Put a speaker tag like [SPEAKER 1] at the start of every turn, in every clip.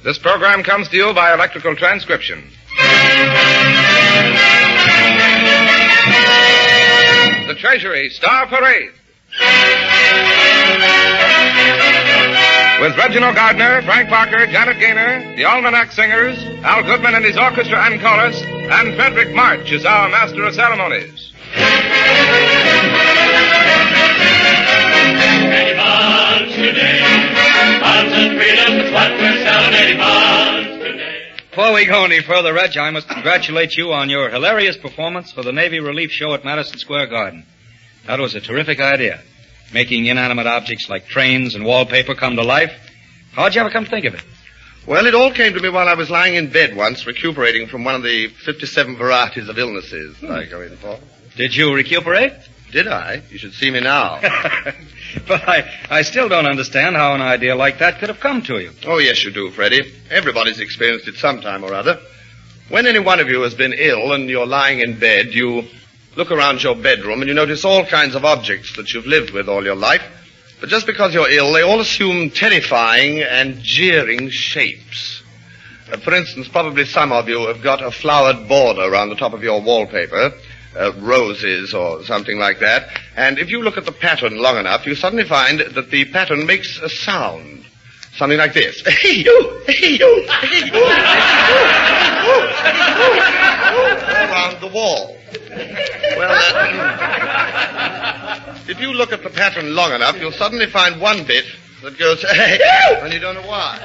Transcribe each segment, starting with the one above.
[SPEAKER 1] This program comes to you by electrical transcription. The Treasury Star Parade. With Reginald Gardner, Frank Parker, Janet Gaynor, the Almanac Singers, Al Goodman and his orchestra and chorus, and Frederick March is our master of ceremonies.
[SPEAKER 2] 80 bonds today. Bonds and freedom is what we're selling. 80 bonds today.
[SPEAKER 3] Before we go any further, Reg, I must congratulate you on your hilarious performance for the Navy Relief Show at Madison Square Garden. That was a terrific idea. Making inanimate objects like trains and wallpaper come to life. How'd you ever come to think of it?
[SPEAKER 4] Well, it all came to me while I was lying in bed once, recuperating from one of the 57 varieties of illnesses I go in for.
[SPEAKER 3] Did you recuperate?
[SPEAKER 4] Did I? You should see me now.
[SPEAKER 3] But I still don't understand how an idea like that could have come to you.
[SPEAKER 4] Oh, yes, you do, Freddie. Everybody's experienced it sometime or other. When any one of you has been ill and you're lying in bed, you look around your bedroom and you notice all kinds of objects that you've lived with all your life. But just because you're ill, they all assume terrifying and jeering shapes. For instance, probably some of you have got a flowered border around the top of your wallpaper, roses or something like that. And if you look at the pattern long enough, you suddenly find that the pattern makes a sound. Something like this. Around the wall. Well, if you look at the pattern long enough, you'll suddenly find one bit that goes, and you don't know why.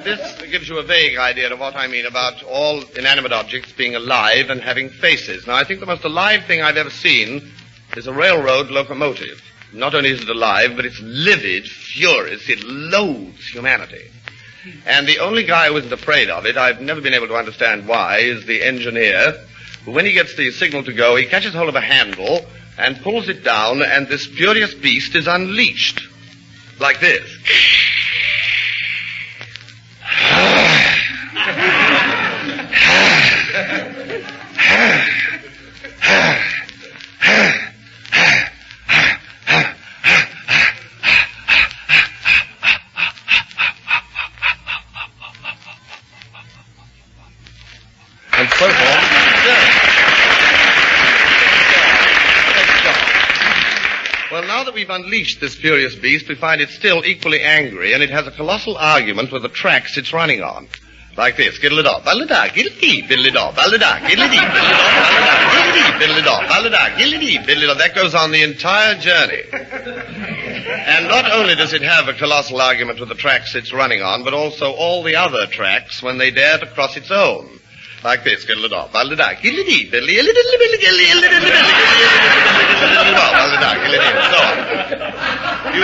[SPEAKER 4] This gives you a vague idea of what I mean about all inanimate objects being alive and having faces. Now, I think the most alive thing I've ever seen is a railroad locomotive. Not only is it alive, but it's livid, furious. It loathes humanity. And the only guy who isn't afraid of it, I've never been able to understand why, is the engineer, who when he gets the signal to go, he catches hold of a handle and pulls it down, and this furious beast is unleashed. Like this. And so forth. Well, now that we've unleashed this furious beast, we find it still equally angry, and it has a colossal argument with the tracks it's running on. Like this. Giddle-a-daw, balla-da, giddle-dee, biddle-a-daw, balla-da, giddle-a-dee, biddle-a-daw, balla-da, giddle-a-dee, biddle-a-daw, balla-da, giddle-a-dee, biddle-a-daw. That goes on the entire journey. And not only does it have a colossal argument with the tracks it's running on, but also all the other tracks when they dare to cross its own. Like this. Giddle-a-daw, balla-da, giddle-a-dee, biddle-a-dee, and so on. You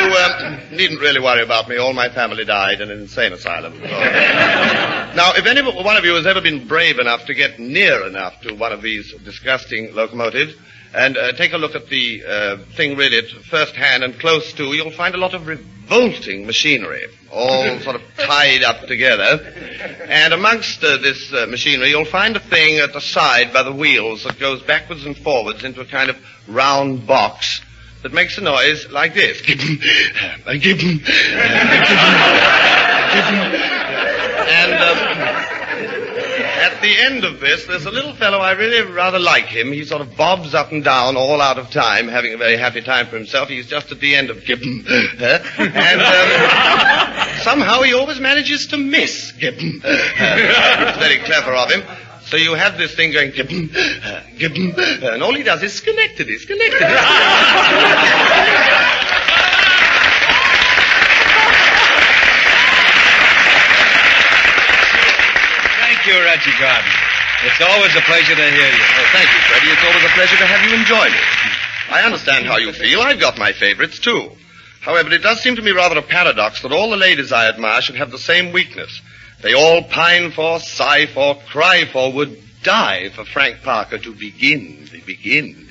[SPEAKER 4] needn't really worry about me. All my family died in an insane asylum. Now, if any one of you has ever been brave enough to get near enough to one of these disgusting locomotives and take a look at the thing really at first hand and close to, you'll find a lot of revolting machinery, all sort of tied up together. And amongst this machinery, you'll find a thing at the side by the wheels that goes backwards and forwards into a kind of round box that makes a noise like this. And at the end of this, there's a little fellow, I really rather like him. He sort of bobs up and down all out of time, having a very happy time for himself. He's just at the end of and somehow he always manages to miss It's very clever of him. So you have this thing going, and all he does is Schenectady. Thank
[SPEAKER 3] you, Reggie Gardner. It's always a pleasure to hear you.
[SPEAKER 4] Oh, thank you, Freddie. It's always a pleasure to have you enjoy me. I understand how you feel. I've got my favorites, too. However, it does seem to me rather a paradox that all the ladies I admire should have the same weakness. They all pine for, sigh for, cry for, would die for Frank Parker to begin. They begin.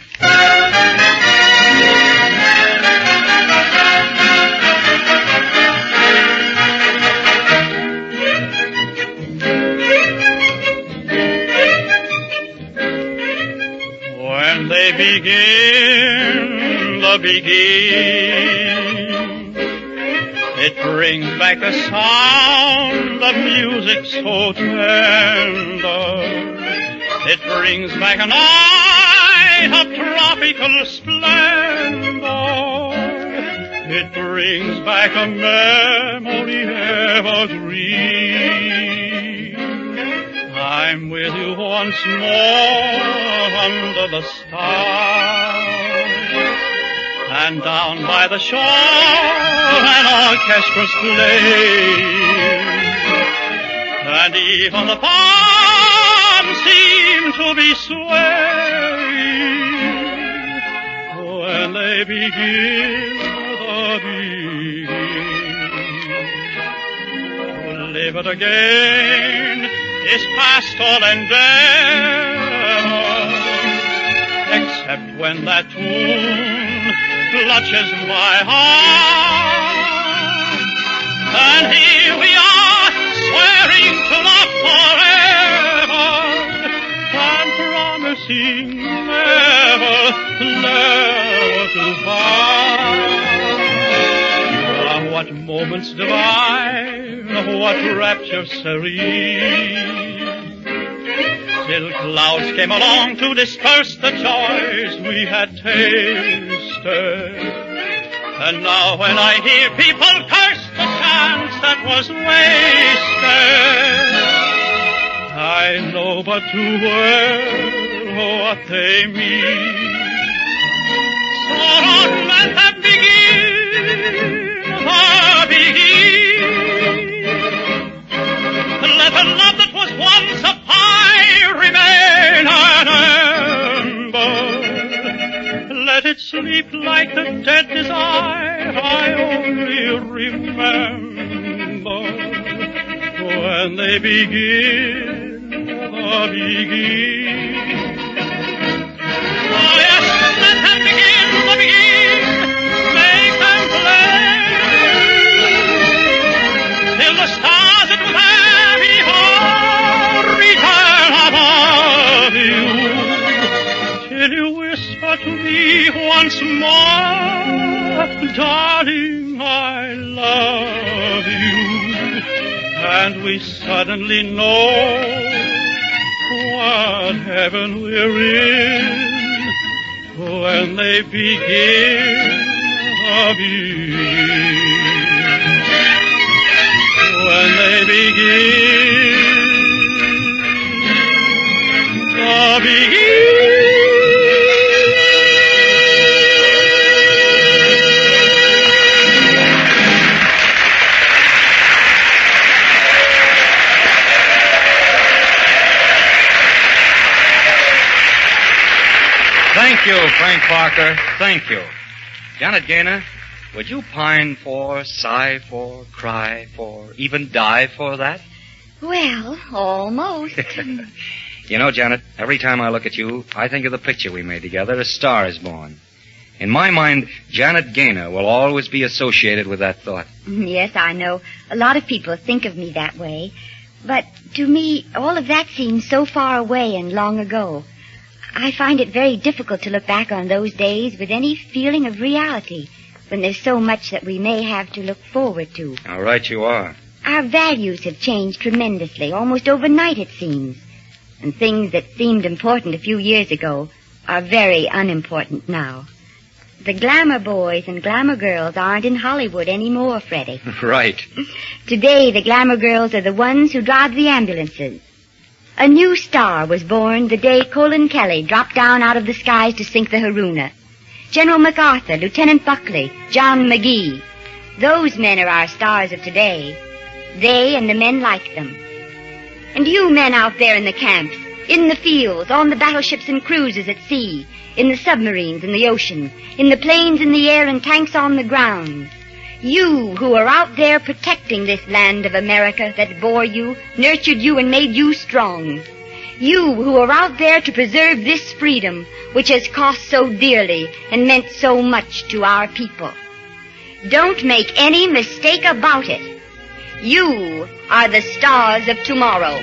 [SPEAKER 2] When they begin, the begin, it
[SPEAKER 5] brings back the sound of music so tender. It brings back a night of tropical splendor. It brings back a memory evergreen. I'm with you once more under the stars. And down by the shore an orchestra's playing. And even the palms seem to be swaying when they begin the beginning. To live it again is past all endeavor, except when that tune clutches my heart. And here we are, swearing to love forever, and promising never, never to part. Ah, what moments divine, what rapture serene. Till clouds came along to disperse the joys we had tasted. And now when I hear people curse the chance that was wasted, I know but too well what they mean. So don't let them begin. Let the love that was once a pie remain an ember. Let it sleep like the dead desire I only remember. When they begin, begin. Oh yes, let them begin, make them play. Till the stars that will till you whisper to me once more, darling, I love you. And we suddenly know what heaven we're in when they begin. When they begin.
[SPEAKER 3] Thank you, Frank Parker. Thank you. Janet Gaynor, would you pine for, sigh for, cry for, even die for that?
[SPEAKER 6] Well, almost.
[SPEAKER 3] You know, Janet, every time I look at you, I think of the picture we made together, A Star is Born. In my mind, Janet Gaynor will always be associated with that thought.
[SPEAKER 6] Yes, I know. A lot of people think of me that way. But to me, all of that seems so far away and long ago. I find it very difficult to look back on those days with any feeling of reality when there's so much that we may have to look forward to.
[SPEAKER 3] All right, you are.
[SPEAKER 6] Our values have changed tremendously, almost overnight it seems. And things that seemed important a few years ago are very unimportant now. The glamour boys and glamour girls aren't in Hollywood anymore, Freddie.
[SPEAKER 3] Right.
[SPEAKER 6] Today, the glamour girls are the ones who drive the ambulances. A new star was born the day Colin Kelly dropped down out of the skies to sink the Haruna. General MacArthur, Lieutenant Buckley, John McGee. Those men are our stars of today. They and the men like them. And you men out there in the camps, in the fields, on the battleships and cruisers at sea, in the submarines in the ocean, in the planes in the air and tanks on the ground. You who are out there protecting this land of America that bore you, nurtured you, and made you strong. You who are out there to preserve this freedom, which has cost so dearly and meant so much to our people. Don't make any mistake about it. You are the stars of tomorrow.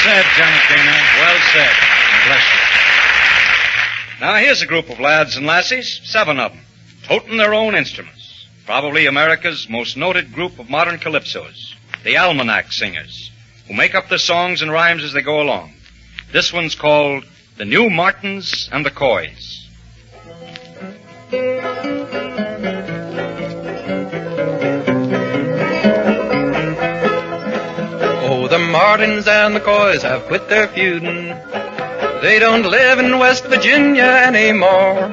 [SPEAKER 3] said, Janet Gaynor. Well said. Bless you. Now, here's a group of lads and lassies, 7 of them, toting their own instruments. Probably America's most noted group of modern calypsos, the Almanac Singers, who make up their songs and rhymes as they go along. This one's called The New Martins and the Coys.
[SPEAKER 7] Oh, the Martins and the Coys have quit their feuding. They don't live in West Virginia anymore.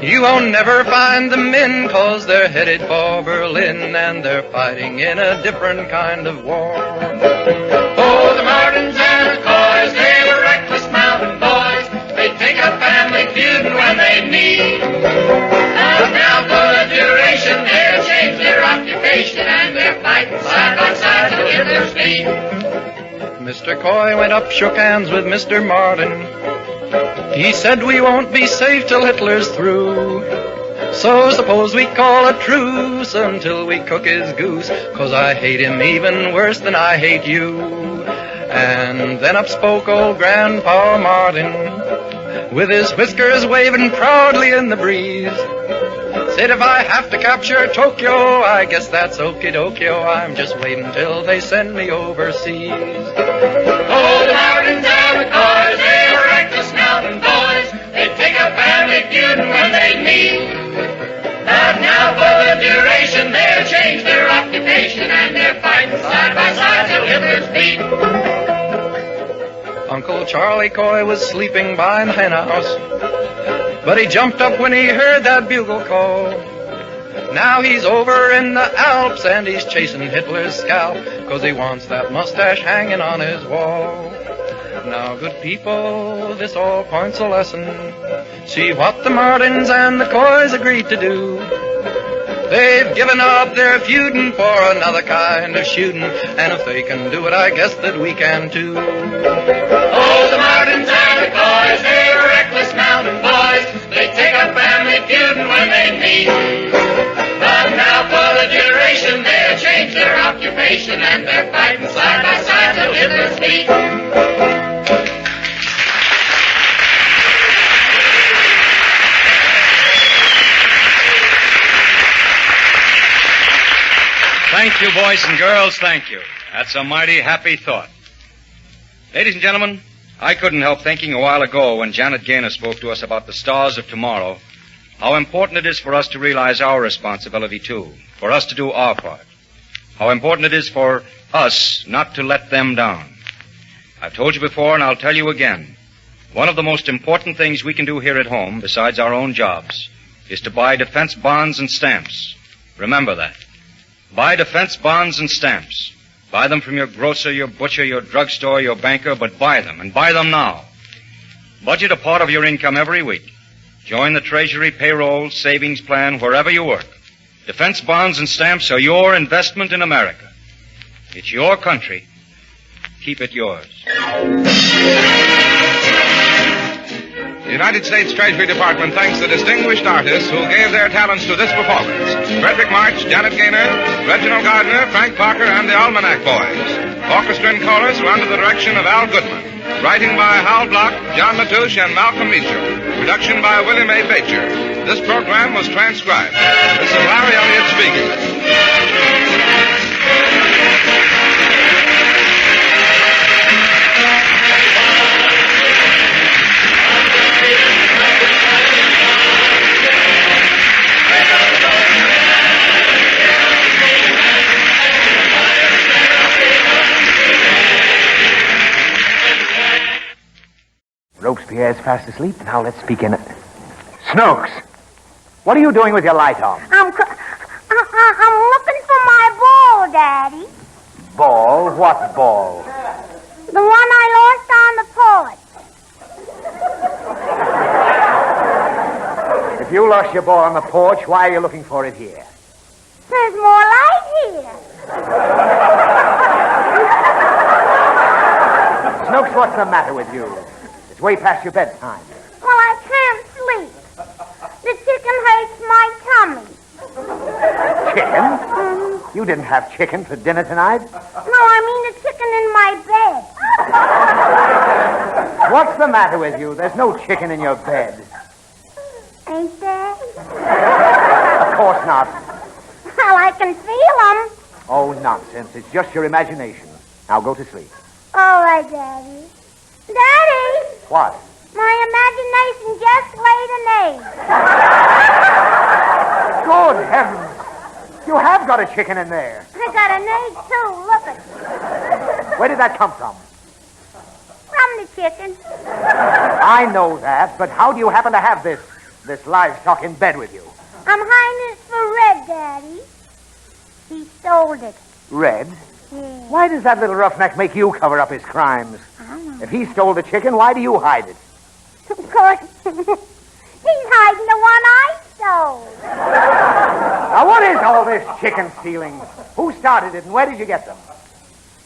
[SPEAKER 7] You won't never find them in, 'cause they're headed for Berlin, and they're fighting in a different kind of war.
[SPEAKER 2] Oh, the Martins and the Coys, they were reckless mountain boys. They take a family feud when they need. And now for the duration, they'll change their occupation, and they're fighting side by side to Hitler's feet.
[SPEAKER 7] Mr. Coy went up, shook hands with Mr. Martin. He said we won't be safe till Hitler's through. So suppose we call a truce until we cook his goose, 'cause I hate him even worse than I hate you. And then up spoke old Grandpa Martin, with his whiskers waving proudly in the breeze. Said if I have to capture Tokyo, I guess that's okie-dokio. I'm just waiting till they send me overseas.
[SPEAKER 2] Oh, the Martins and the Coys, they were reckless mountain boys. They take a family feud when they meet. But now for the duration, they'll change their occupation, and they're fighting side by side till Hitler's beat.
[SPEAKER 7] Uncle Charlie Coy was sleeping by the hen house, but he jumped up when he heard that bugle call. Now he's over in the Alps and he's chasing Hitler's scalp, 'cause he wants that mustache hanging on his wall. Now, good people, this all points a lesson. See what the Martins and the Coys agreed to do. They've given up their feuding for another kind of shooting, and if they can do it, I guess that we can too.
[SPEAKER 2] Oh, the Martins and the Coys, they were reckless mountain boys. They take a family feud when they meet. But now for the duration, they'll change their occupation, and they're fighting side by side till Hitler's beat.
[SPEAKER 3] Thank you, boys and girls, thank you. That's a mighty happy thought. Ladies and gentlemen, I couldn't help thinking a while ago when Janet Gaynor spoke to us about the stars of tomorrow, how important it is for us to realize our responsibility, too, for us to do our part. How important it is for us not to let them down. I've told you before, and I'll tell you again, one of the most important things we can do here at home, besides our own jobs, is to buy defense bonds and stamps. Remember that. Buy defense bonds and stamps. Buy them from your grocer, your butcher, your drugstore, your banker, but buy them, and buy them now. Budget a part of your income every week. Join the Treasury payroll savings plan wherever you work. Defense bonds and stamps are your investment in America. It's your country. Keep it yours.
[SPEAKER 1] The United States Treasury Department thanks the distinguished artists who gave their talents to this performance. Frederick March, Janet Gaynor, Reginald Gardner, Frank Parker, and the Almanac Boys. Orchestra and chorus were under the direction of Al Goodman. Writing by Hal Block, John Latouche, and Malcolm Meacham. Production by William A. Bacher. This program was transcribed. This is Larry Elliott speaking.
[SPEAKER 8] Robespierre's fast asleep. Now let's begin it. Snooks, what are you doing with your light on?
[SPEAKER 9] I'm looking for my ball, Daddy.
[SPEAKER 8] Ball? What ball?
[SPEAKER 9] The one I lost on the porch.
[SPEAKER 8] If you lost your ball on the porch, why are you looking for it here?
[SPEAKER 9] There's more light here.
[SPEAKER 8] Snooks, what's the matter with you? It's way past your bedtime.
[SPEAKER 9] Well, I can't sleep. The chicken hurts my tummy.
[SPEAKER 8] Chicken? You didn't have chicken for dinner tonight?
[SPEAKER 9] No, I mean the chicken in my bed.
[SPEAKER 8] What's the matter with you? There's no chicken in your bed.
[SPEAKER 9] Ain't there?
[SPEAKER 8] Of course not.
[SPEAKER 9] Well, I can feel them.
[SPEAKER 8] Oh, nonsense. It's just your imagination. Now go to sleep.
[SPEAKER 9] All right, Daddy. Daddy!
[SPEAKER 8] What?
[SPEAKER 9] My imagination just laid an egg.
[SPEAKER 8] Good heavens. You have got a chicken in there.
[SPEAKER 9] I got an egg, too. Look at it.
[SPEAKER 8] Where did that come from?
[SPEAKER 9] From the chicken.
[SPEAKER 8] I know that, but how do you happen to have this livestock in bed with you?
[SPEAKER 9] I'm hiding it for Red, Daddy. He stole it.
[SPEAKER 8] Red?
[SPEAKER 9] Yeah.
[SPEAKER 8] Why does that little roughneck make you cover up his crimes?
[SPEAKER 9] I don't know.
[SPEAKER 8] If he stole the chicken, why do you hide it?
[SPEAKER 9] Of course. He's hiding the one I stole.
[SPEAKER 8] Now, what is all this chicken stealing? Who started it, and where did you get them?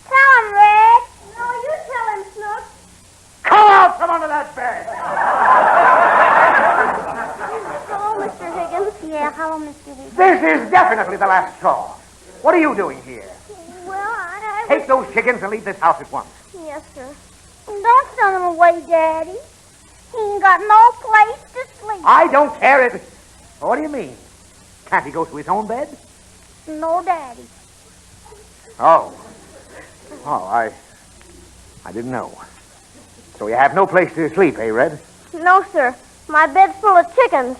[SPEAKER 9] Tell him, Red. No, you tell him, Snooks.
[SPEAKER 8] Come out from under that bed!
[SPEAKER 9] Hello, Mr. Higgins. Yeah, hello, Mr. Higgins.
[SPEAKER 8] This is definitely the last straw. What are you doing here?
[SPEAKER 9] Well, I
[SPEAKER 8] Take those chickens and leave this house at once.
[SPEAKER 9] Yes, sir. Don't send him away, Daddy. He ain't got no place to sleep.
[SPEAKER 8] I don't care if... What do you mean? Can't he go to his own bed?
[SPEAKER 9] No, Daddy.
[SPEAKER 8] Oh, I didn't know. So you have no place to sleep, eh, Red?
[SPEAKER 9] No, sir. My bed's full of chickens.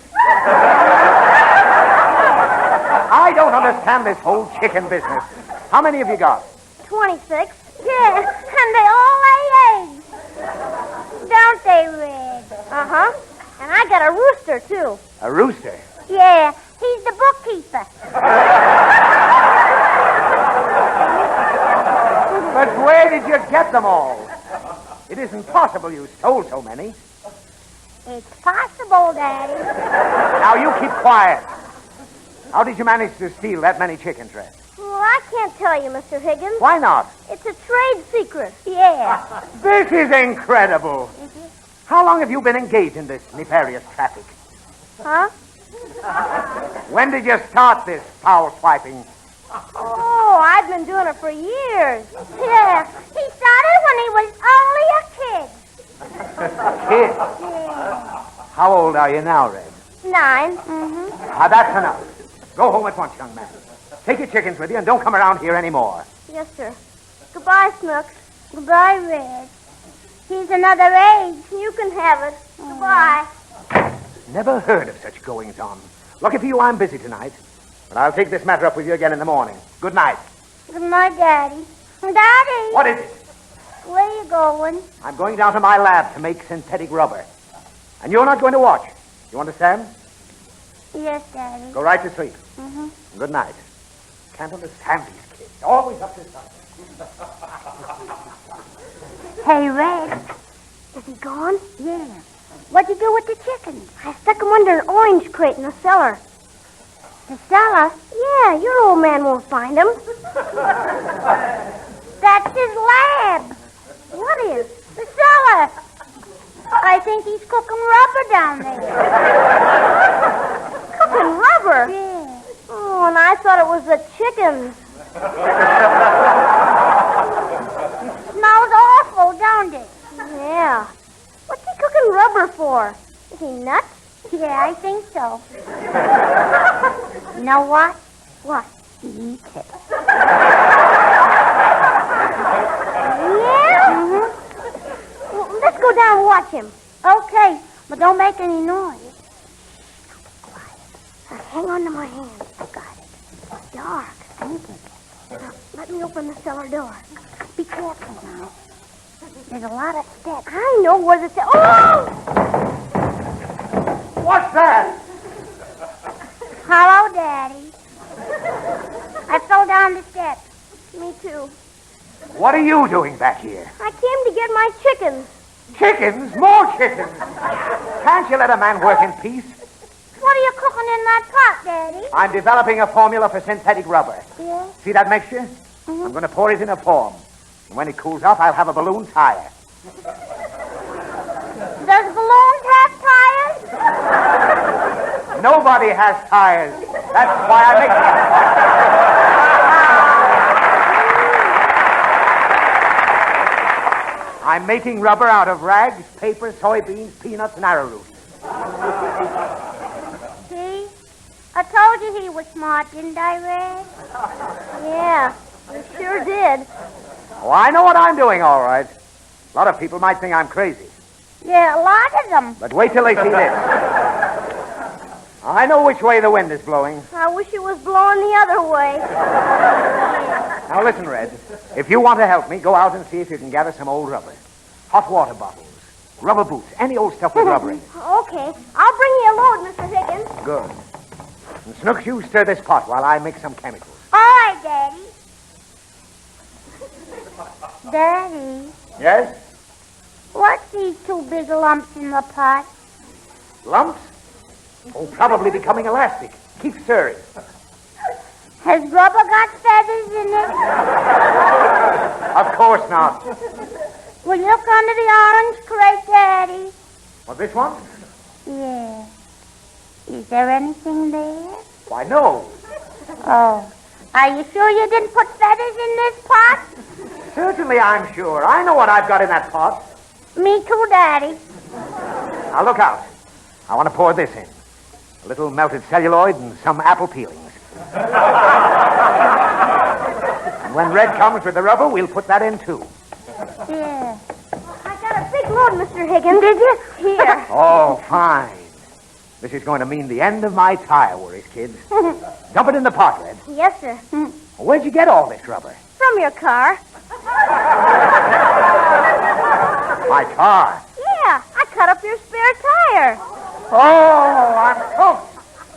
[SPEAKER 8] I don't understand this whole chicken business. How many have you got?
[SPEAKER 9] 26. Yeah, and they all lay eggs. Don't they, Red? Uh-huh. And I got a rooster, too.
[SPEAKER 8] A rooster?
[SPEAKER 9] Yeah, he's the bookkeeper.
[SPEAKER 8] But where did you get them all? It isn't possible you stole so many.
[SPEAKER 9] It's possible, Daddy.
[SPEAKER 8] Now, you keep quiet. How did you manage to steal that many chickens, Red?
[SPEAKER 9] Well, I can't tell you, Mr. Higgins.
[SPEAKER 8] Why not?
[SPEAKER 9] It's a trade secret. Yeah.
[SPEAKER 8] This is incredible. How long have you been engaged in this nefarious traffic?
[SPEAKER 9] Huh?
[SPEAKER 8] When did you start this foul swiping?
[SPEAKER 9] Oh, I've been doing it for years. Yeah. He started when he was only a kid.
[SPEAKER 8] Kid?
[SPEAKER 9] Yeah.
[SPEAKER 8] How old are you now, Red?
[SPEAKER 9] 9. Mm-hmm.
[SPEAKER 8] Ah, that's enough. Go home at once, young man. Take your chickens with you and don't come around here anymore.
[SPEAKER 9] Yes, sir. Goodbye, Snooks. Goodbye, Red. He's another age. You can have it. Goodbye.
[SPEAKER 8] Never heard of such goings-on. Lucky for you, I'm busy tonight. But I'll take this matter up with you again in the morning. Good night.
[SPEAKER 9] Good night, Daddy. Daddy!
[SPEAKER 8] What is it?
[SPEAKER 9] Where you going?
[SPEAKER 8] I'm going down to my lab to make synthetic rubber. And you're not going to watch. You understand?
[SPEAKER 9] Yes, Daddy.
[SPEAKER 8] Go right to sleep.
[SPEAKER 9] Mm-hmm.
[SPEAKER 8] Good night. Can't understand these kids. Always up to something.
[SPEAKER 9] Hey, Red. Is he gone? Yeah. What'd you do with the chickens? I stuck them under an orange crate in the cellar. The cellar? Yeah, your old man won't find them. That's his lab. What is? The cellar. I think he's cooking rubber down there. Cooking rubber? Yeah. Oh, and I thought it was the chickens. Smells awful, don't it? Yeah. What's he cooking rubber for? Is he nuts? Yeah, I think so. You know what? What? He eats it. Yeah? Mm-hmm. Well, let's go down and watch him. Okay, but don't make any noise. Quiet. Hang on to my hand. I got it. It's dark. Sneaky. Now, let me open the cellar door. Be careful now. There's a lot of steps. I know where the steps... Oh!
[SPEAKER 8] What's that?
[SPEAKER 9] Hello, Daddy. I fell down the steps. Me too.
[SPEAKER 8] What are you doing back here?
[SPEAKER 9] I came to get my chickens.
[SPEAKER 8] Chickens? More chickens? Can't you let a man work in peace?
[SPEAKER 9] What are you cooking in that pot, Daddy?
[SPEAKER 8] I'm developing a formula for synthetic rubber.
[SPEAKER 9] Yeah?
[SPEAKER 8] See that mixture?
[SPEAKER 9] Mm-hmm.
[SPEAKER 8] I'm going to pour it in a form. And when it cools off, I'll have a balloon tire.
[SPEAKER 9] Does balloons have tires?
[SPEAKER 8] Nobody has tires. That's why I make them. I'm making rubber out of rags, paper, soybeans, peanuts, and arrowroot.
[SPEAKER 9] See? I told you he was smart, didn't I, Red? Yeah, you sure did.
[SPEAKER 8] Oh, I know what I'm doing, all right. A lot of people might think I'm crazy.
[SPEAKER 9] Yeah, a lot of them.
[SPEAKER 8] But wait till they see this. I know which way the wind is blowing.
[SPEAKER 9] I wish it was blowing the other way.
[SPEAKER 8] Now listen, Red. If you want to help me, go out and see if you can gather some old rubber. Hot water bottles, rubber boots, any old stuff with rubber in it.
[SPEAKER 9] Okay. I'll bring you a load, Mr. Higgins.
[SPEAKER 8] Good. And Snooks, you stir this pot while I mix some chemicals.
[SPEAKER 9] All right, Daddy. Daddy,
[SPEAKER 8] Yes?
[SPEAKER 9] what's these two big lumps in the pot?
[SPEAKER 8] Lumps? Oh, probably becoming elastic. Keep stirring.
[SPEAKER 9] Has rubber got feathers in it?
[SPEAKER 8] Of course not.
[SPEAKER 9] Will you look under the orange crate, Daddy?
[SPEAKER 8] Well, this one?
[SPEAKER 9] Yeah. Is there anything there?
[SPEAKER 8] Why, no.
[SPEAKER 9] Oh. Are you sure you didn't put feathers in this pot?
[SPEAKER 8] Certainly, I'm sure. I know what I've got in that pot.
[SPEAKER 9] Me too, Daddy.
[SPEAKER 8] Now, look out. I want to pour this in. A little melted celluloid and some apple peelings. And when Red comes with the rubber, we'll put that in, too.
[SPEAKER 9] Yeah. I got a big load, Mr. Higgins. Did you? Here.
[SPEAKER 8] Oh, fine. This is going to mean the end of my tire worries, kids. Dump it in the pot, Red.
[SPEAKER 9] Yes, sir.
[SPEAKER 8] Where'd you get all this rubber?
[SPEAKER 9] From your car.
[SPEAKER 8] My car.
[SPEAKER 9] Yeah, I cut up your spare tire.
[SPEAKER 8] Oh, I'm cooked.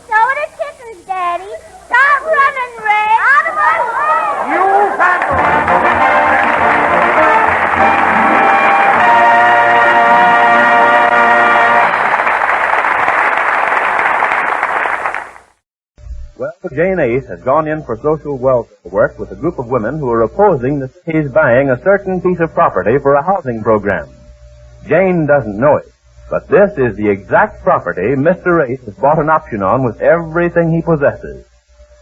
[SPEAKER 9] So are the chickens, Daddy. Start running, Red. Out of my way.
[SPEAKER 8] You vandal.
[SPEAKER 10] Well, Jane Ace has gone in for social welfare work with a group of women who are opposing the city's buying a certain piece of property for a housing program. Jane doesn't know it, but this is the exact property Mr. Ace has bought an option on with everything he possesses.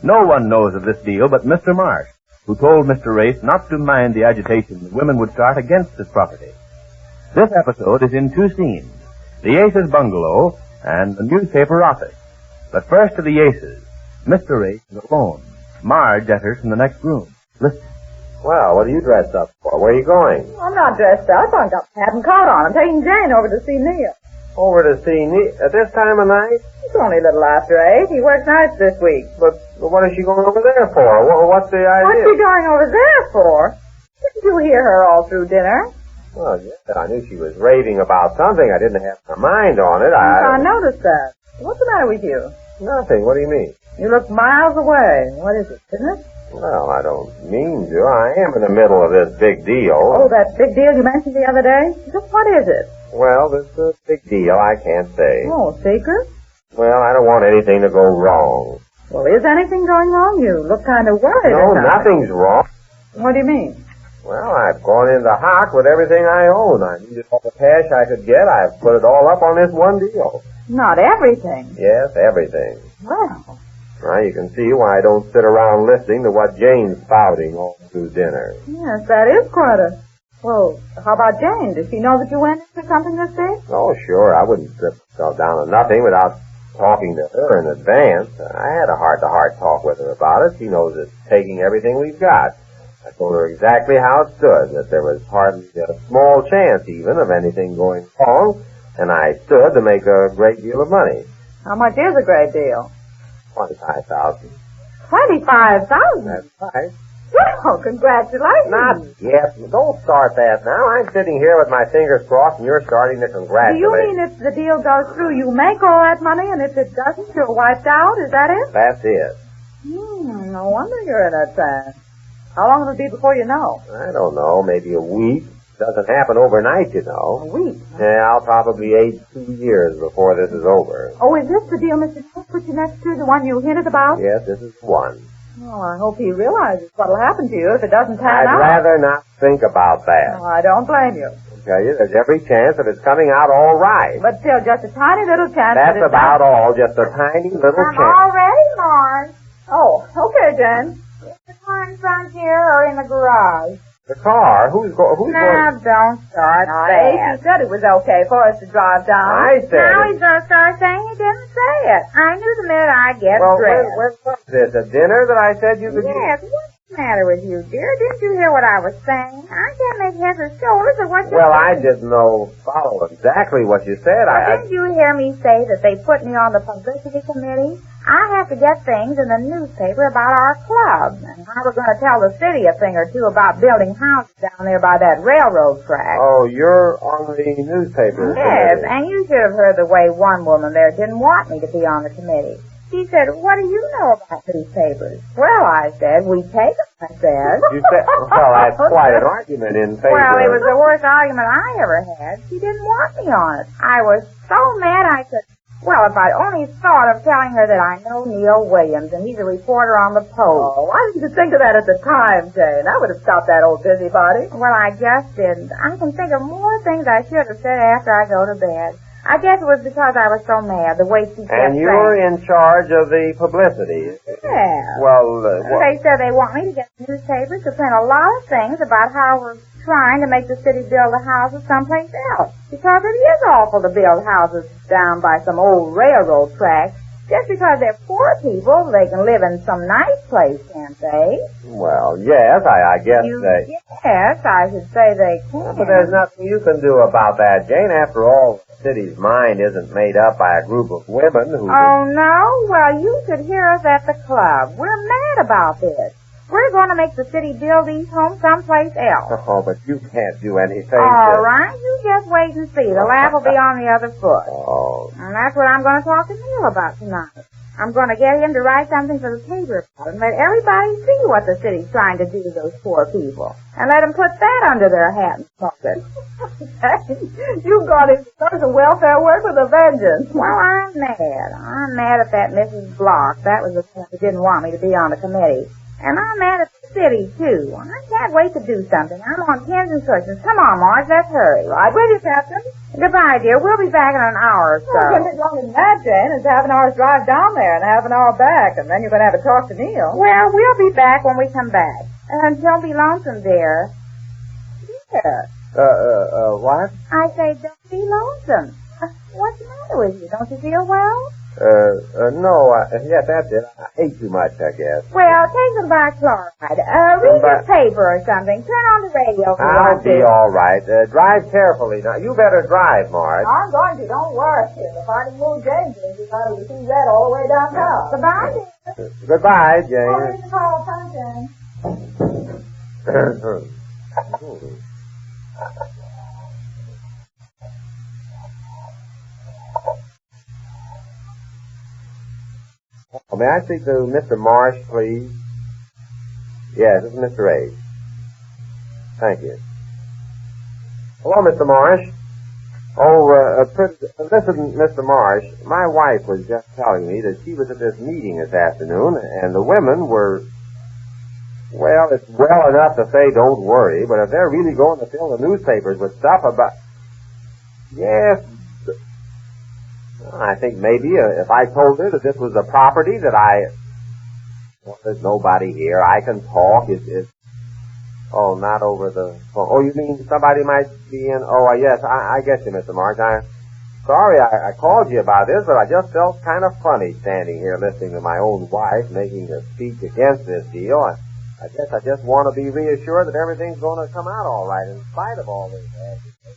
[SPEAKER 10] No one knows of this deal but Mr. Marsh, who told Mr. Ace not to mind the agitation the women would start against his property. This episode is in two scenes, the Aces' bungalow and the newspaper office. But first to the Aces. Mr. Ace is alone. Marge enters from the next room. Listen.
[SPEAKER 11] Well, what are you dressed up for? Where are you going?
[SPEAKER 12] I'm not dressed up. I've got a hat and coat on. I'm taking Jane over to see Neil.
[SPEAKER 11] Over to see Neil at this time of night?
[SPEAKER 12] It's only a little after 8. He works nights this week.
[SPEAKER 11] But what is she going over there for? What's the idea?
[SPEAKER 12] What's she going over there for? Didn't you hear her all through dinner?
[SPEAKER 11] Well, yes, I knew she was raving about something. I didn't have my mind on it.
[SPEAKER 12] I noticed that. What's the matter with you?
[SPEAKER 11] Nothing. What do you mean?
[SPEAKER 12] You look miles away. What is it, business?
[SPEAKER 11] Well, I don't mean to. I am in the middle of this big deal.
[SPEAKER 12] Oh, that big deal you mentioned the other day? Just what is it?
[SPEAKER 11] Well, this is a big deal. I can't say.
[SPEAKER 12] Oh, secret?
[SPEAKER 11] Well, I don't want anything to go wrong.
[SPEAKER 12] Well, is anything going wrong? You look kind of worried.
[SPEAKER 11] No, nothing's wrong.
[SPEAKER 12] What do you mean?
[SPEAKER 11] Well, I've gone into hock with everything I own. I needed all the cash I could get. I've put it all up on this one deal.
[SPEAKER 12] Not everything.
[SPEAKER 11] Yes, everything.
[SPEAKER 12] Well.
[SPEAKER 11] Now, you can see why I don't sit around listening to what Jane's spouting all through dinner.
[SPEAKER 12] Yes, that is quite a... Well, how about Jane? Does she know that you went into something this big?
[SPEAKER 11] Oh, sure. I wouldn't strip myself down to nothing without talking to her in advance. I had a heart-to-heart talk with her about it. She knows it's taking everything we've got. I told her exactly how it stood, that there was hardly a small chance even of anything going wrong, and I stood to make a great deal of money.
[SPEAKER 12] How much is a great deal?
[SPEAKER 11] $25,000.
[SPEAKER 12] $25,000?
[SPEAKER 11] That's right.
[SPEAKER 12] Well, congratulations.
[SPEAKER 11] Not yet. Don't start that now. I'm sitting here with my fingers crossed, and you're starting to congratulate.
[SPEAKER 12] Do you mean if the deal goes through, you make all that money, and if it doesn't, you're wiped out? Is that it?
[SPEAKER 11] That's it.
[SPEAKER 12] No wonder you're in that fast. How long will it be before you know?
[SPEAKER 11] I don't know. Maybe a week. Doesn't happen overnight, you know.
[SPEAKER 12] A week?
[SPEAKER 11] Yeah, I'll probably age 2 years before this is over.
[SPEAKER 12] Oh, is this the deal Mr. Smith put you next to, the one you hinted about?
[SPEAKER 11] Yes, this is one.
[SPEAKER 12] Oh, I hope he realizes what'll happen to you if it doesn't pan out.
[SPEAKER 11] I'd rather not think about that.
[SPEAKER 12] Oh, I don't blame you.
[SPEAKER 11] I tell you, there's every chance of it's coming out all right.
[SPEAKER 12] But still, just a tiny little chance.
[SPEAKER 11] That's about all, just a tiny little
[SPEAKER 9] I'm
[SPEAKER 11] chance.
[SPEAKER 9] all ready, Marge.
[SPEAKER 12] Oh, okay, Jen.
[SPEAKER 9] The car in front here or in the garage?
[SPEAKER 11] The car? Who's
[SPEAKER 12] Now,
[SPEAKER 11] going?
[SPEAKER 12] don't start that.
[SPEAKER 13] You said it was okay for us to drive down.
[SPEAKER 11] I said
[SPEAKER 12] Now
[SPEAKER 11] it.
[SPEAKER 12] he's going to start saying he didn't say it. I knew the minute I get
[SPEAKER 11] Well,
[SPEAKER 12] dressed.
[SPEAKER 11] when was this? A dinner that I said you could
[SPEAKER 12] Yes, what's the matter with you, dear? Didn't you hear what I was saying? I can't make heads or shoulders of what you're
[SPEAKER 11] Well, I
[SPEAKER 12] saying.
[SPEAKER 11] didn't follow exactly what you said.
[SPEAKER 12] Didn't you hear me say that they put me on the publicity committee? I have to get things in the newspaper about our club. And I was going to tell the city a thing or two about building houses down there by that railroad track.
[SPEAKER 11] Oh, you're on the newspaper.
[SPEAKER 12] Yes, and you should have heard the way one woman there didn't want me to be on the committee. She said, what do you know about newspapers? Well, I said, we take them, I said.
[SPEAKER 11] You said, well, that's quite an argument in favor.
[SPEAKER 12] Well, it was the worst argument I ever had. She didn't want me on it. I was so mad I said, well, if I'd only thought of telling her that I know Neil Williams and he's a reporter on the Post.
[SPEAKER 13] Oh, why didn't you think of that at the time, Jane? That would have stopped that old busybody.
[SPEAKER 12] Well, I just didn't. I can think of more things I should have said after I go to bed. I guess it was because I was so mad, the way she kept
[SPEAKER 11] And you were in charge of the publicity.
[SPEAKER 12] Yeah.
[SPEAKER 11] Well,
[SPEAKER 12] They said they want me to get newspapers to print a lot of things about how we're trying to make the city build the houses someplace else. Because it is awful to build houses down by some old railroad tracks. Just because they're poor people, they can live in some nice place, can't they?
[SPEAKER 11] well, yes, I guess they...
[SPEAKER 12] Yes, I should say they can.
[SPEAKER 11] But there's nothing you can do about that, Jane. After all, the city's mind isn't made up by a group of women who...
[SPEAKER 12] Oh, no? Well, you should hear us at the club. We're mad about this. We're going to make the city build these homes someplace else.
[SPEAKER 11] Oh, but you can't do anything.
[SPEAKER 12] All right, you just wait and see. The laugh will be on the other foot.
[SPEAKER 11] Oh.
[SPEAKER 12] And that's what I'm going to talk to Neil about tonight. I'm going to get him to write something for the paper about it and let everybody see what the city's trying to do to those poor people. And let them put that under their hat and pocket.
[SPEAKER 13] You've gone into social welfare work with a vengeance.
[SPEAKER 12] Well, I'm mad. I'm mad at that Mrs. Block. That was the one who didn't want me to be on the committee. And I'm mad at the city, too. I can't wait to do something. I'm on pins and cushions. Come on, Marge, let's hurry.
[SPEAKER 13] Right with you, Captain.
[SPEAKER 12] Goodbye, dear. We'll be back in an hour or so.
[SPEAKER 13] Well, it can't take longer than that, Jane. It's half an hour's drive down there and half an hour back, and then you're going to have a talk to Neil.
[SPEAKER 12] Well, we'll be back when we come back. And don't be lonesome, dear. Dear.
[SPEAKER 11] What?
[SPEAKER 12] I say don't be lonesome. What's the matter with you? Don't you feel well?
[SPEAKER 11] No, yes, that's it. I ate too much, I guess.
[SPEAKER 12] Well, take some bichloride. Read your paper or something. Turn on the radio if you
[SPEAKER 11] I'll
[SPEAKER 12] want
[SPEAKER 11] be
[SPEAKER 12] to.
[SPEAKER 11] all right. Drive carefully. Now, you better drive, Marge.
[SPEAKER 13] I'm going to. Don't worry. If I can move Jane, you've got to see that all the way downtown.
[SPEAKER 12] Goodbye, dear.
[SPEAKER 11] Goodbye,
[SPEAKER 12] Oh,
[SPEAKER 11] Jane.
[SPEAKER 12] here's the call. Come, Jane. May I speak to Mr. Marsh, please? Yes, this is Mr. H. Thank you. Hello, Mr. Marsh. Listen, Mr. Marsh, my wife was just telling me that she was at this meeting this afternoon, and the women were, well, it's well enough to say don't worry, but if they're really going to fill the newspapers with stuff about... Yes, I think maybe if I told her that this was a property that well, there's nobody here. I can talk. Oh, not over the phone. Oh, you mean somebody might be in? Oh, yes, I get you, Mr. Marsh. I'm sorry I called you about this, but I just felt kind of funny standing here listening to my own wife making a speech against this deal. I guess I just want to be reassured that everything's going to come out all right in spite of all this agitation.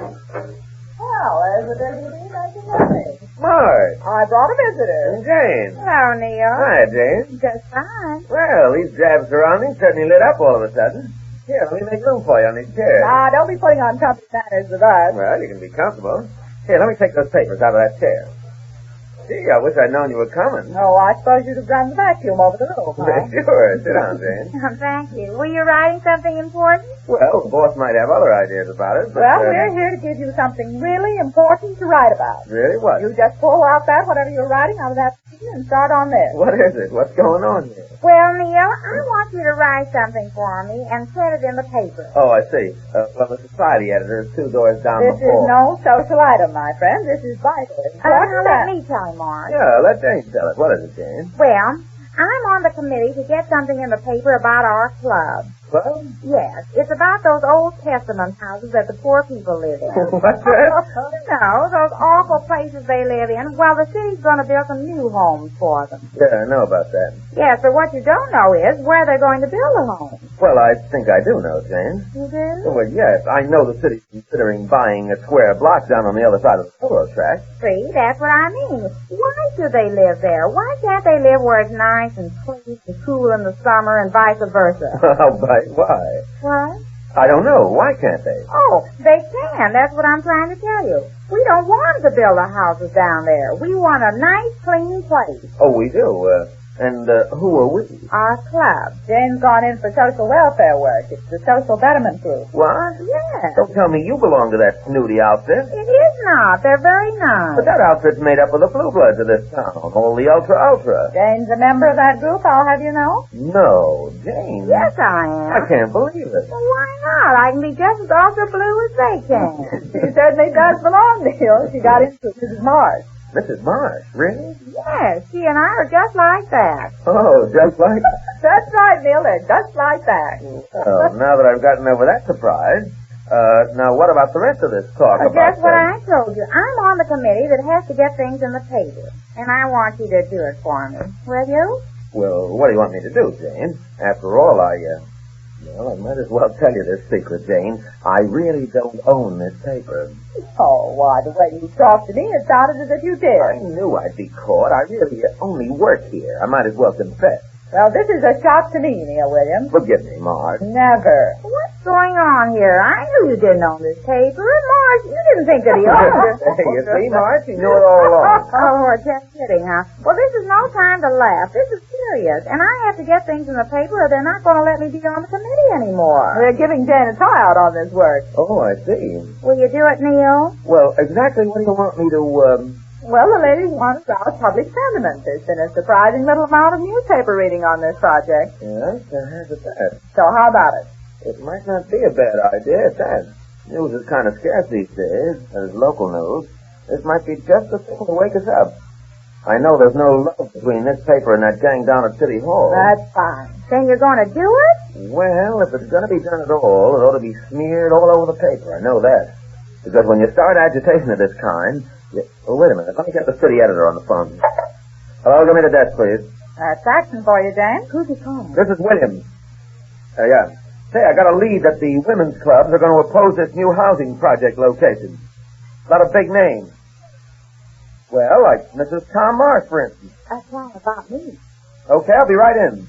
[SPEAKER 13] Well, there's the deputy making money.
[SPEAKER 11] Marge.
[SPEAKER 13] I brought a visitor.
[SPEAKER 11] Jane.
[SPEAKER 12] Hello, Neil.
[SPEAKER 11] Hi, Jane.
[SPEAKER 12] Just fine.
[SPEAKER 11] Well, these drab surroundings certainly lit up all of a sudden. Here, let me make room for you on these chairs.
[SPEAKER 13] Don't be putting on company manners with us.
[SPEAKER 11] Well, you can be comfortable. Here, let me take those papers out of that chair. Gee, I wish I'd known you were coming.
[SPEAKER 13] Oh, I suppose you'd have done the vacuum over the room, huh?
[SPEAKER 11] Sure. Sit down, Jane.
[SPEAKER 12] Thank you. Were you writing something important?
[SPEAKER 11] Well, the boss might have other ideas about it, but...
[SPEAKER 13] Well, we're here to give you something really important to write about.
[SPEAKER 11] Really? What?
[SPEAKER 13] You just pull out whatever you're writing out of that piece and start on this.
[SPEAKER 12] What is it? What's going on here?
[SPEAKER 9] Well, Neil, I want you to write something for me and set it in the paper.
[SPEAKER 12] Oh, I see. Well, the society editor is 2 doors down
[SPEAKER 13] This
[SPEAKER 12] the hall.
[SPEAKER 13] is no social item, my friend. This is vital.
[SPEAKER 9] Now let me tell you, Marge.
[SPEAKER 12] Yeah, let Jane tell it. What is it, Jane?
[SPEAKER 9] Well, I'm on the committee to get something in the paper about our club.
[SPEAKER 12] Well,
[SPEAKER 9] Yes, it's about those Old Testament houses that the poor people live in.
[SPEAKER 12] what's that?
[SPEAKER 9] No, those awful places they live in. Well, the city's going to build some new homes for them.
[SPEAKER 12] Yeah, I know about that.
[SPEAKER 9] Yes, but what you don't know is where they're going to build the homes.
[SPEAKER 12] Well, I think I do know, Jane.
[SPEAKER 9] You do?
[SPEAKER 12] Well, yes, I know the city's considering buying a square block down on the other side of the railroad track.
[SPEAKER 9] See, that's what I mean. Why should they live there? Why can't they live where it's nice and clean and cool in the summer and vice versa?
[SPEAKER 12] Why?
[SPEAKER 9] What?
[SPEAKER 12] I don't know. Why can't they?
[SPEAKER 9] Oh, they can. That's what I'm trying to tell you. We don't want to build the houses down there. We want a nice, clean place.
[SPEAKER 12] Oh, we do. And who are we?
[SPEAKER 9] Our club.
[SPEAKER 13] Jane's gone in for social welfare work. It's the social betterment group.
[SPEAKER 12] What?
[SPEAKER 9] Yes.
[SPEAKER 12] Don't tell me you belong to that snooty outfit.
[SPEAKER 9] It is not. They're very nice.
[SPEAKER 12] But that outfit's made up of the blue bloods of this town. All the ultra.
[SPEAKER 13] Jane's a member of that group, I'll have you know.
[SPEAKER 12] No, Jane.
[SPEAKER 9] Yes, I am.
[SPEAKER 12] I can't believe it.
[SPEAKER 9] Well, why not? I can be just as ultra blue as they can.
[SPEAKER 13] She certainly does belong to you. She got into Mrs. Marsh.
[SPEAKER 12] Mrs. Marsh, really?
[SPEAKER 9] Yes, she and I are just like that.
[SPEAKER 12] Oh, just like that.
[SPEAKER 13] That's right, Neil. They're just like that.
[SPEAKER 12] Oh, now that I've gotten over that surprise, now what about the rest of this talk about...
[SPEAKER 9] Just what I told you. I'm on the committee that has to get things in the paper, and I want you to do it for me. Will you?
[SPEAKER 12] Well, what do you want me to do, Jane? After all, I might as well tell you this secret, Jane. I really don't own this paper.
[SPEAKER 13] Oh, why, the way you talked to me, it sounded as if you did.
[SPEAKER 12] I knew I'd be caught. I really only work here. I might as well confess.
[SPEAKER 13] Well, this is a shock to me, Neil Williams.
[SPEAKER 12] Forgive me, Marge.
[SPEAKER 13] Never.
[SPEAKER 9] What's going on here? I knew you didn't own this paper. And Marge, you didn't think that he owned it.
[SPEAKER 12] Hey, you see, Marge? You knew it all along.
[SPEAKER 9] Oh, just kidding, huh? Well, this is no time to laugh. This is serious. And I have to get things in the paper or they're not going to let me be on the committee anymore.
[SPEAKER 13] They're giving Jane a tryout on this work.
[SPEAKER 12] Oh, I see.
[SPEAKER 9] Will you do it, Neil?
[SPEAKER 12] Well, exactly what do you want me to,
[SPEAKER 13] Well, the ladies want to rouse public sentiment. There's been a surprising little amount of newspaper reading on this project.
[SPEAKER 12] Yes, there has it that.
[SPEAKER 13] So how about it?
[SPEAKER 12] It might not be a bad idea at that. News is kind of scarce these days, as local news. This might be just the thing to wake us up. I know there's no love between this paper and that gang down at City Hall.
[SPEAKER 13] That's fine.
[SPEAKER 9] Then you're going to do it?
[SPEAKER 12] Well, if it's going to be done at all, it ought to be smeared all over the paper. I know that. Because when you start agitation of this kind... Oh, wait a minute. Let me get the city editor on the phone. Hello, give me the desk, please.
[SPEAKER 13] Saxon for you, Jane.
[SPEAKER 9] Who's he calling?
[SPEAKER 12] This is Williams. Yeah. Say, I got a lead that the women's clubs are going to oppose this new housing project location. Not a big name. Well, like Mrs. Tom Marsh, for instance.
[SPEAKER 9] That's not about me.
[SPEAKER 12] Okay, I'll be right in.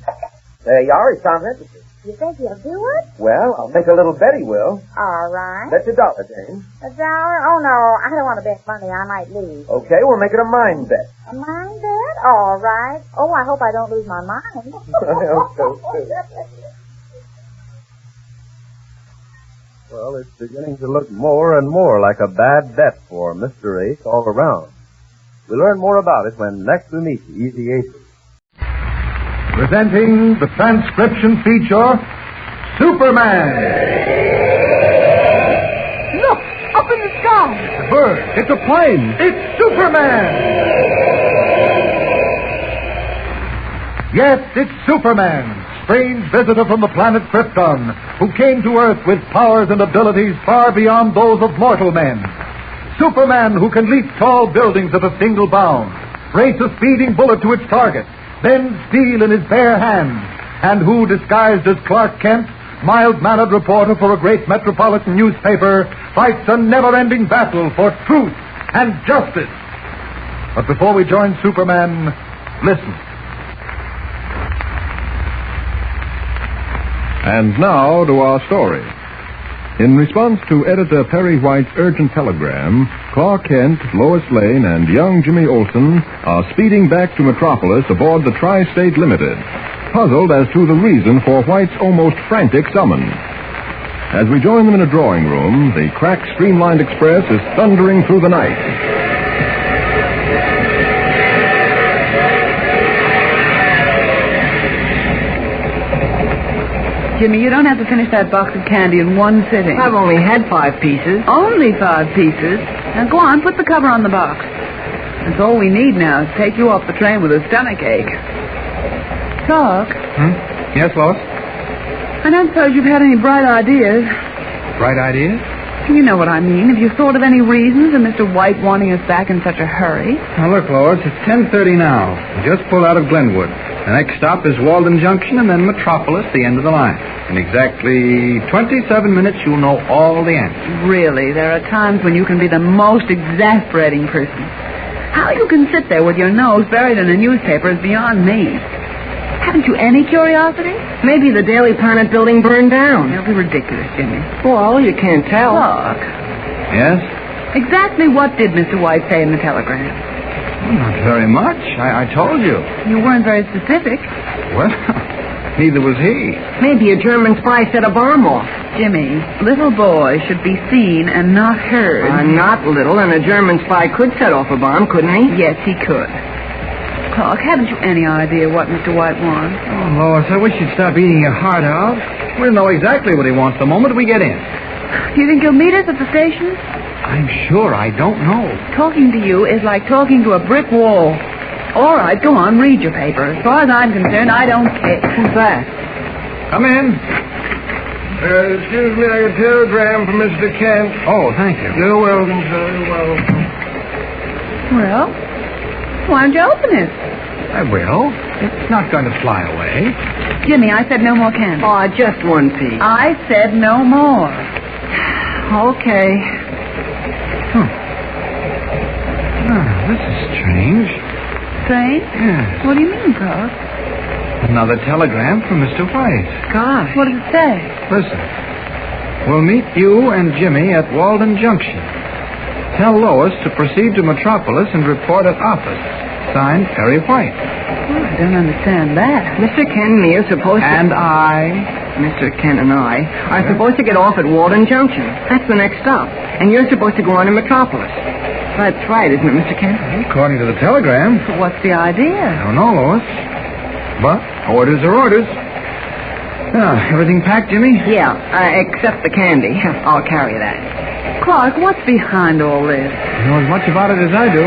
[SPEAKER 12] There you are. He sounds interested.
[SPEAKER 9] You think he'll do it?
[SPEAKER 12] Well, I'll make a little bet he will.
[SPEAKER 9] All right.
[SPEAKER 12] That's $1, Jane.
[SPEAKER 9] $1? Oh, no. I don't want to bet money. I might lose.
[SPEAKER 12] Okay, we'll make it a mind bet.
[SPEAKER 9] A mind bet? All right. Oh, I hope I don't lose my mind.
[SPEAKER 12] I hope so, too.
[SPEAKER 10] Well, it's beginning to look more and more like a bad bet for Mr. Ace all around. We'll learn more about it when next we meet the Easy Aces.
[SPEAKER 14] Presenting the transcription feature, Superman.
[SPEAKER 9] Look, up in the sky.
[SPEAKER 14] It's a bird. It's a plane. It's Superman. Yes, it's Superman, strange visitor from the planet Krypton, who came to Earth with powers and abilities far beyond those of mortal men. Superman who can leap tall buildings at a single bound, race a speeding bullet to its target, then steel in his bare hands, and who, disguised as Clark Kent, mild-mannered reporter for a great metropolitan newspaper, fights a never-ending battle for truth and justice. But before we join Superman, listen.
[SPEAKER 15] And now to our story. In response to Editor Perry White's urgent telegram, Clark Kent, Lois Lane, and young Jimmy Olsen are speeding back to Metropolis aboard the Tri-State Limited, puzzled as to the reason for White's almost frantic summons. As we join them in a drawing room, the cracked streamlined express is thundering through the night.
[SPEAKER 16] Jimmy, you don't have to finish that box of candy in one sitting.
[SPEAKER 17] I've only had 5 pieces.
[SPEAKER 16] Only 5 pieces? Now go on, put the cover on the box. That's all we need now is take you off the train with a stomach ache. Clark?
[SPEAKER 18] Yes, Lois?
[SPEAKER 16] I don't suppose you've had any bright ideas.
[SPEAKER 18] Bright ideas?
[SPEAKER 16] You know what I mean. Have you thought of any reasons for Mr. White wanting us back in such a hurry?
[SPEAKER 18] Now, look, Lois, it's 10:30 now. We just pulled out of Glenwood. The next stop is Walden Junction and then Metropolis, the end of the line. In exactly 27 minutes, you'll know all the answers.
[SPEAKER 16] Really, there are times when you can be the most exasperating person. How you can sit there with your nose buried in a newspaper is beyond me. Haven't you any curiosity?
[SPEAKER 17] Maybe the Daily Planet building burned down.
[SPEAKER 16] Don't be ridiculous, Jimmy.
[SPEAKER 17] Well, you can't tell.
[SPEAKER 16] Look.
[SPEAKER 18] Yes?
[SPEAKER 16] Exactly what did Mr. White say in the telegram?
[SPEAKER 18] Well, not very much. I told you.
[SPEAKER 16] You weren't very specific.
[SPEAKER 18] Well, neither was he.
[SPEAKER 17] Maybe a German spy set a bomb off.
[SPEAKER 16] Jimmy, little boys should be seen and not heard.
[SPEAKER 17] Not little, and a German spy could set off a bomb, couldn't he?
[SPEAKER 16] Yes, he could. Clark, haven't you any idea what Mr. White wants?
[SPEAKER 18] Oh, Lois, I wish you'd stop eating your heart out. We'll know exactly what he wants the moment we get in.
[SPEAKER 16] Do you think he'll meet us at the station?
[SPEAKER 18] I'm sure I don't know.
[SPEAKER 16] Talking to you is like talking to a brick wall. All right, go on, read your paper. As far as I'm concerned, I don't care.
[SPEAKER 17] Who's that?
[SPEAKER 18] Come in.
[SPEAKER 19] Excuse me, I got a telegram from Mr. Kent.
[SPEAKER 18] Oh, thank you.
[SPEAKER 19] You're welcome, sir. You're welcome.
[SPEAKER 16] Well, why don't you open it?
[SPEAKER 18] I will. It's not going to fly away.
[SPEAKER 16] Jimmy, I said no more candy.
[SPEAKER 17] Oh, just 1 piece.
[SPEAKER 16] I said no more.
[SPEAKER 17] Okay.
[SPEAKER 18] This is strange.
[SPEAKER 16] Strange?
[SPEAKER 18] Yes.
[SPEAKER 16] What do you mean, Clark?
[SPEAKER 18] Another telegram from Mr. White.
[SPEAKER 16] Gosh. What does it say?
[SPEAKER 18] Listen. We'll meet you and Jimmy at Walden Junction. Tell Lois to proceed to Metropolis and report at office. Signed, Perry White.
[SPEAKER 16] Oh, I don't understand that.
[SPEAKER 17] Mr. Kent and me are supposed to...
[SPEAKER 18] And I...
[SPEAKER 17] Mr. Kent and I are supposed to get off at Walden Junction. That's the next stop. And you're supposed to go on to Metropolis. That's right, isn't it, Mr. Kent?
[SPEAKER 18] According to the telegram.
[SPEAKER 16] So what's the idea?
[SPEAKER 18] I don't know, Lois. But orders are orders. Everything packed, Jimmy?
[SPEAKER 17] Yeah, except the candy. I'll carry that.
[SPEAKER 16] Clark, what's behind all this?
[SPEAKER 18] You know as much about it as I do.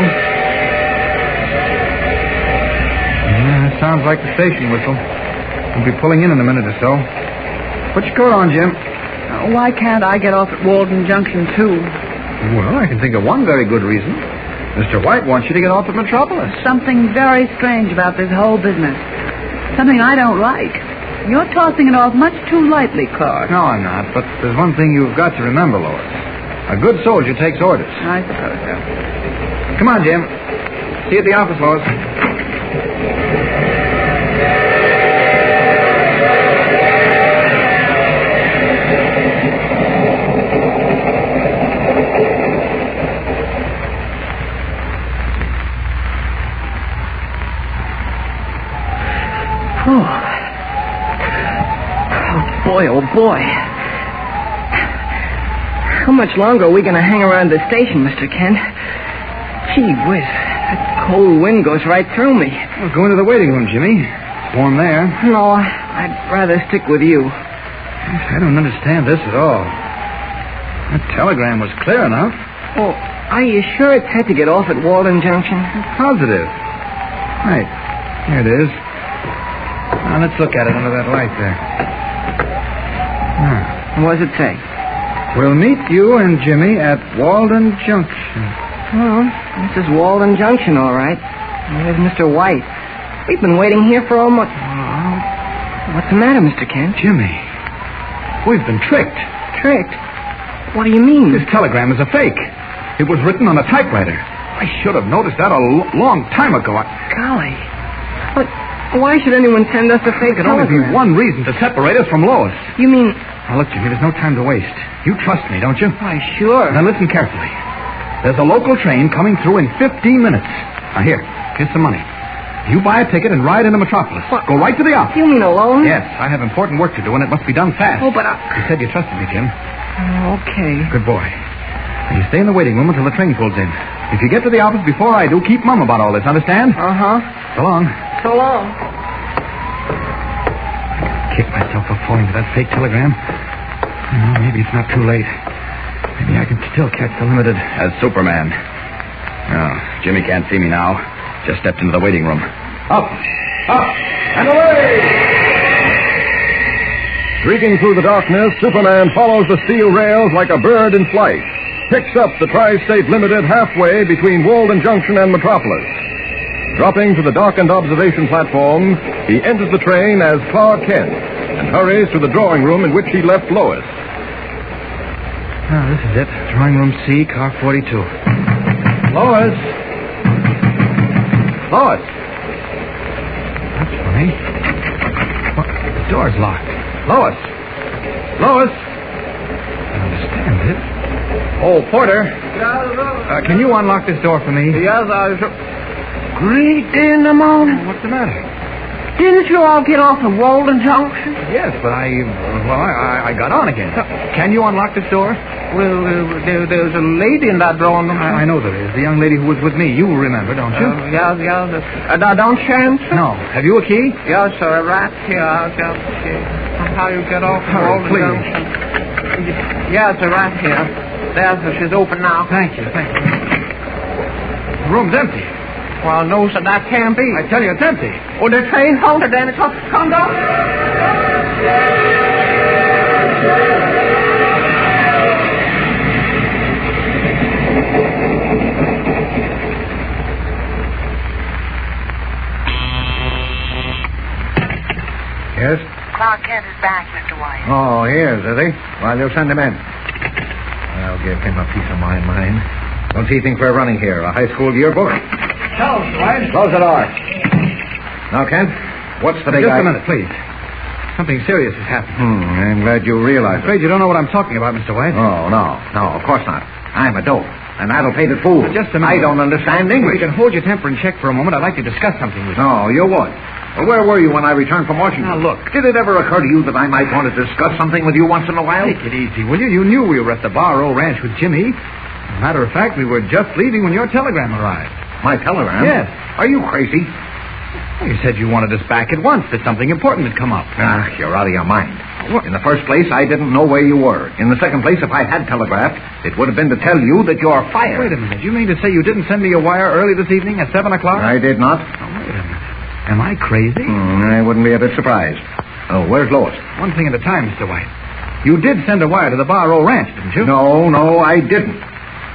[SPEAKER 18] Yeah, sounds like the station whistle. We'll be pulling in a minute or so. Put your coat on, Jim.
[SPEAKER 16] Why can't I get off at Walden Junction, too?
[SPEAKER 18] Well, I can think of one very good reason. Mr. White wants you to get off at Metropolis.
[SPEAKER 16] Something very strange about this whole business. Something I don't like. You're tossing it off much too lightly, Clark.
[SPEAKER 18] No, I'm not. But there's one thing you've got to remember, Lois. A good soldier takes orders.
[SPEAKER 16] I suppose so.
[SPEAKER 18] Come on, Jim. See you at the office, Lois.
[SPEAKER 17] Oh, boy. How much longer are we going to hang around the station, Mr. Kent? Gee whiz, that cold wind goes right through me.
[SPEAKER 18] Well, go into the waiting room, Jimmy. It's warm there.
[SPEAKER 17] No, I'd rather stick with you.
[SPEAKER 18] I don't understand this at all. That telegram was clear enough.
[SPEAKER 17] Oh, are you sure it said to get off at Walden Junction?
[SPEAKER 18] Positive. Right. Here it is. Now, let's look at it under that light there.
[SPEAKER 17] What does it say?
[SPEAKER 18] We'll meet you and Jimmy at Walden Junction.
[SPEAKER 17] Well, this is Walden Junction, all right. There's Mr. White. We've been waiting here for almost... What's the matter, Mr. Kent?
[SPEAKER 18] Jimmy, we've been tricked.
[SPEAKER 17] Tricked? What do you mean?
[SPEAKER 18] This telegram is a fake. It was written on a typewriter. I should have noticed that a long time ago.
[SPEAKER 17] Golly. But why should anyone send us a fake
[SPEAKER 18] There could only be one reason to separate us from Lois.
[SPEAKER 17] You mean...
[SPEAKER 18] Now, look, Jimmy, there's no time to waste. You trust me, don't you?
[SPEAKER 17] Why, sure.
[SPEAKER 18] Now, listen carefully. There's a local train coming through in 15 minutes. Now, here's some money. You buy a ticket and ride into Metropolis.
[SPEAKER 17] What?
[SPEAKER 18] Go right to the office.
[SPEAKER 17] You mean alone?
[SPEAKER 18] Yes, I have important work to do, and it must be done fast.
[SPEAKER 17] Oh, but
[SPEAKER 18] You said you trusted me, Jim.
[SPEAKER 17] Okay.
[SPEAKER 18] Good boy. Now, you stay in the waiting room until the train pulls in. If you get to the office before I do, keep mum about all this, understand?
[SPEAKER 17] Uh-huh.
[SPEAKER 18] So long.
[SPEAKER 17] So long.
[SPEAKER 18] kick myself for falling for that fake telegram. Oh, maybe it's not too late. Maybe I can still catch the limited.
[SPEAKER 20] As Superman. Oh, Jimmy can't see me now. Just stepped into the waiting room.
[SPEAKER 18] Up, and away!
[SPEAKER 15] Streaking through the darkness, Superman follows the steel rails like a bird in flight. Picks up the Tri-State Limited halfway between Walden Junction and Metropolis. Dropping to the darkened observation platform, he enters the train as Clark Kent and hurries to the drawing room in which he left Lois.
[SPEAKER 18] Oh, this is it. Drawing room C, car 42. Lois! Lois! That's funny. What? The door's locked. Lois! Lois! I don't understand it. Oh, Porter. Can you unlock this door for me?
[SPEAKER 17] Yes, Great day in the morning.
[SPEAKER 18] What's the matter?
[SPEAKER 17] Didn't you all get off at Walden Junction?
[SPEAKER 18] Yes, but I got on again. Can you unlock this door?
[SPEAKER 17] Well, there's a lady in that drawing room.
[SPEAKER 18] I know there is. The young lady who was with me. You remember, don't you?
[SPEAKER 17] Yeah. Don't you answer?
[SPEAKER 18] No. Have you a key?
[SPEAKER 17] Yes, sir. Right here. I'll get the key. How you get off Walden Junction? Yes, sir. Right here. There's her. She's open now.
[SPEAKER 18] Thank you. The room's empty.
[SPEAKER 17] Well, no, sir, that can't be.
[SPEAKER 18] I tell you, it's empty.
[SPEAKER 17] Oh, the train halted, then. Come down.
[SPEAKER 18] Yes?
[SPEAKER 21] Clark Kent is back, Mr. White.
[SPEAKER 18] Oh, he is he? Well, you'll send him in. I'll give him a piece of my mind. What's he think we're running here? A high school yearbook?
[SPEAKER 17] Tell us, White.
[SPEAKER 18] Close the door. Now, Kent, what's the big
[SPEAKER 22] Just a minute, please. Something serious has happened.
[SPEAKER 18] I'm glad you realize
[SPEAKER 22] I'm afraid you don't know what I'm talking about, Mr. White.
[SPEAKER 18] Oh, no, of course not. I'm a dope. An addle-pated fool.
[SPEAKER 22] Just a minute.
[SPEAKER 18] I don't understand English.
[SPEAKER 22] If you can hold your temper in check for a moment, I'd like to discuss something with you.
[SPEAKER 18] No, you would. Well, where were you when I returned from Washington?
[SPEAKER 22] Now, look.
[SPEAKER 18] Did it ever occur to you that I might want to discuss something with you once in a while?
[SPEAKER 22] Take it easy, will you? You knew we were at the Barrow Ranch with Jimmy. As a matter of fact, we were just leaving when your telegram arrived.
[SPEAKER 18] My telegram?
[SPEAKER 22] Yes.
[SPEAKER 18] Are you crazy?
[SPEAKER 22] Well, you said you wanted us back at once, that something important had come up.
[SPEAKER 18] You're out of your mind. In the first place, I didn't know where you were. In the second place, if I had telegraphed, it would have been to tell you that you're fired.
[SPEAKER 22] Wait a minute. You mean to say you didn't send me a wire early this evening at 7 o'clock?
[SPEAKER 18] I did not.
[SPEAKER 22] Oh, wait a minute. Am I crazy?
[SPEAKER 18] I wouldn't be a bit surprised. Oh, where's Lois?
[SPEAKER 22] One thing at a time, Mr. White. You did send a wire to the Barrow Ranch, didn't you?
[SPEAKER 18] No, I didn't.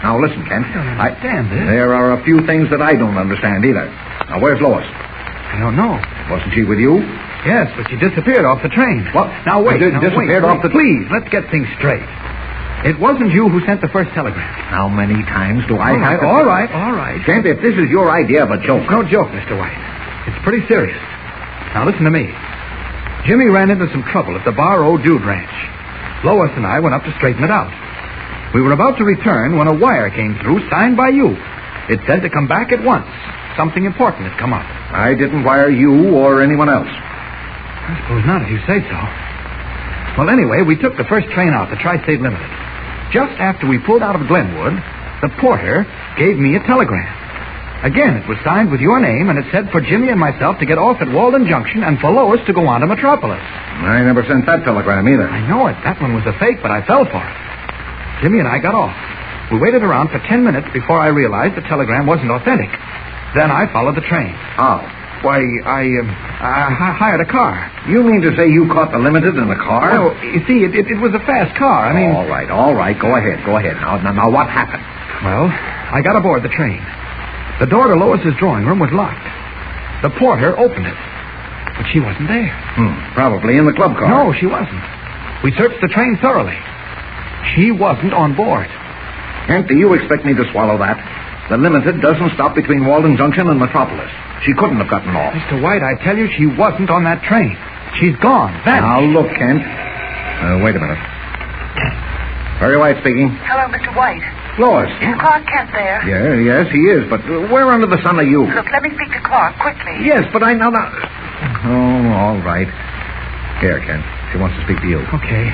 [SPEAKER 18] Now, listen, Kent.
[SPEAKER 22] I don't understand this.
[SPEAKER 18] There are a few things that I don't understand either. Now, where's Lois?
[SPEAKER 22] I don't know.
[SPEAKER 18] Wasn't she with you?
[SPEAKER 22] Yes, but she disappeared off the train.
[SPEAKER 18] What?
[SPEAKER 22] Now, wait.
[SPEAKER 18] Disappeared off the...
[SPEAKER 22] Please, let's get things straight. It wasn't you who sent the first telegram.
[SPEAKER 18] How many times do I have to...
[SPEAKER 22] All right.
[SPEAKER 18] Kent, if this is your idea of a joke...
[SPEAKER 22] It's no joke, Mr. White. It's pretty serious. Now, listen to me. Jimmy ran into some trouble at the Barrow Dude Ranch. Lois and I went up to straighten it out. We were about to return when a wire came through signed by you. It said to come back at once. Something important had come up.
[SPEAKER 18] I didn't wire you or anyone else.
[SPEAKER 22] I suppose not, if you say so. Well, anyway, we took the first train out, the Tri-State Limited. Just after we pulled out of Glenwood, the porter gave me a telegram. Again, it was signed with your name, and it said for Jimmy and myself to get off at Walden Junction and for Lois to go on to Metropolis.
[SPEAKER 18] I never sent that telegram either.
[SPEAKER 22] I know it. That one was a fake, but I fell for it. Jimmy and I got off. We waited around for 10 minutes before I realized the telegram wasn't authentic. Then I followed the train.
[SPEAKER 18] How?
[SPEAKER 22] Why, I hired a car.
[SPEAKER 18] You mean to say you caught the Limited in a car?
[SPEAKER 22] No, you see, it was a fast car. I mean...
[SPEAKER 18] All right. Go ahead. Now, what happened?
[SPEAKER 22] Well, I got aboard the train. The door to Lois's drawing room was locked. The porter opened it. But she wasn't there.
[SPEAKER 18] Probably in the club car.
[SPEAKER 22] No, she wasn't. We searched the train thoroughly. She wasn't on board.
[SPEAKER 18] Kent, do you expect me to swallow that? The Limited doesn't stop between Walden Junction and Metropolis. She couldn't have gotten off.
[SPEAKER 22] Mr. White, I tell you, she wasn't on that train. She's gone. Vanished.
[SPEAKER 18] Now, look, Kent. Wait a minute. Perry White speaking.
[SPEAKER 21] Hello, Mr. White.
[SPEAKER 18] Lois.
[SPEAKER 21] Is Clark Kent there?
[SPEAKER 18] Yes, he is. But where under the sun are you?
[SPEAKER 21] Look, let me speak to Clark, quickly.
[SPEAKER 18] Yes, but I now... Oh, all right. Here, Kent. She wants to speak to you.
[SPEAKER 22] Okay.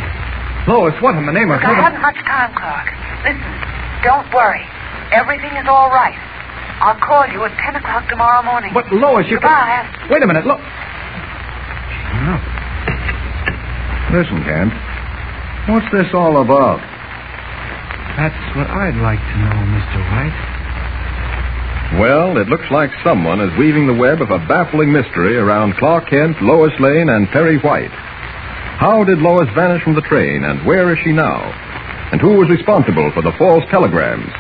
[SPEAKER 22] Lois, what in the name of
[SPEAKER 21] I haven't much time, Clark. Listen, don't worry. Everything is all right. I'll call you at 10 o'clock tomorrow morning.
[SPEAKER 22] But, Lois, you...
[SPEAKER 21] Goodbye.
[SPEAKER 22] Wait a minute, look. She's hung up.
[SPEAKER 15] Listen, Kent. What's this all about?
[SPEAKER 18] That's what I'd like to know, Mr. White.
[SPEAKER 15] Well, it looks like someone is weaving the web of a baffling mystery around Clark Kent, Lois Lane, and Perry White. How did Lois vanish from the train, and where is she now? And who was responsible for the false telegrams?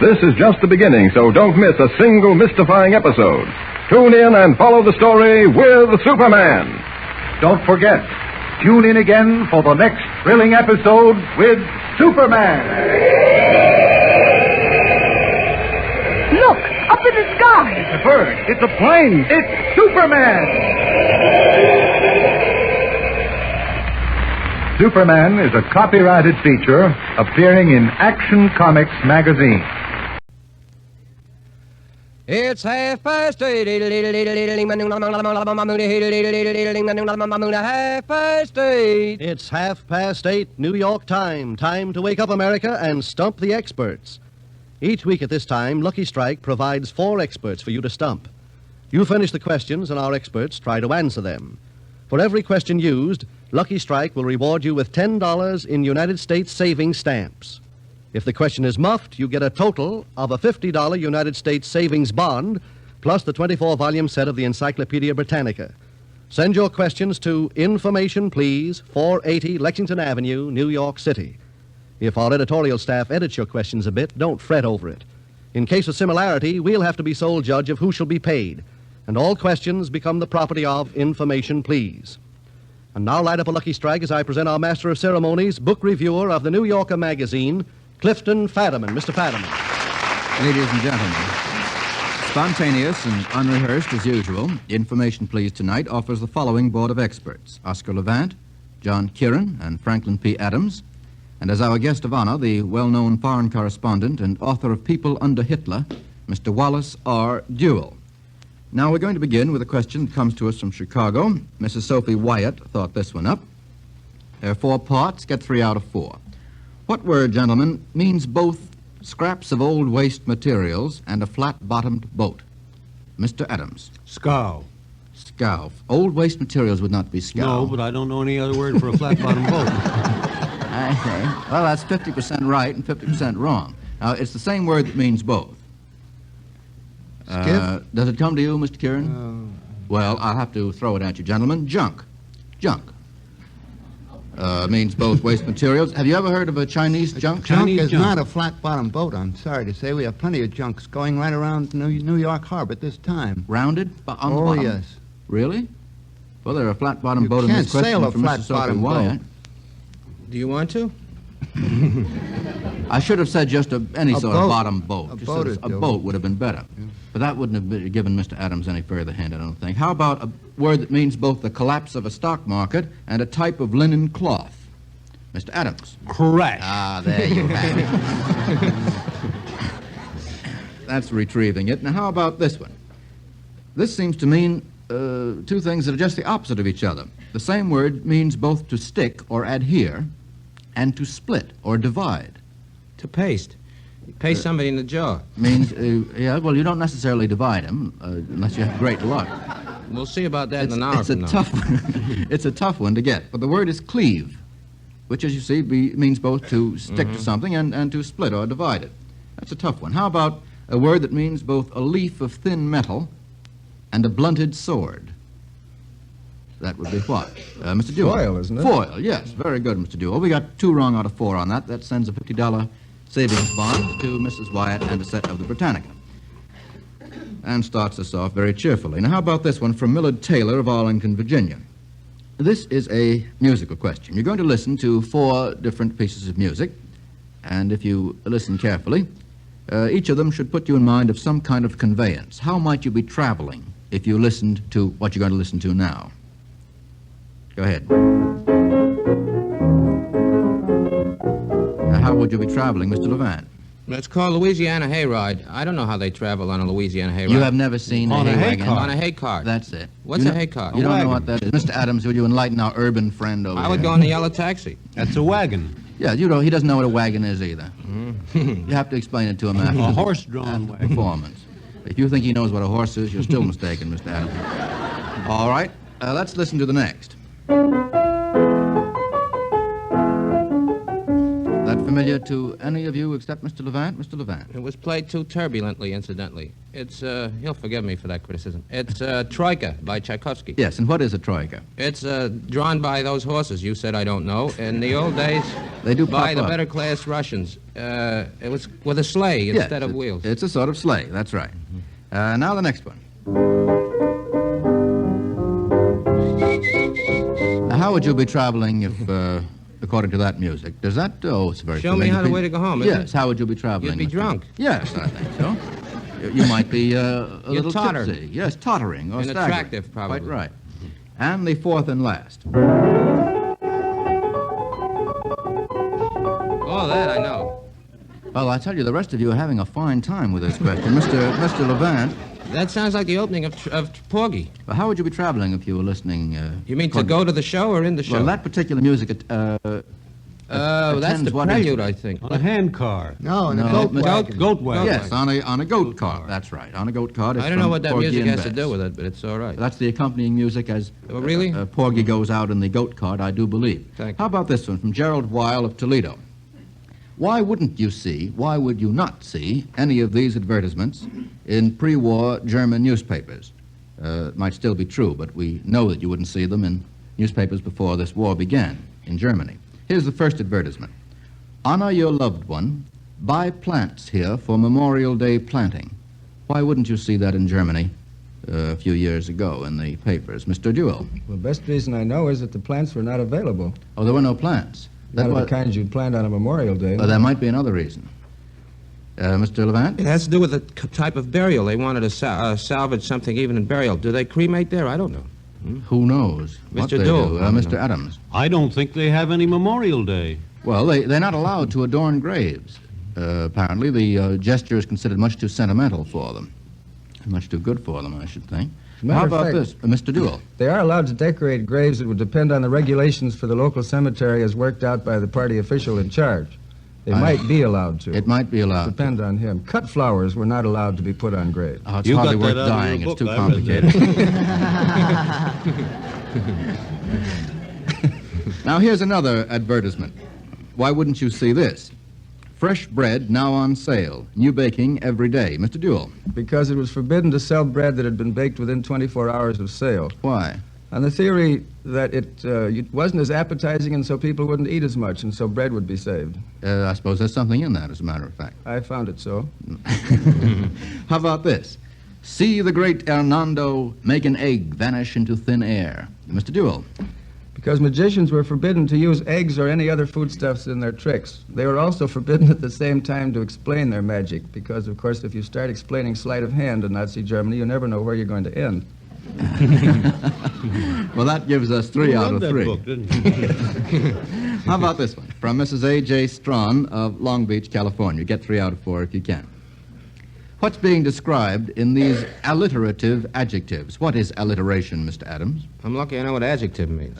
[SPEAKER 15] This is just the beginning, so don't miss a single mystifying episode. Tune in and follow the story with Superman.
[SPEAKER 14] Don't forget, tune in again for the next thrilling episode with Superman.
[SPEAKER 16] Look, up in the sky.
[SPEAKER 14] It's a bird. It's a plane. It's Superman. Superman is a copyrighted feature appearing in Action Comics magazine.
[SPEAKER 4] It's 8:30.
[SPEAKER 5] It's 8:30, New York time. Time to wake up, America, and stump the experts. Each week at this time, Lucky Strike provides 4 experts for you to stump. You furnish the questions, and our experts try to answer them. For every question used, Lucky Strike will reward you with $10 in United States savings stamps. If the question is muffed, you get a total of a $50 United States savings bond, plus the 24-volume set of the Encyclopedia Britannica. Send your questions to Information Please, 480 Lexington Avenue, New York City. If our editorial staff edits your questions a bit, don't fret over it. In case of similarity, we'll have to be sole judge of who shall be paid, and all questions become the property of Information Please. And now light up a Lucky Strike as I present our Master of Ceremonies, book reviewer of the New Yorker magazine, Clifton Fadiman. Mr. Fadiman.
[SPEAKER 23] Ladies and gentlemen, spontaneous and unrehearsed as usual, Information Please tonight offers the following board of experts: Oscar Levant, John Kieran, and Franklin P. Adams. And as our guest of honor, the well-known foreign correspondent and author of People Under Hitler, Mr. Wallace R. Dewell. Now we're going to begin with a question that comes to us from Chicago. Mrs. Sophie Wyatt thought this one up. There are 4 parts, get 3 out of 4. What word, gentlemen, means both scraps of old waste materials and a flat-bottomed boat? Mr. Adams.
[SPEAKER 24] Scow.
[SPEAKER 23] Scow. Old waste materials would not be scow.
[SPEAKER 24] No, but I don't know any other word for a flat-bottomed boat.
[SPEAKER 23] I see. Well, that's 50% right and 50% wrong. Now, it's the same word that means both. Does it come to you, Mr. Kieran? Well, I'll have to throw it at you, gentlemen. Junk. Junk. Means both waste materials. Have you ever heard of a Chinese junk?
[SPEAKER 25] Junk is not a flat-bottomed boat, I'm sorry to say. We have plenty of junks going right around New York Harbor at this time.
[SPEAKER 23] Rounded on the bottom?
[SPEAKER 25] Oh, yes.
[SPEAKER 23] Really? Well, there are a flat-bottomed boat in
[SPEAKER 25] can't
[SPEAKER 23] this question
[SPEAKER 25] sail a
[SPEAKER 23] from Mrs. Sophie
[SPEAKER 25] flat-bottomed
[SPEAKER 23] Wyatt.
[SPEAKER 25] boat.
[SPEAKER 4] Do you want to?
[SPEAKER 23] I should have said just any
[SPEAKER 25] A
[SPEAKER 23] sort
[SPEAKER 25] boat.
[SPEAKER 23] of bottom boat.
[SPEAKER 25] A
[SPEAKER 23] Just
[SPEAKER 25] boat
[SPEAKER 23] a
[SPEAKER 25] would
[SPEAKER 23] boat would have been better. Yeah. But that wouldn't have given Mr. Adams any further hint, I don't think. How about a word that means both the collapse of a stock market and a type of linen cloth? Mr. Adams.
[SPEAKER 24] Crash.
[SPEAKER 23] Ah, there you have it. That's retrieving it. Now, how about this one? This seems to mean 2 things that are just the opposite of each other. The same word means both to stick or adhere and to split or divide.
[SPEAKER 4] To paste. You paste somebody in the jaw.
[SPEAKER 23] Means, yeah, well, you don't necessarily divide him unless you have great luck.
[SPEAKER 4] We'll see about that in an hour
[SPEAKER 23] It's a tough It's a tough one to get. But the word is cleave, which, as you see, means both to stick to something and to split or divide it. That's a tough one. How about a word that means both a leaf of thin metal and a blunted sword? That would be what? Mr. Dewey.
[SPEAKER 18] Foil, isn't it?
[SPEAKER 23] Foil, yes. Very good, Mr. Dewey. We got 2 wrong out of 4 on that. That sends a $50 savings bond to Mrs. Wyatt and a set of the Britannica. And starts us off very cheerfully. Now, how about this one from Millard Taylor of Arlington, Virginia? This is a musical question. You're going to listen to 4 different pieces of music, and if you listen carefully, each of them should put you in mind of some kind of conveyance. How might you be traveling if you listened to what you're going to listen to now? Go ahead. How would you be traveling, Mr. Levant?
[SPEAKER 4] It's called Louisiana Hayride. I don't know how they travel on a Louisiana Hayride.
[SPEAKER 23] You have never seen a hay wagon?
[SPEAKER 4] On a hay cart.
[SPEAKER 23] That's it.
[SPEAKER 4] What's a hay cart?
[SPEAKER 23] You don't know what that is. Mr. Adams, would you enlighten our urban friend over
[SPEAKER 4] I
[SPEAKER 23] here?
[SPEAKER 4] would go in the yellow taxi.
[SPEAKER 24] That's a wagon.
[SPEAKER 23] Yeah, he doesn't know what a wagon is either. You have to explain it to him after
[SPEAKER 24] A horse-drawn
[SPEAKER 23] the
[SPEAKER 24] wagon.
[SPEAKER 23] performance. If you think he knows what a horse is, you're still mistaken, Mr. Adams. All right, let's listen to the next. familiar to any of you except Mr. Levant? Mr. Levant.
[SPEAKER 4] It was played too turbulently, incidentally. It's, he'll forgive me for that criticism. It's Troika by Tchaikovsky.
[SPEAKER 23] Yes, and what is a troika?
[SPEAKER 4] It's drawn by those horses you said I don't know. In the old days,
[SPEAKER 23] they do
[SPEAKER 4] by
[SPEAKER 23] pop
[SPEAKER 4] the
[SPEAKER 23] up.
[SPEAKER 4] better class Russians. It was with a sleigh instead of wheels.
[SPEAKER 23] It's a sort of sleigh, that's right. Now the next one. How would you be traveling if, according to that music, does that, it's very
[SPEAKER 4] Show me
[SPEAKER 23] familiar.
[SPEAKER 4] how the way to go home, isn't
[SPEAKER 23] Yes, how would you be traveling?
[SPEAKER 4] You'd be drunk.
[SPEAKER 23] Yes, I think so. You might be a little
[SPEAKER 4] totter.
[SPEAKER 23] tipsy. Yes, tottering or staggering.
[SPEAKER 4] Inattractive, probably.
[SPEAKER 23] Quite right. And the fourth and last.
[SPEAKER 4] Oh, that I know.
[SPEAKER 23] Well, I tell you, the rest of you are having a fine time with this question. Mr. Levant.
[SPEAKER 4] That sounds like the opening of Porgy.
[SPEAKER 23] Well, how would you be traveling if you were listening?
[SPEAKER 4] You mean to go to the show or in the show?
[SPEAKER 23] Well, that particular music
[SPEAKER 4] that's the
[SPEAKER 23] what
[SPEAKER 4] prelude, I think.
[SPEAKER 24] On a handcar.
[SPEAKER 25] No, in a
[SPEAKER 24] Goat wagon.
[SPEAKER 23] Yes, on a goat cart. That's right, on a goat cart.
[SPEAKER 4] I don't know what that music has to do with it, but it's all right.
[SPEAKER 23] That's the accompanying music as
[SPEAKER 4] really?
[SPEAKER 23] Porgy goes out in the goat cart, I do believe. How about this one from Gerald Weil of Toledo? Why would you not see any of these advertisements in pre-war German newspapers? It might still be true, but we know that you wouldn't see them in newspapers before this war began in Germany. Here's the first advertisement. Honor your loved one. Buy plants here for Memorial Day planting. Why wouldn't you see that in Germany a few years ago in the papers? Mr. Duell.
[SPEAKER 1] Well, the best reason I know is that the plants were not available.
[SPEAKER 23] Oh, there were no plants.
[SPEAKER 1] Not of the kinds you'd plant on a Memorial Day.
[SPEAKER 23] Well, there might be another reason. Mr. Levant?
[SPEAKER 4] It has to do with the type of burial. They wanted to salvage something even in burial. Do they cremate there? I don't know.
[SPEAKER 23] Who knows?
[SPEAKER 4] Mr. Duell.
[SPEAKER 23] Mr. Adams.
[SPEAKER 24] I don't think they have any Memorial Day.
[SPEAKER 23] Well, they're not allowed to adorn graves. Apparently, the gesture is considered much too sentimental for them. Much too good for them, I should think. How about this, Mr. Duell?
[SPEAKER 1] They are allowed to decorate graves. It would depend on the regulations for the local cemetery as worked out by the party official in charge. They might be allowed to.
[SPEAKER 23] It might be allowed.
[SPEAKER 1] Depend on him. Cut flowers were not allowed to be put on graves.
[SPEAKER 23] Oh, it's hardly worth dying. It's too complicated. Now, here's another advertisement. Why wouldn't you see this? Fresh bread now on sale. New baking every day. Mr. Duell.
[SPEAKER 1] Because it was forbidden to sell bread that had been baked within 24 hours of sale.
[SPEAKER 23] Why?
[SPEAKER 1] On the theory that it wasn't as appetizing and so people wouldn't eat as much and so bread would be saved.
[SPEAKER 23] I suppose there's something in that, as a matter of fact.
[SPEAKER 1] I found it so.
[SPEAKER 23] How about this? See the great Hernando make an egg vanish into thin air. Mr. Duell.
[SPEAKER 1] Because magicians were forbidden to use eggs or any other foodstuffs in their tricks. They were also forbidden at the same time to explain their magic, because, of course, if you start explaining sleight of hand in Nazi Germany, you never know where you're going to end.
[SPEAKER 23] Well, that gives us 3 out of 3.
[SPEAKER 24] Book, didn't you?
[SPEAKER 23] How about this one? From Mrs. A.J. Strawn of Long Beach, California. Get 3 out of 4 if you can. What's being described in these alliterative adjectives? What is alliteration, Mr. Adams?
[SPEAKER 4] I'm lucky I know what adjective means.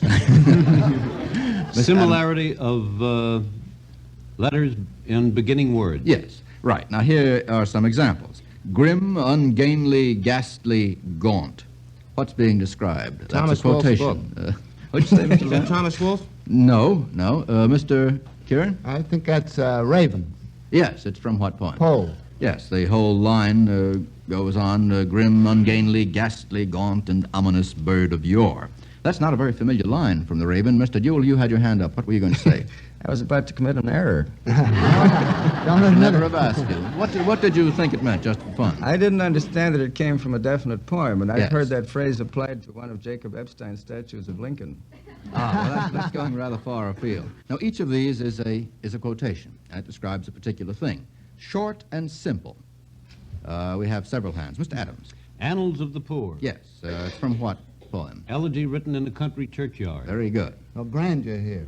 [SPEAKER 24] Similarity of letters in beginning words.
[SPEAKER 23] Yes, right. Now, here are some examples. Grim, ungainly, ghastly, gaunt. What's being described?
[SPEAKER 4] Thomas
[SPEAKER 23] That's a quotation. What'd you say, Mr.
[SPEAKER 4] Is that Thomas Wolfe?
[SPEAKER 23] No. Mr. Kieran?
[SPEAKER 25] I think that's Raven.
[SPEAKER 23] Yes, it's from what poem?
[SPEAKER 25] Poe.
[SPEAKER 23] Yes, the whole line goes on, grim, ungainly, ghastly, gaunt, and ominous bird of yore. That's not a very familiar line from the Raven. Mr. Duell, you had your hand up. What were you going to say?
[SPEAKER 1] I was about to commit an error.
[SPEAKER 23] Never have asked you. What did you think it meant, just for fun?
[SPEAKER 1] I didn't understand that it came from a definite poem, and I've
[SPEAKER 23] Yes.
[SPEAKER 1] heard that phrase applied to one of Jacob Epstein's statues of Lincoln.
[SPEAKER 23] Well, that's going rather far afield. Now, each of these is a quotation, and it describes a particular thing. Short and simple. We have several hands. Mr. Adams.
[SPEAKER 24] Annals of the Poor.
[SPEAKER 23] Yes. It's from what poem?
[SPEAKER 24] Elegy written in a country churchyard.
[SPEAKER 23] Very good.
[SPEAKER 25] No grandeur here.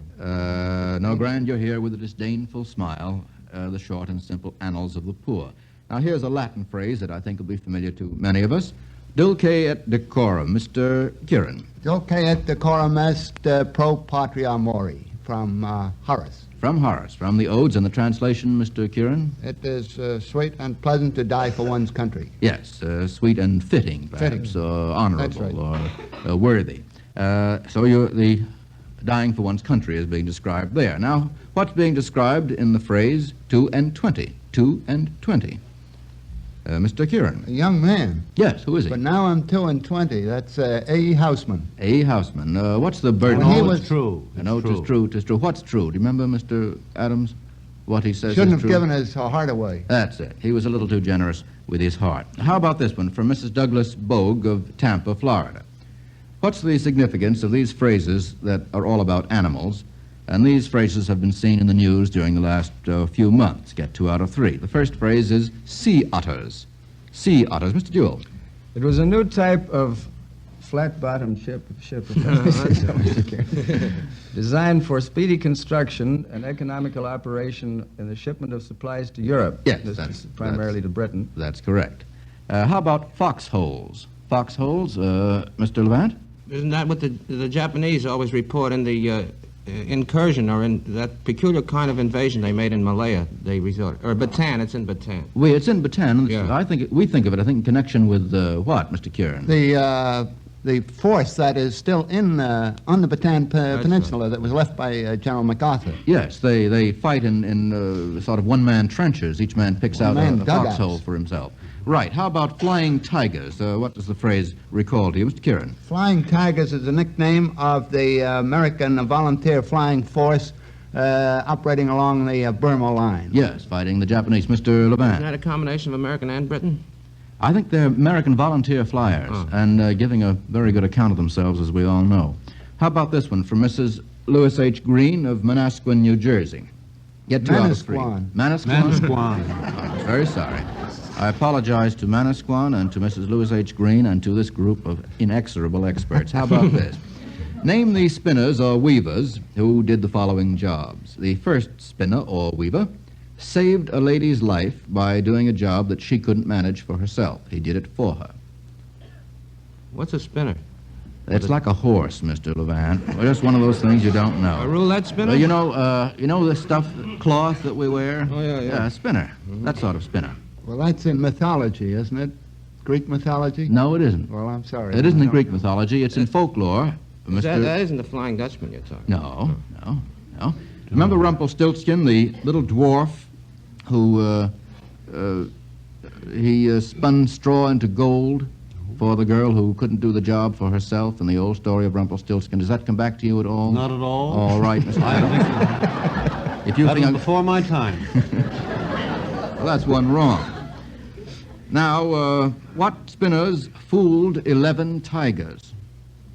[SPEAKER 23] No grandeur here with a disdainful smile. The short and simple annals of the poor. Now, here's a Latin phrase that I think will be familiar to many of us. Dulce et decorum. Mr. Kieran.
[SPEAKER 25] Dulce et decorum est pro patria mori, from Horace.
[SPEAKER 23] From Horace. From the Odes and the translation, Mr. Kieran?
[SPEAKER 25] It is sweet and pleasant to die for one's country.
[SPEAKER 23] Yes, sweet and fitting, perhaps, honorable,
[SPEAKER 25] That's right.
[SPEAKER 23] or worthy. So the dying for one's country is being described there. Now, what's being described in the phrase 2 and 20? 2 and 20. Mr. Kieran.
[SPEAKER 25] A young man.
[SPEAKER 23] Yes, who is he?
[SPEAKER 25] But now I'm 2 and 20. That's A.E. Houseman.
[SPEAKER 23] A. Houseman. What's the burden?
[SPEAKER 25] When he
[SPEAKER 24] No,
[SPEAKER 25] was-
[SPEAKER 24] it's true.
[SPEAKER 23] No, it is true. It is true. What's true? Do you remember, Mr. Adams, what he says
[SPEAKER 25] Shouldn't
[SPEAKER 23] is
[SPEAKER 25] have
[SPEAKER 23] true?
[SPEAKER 25] given his heart away.
[SPEAKER 23] That's it. He was a little too generous with his heart. How about this one from Mrs. Douglas Bogue of Tampa, Florida? What's the significance of these phrases that are all about animals? And these phrases have been seen in the news during the last few months. Get 2 out of 3. The first phrase is sea otters. Sea otters. Mr. Jewell.
[SPEAKER 1] It was a new type of flat-bottomed ship designed for speedy construction and economical operation in the shipment of supplies to Europe.
[SPEAKER 23] Yes,
[SPEAKER 1] This
[SPEAKER 23] that's-
[SPEAKER 1] is primarily to Britain.
[SPEAKER 23] That's correct. How about foxholes? Foxholes, Mr. Levant?
[SPEAKER 4] Isn't that what the Japanese always report in the incursion or in that peculiar kind of invasion they made in Malaya? They resort or Bataan. It's in Bataan.
[SPEAKER 23] It's in Bataan.
[SPEAKER 4] Yeah.
[SPEAKER 23] We think of it, in connection with what, Mr. Kieran?
[SPEAKER 25] The force that is still in on the Bataan Peninsula that was left by General MacArthur.
[SPEAKER 23] Yes, they fight in sort of one-man trenches. Each man picks out
[SPEAKER 25] One-man
[SPEAKER 23] a
[SPEAKER 25] dugouts.
[SPEAKER 23] foxhole for himself. Right. How about flying tigers? What does the phrase recall to you, Mr. Kieran?
[SPEAKER 25] Flying Tigers is a nickname of the American volunteer flying force operating along the Burma line.
[SPEAKER 23] Yes, fighting the Japanese. Mr. Levant?
[SPEAKER 4] Isn't that a combination of American and Britain?
[SPEAKER 23] I think they're American volunteer flyers and giving a very good account of themselves, as we all know. How about this one from Mrs. Lewis H. Green of Manasquan, New Jersey? Get 2 out of 3.
[SPEAKER 24] Manasquan.
[SPEAKER 23] I'm very sorry. I apologize to Manasquan and to Mrs. Lewis H. Green and to this group of inexorable experts. How about this? Name the spinners or weavers who did the following jobs. The first spinner or weaver saved a lady's life by doing a job that she couldn't manage for herself. He did it for her.
[SPEAKER 4] What's a spinner?
[SPEAKER 23] It's like a horse, Mr. Levant. Just one of those things you don't know.
[SPEAKER 4] A roulette spinner?
[SPEAKER 23] You know the stuff, cloth that we wear?
[SPEAKER 4] Oh, yeah.
[SPEAKER 23] Yeah, a spinner. That sort of spinner.
[SPEAKER 25] Well, that's in mythology, isn't it? Greek mythology?
[SPEAKER 23] No, it isn't.
[SPEAKER 25] Well, I'm sorry.
[SPEAKER 23] It isn't in Greek mythology. It's in folklore.
[SPEAKER 4] That isn't the Flying Dutchman you're talking
[SPEAKER 23] No. Remember Rumpelstiltskin, the little dwarf who he spun straw into gold for the girl who couldn't do the job for herself in the old story of Rumpelstiltskin. Does that come back to you at all?
[SPEAKER 24] Not at all.
[SPEAKER 23] All right, Mr. Adams. If you
[SPEAKER 24] That
[SPEAKER 23] think
[SPEAKER 24] was before my time.
[SPEAKER 23] Well, that's one wrong. Now, what spinners fooled 11 tigers?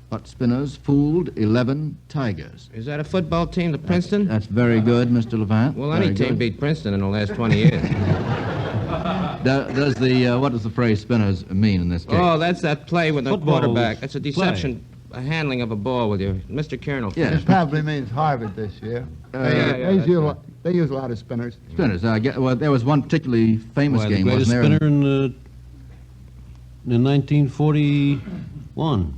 [SPEAKER 23] What spinners fooled 11 tigers?
[SPEAKER 4] Is that a football team, the Princeton?
[SPEAKER 23] That's very good, Mr. Levant.
[SPEAKER 4] Well, any
[SPEAKER 23] Very
[SPEAKER 4] team
[SPEAKER 23] good.
[SPEAKER 4] beat Princeton in the last 20 years.
[SPEAKER 23] What does the phrase spinners mean in this case?
[SPEAKER 4] Oh, that's that play with the
[SPEAKER 24] Football's
[SPEAKER 4] quarterback. It's a deception, a handling of a ball with your... Mr. Kieran will
[SPEAKER 23] Yes.
[SPEAKER 25] It probably means Harvard this year. They use a lot of spinners.
[SPEAKER 23] Spinners. Well, there was one particularly famous
[SPEAKER 24] Why,
[SPEAKER 23] game,
[SPEAKER 24] the greatest
[SPEAKER 23] wasn't there?
[SPEAKER 24] spinner in 1941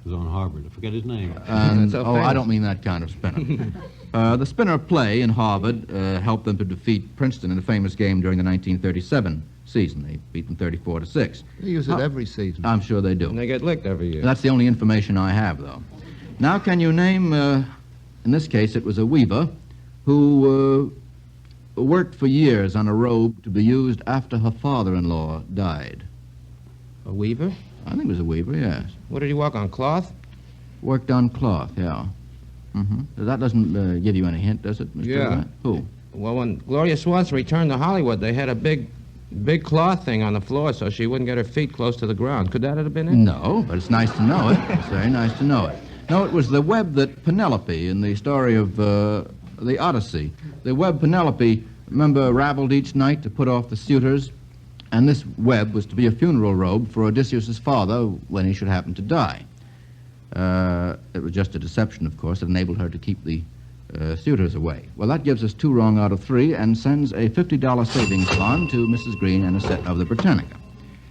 [SPEAKER 24] was on Harvard. I forget his name.
[SPEAKER 23] I don't mean that kind of spinner. The spinner play in Harvard helped them to defeat Princeton in a famous game during the 1937 season. They beat them 34-6.
[SPEAKER 25] They use it every season.
[SPEAKER 23] I'm sure they do.
[SPEAKER 4] And they get licked every year.
[SPEAKER 23] That's the only information I have, though. Now, can you name, in this case, it was a weaver who worked for years on a robe to be used after her father-in-law died?
[SPEAKER 4] A weaver?
[SPEAKER 23] I think it was a weaver, yes.
[SPEAKER 4] What did he walk on, cloth?
[SPEAKER 23] Worked on cloth, yeah. That doesn't give you any hint, does it, Mr.
[SPEAKER 4] Yeah.
[SPEAKER 23] Levant? Who?
[SPEAKER 4] Well, when Gloria Swanson returned to Hollywood, they had a big cloth thing on the floor so she wouldn't get her feet close to the ground. Could that have been it?
[SPEAKER 23] No, but it's nice to know it. It's very nice to know it. No, it was the web that Penelope, in the story of the Audacy, the web Penelope, remember, raveled each night to put off the suitors, and this web was to be a funeral robe for Odysseus' father when he should happen to die. It was just a deception, of course, that enabled her to keep the suitors away. Well, that gives us 2 wrong out of 3 and sends a $50 savings bond to Mrs. Green and a set of the Britannica.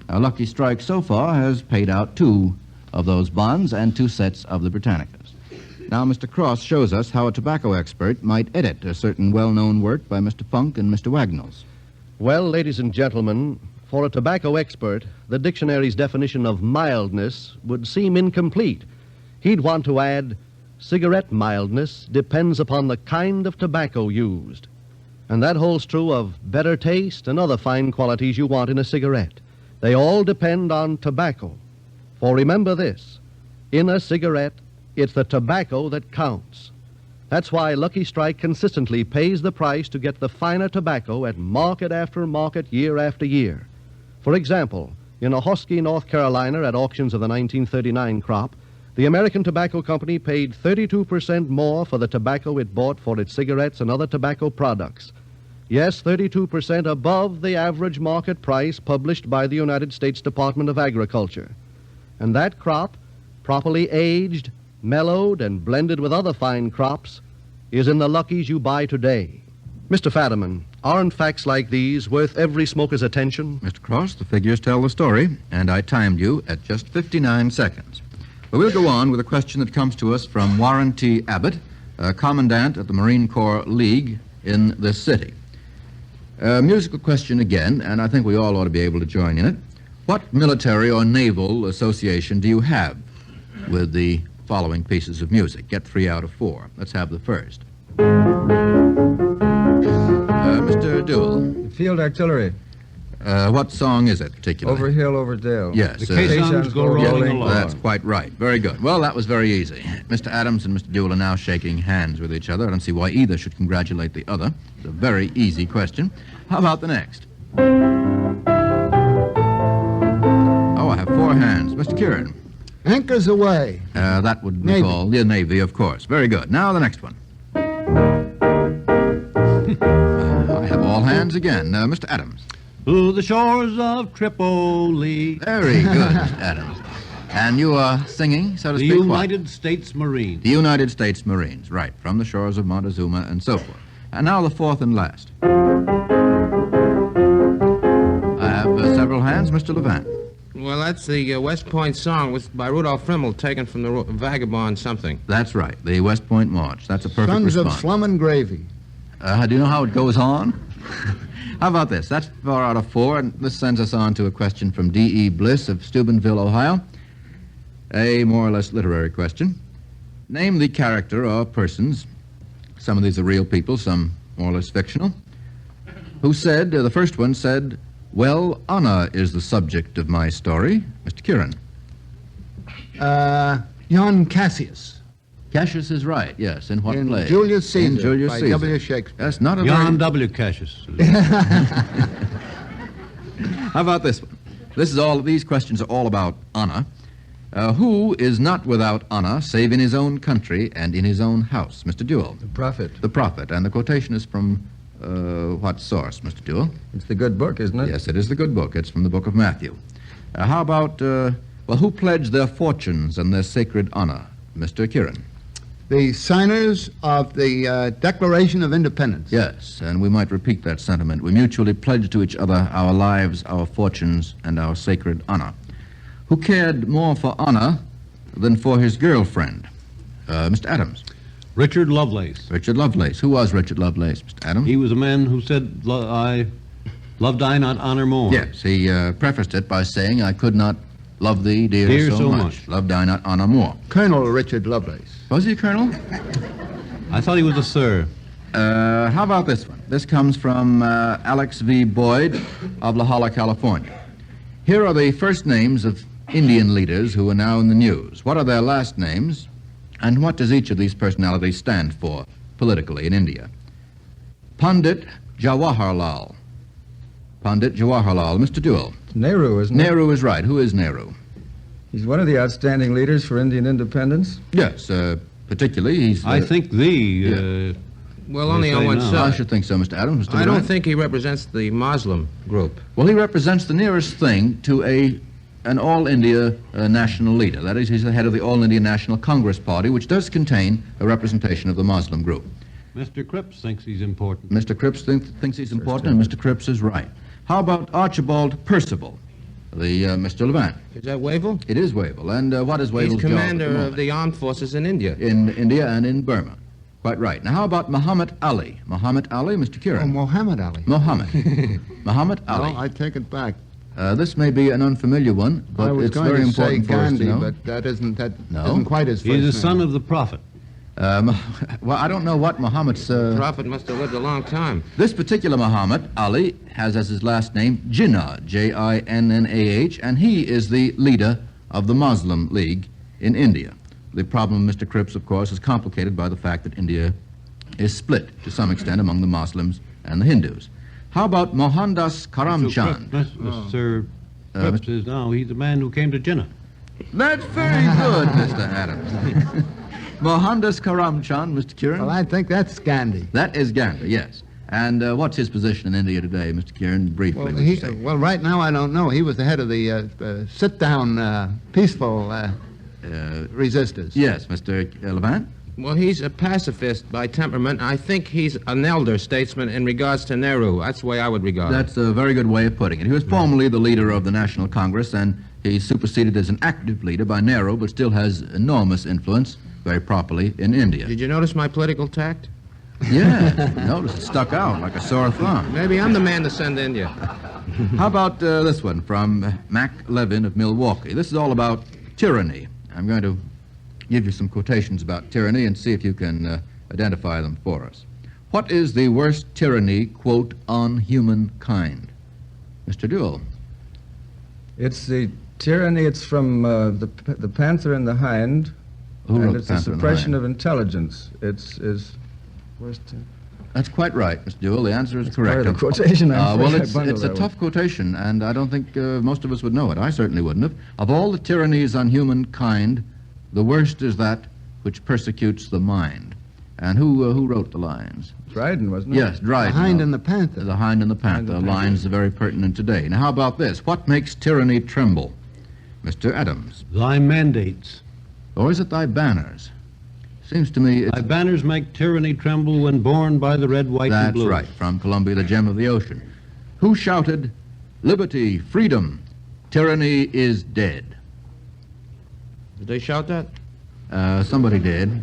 [SPEAKER 23] Our lucky strike so far has paid out 2 of those bonds and 2 sets of the Britannicas. Now, Mr. Cross shows us how a tobacco expert might edit a certain well-known work by Mr. Funk and Mr. Wagnalls.
[SPEAKER 5] Well, ladies and gentlemen, for a tobacco expert, the dictionary's definition of mildness would seem incomplete. He'd want to add cigarette mildness depends upon the kind of tobacco used. And that holds true of better taste and other fine qualities you want in a cigarette. They all depend on tobacco. For remember this, in a cigarette, it's the tobacco that counts. That's why Lucky Strike consistently pays the price to get the finer tobacco at market after market, year after year. For example, in Ahoskie, North Carolina, at auctions of the 1939 crop, the American Tobacco Company paid 32% more for the tobacco it bought for its cigarettes and other tobacco products. Yes, 32% above the average market price published by the United States Department of Agriculture. And that crop, properly aged, mellowed, and blended with other fine crops, is in the Luckies you buy today. Mr. Fadiman, aren't facts like these worth every smoker's attention?
[SPEAKER 23] Mr. Cross, the figures tell the story, and I timed you at just 59 seconds. But we'll go on with a question that comes to us from Warren T. Abbott, Commandant at the Marine Corps League in this city. A musical question again, and I think we all ought to be able to join in it. What military or naval association do you have with the following pieces of music? Get 3 out of 4. Let's have the first. Mr. Dewell.
[SPEAKER 1] Field Artillery.
[SPEAKER 23] What song is it particularly?
[SPEAKER 1] Over hill, over dale.
[SPEAKER 23] Yes.
[SPEAKER 1] The caissons go rolling along.
[SPEAKER 23] That's quite right. Very good. Well, that was very easy. Mr. Adams and Mr. Dewell are now shaking hands with each other. I don't see why either should congratulate the other. It's a very easy question. How about the next? Oh, I have 4 hands. Mr. Kieran.
[SPEAKER 25] Anchors Aweigh.
[SPEAKER 23] That would be
[SPEAKER 25] Navy.
[SPEAKER 23] called the Navy, of course. Very good. Now the next one. I have all hands again. Mr. Adams.
[SPEAKER 24] To the shores of Tripoli.
[SPEAKER 23] Very good, Mr. Adams. And you are singing, so to
[SPEAKER 24] The
[SPEAKER 23] speak,
[SPEAKER 24] United States Marines.
[SPEAKER 23] The United States Marines, right, from the shores of Montezuma and so forth. And now the fourth and last. I have several hands. Mr. Levant.
[SPEAKER 4] Well, that's the West Point song by Rudolph Frimmel, taken from the Vagabond something.
[SPEAKER 23] That's right, the West Point March. That's a perfect
[SPEAKER 25] Sons
[SPEAKER 23] response.
[SPEAKER 25] of Slum and Gravy.
[SPEAKER 23] Do you know how it goes on? How about this? That's 4 out of 4, and this sends us on to a question from D.E. Bliss of Steubenville, Ohio. A more or less literary question. Name the character or persons, some of these are real people, some more or less fictional, who said, the first one said, "Well, honor is the subject of my story." Mr. Kieran.
[SPEAKER 25] Jan Cassius.
[SPEAKER 23] Cassius is right, yes. In what
[SPEAKER 25] In
[SPEAKER 23] play?
[SPEAKER 25] Julius Caesar,
[SPEAKER 23] In Julius
[SPEAKER 25] by
[SPEAKER 23] Caesar.
[SPEAKER 25] W. Shakespeare.
[SPEAKER 23] That's not a
[SPEAKER 24] John
[SPEAKER 23] very...
[SPEAKER 24] W. Cassius.
[SPEAKER 23] How about this one? These questions are all about honor. Who is not without honor save in his own country and in his own house? Mr. Dewell.
[SPEAKER 1] The prophet.
[SPEAKER 23] The prophet. And the quotation is from what source, Mr. Dewell?
[SPEAKER 1] It's the good book, isn't it?
[SPEAKER 23] Yes, it is the good book. It's from the book of Matthew. How about, who pledged their fortunes and their sacred honor? Mr. Kieran.
[SPEAKER 25] The signers of the Declaration of Independence.
[SPEAKER 23] Yes, and we might repeat that sentiment. We mutually pledge to each other our lives, our fortunes, and our sacred honor. Who cared more for honor than for his girlfriend? Mr. Adams.
[SPEAKER 24] Richard Lovelace.
[SPEAKER 23] Richard Lovelace. Who was Richard Lovelace, Mr. Adams?
[SPEAKER 24] He was a man who said, loved I not honor more.
[SPEAKER 23] Yes, he prefaced it by saying, I could not love thee, dear so much. Loved I not honor more.
[SPEAKER 25] Colonel Richard Lovelace.
[SPEAKER 23] Was he a colonel?
[SPEAKER 24] I thought he was a sir.
[SPEAKER 23] How about this one? This comes from Alex V. Boyd of La Jolla, California. Here are the first names of Indian leaders who are now in the news. What are their last names, and what does each of these personalities stand for politically in India? Pandit Jawaharlal. Pandit Jawaharlal. Mr. Dewell.
[SPEAKER 1] Nehru, isn't it?
[SPEAKER 23] Nehru is right. Who is Nehru?
[SPEAKER 1] He's one of the outstanding leaders for Indian independence.
[SPEAKER 23] Yes, particularly he's...
[SPEAKER 24] I think
[SPEAKER 4] Well, only on one
[SPEAKER 23] I
[SPEAKER 4] side.
[SPEAKER 23] should think so, Mr. Adams. Mr.
[SPEAKER 4] I don't
[SPEAKER 23] Levant?
[SPEAKER 4] think he represents the Muslim group.
[SPEAKER 23] Well, he represents the nearest thing to an all-India national leader. That is, he's the head of the All-India National Congress Party, which does contain a representation of the Muslim group.
[SPEAKER 24] Mr. Cripps thinks he's important.
[SPEAKER 23] Mr. Cripps thinks he's important, and Mr. Cripps is right. How about Archibald Percival, Mr. Levant?
[SPEAKER 4] Is that Wavell?
[SPEAKER 23] It is Wavell. And what is Wavell's
[SPEAKER 4] He's
[SPEAKER 23] job at
[SPEAKER 4] commander
[SPEAKER 23] moment?
[SPEAKER 4] of the armed forces in India.
[SPEAKER 23] In India and in Burma. Quite right. Now, how about Muhammad Ali? Muhammad Ali, Mr. Kieran?
[SPEAKER 25] Oh, Muhammad Ali.
[SPEAKER 23] Muhammad. Muhammad Ali.
[SPEAKER 25] No, I take it back.
[SPEAKER 23] This may be an unfamiliar one, but
[SPEAKER 25] I was
[SPEAKER 23] it's
[SPEAKER 25] going
[SPEAKER 23] very
[SPEAKER 25] to say
[SPEAKER 23] important for us to
[SPEAKER 25] Gandhi,
[SPEAKER 23] know.
[SPEAKER 25] but that isn't
[SPEAKER 23] No.
[SPEAKER 25] quite his first
[SPEAKER 24] He's the
[SPEAKER 25] name.
[SPEAKER 24] son of the prophet.
[SPEAKER 23] Well, I don't know what Muhammad's...
[SPEAKER 4] The Prophet must have lived a long time.
[SPEAKER 23] This particular Muhammad, Ali, has as his last name Jinnah, Jinnah, and he is the leader of the Muslim League in India. The problem, Mr. Cripps, of course, is complicated by the fact that India is split to some extent among the Muslims and the Hindus. How about Mohandas Karamchand?
[SPEAKER 24] Mr. Cripps is now, he's the man who came to Jinnah.
[SPEAKER 23] That's very good, Mr. Adams. Mohandas Karamchand, Mr. Kieran?
[SPEAKER 25] Well, I think that's Gandhi.
[SPEAKER 23] That is Gandhi, yes. And what's his position in India today, Mr. Kieran, briefly?
[SPEAKER 25] Well,
[SPEAKER 23] would you say?
[SPEAKER 25] well, right now I don't know. He was the head of the sit-down, peaceful resistors.
[SPEAKER 23] Yes, Mr. Levant?
[SPEAKER 4] Well, he's a pacifist by temperament. I think he's an elder statesman in regards to Nehru. That's the way I would regard
[SPEAKER 23] That's a very good way of putting it. He was formerly the leader of the National Congress, and he's superseded as an active leader by Nehru, but still has enormous influence, very properly, in India.
[SPEAKER 4] Did you notice my political tact?
[SPEAKER 23] Yeah, notice it stuck out like a sore thumb.
[SPEAKER 4] Maybe I'm the man to send to India.
[SPEAKER 23] How about this one from Mac Levin of Milwaukee? This is all about tyranny. I'm going to give you some quotations about tyranny and see if you can identify them for us. What is the worst tyranny, quote, on humankind? Mr. Duell.
[SPEAKER 1] It's the tyranny. It's from the Panther and the Hind,
[SPEAKER 23] Who wrote
[SPEAKER 1] and it's the
[SPEAKER 23] Panther and the
[SPEAKER 1] suppression
[SPEAKER 23] Hind?
[SPEAKER 1] of intelligence. It's worst.
[SPEAKER 23] That's quite right, Mr. Duell. The answer is correct.
[SPEAKER 1] part of the quotation. I'm
[SPEAKER 23] Well,
[SPEAKER 1] afraid I
[SPEAKER 23] it's
[SPEAKER 1] bungled
[SPEAKER 23] a
[SPEAKER 1] that one.
[SPEAKER 23] tough quotation, and I don't think most of us would know it. I certainly wouldn't have. Of all the tyrannies on humankind, the worst is that which persecutes the mind. And who wrote the lines?
[SPEAKER 1] Dryden, wasn't it?
[SPEAKER 23] Yes, Dryden.
[SPEAKER 25] The Hind and the Panther.
[SPEAKER 23] The Hind and the Panther. Lines are very pertinent today. Now, how about this? What makes tyranny tremble? Mr. Adams.
[SPEAKER 24] Thy mandates.
[SPEAKER 23] Or is it thy banners? Seems to me it's...
[SPEAKER 24] Thy banners make tyranny tremble when borne by the red, white, and
[SPEAKER 23] That's
[SPEAKER 24] blue.
[SPEAKER 23] right, from Columbia, the gem of the ocean. Who shouted, liberty, freedom, tyranny is dead?
[SPEAKER 4] Did they shout that?
[SPEAKER 23] Somebody did.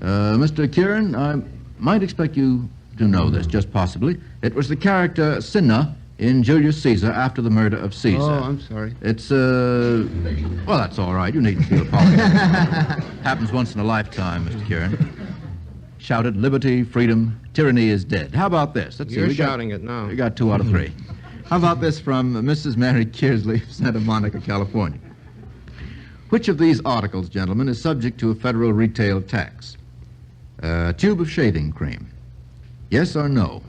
[SPEAKER 23] Mr. Kieran, I might expect you to know this, just possibly. It was the character Cinna in Julius Caesar after the murder of Caesar.
[SPEAKER 25] Oh, I'm sorry.
[SPEAKER 23] It's, well, that's all right. You needn't feel apologetic. Happens once in a lifetime, Mr. Kieran. Shouted, liberty, freedom, tyranny is dead. How about this? Let's
[SPEAKER 4] You're
[SPEAKER 23] see.
[SPEAKER 4] shouting it now.
[SPEAKER 23] We got 2 out of 3. How about this from Mrs. Mary Kearsley of Santa Monica, California? Which of these articles, gentlemen, is subject to a federal retail tax? A tube of shaving cream. Yes or no?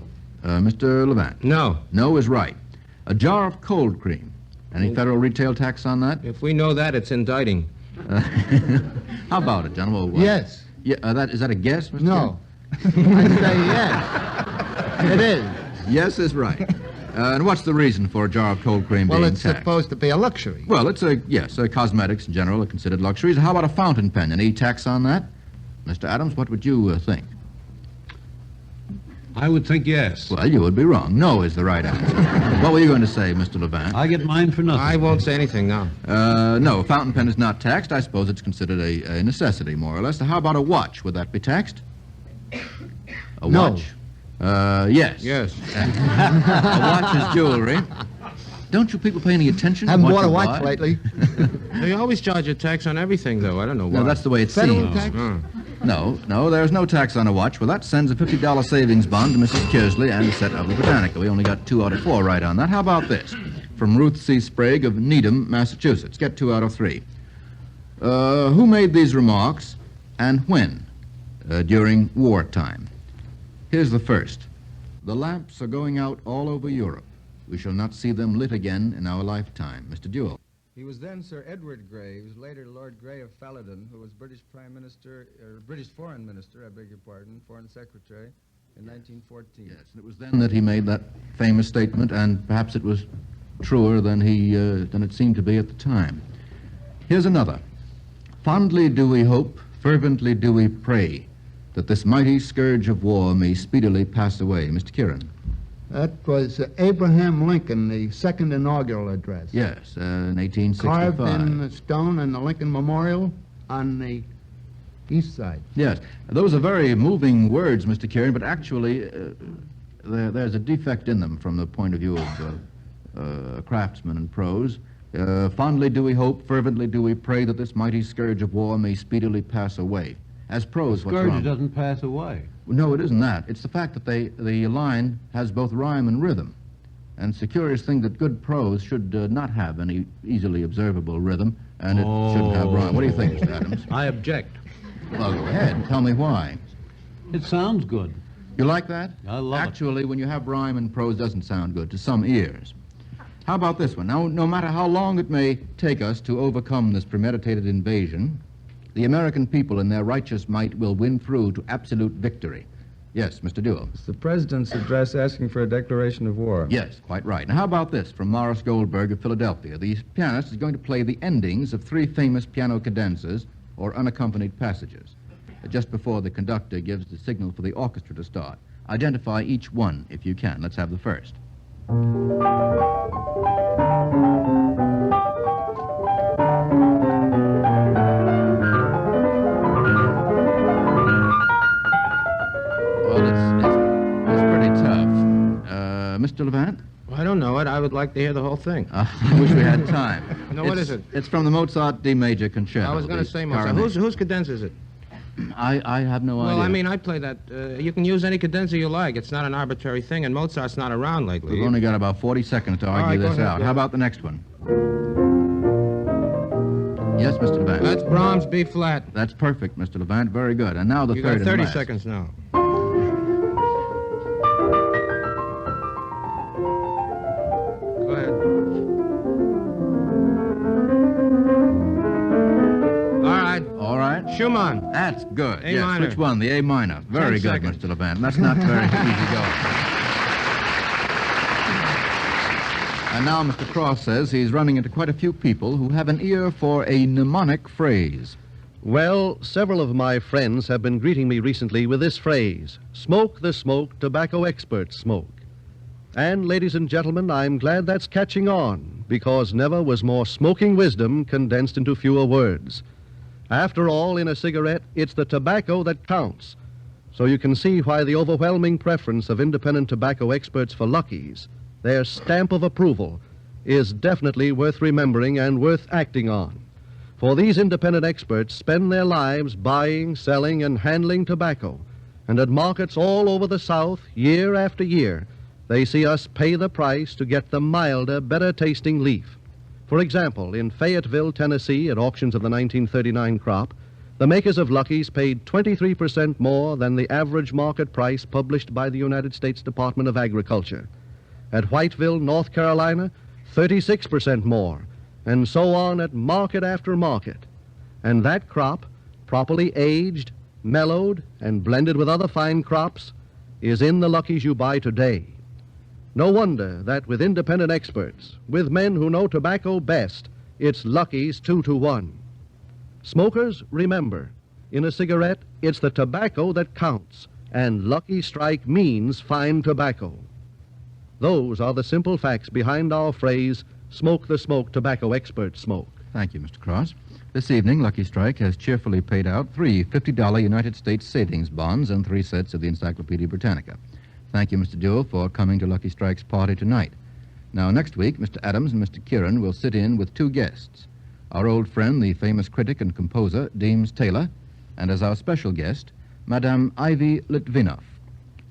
[SPEAKER 23] Mr. Levant?
[SPEAKER 4] No.
[SPEAKER 23] No is right. A jar of cold cream. Any federal retail tax on that?
[SPEAKER 4] If we know that, it's indicting.
[SPEAKER 23] How about it, gentlemen?
[SPEAKER 25] Yes.
[SPEAKER 23] Yeah, is that a guess, Mr.
[SPEAKER 25] No. I say yes. It is.
[SPEAKER 23] Yes is right. And what's the reason for a jar of cold cream
[SPEAKER 25] Well,
[SPEAKER 23] being
[SPEAKER 25] it's
[SPEAKER 23] taxed?
[SPEAKER 25] supposed to be a luxury.
[SPEAKER 23] Well, it's cosmetics in general are considered luxuries. How about a fountain pen? Any tax on that? Mr. Adams, what would you think?
[SPEAKER 24] I would think yes.
[SPEAKER 23] Well, you would be wrong. No is the right answer. What were you going to say, Mr. Levant?
[SPEAKER 24] I get mine for nothing.
[SPEAKER 4] I won't say anything now.
[SPEAKER 23] No, a fountain pen is not taxed. I suppose it's considered a necessity, more or less. How about a watch? Would that be taxed? A
[SPEAKER 25] No.
[SPEAKER 23] watch? Yes.
[SPEAKER 4] Yes.
[SPEAKER 23] A watch is jewelry. Don't you people pay any attention
[SPEAKER 25] Haven't
[SPEAKER 23] to what
[SPEAKER 25] bought a
[SPEAKER 23] you
[SPEAKER 25] watch
[SPEAKER 23] buy?
[SPEAKER 25] lately.
[SPEAKER 4] They always charge a tax on everything, though. I don't know why.
[SPEAKER 23] No, that's the way it
[SPEAKER 25] Federal
[SPEAKER 23] seems.
[SPEAKER 25] tax?
[SPEAKER 23] No, there's no tax on a watch. Well, that sends a $50 savings bond to Mrs. Kearsley and a set of the Britannica. We only got 2 out of 4 right on that. How about this? From Ruth C. Sprague of Needham, Massachusetts. Get 2 out of 3. Who made these remarks and when during wartime? Here's the first. The lamps are going out all over Europe. We shall not see them lit again in our lifetime. Mr. Duell.
[SPEAKER 1] He was then Sir Edward Grey. He was later Lord Grey of Falladon, who was British Prime Minister, or British Foreign Minister, I beg your pardon, Foreign Secretary, in 1914.
[SPEAKER 23] Yes, and it was then that he made that famous statement, and perhaps it was truer than it seemed to be at the time. Here's another. Fondly do we hope, fervently do we pray, that this mighty scourge of war may speedily pass away. Mr. Kieran.
[SPEAKER 25] That was Abraham Lincoln, the second inaugural address.
[SPEAKER 23] Yes, in 1865.
[SPEAKER 25] Carved in the stone in the Lincoln Memorial on the east side.
[SPEAKER 23] Yes, those are very moving words, Mr. Kieran, but actually there's a defect in them from the point of view of craftsman and prose. Fondly do we hope, fervently do we pray that this mighty scourge of war may speedily pass away. As pros, what's
[SPEAKER 24] Scourge
[SPEAKER 23] wrong?
[SPEAKER 24] doesn't pass away.
[SPEAKER 23] No, it isn't that. It's the fact that the line has both rhyme and rhythm. And it's a curious thing that good prose should not have any easily observable rhythm, and it shouldn't have rhyme. What do you think, Mr. Adams?
[SPEAKER 24] I object.
[SPEAKER 23] Well, go ahead. Tell me why.
[SPEAKER 24] It sounds good.
[SPEAKER 23] You like that?
[SPEAKER 24] I love it.
[SPEAKER 23] Actually, when you have rhyme and prose, doesn't sound good to some ears. How about this one? Now, no matter how long it may take us to overcome this premeditated invasion, the American people in their righteous might will win through to absolute victory. Yes, Mr. Duell.
[SPEAKER 1] It's the President's address asking for a declaration of war.
[SPEAKER 23] Yes, quite right. Now, how about this from Morris Goldberg of Philadelphia? The pianist is going to play the endings of 3 famous piano cadenzas, or unaccompanied passages, just before the conductor gives the signal for the orchestra to start. Identify each one, if you can. Let's have the first. Well, it's pretty tough. Mr. Levant?
[SPEAKER 4] I don't know it. I would like to hear the whole thing.
[SPEAKER 23] I wish we had time.
[SPEAKER 4] No, what is it?
[SPEAKER 23] It's from the Mozart D major concerto.
[SPEAKER 4] I was going to
[SPEAKER 23] the
[SPEAKER 4] say Mozart.
[SPEAKER 23] Coronation.
[SPEAKER 4] Whose cadenza is it?
[SPEAKER 23] I have no idea.
[SPEAKER 4] Well, I mean, I play that. You can use any cadenza you like. It's not an arbitrary thing, and Mozart's not around lately.
[SPEAKER 23] We've only got about 40 seconds to argue
[SPEAKER 4] go
[SPEAKER 23] this
[SPEAKER 4] ahead,
[SPEAKER 23] out.
[SPEAKER 4] go
[SPEAKER 23] How
[SPEAKER 4] ahead.
[SPEAKER 23] about the next one? Yes, Mr. Levant.
[SPEAKER 4] That's Brahms B flat.
[SPEAKER 23] That's perfect, Mr. Levant. Very good. And now the
[SPEAKER 4] You
[SPEAKER 23] third
[SPEAKER 4] got
[SPEAKER 23] and
[SPEAKER 4] 30
[SPEAKER 23] last.
[SPEAKER 4] seconds now. Go ahead.
[SPEAKER 23] All right.
[SPEAKER 4] Schumann.
[SPEAKER 23] That's good.
[SPEAKER 4] A
[SPEAKER 23] yes,
[SPEAKER 4] minor.
[SPEAKER 23] which one? The A minor. Very
[SPEAKER 4] 10
[SPEAKER 23] good,
[SPEAKER 4] seconds.
[SPEAKER 23] Mr. Levant. That's not very easy going. And now Mr. Cross says he's running into quite a few people who have an ear for a mnemonic phrase.
[SPEAKER 5] Well, several of my friends have been greeting me recently with this phrase, smoke the smoke tobacco experts smoke. And, ladies and gentlemen, I'm glad that's catching on, because never was more smoking wisdom condensed into fewer words. After all, in a cigarette, it's the tobacco that counts. So you can see why the overwhelming preference of independent tobacco experts for Lucky's, their stamp of approval, is definitely worth remembering and worth acting on. For these independent experts spend their lives buying, selling, and handling tobacco, and at markets all over the South, year after year, they see us pay the price to get the milder, better-tasting leaf. For example, in Fayetteville, Tennessee, at auctions of the 1939 crop, the makers of Lucky's paid 23% more than the average market price published by the United States Department of Agriculture. At Whiteville, North Carolina, 36% more, and so on at market after market. And that crop, properly aged, mellowed, and blended with other fine crops, is in the Lucky's you buy today. No wonder that with independent experts, with men who know tobacco best, it's Lucky's 2-to-1. Smokers, remember, in a cigarette, it's the tobacco that counts, and Lucky Strike means fine tobacco. Those are the simple facts behind our phrase, smoke the smoke tobacco experts smoke.
[SPEAKER 23] Thank you, Mr. Cross. This evening, Lucky Strike has cheerfully paid out 3 $50 United States savings bonds and 3 sets of the Encyclopedia Britannica. Thank you, Mr. Duell, for coming to Lucky Strike's party tonight. Now, next week, Mr. Adams and Mr. Kieran will sit in with 2 guests. Our old friend, the famous critic and composer, Deems Taylor, and as our special guest, Madame Ivy Litvinov,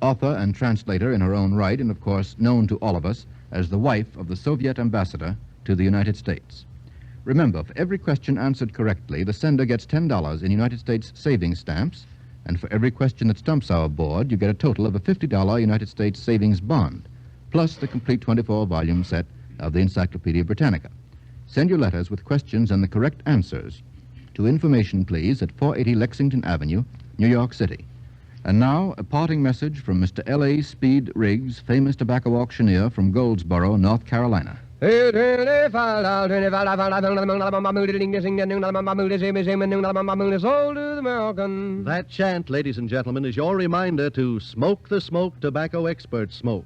[SPEAKER 23] author and translator in her own right, and of course known to all of us as the wife of the Soviet ambassador to the United States. Remember, for every question answered correctly, the sender gets $10 in United States savings stamps, and for every question that stumps our board, you get a total of a $50 United States savings bond, plus the complete 24-volume set of the Encyclopedia Britannica. Send your letters with questions and the correct answers to information, please, at 480 Lexington Avenue, New York City. And now, a parting message from Mr. L.A. Speed Riggs, famous tobacco auctioneer from Goldsboro, North Carolina.
[SPEAKER 5] That chant, ladies and gentlemen, is your reminder to smoke the smoke tobacco experts smoke.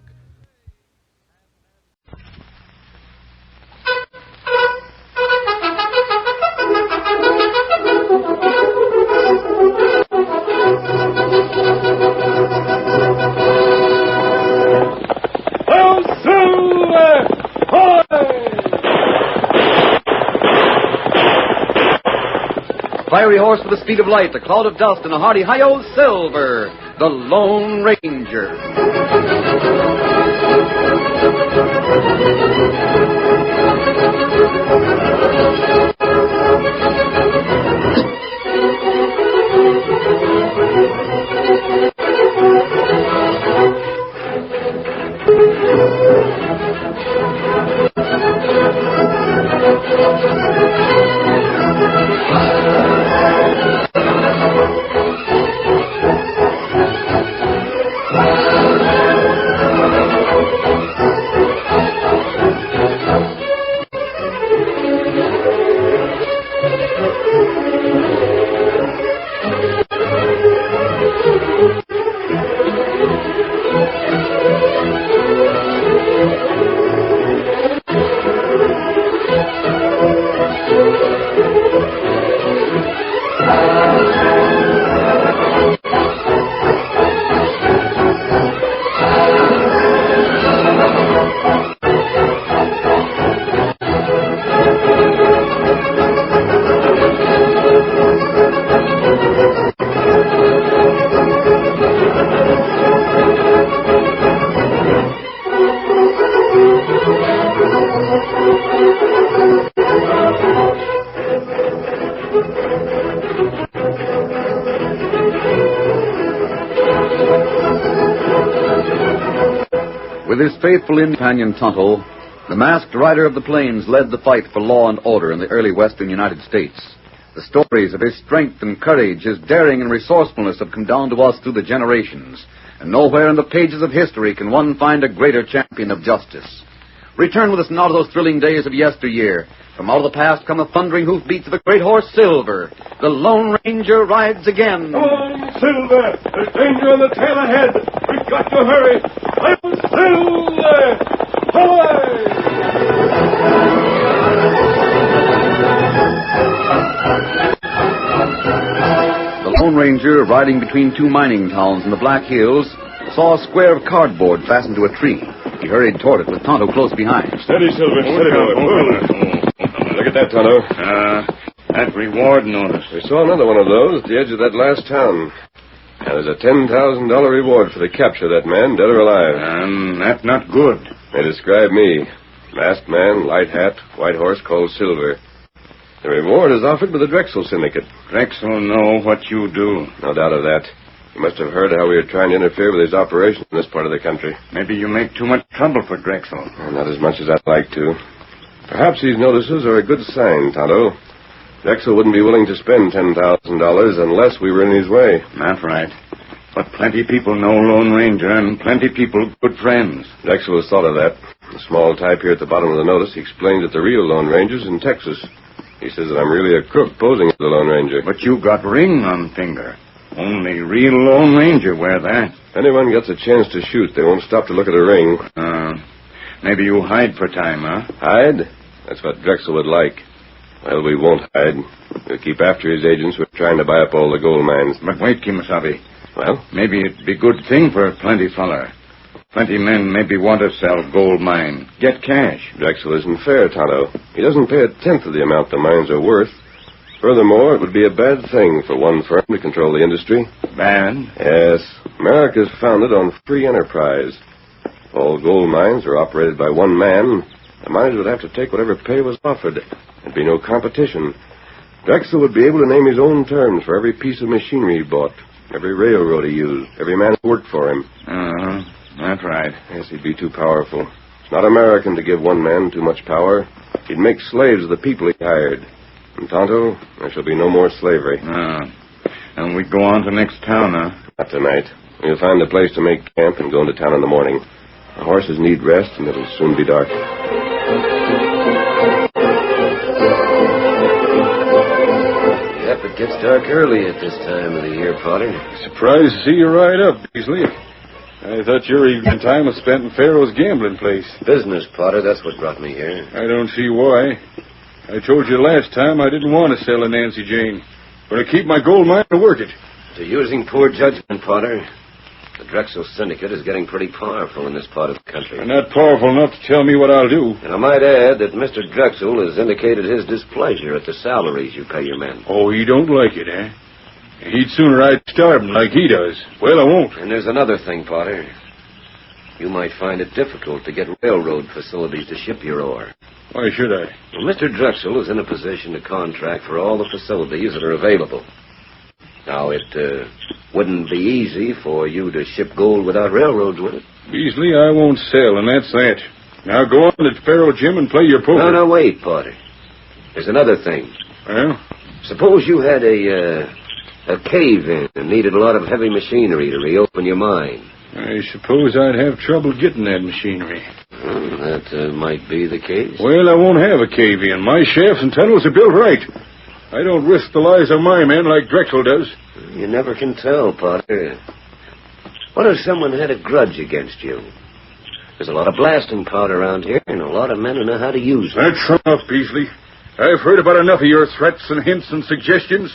[SPEAKER 2] fiery horse with the speed of light, a cloud of dust, and a hearty hi-yo Silver, the Lone Ranger. With his faithful companion Tonto, the masked rider of the plains led the fight for law and order in the early western United States. The stories of his strength and courage, his daring and resourcefulness have come down to us through the generations, and nowhere in the pages of history can one find a greater champion of justice. Return with us now to those thrilling days of yesteryear. From out of the past come the thundering hoofbeats of a great horse, Silver. The Lone Ranger rides again.
[SPEAKER 3] Come on, Silver! There's danger on the trail ahead! We've got to hurry! I'm Silver!
[SPEAKER 2] The Lone Ranger, riding between two mining towns in the Black Hills, saw a square of cardboard fastened to a tree. He hurried toward it with Tonto close behind.
[SPEAKER 3] Steady, Silver. Steady, boy. Look at that, Tonto.
[SPEAKER 6] That reward notice.
[SPEAKER 3] We saw another one of those at the edge of that last town. And there's a $10,000 reward for the capture of that man, dead or alive.
[SPEAKER 6] That's not good.
[SPEAKER 3] They describe me. Masked man, light hat, white horse called Silver. The reward is offered by the Drexel Syndicate.
[SPEAKER 6] Drexel know what you do.
[SPEAKER 3] No doubt of that. You must have heard how we are trying to interfere with his operations in this part of the country.
[SPEAKER 6] Maybe you make too much trouble for Drexel.
[SPEAKER 3] Not as much as I'd like to. Perhaps these notices are a good sign, Tonto. Drexel wouldn't be willing to spend $10,000 unless we were in his way.
[SPEAKER 6] That's right. But plenty people know Lone Ranger, and plenty people good friends.
[SPEAKER 3] Drexel has thought of that. The small type here at the bottom of the notice, he explains that the real Lone Ranger's in Texas. He says that I'm really a crook posing as the Lone Ranger.
[SPEAKER 6] But you got ring on finger. Only real Lone Ranger wear that.
[SPEAKER 3] If anyone gets a chance to shoot, they won't stop to look at a ring.
[SPEAKER 6] Maybe you hide for time, huh?
[SPEAKER 3] Hide? That's what Drexel would like. Well, we won't hide. We'll keep after his agents. We're trying to buy up all the gold mines.
[SPEAKER 6] But wait, Kimasabi.
[SPEAKER 3] Well?
[SPEAKER 6] Maybe it'd be good thing for a plenty feller. Plenty men maybe want to sell gold mine. Get cash.
[SPEAKER 3] Drexel isn't fair, Tonto. He doesn't pay a tenth of the amount the mines are worth. Furthermore, it would be a bad thing for one firm to control the industry.
[SPEAKER 6] Bad?
[SPEAKER 3] Yes. America's founded on free enterprise. All gold mines are operated by one man. The miners would have to take whatever pay was offered. There'd be no competition. Drexel would be able to name his own terms for every piece of machinery he bought, every railroad he used, every man who worked for him.
[SPEAKER 6] That's right.
[SPEAKER 3] Yes, he'd be too powerful. It's not American to give one man too much power. He'd make slaves of the people he hired. And, Tonto, there shall be no more slavery.
[SPEAKER 6] And we go on to next town, huh?
[SPEAKER 3] Not tonight. We'll find a place to make camp and go into town in the morning. The horses need rest, and it'll soon be dark.
[SPEAKER 7] Yep, it gets dark early at this time of the year, Potter.
[SPEAKER 8] Surprised to see you ride up, Beasley. I thought your evening time was spent in Pharaoh's gambling place.
[SPEAKER 7] Business, Potter, that's what brought me here.
[SPEAKER 8] I don't see why. I told you last time I didn't want to sell a Nancy Jane, but I keep my gold mine to work it.
[SPEAKER 7] To using poor judgment, Potter. The Drexel Syndicate is getting pretty powerful in this part of the country.
[SPEAKER 6] And not powerful enough to tell me what I'll do.
[SPEAKER 7] And I might add that Mr. Drexel has indicated his displeasure at the salaries you pay your men.
[SPEAKER 6] Oh, he don't like it, eh? He'd sooner I'd starve him like he does. Well, I won't.
[SPEAKER 7] And there's another thing, Potter. You might find it difficult to get railroad facilities to ship your ore.
[SPEAKER 6] Why should I?
[SPEAKER 7] Well, Mr. Drexel is in a position to contract for all the facilities that are available. Now, it wouldn't be easy for you to ship gold without railroads, would it?
[SPEAKER 6] Beasley, I won't sell, and that's that. Now go on to Faro Jim and play your poker.
[SPEAKER 7] No, wait, Potter. There's another thing.
[SPEAKER 6] Well?
[SPEAKER 7] Suppose you had a cave-in and needed a lot of heavy machinery to reopen your mine.
[SPEAKER 6] I suppose I'd have trouble getting that machinery.
[SPEAKER 7] Well, that might be the case.
[SPEAKER 6] Well, I won't have a cave-in. My shafts and tunnels are built right. I don't risk the lives of my men like Drexel does.
[SPEAKER 7] You never can tell, Potter. What if someone had a grudge against you? There's a lot of blasting powder around here, and a lot of men who know how to use it.
[SPEAKER 6] That's enough, Beasley. I've heard about enough of your threats and hints and suggestions.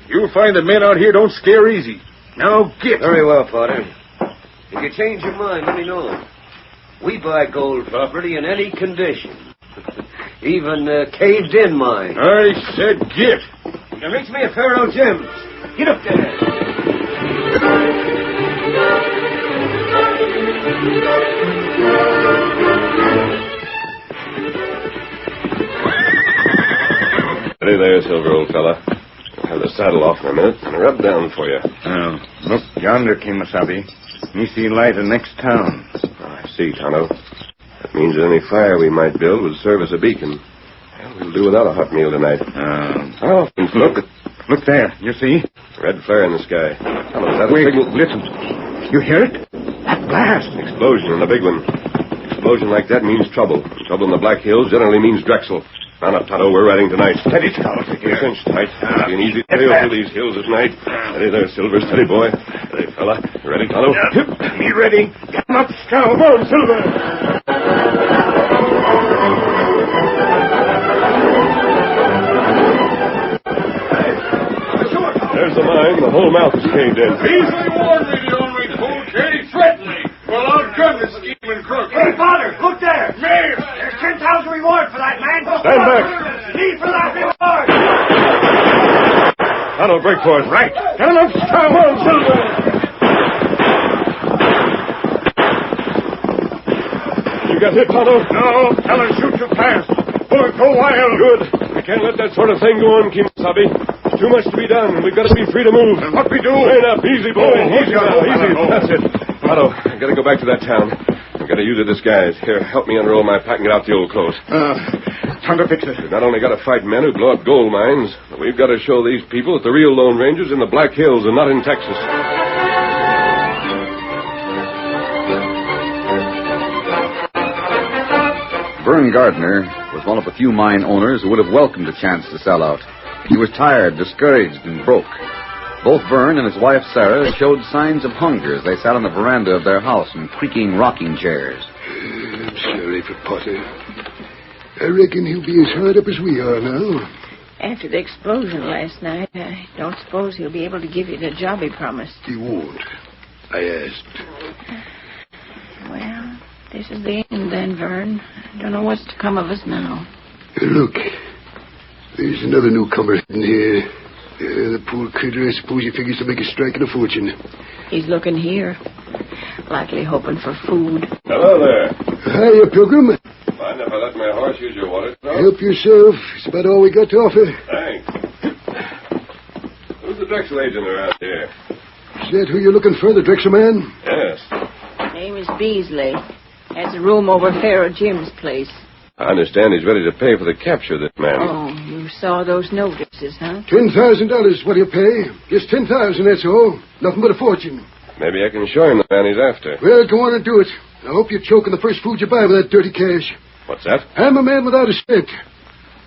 [SPEAKER 6] You'll find that men out here don't scare easy. Now get.
[SPEAKER 7] Very well, Potter. If you change your mind, let me know. We buy gold property in any condition. Even caved-in mine.
[SPEAKER 6] I said get.
[SPEAKER 7] Now reach me at Faro Jim's. Get up there.
[SPEAKER 3] Steady there, Silver, old fella. I'll have the saddle off in a minute and rub down for you.
[SPEAKER 6] Oh, look yonder, Kemosabe. Me see light in next town.
[SPEAKER 3] Oh, I see, Tonto. That means that any fire we might build would serve as a beacon. Well, we'll do without a hot meal tonight.
[SPEAKER 6] Look there. You see?
[SPEAKER 3] Red flare in the sky. Hello, is that
[SPEAKER 6] Wait,
[SPEAKER 3] a signal?
[SPEAKER 6] listen. You hear it? That blast.
[SPEAKER 3] Explosion, and a big one. Explosion like that means trouble. And trouble in the Black Hills generally means Drexel. Now, Tonto, we're riding tonight.
[SPEAKER 6] Steady, Scout.
[SPEAKER 3] You're cinched tight. It'll be an easy trail through these hills at night. Steady there, Silver. Steady, boy. Steady, fella. You ready, Tonto?
[SPEAKER 6] Me ready. Get him up, Scout. Come on, Silver.
[SPEAKER 3] There's the mine. The whole mouth is caved in.
[SPEAKER 6] Beasley warned me the only fool. He threatened me. Well, I'll gun this scheming crook.
[SPEAKER 9] Hey, Father, look there. Mayor, there's 10,000 reward for that man.
[SPEAKER 3] Stand back.
[SPEAKER 9] Need for that reward.
[SPEAKER 3] Tonto, break for it.
[SPEAKER 6] Right. Get him up, Scout. Come on, Silver.
[SPEAKER 3] You got hit, Tonto?
[SPEAKER 6] No, fella, shoot too fast. Bullet go wild.
[SPEAKER 3] Good. We can't let that sort of thing go on, Kemosabe. There's too much to be done. We've got to be free to move.
[SPEAKER 6] And what we do?
[SPEAKER 3] Train up. Easy, boy. Easy now. Easy.
[SPEAKER 6] Oh.
[SPEAKER 3] That's it. Tonto, I've got to go back to that town. I've got to use a disguise. Here, help me unroll my pack and get out the old clothes.
[SPEAKER 6] Time to fix it.
[SPEAKER 3] We've not only got to fight men who blow up gold mines, but we've got to show these people that the real Lone Ranger's in the Black Hills and not in Texas.
[SPEAKER 2] Vern Gardner was one of the few mine owners who would have welcomed a chance to sell out. He was tired, discouraged, and broke. Both Vern and his wife Sarah showed signs of hunger as they sat on the veranda of their house in creaking rocking chairs.
[SPEAKER 10] I'm sorry for Potter. I reckon he'll be as hard up as we are now.
[SPEAKER 11] After the explosion last night, I don't suppose he'll be able to give you the job he promised.
[SPEAKER 10] He won't. I asked.
[SPEAKER 11] Well, this is the end then, Vern. I don't know what's to come of us now.
[SPEAKER 10] Look, there's another newcomer in here. The poor critter, I suppose he figures to make a strike and a fortune.
[SPEAKER 11] He's looking here, likely hoping for food.
[SPEAKER 3] Hello there.
[SPEAKER 10] Hiya, Pilgrim.
[SPEAKER 3] Mind if I let my horse use your water? No?
[SPEAKER 10] Help yourself. It's about all we got to offer.
[SPEAKER 3] Thanks. Who's the Drexel agent around here?
[SPEAKER 10] Is that who you're looking for, the Drexel man?
[SPEAKER 3] Yes.
[SPEAKER 11] Name is Beasley. Has a room over Faro Jim's place.
[SPEAKER 3] I understand he's ready to pay for the capture of this man.
[SPEAKER 11] Oh, you saw those notices, huh?
[SPEAKER 10] $10,000. What do you pay? Just 10,000. That's all. Nothing but a fortune.
[SPEAKER 3] Maybe I can show him the man he's after.
[SPEAKER 10] Well, go on and do it. I hope you choke on the first food you buy with that dirty cash.
[SPEAKER 3] What's that?
[SPEAKER 10] I'm a man without a cent.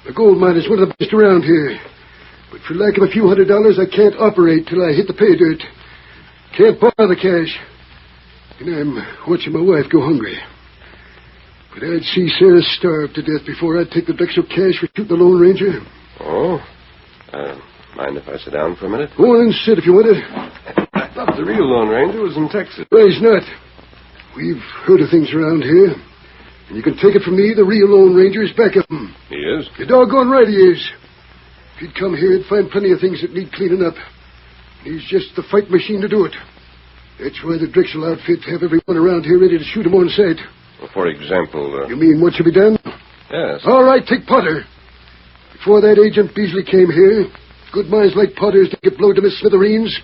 [SPEAKER 10] The gold mine is one of the best around here. But for lack of a few $100, I can't operate till I hit the pay dirt. Can't borrow the cash. And I'm watching my wife go hungry. But I'd see Sarah starve to death before I'd take the Drexel cash for shooting the Lone Ranger.
[SPEAKER 3] Oh? Mind if I sit down for a minute?
[SPEAKER 10] Go on and sit if you want it.
[SPEAKER 3] thought the real Lone Ranger was in Texas.
[SPEAKER 10] Well, he's not. We've heard of things around here. And you can take it from me, the real Lone Ranger is back of him.
[SPEAKER 3] He is?
[SPEAKER 10] You're doggone right he is. If he'd come here, he'd find plenty of things that need cleaning up. He's just the fight machine to do it. That's why the Drexel outfit have everyone around here ready to shoot him on sight.
[SPEAKER 3] Well, for example...
[SPEAKER 10] You mean what should be done?
[SPEAKER 3] Yes.
[SPEAKER 10] All right, take Potter. Before that Agent Beasley came here, good minds like Potter's to get blown to smithereens.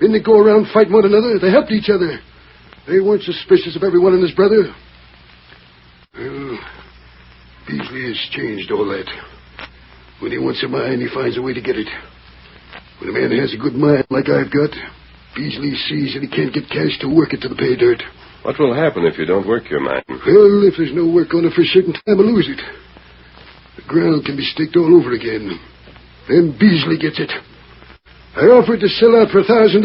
[SPEAKER 10] Then they go around fighting one another. They helped each other. They weren't suspicious of everyone and his brother. Well, Beasley has changed all that. When he wants a mine, he finds a way to get it. When a man has a good mind like I've got, Beasley sees that he can't get cash to work it to the pay dirt.
[SPEAKER 3] What will happen if you don't work your mine?
[SPEAKER 10] Well, if there's no work on it for a certain time, I'll lose it. The ground can be staked all over again. Then Beasley gets it. I offered to sell out for $1,000.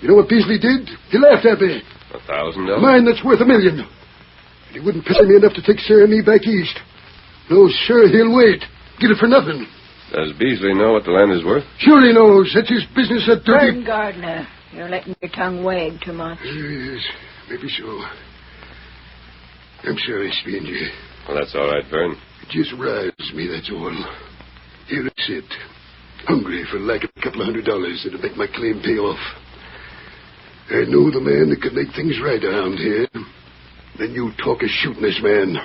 [SPEAKER 10] You know what Beasley did? He laughed at me.
[SPEAKER 3] $1,000?
[SPEAKER 10] Mine that's worth $1 million. And he wouldn't pay me enough to take Sarah and me back east. No, sir, he'll wait. Get it for nothing.
[SPEAKER 3] Does Beasley know what the land is worth?
[SPEAKER 10] Sure he knows. That's his business, that dirty...
[SPEAKER 11] Vern Gardner, you're letting your tongue wag too much.
[SPEAKER 10] Yes, maybe so. I'm sorry, stranger.
[SPEAKER 3] Well, that's all right, Vern.
[SPEAKER 10] It just riles me, that's all. Here I sit, hungry for lack of a couple of $100 that'll make my claim pay off. I know the man that could make things right around here. Then you talk of shooting this man.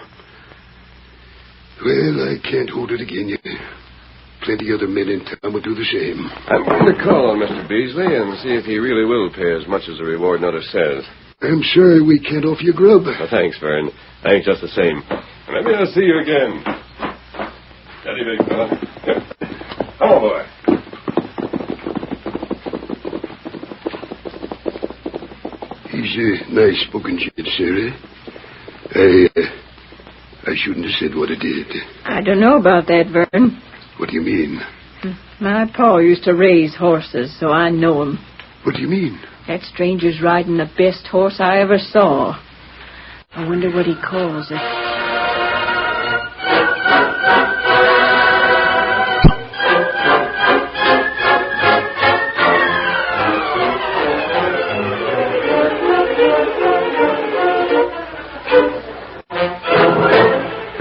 [SPEAKER 10] Well, I can't hold it again yet. Plenty other men in town will do the same.
[SPEAKER 3] I'm going to call on Mr. Beasley and see if he really will pay as much as the reward notice says.
[SPEAKER 10] I'm sorry we can't offer you grub.
[SPEAKER 3] Well, thanks, Vern. Thanks just the same. Maybe I'll see you again. Steady, big fella. Come on, boy.
[SPEAKER 10] He's a nice-spoken kid, Sarah. I shouldn't have said what I did.
[SPEAKER 11] I don't know about that, Vern.
[SPEAKER 10] What do you mean?
[SPEAKER 11] My pa used to raise horses, so I know him.
[SPEAKER 10] What do you mean?
[SPEAKER 11] That stranger's riding the best horse I ever saw. I wonder what he calls it.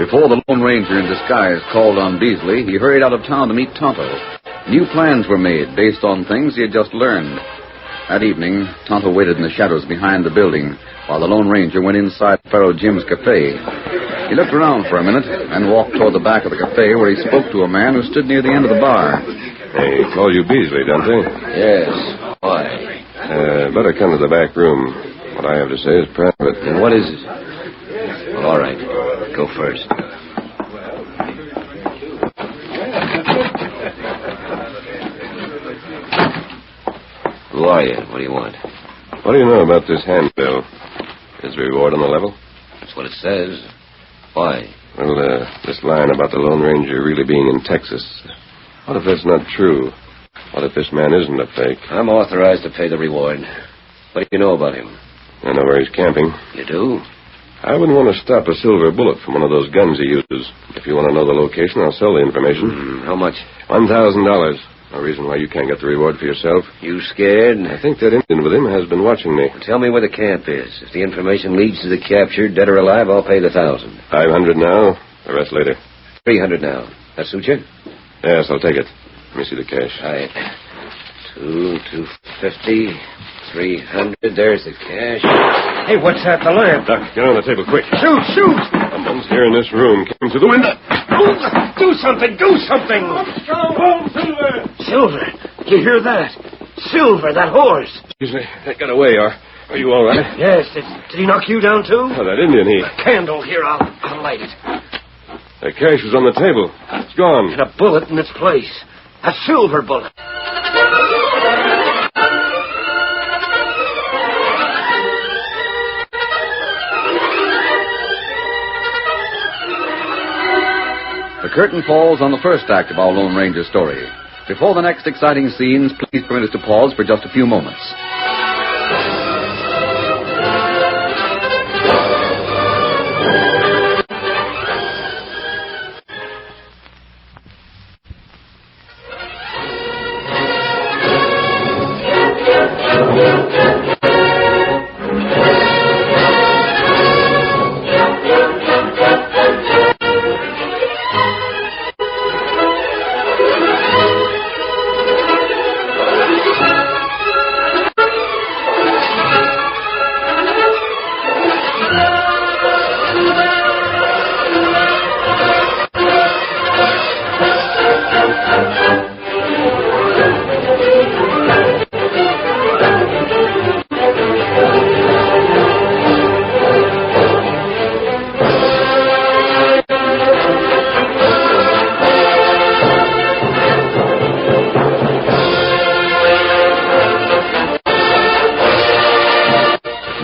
[SPEAKER 2] Before the Lone Ranger in disguise called on Beasley, he hurried out of town to meet Tonto. New plans were made based on things he had just learned. That evening, Tonto waited in the shadows behind the building while the Lone Ranger went inside Pharaoh Jim's cafe. He looked around for a minute and walked toward the back of the cafe where he spoke to a man who stood near the end of the bar.
[SPEAKER 3] They call you Beasley, don't they?
[SPEAKER 7] Yes. Why?
[SPEAKER 3] Better come to the back room. What I have to say is private.
[SPEAKER 7] And what is it? Well, all right. Go first. Who are you? What do you want?
[SPEAKER 3] What do you know about this handbill? Is the reward on the level?
[SPEAKER 7] That's what it says. Why?
[SPEAKER 3] Well, this line about the Lone Ranger really being in Texas. What if that's not true? What if this man isn't a fake?
[SPEAKER 7] I'm authorized to pay the reward. What do you know about him?
[SPEAKER 3] I know where he's camping.
[SPEAKER 7] You do?
[SPEAKER 3] I wouldn't want to stop a silver bullet from one of those guns he uses. If you want to know the location, I'll sell the information.
[SPEAKER 7] How much?
[SPEAKER 3] $1,000. No reason why you can't get the reward for yourself.
[SPEAKER 7] You scared?
[SPEAKER 3] I think that Indian with him has been watching me.
[SPEAKER 7] Tell me where the camp is. If the information leads to the capture, dead or alive, I'll pay the $1,000.
[SPEAKER 3] $500 now. The rest later.
[SPEAKER 7] $300 now. That suit you?
[SPEAKER 3] Yes, I'll take it. Let me see the cash.
[SPEAKER 7] All right. $250, $300. There's the cash. Hey, what's that? The lamp.
[SPEAKER 3] Doc, get on the table quick.
[SPEAKER 7] Shoot!
[SPEAKER 3] Someone's here in this room. Came through the window.
[SPEAKER 7] Do something! Silver! You hear that? Silver, that horse.
[SPEAKER 3] Excuse me. That got away. Are you all right?
[SPEAKER 7] Yes. Did he knock you down, too?
[SPEAKER 3] Oh, that Indian,
[SPEAKER 7] Candle. Here, I'll light it.
[SPEAKER 3] The cash was on the table. It's gone.
[SPEAKER 7] And a bullet in its place. A silver bullet.
[SPEAKER 2] The curtain falls on the first act of our Lone Ranger story. Before the next exciting scenes, please permit us to pause for just a few moments.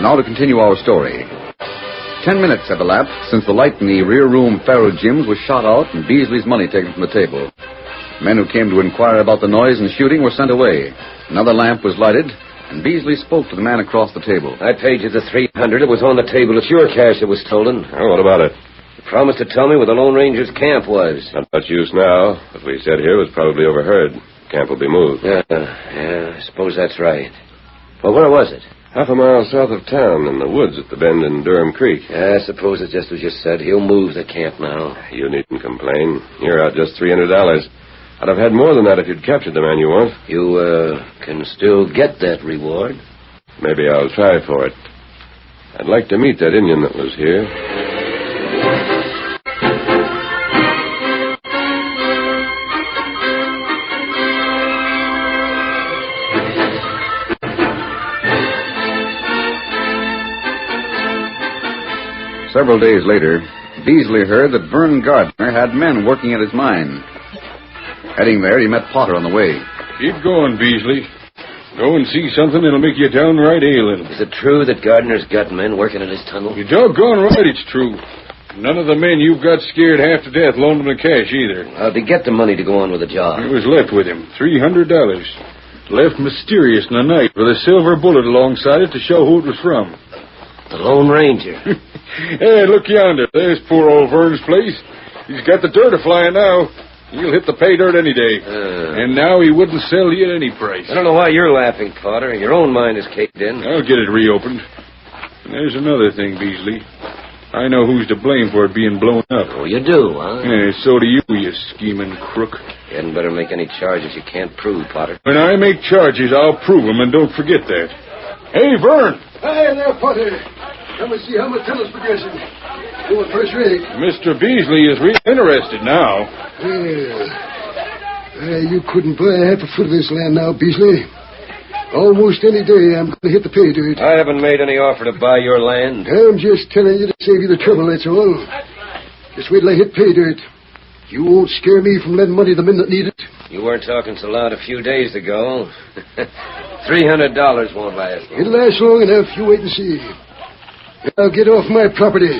[SPEAKER 2] Now to continue our story. 10 minutes had elapsed since the light in the rear room faro Jim's was shot out and Beasley's money taken from the table. Men who came to inquire about the noise and shooting were sent away. Another lamp was lighted, and Beasley spoke to the man across the table.
[SPEAKER 7] I paid you the $300. It was on the table. It's your cash that was stolen.
[SPEAKER 3] Oh, what about it?
[SPEAKER 7] You promised to tell me where the Lone Ranger's camp was.
[SPEAKER 3] Not much use now. What we said here was probably overheard. Camp will be moved.
[SPEAKER 7] Yeah, I suppose that's right. Well, where was it?
[SPEAKER 3] Half a mile south of town, in the woods at the bend in Durham Creek.
[SPEAKER 7] I suppose it's just as you said. He'll move the camp now.
[SPEAKER 3] You needn't complain. You're out just $300. I'd have had more than that if you'd captured the man you want.
[SPEAKER 7] You, can still get that reward.
[SPEAKER 3] Maybe I'll try for it. I'd like to meet that Indian that was here.
[SPEAKER 2] Several days later, Beasley heard that Vern Gardner had men working at his mine. Heading there, he met Potter on the way.
[SPEAKER 6] Keep going, Beasley. Go and see something that'll make you downright ailing.
[SPEAKER 7] Is it true that Gardner's got men working in his tunnel?
[SPEAKER 6] You're doggone right it's true. None of the men you've got scared half to death loaned him the cash either.
[SPEAKER 7] How'd he get the money to go on with the job?
[SPEAKER 6] It was left with him, $300. Left mysterious in the night with a silver bullet alongside it to show who it was from.
[SPEAKER 7] The Lone Ranger.
[SPEAKER 6] Hey, look yonder. There's poor old Vern's place. He's got the dirt a-flying now. He'll hit the pay dirt any day. And now he wouldn't sell you at any price.
[SPEAKER 7] I don't know why you're laughing, Potter. Your own mine is caved in.
[SPEAKER 6] I'll get it reopened. And there's another thing, Beasley. I know who's to blame for it being blown up.
[SPEAKER 7] Oh, you do, huh?
[SPEAKER 6] Yeah, so do you, you scheming crook.
[SPEAKER 7] You hadn't better make any charges you can't prove, Potter.
[SPEAKER 6] When I make charges, I'll prove them, and don't forget that. Hey, Vern!
[SPEAKER 10] Hi there, Potter. Come and see how my tunnel's progressing. Going first rate.
[SPEAKER 6] Mr. Beasley is real interested now.
[SPEAKER 10] You couldn't buy half a foot of this land now, Beasley. Almost any day I'm going to hit the pay dirt.
[SPEAKER 7] I haven't made any offer to buy your land.
[SPEAKER 10] I'm just telling you to save you the trouble, that's all. Just wait till I hit pay dirt. You won't scare me from lending money to the men that need it.
[SPEAKER 7] You weren't talking so loud a few days ago. $300 won't last long.
[SPEAKER 10] It'll last long enough. You wait and see. Now get off my property.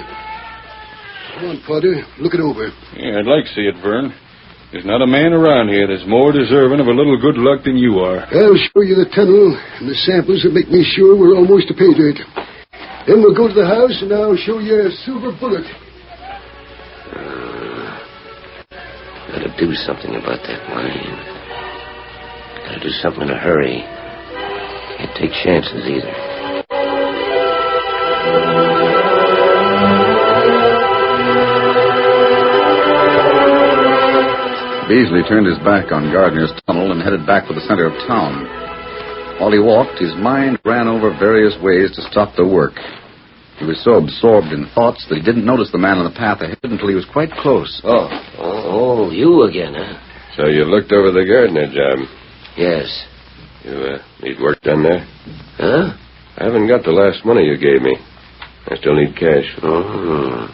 [SPEAKER 10] Come on, Potter. Look it over.
[SPEAKER 6] Yeah, I'd like to see it, Vern. There's not a man around here that's more deserving of a little good luck than you are.
[SPEAKER 10] I'll show you the tunnel and the samples that make me sure we're almost to pay dirt. Then we'll go to the house and I'll show you a silver bullet.
[SPEAKER 7] Gotta do something about that mine. Gotta do something in a hurry. Can't take chances either.
[SPEAKER 2] Beasley turned his back on Gardner's tunnel and headed back for the center of town. While he walked, his mind ran over various ways to stop the work. He was so absorbed in thoughts that he didn't notice the man on the path ahead until he was quite close.
[SPEAKER 7] Oh, you again, huh?
[SPEAKER 3] So you looked over the Gardner job?
[SPEAKER 7] Yes.
[SPEAKER 3] You need work done there?
[SPEAKER 7] Huh?
[SPEAKER 3] I haven't got the last money you gave me. I still need cash.
[SPEAKER 7] Oh.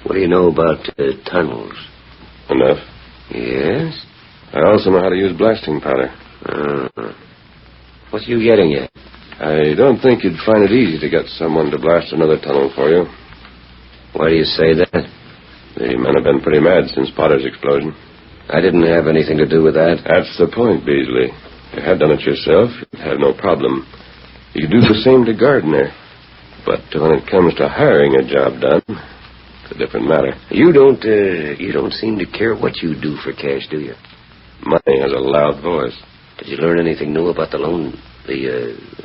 [SPEAKER 7] What do you know about tunnels?
[SPEAKER 3] Enough.
[SPEAKER 7] Yes?
[SPEAKER 3] I also know how to use blasting powder.
[SPEAKER 7] What are you getting at?
[SPEAKER 3] I don't think you'd find it easy to get someone to blast another tunnel for you.
[SPEAKER 7] Why do you say that?
[SPEAKER 3] The men have been pretty mad since Potter's explosion.
[SPEAKER 7] I didn't have anything to do with that.
[SPEAKER 3] That's the point, Beasley. If you had done it yourself, you'd have no problem. You could do the same to Gardner. But when it comes to hiring a job done, it's a different matter.
[SPEAKER 7] You don't seem to care what you do for cash, do you?
[SPEAKER 3] Money has a loud voice.
[SPEAKER 7] Did you learn anything new about the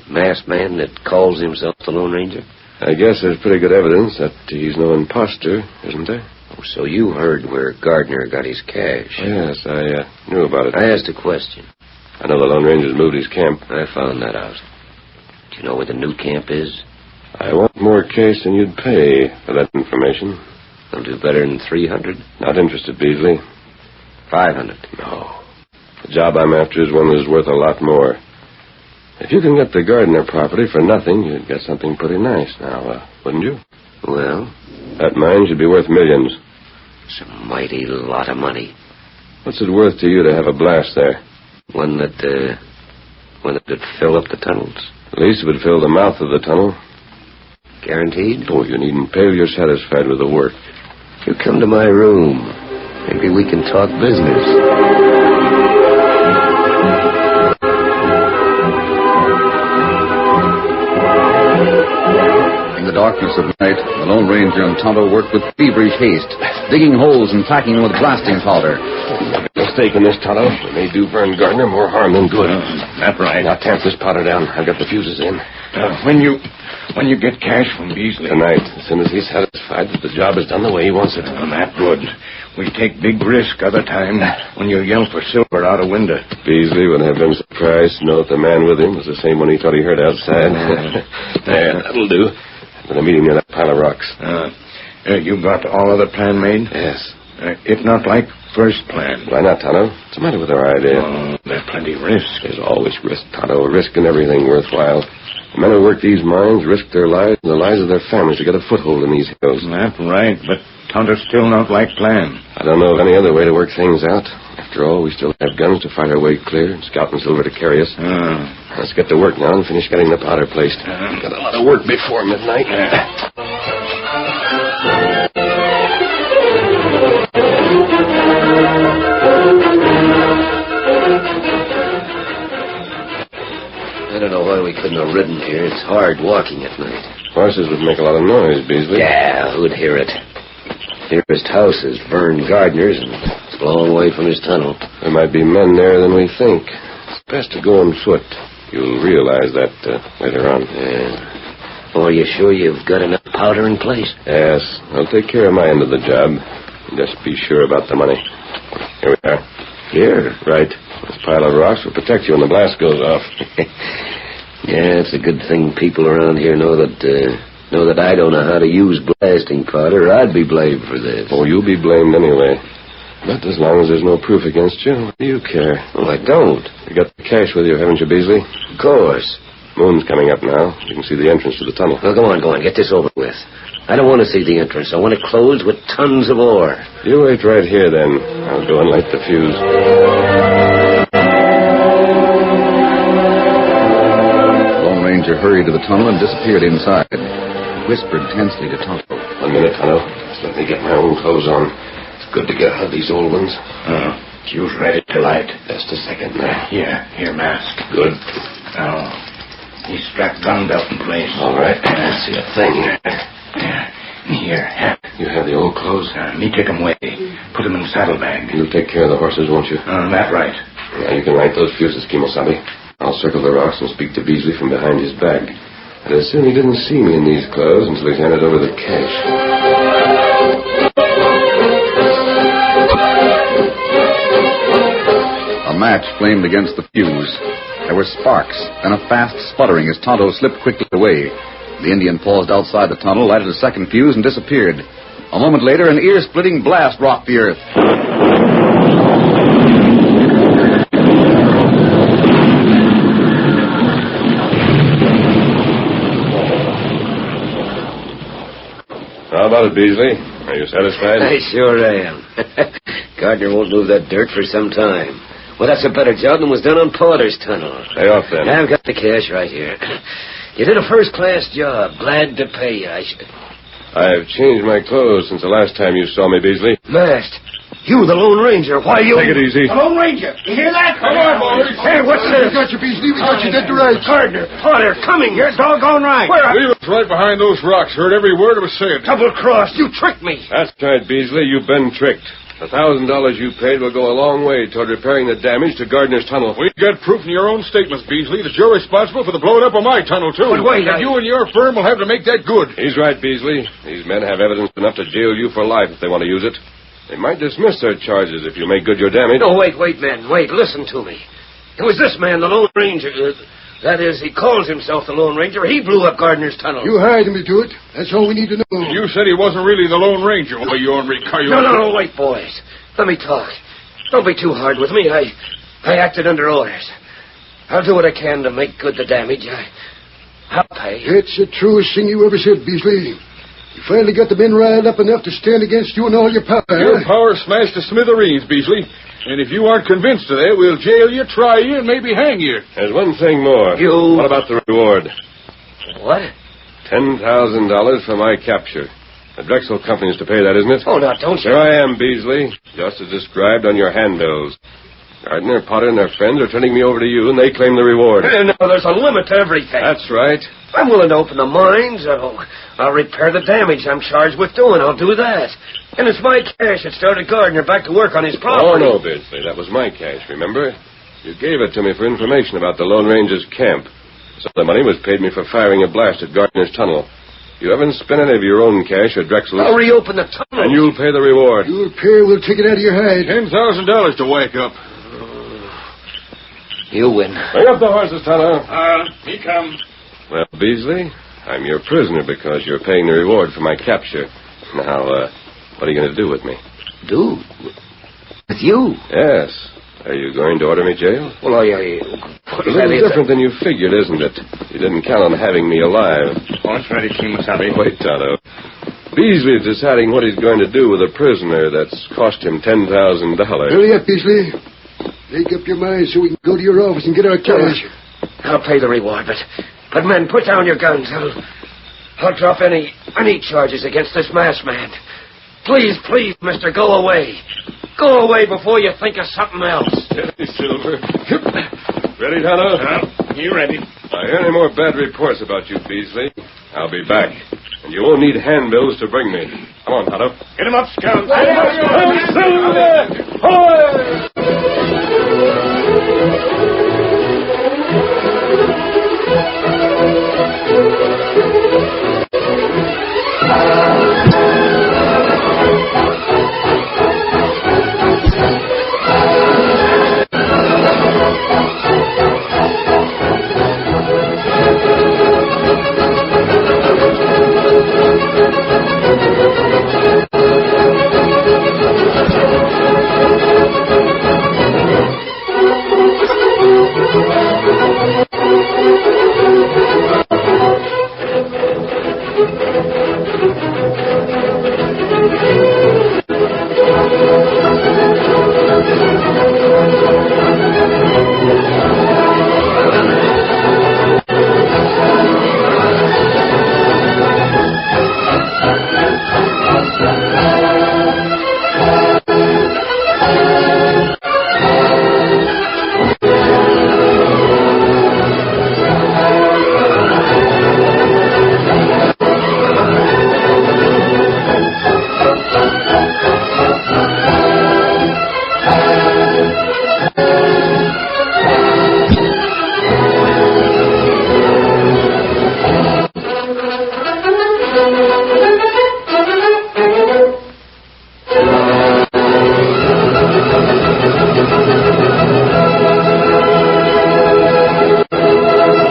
[SPEAKER 7] masked man that calls himself the Lone Ranger?
[SPEAKER 3] I guess there's pretty good evidence that he's no imposter, isn't there?
[SPEAKER 7] Oh, so you heard where Gardner got his cash?
[SPEAKER 3] Yes, I knew about it.
[SPEAKER 7] I asked a question.
[SPEAKER 3] I know the Lone Ranger's moved his camp.
[SPEAKER 7] I found that out. Do you know where the new camp is?
[SPEAKER 3] I want more cash than you'd pay for that information.
[SPEAKER 7] I'll do better than 300.
[SPEAKER 3] Not interested, Beasley.
[SPEAKER 7] 500.
[SPEAKER 3] No. The job I'm after is one that's worth a lot more. If you can get the Gardner property for nothing, you'd get something pretty nice now, wouldn't you?
[SPEAKER 7] Well?
[SPEAKER 3] That mine should be worth millions.
[SPEAKER 7] It's a mighty lot of money.
[SPEAKER 3] What's it worth to you to have a blast there?
[SPEAKER 7] One that would fill up the tunnels.
[SPEAKER 3] At least it would fill the mouth of the tunnel.
[SPEAKER 7] Guaranteed?
[SPEAKER 3] Oh, you needn't pay. You're satisfied with the work.
[SPEAKER 7] You come to my room. Maybe we can talk business.
[SPEAKER 2] In the darkness of night, the Lone Ranger and Tonto worked with feverish haste, digging holes and packing them with blasting powder.
[SPEAKER 3] Mistake in this, Tonto. We may do Vern Gardner more harm than good.
[SPEAKER 8] That's right.
[SPEAKER 3] Now tamp this powder down. I've got the fuses in.
[SPEAKER 8] When you get cash from Beasley.
[SPEAKER 3] Tonight, as soon as he's satisfied that the job is done the way he wants it.
[SPEAKER 8] That's good. We take big risk other time when you yell for silver out a window.
[SPEAKER 3] Beasley would have been surprised to know that the man with him was the same one he thought he heard outside. There, that'll do. I'm going to meet him near that pile of rocks.
[SPEAKER 8] You got all of the plan made?
[SPEAKER 3] Yes.
[SPEAKER 8] If not like first plan.
[SPEAKER 3] Why not, Tonto? What's the matter with our idea?
[SPEAKER 8] There's plenty risk.
[SPEAKER 3] There's always risk, Tonto. Risk in everything worthwhile. The men who work these mines risk their lives and the lives of their families to get a foothold in these hills.
[SPEAKER 8] That's right, but Tonto's still not like plan.
[SPEAKER 3] I don't know of any other way to work things out. After all, we still have guns to fight our way clear and Scout and Silver to carry us. Let's get to work now and finish getting the powder placed. Got a lot of work before midnight.
[SPEAKER 7] I don't know why we couldn't have ridden here. It's hard walking at night.
[SPEAKER 3] Horses would make a lot of noise, Beasley.
[SPEAKER 7] Yeah, who'd hear it? Nearest house is Vern Gardner's, and it's a long way from his tunnel.
[SPEAKER 3] There might be men there than we think. It's best to go on foot. You'll realize that later on.
[SPEAKER 7] Yeah. Oh, are you sure you've got enough powder in place?
[SPEAKER 3] Yes. I'll take care of my end of the job. Just be sure about the money. Here we are.
[SPEAKER 7] Here?
[SPEAKER 3] Right. This pile of rocks will protect you when the blast goes off.
[SPEAKER 7] Yeah, it's a good thing people around here know that I don't know how to use blasting powder. I'd be blamed for this.
[SPEAKER 3] Oh, you'll be blamed anyway. But as long as there's no proof against you, what do you care?
[SPEAKER 7] Well, I don't.
[SPEAKER 3] You got the cash with you, haven't you, Beasley?
[SPEAKER 7] Of course.
[SPEAKER 3] Moon's coming up now. You can see the entrance to the tunnel.
[SPEAKER 7] Well, go on. Get this over with. I don't want to see the entrance. I want it closed with tons of ore.
[SPEAKER 3] You wait right here, then. I'll go and light the fuse.
[SPEAKER 2] Lone Ranger hurried to the tunnel and disappeared inside. He whispered tensely to Tonto.
[SPEAKER 3] 1 minute, Tonto. Just let me get my own clothes on. It's good to get out of these old ones.
[SPEAKER 8] Fuse ready to light.
[SPEAKER 3] Just a second now.
[SPEAKER 8] Here, mask.
[SPEAKER 3] Good.
[SPEAKER 8] Now, he's strapped gun belt in place.
[SPEAKER 3] All right. I don't see a thing.
[SPEAKER 8] Here, hat.
[SPEAKER 3] You have the old clothes?
[SPEAKER 8] Me take them away. Put them in the saddlebag.
[SPEAKER 3] You'll take care of the horses, won't you?
[SPEAKER 8] That's right.
[SPEAKER 3] Now, you can light those fuses, Kimosabe. I'll circle the rocks and speak to Beasley from behind his back. I'd assume he didn't see me in these clothes until he's handed over the cash.
[SPEAKER 2] A match flamed against the fuse. There were sparks, then a fast sputtering as Tonto slipped quickly away. The Indian paused outside the tunnel, lighted a second fuse, and disappeared. A moment later, an ear-splitting blast rocked the earth.
[SPEAKER 3] How about it, Beasley? Are you satisfied?
[SPEAKER 7] I sure am. Gardner won't move that dirt for some time. Well, that's a better job than was done on Porter's tunnel.
[SPEAKER 3] Pay off, then.
[SPEAKER 7] I've got the cash right here. You did a first-class job. Glad to pay you.
[SPEAKER 3] I've changed my clothes since the last time you saw me, Beasley.
[SPEAKER 7] Masked. You, the Lone Ranger. Why you...
[SPEAKER 3] Take it easy.
[SPEAKER 9] The Lone Ranger. You hear that?
[SPEAKER 6] Come on, boys.
[SPEAKER 7] Hey, what's this?
[SPEAKER 10] We got you, Beasley. We got you dead to rights.
[SPEAKER 7] Gardner, Potter, coming. You're doggone right.
[SPEAKER 6] Leave us right behind those rocks. Heard every word it was said.
[SPEAKER 7] Double-crossed. You tricked me.
[SPEAKER 3] That's right, Beasley. You've been tricked. The $1,000 you paid will go a long way toward repairing the damage to Gardner's tunnel.
[SPEAKER 6] We got proof in your own statements, Beasley, that you're responsible for the blowing up of my tunnel, too.
[SPEAKER 7] But wait,
[SPEAKER 6] and you and your firm will have to make that good.
[SPEAKER 3] He's right, Beasley. These men have evidence enough to jail you for life if they want to use it. They might dismiss their charges if you make good your damage.
[SPEAKER 7] No, wait, men. Wait, listen to me. It was this man, the Lone Ranger. That is, he calls himself the Lone Ranger. He blew up Gardner's tunnel.
[SPEAKER 10] You hired him to do it. That's all we need to know.
[SPEAKER 6] You said he wasn't really the Lone Ranger. Oh, you ornery coyote.
[SPEAKER 7] No, wait, boys. Let me talk. Don't be too hard with me. I acted under orders. I'll do what I can to make good the damage. I'll pay.
[SPEAKER 10] That's the truest thing you ever said, Beasley. You finally got the men riled up enough to stand against you and all your power.
[SPEAKER 6] Your power smashed to smithereens, Beasley. And if you aren't convinced of that, we'll jail you, try you, and maybe hang you.
[SPEAKER 3] There's one thing more.
[SPEAKER 7] You...
[SPEAKER 3] What about the reward?
[SPEAKER 7] What?
[SPEAKER 3] $10,000 for my capture. The Drexel Company is to pay that, isn't it?
[SPEAKER 7] Oh, now, don't you...
[SPEAKER 3] Here I am, Beasley, just as described on your handbills. Gardner, Potter, and their friends are turning me over to you, and they claim the reward.
[SPEAKER 7] No, there's a limit to everything.
[SPEAKER 3] That's right.
[SPEAKER 7] I'm willing to open the mines. I'll repair the damage I'm charged with doing. I'll do that. And it's my cash that started Gardner back to work on his property.
[SPEAKER 3] Oh, no, Beasley. That was my cash, remember? You gave it to me for information about the Lone Ranger's camp. Some of the money was paid me for firing a blast at Gardner's tunnel. You haven't spent any of your own cash or Drexel's.
[SPEAKER 7] I'll reopen the tunnel.
[SPEAKER 3] And you'll pay the reward.
[SPEAKER 10] You'll pay. We'll take it out of your hide.
[SPEAKER 6] $10,000 to wake up.
[SPEAKER 7] You win.
[SPEAKER 3] Bring up the horses, Tonto.
[SPEAKER 6] He comes.
[SPEAKER 3] Well, Beasley, I'm your prisoner because you're paying the reward for my capture. Now, what are you going to do with me?
[SPEAKER 7] Do? With you?
[SPEAKER 3] Yes. Are you going to order me jail?
[SPEAKER 7] Well,
[SPEAKER 3] It's a little different than you figured, isn't it? You didn't count on having me alive.
[SPEAKER 6] Horse ready, Kimasabi.
[SPEAKER 3] Wait, Tonto. Beasley's deciding what he's going to do with a prisoner that's cost him $10,000.
[SPEAKER 10] Hurry up, Beasley. Make up your mind so we can go to your office and get our cash.
[SPEAKER 7] I'll pay the reward, but men, put down your guns. I'll drop any charges against this masked man. Please, mister, go away. Go away before you think of something else.
[SPEAKER 3] Steady, Silver. Ready, Tonto?
[SPEAKER 6] You ready?
[SPEAKER 3] I hear any more bad reports about you, Beasley. I'll be back. And you won't need handbills to bring me. Come on, Tonto.
[SPEAKER 6] Get him up, Scout.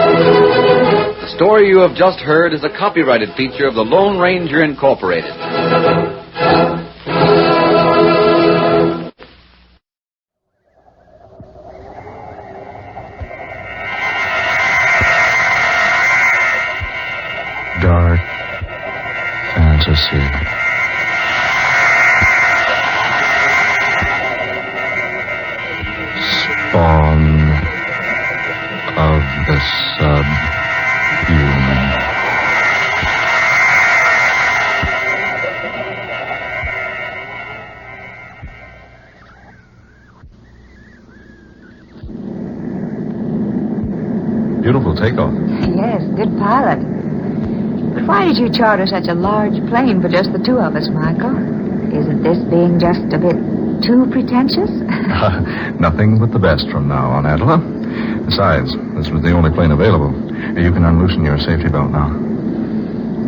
[SPEAKER 2] The story you have just heard is a copyrighted feature of the Lone Ranger Incorporated.
[SPEAKER 12] Dark fantasy. Spawn of the subhuman.
[SPEAKER 13] Beautiful takeoff.
[SPEAKER 17] Yes, good pilot. But why did you charter such a large plane for just the two of us, Michael? Isn't this being just a bit too pretentious?
[SPEAKER 13] Nothing but the best from now on, Angela. Besides, this was the only plane available. You can unloosen your safety belt now.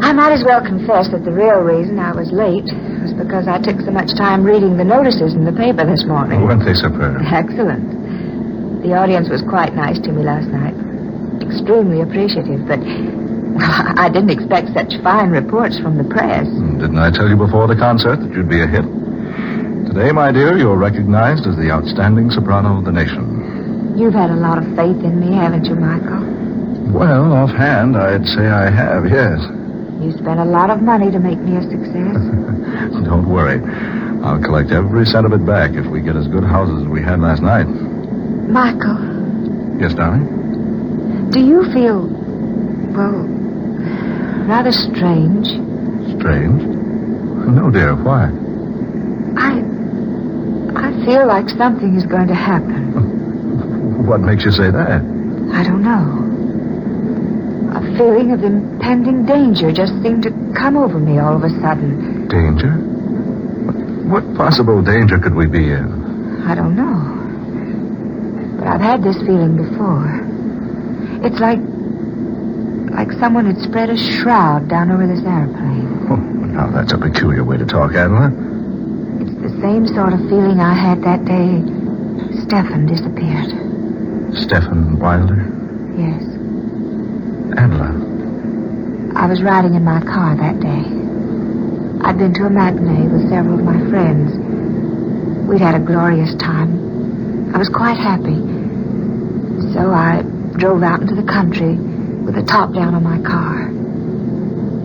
[SPEAKER 17] I might as well confess that the real reason I was late was because I took so much time reading the notices in the paper this morning.
[SPEAKER 13] Weren't they superb?
[SPEAKER 17] Excellent. The audience was quite nice to me last night. Extremely appreciative, but I didn't expect such fine reports from the press.
[SPEAKER 13] Didn't I tell you before the concert that you'd be a hit? Today, my dear, you're recognized as the outstanding soprano of the nation.
[SPEAKER 17] You've had a lot of faith in me, haven't you, Michael?
[SPEAKER 13] Well, offhand, I'd say I have, yes.
[SPEAKER 17] You spent a lot of money to make me a success.
[SPEAKER 13] Don't worry. I'll collect every cent of it back if we get as good houses as we had last night.
[SPEAKER 17] Michael.
[SPEAKER 13] Yes, darling?
[SPEAKER 17] Do you feel, well, Rather strange.
[SPEAKER 13] Strange? No, dear. Why?
[SPEAKER 17] I feel like something is going to happen.
[SPEAKER 13] What makes you say that?
[SPEAKER 17] I don't know. A feeling of impending danger just seemed to come over me all of a sudden.
[SPEAKER 13] Danger? What possible danger could we be in?
[SPEAKER 17] I don't know. But I've had this feeling before. It's like someone had spread a shroud down over this airplane.
[SPEAKER 13] Oh, now that's a peculiar way to talk, Adela.
[SPEAKER 17] It's the same sort of feeling I had that day Stephen disappeared.
[SPEAKER 13] Stephen Wilder?
[SPEAKER 17] Yes.
[SPEAKER 13] Adela.
[SPEAKER 17] I was riding in my car that day. I'd been to a matinee with several of my friends. We'd had a glorious time. I was quite happy. So I drove out into the country with the top down on my car.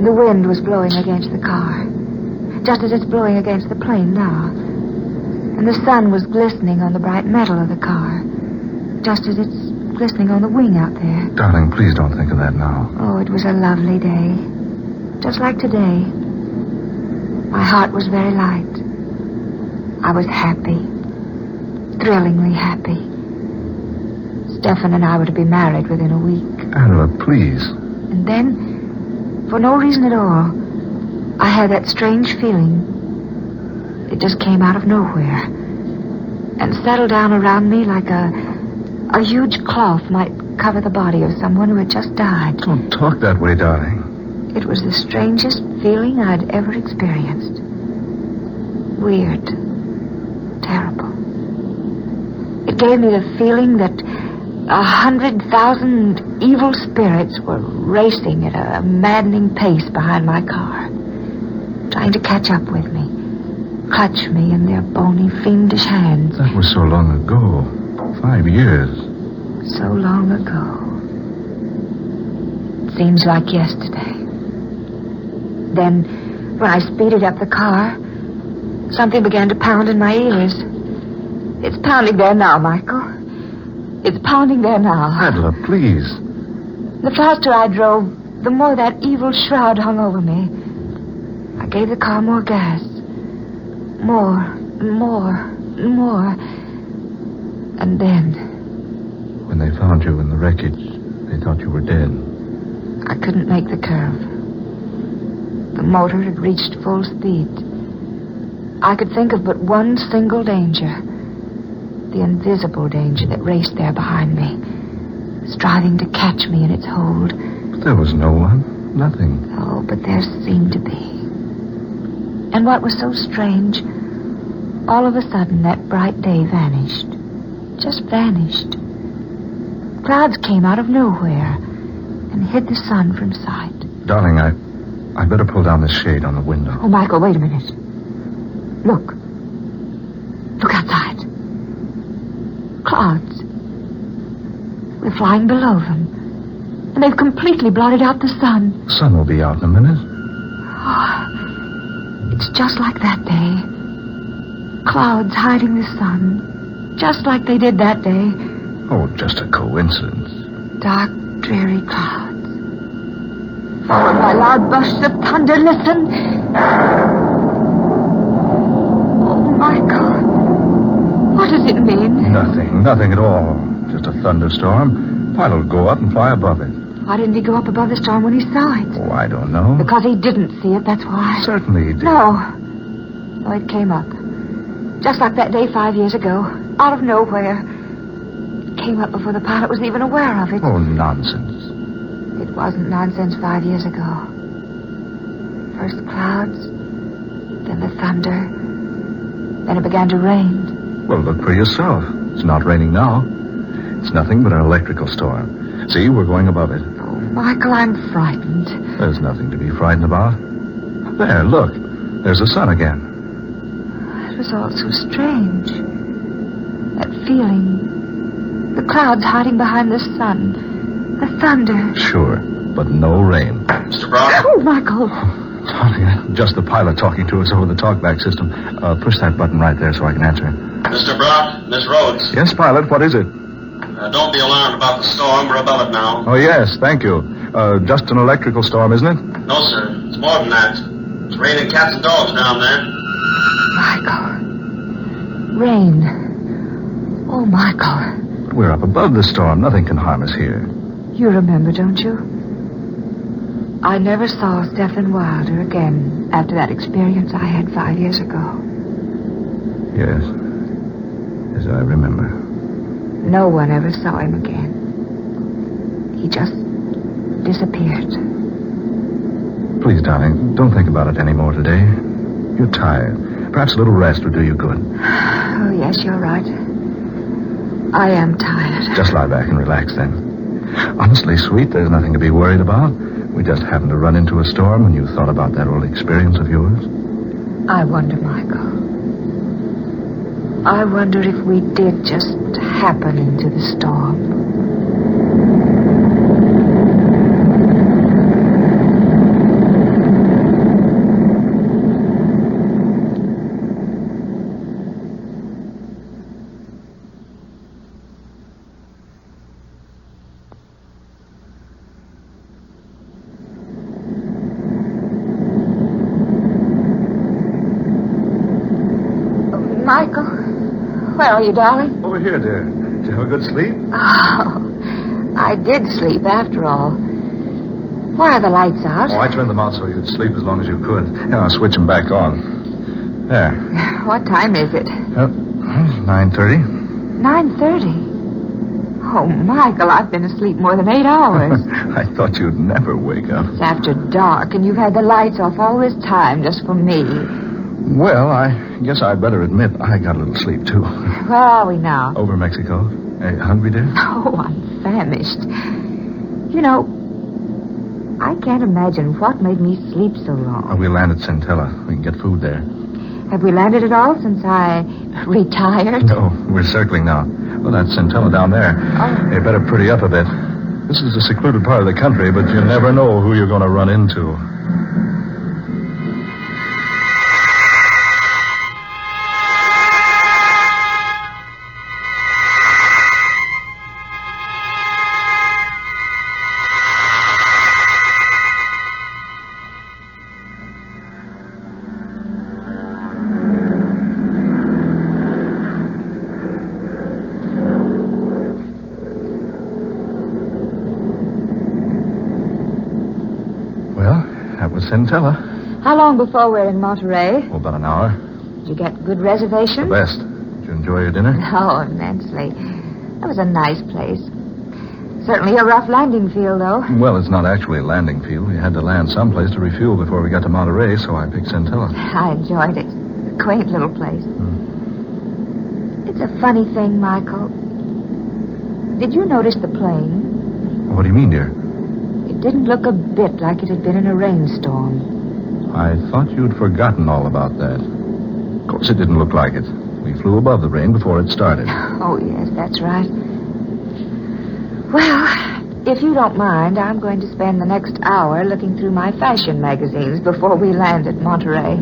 [SPEAKER 17] The wind was blowing against the car, just as it's blowing against the plane now. And the sun was glistening on the bright metal of the car, just as it's glistening on the wing out there.
[SPEAKER 13] Darling, please don't think of that now.
[SPEAKER 17] Oh, it was a lovely day. Just like today. My heart was very light. I was happy. Thrillingly happy. Stephen and I were to be married within a week.
[SPEAKER 13] Adela, please.
[SPEAKER 17] And then, for no reason at all, I had that strange feeling. It just came out of nowhere and settled down around me like a huge cloth might cover the body of someone who had just died.
[SPEAKER 13] Don't talk that way, darling.
[SPEAKER 17] It was the strangest feeling I'd ever experienced. Weird. Terrible. It gave me the feeling that 100,000 evil spirits were racing at a maddening pace behind my car, trying to catch up with me, clutch me in their bony, fiendish hands.
[SPEAKER 13] That was so long ago. 5 years.
[SPEAKER 17] So long ago. It seems like yesterday. Then, when I speeded up the car, something began to pound in my ears. It's pounding there now, Michael. It's pounding there now.
[SPEAKER 13] Adela, please.
[SPEAKER 17] The faster I drove, the more that evil shroud hung over me. I gave the car more gas. More, and more, and more. And then...
[SPEAKER 13] When they found you in the wreckage, they thought you were dead.
[SPEAKER 17] I couldn't make the curve. The motor had reached full speed. I could think of but one single danger. The invisible danger that raced there behind me, striving to catch me in its hold.
[SPEAKER 13] But there was no one. Nothing.
[SPEAKER 17] Oh, but there seemed to be. And what was so strange, all of a sudden that bright day vanished. Just vanished. Clouds came out of nowhere and hid the sun from sight.
[SPEAKER 13] Darling, I better pull down the shade on the window.
[SPEAKER 17] Oh, Michael, wait a minute. Look. Look outside. Clouds. We're flying below them. And they've completely blotted out the sun.
[SPEAKER 13] The sun will be out in a minute.
[SPEAKER 17] Oh, it's just like that day. Clouds hiding the sun. Just like they did that day.
[SPEAKER 13] Oh, just a coincidence.
[SPEAKER 17] Dark, dreary clouds. Followed by loud bursts of thunder. Listen. Oh, Michael. What does it mean?
[SPEAKER 13] Nothing at all. Just a thunderstorm. Pilot will go up and fly above it.
[SPEAKER 17] Why didn't he go up above the storm when he saw it?
[SPEAKER 13] Oh, I don't know.
[SPEAKER 17] Because he didn't see it, that's why.
[SPEAKER 13] Certainly he did.
[SPEAKER 17] No, it came up. Just like that day 5 years ago. Out of nowhere. It came up before the pilot was even aware of it.
[SPEAKER 13] Oh, nonsense.
[SPEAKER 17] It wasn't nonsense 5 years ago. First the clouds, then the thunder, then it began to rain.
[SPEAKER 13] Well, look for yourself. It's not raining now. It's nothing but an electrical storm. See, we're going above it.
[SPEAKER 17] Oh, Michael, I'm frightened.
[SPEAKER 13] There's nothing to be frightened about. There, look. There's the sun again.
[SPEAKER 17] It was all so strange. That feeling. The clouds hiding behind the sun. The thunder.
[SPEAKER 13] Sure, but no rain.
[SPEAKER 15] Mr. Brock?
[SPEAKER 17] Oh, Michael.
[SPEAKER 13] Darling, just the pilot talking to us over the talkback system. Push that button right there so I can answer him.
[SPEAKER 15] Mr. Brock, Miss Rhodes.
[SPEAKER 13] Yes, pilot, what is it?
[SPEAKER 15] Don't be alarmed about the storm. We're above it now.
[SPEAKER 13] Oh, yes, thank you. Just an electrical storm, isn't it?
[SPEAKER 15] No, sir. It's more than that. It's raining cats and dogs down there.
[SPEAKER 17] Michael. Rain. Oh, Michael.
[SPEAKER 13] We're up above the storm. Nothing can harm us here.
[SPEAKER 17] You remember, don't you? I never saw Stephen Wilder again after that experience I had 5 years ago.
[SPEAKER 13] Yes. Yes, I remember.
[SPEAKER 17] No one ever saw him again. He just disappeared.
[SPEAKER 13] Please, darling, don't think about it anymore today. You're tired. Perhaps a little rest would do you good.
[SPEAKER 17] Oh, yes, you're right. I am tired.
[SPEAKER 13] Just lie back and relax then. Honestly, sweet, there's nothing to be worried about. We just happened to run into a storm when you thought about that old experience of yours.
[SPEAKER 17] I wonder, Michael. I wonder if we did just happen into the storm. Michael, where are you, darling?
[SPEAKER 13] Over here, dear. Did you have a good sleep?
[SPEAKER 17] Oh, I did sleep after all. Why are the lights out?
[SPEAKER 13] Oh, I turned them out so you'd sleep as long as you could. Now I'll switch them back on. There.
[SPEAKER 17] What time is it?
[SPEAKER 13] 9:30.
[SPEAKER 17] 9:30. Oh, Michael, I've been asleep more than 8 hours.
[SPEAKER 13] I thought you'd never wake up.
[SPEAKER 17] It's after dark, and you've had the lights off all this time just for me.
[SPEAKER 13] Well, I guess I'd better admit I got a little sleep, too.
[SPEAKER 17] Where are we now?
[SPEAKER 13] Over Mexico. Hey, hungry, dear?
[SPEAKER 17] Oh, I'm famished. You know, I can't imagine what made me sleep so long.
[SPEAKER 13] Oh, we land at Centella. We can get food there.
[SPEAKER 17] Have we landed at all since I retired?
[SPEAKER 13] No, we're circling now. Well, that's Centella down there.
[SPEAKER 17] Oh.
[SPEAKER 13] You better pretty up a bit. This is a secluded part of the country, but you never know who you're going to run into. Centella.
[SPEAKER 17] How long before we're in Monterey?
[SPEAKER 13] Oh, about an hour.
[SPEAKER 17] Did you get good reservations?
[SPEAKER 13] The best. Did you enjoy your dinner?
[SPEAKER 17] Oh, immensely. That was a nice place. Certainly a rough landing field, though.
[SPEAKER 13] Well, it's not actually a landing field. We had to land someplace to refuel before we got to Monterey, so I picked Centella.
[SPEAKER 17] I enjoyed it. Quaint little place. It's a funny thing, Michael. Did you notice the plane?
[SPEAKER 13] What do you mean, dear?
[SPEAKER 17] It didn't look a bit like it had been in a rainstorm.
[SPEAKER 13] I thought you'd forgotten all about that. Of course, it didn't look like it. We flew above the rain before it started.
[SPEAKER 17] Oh, yes, that's right. Well, if you don't mind, I'm going to spend the next hour looking through my fashion magazines before we land at Monterey.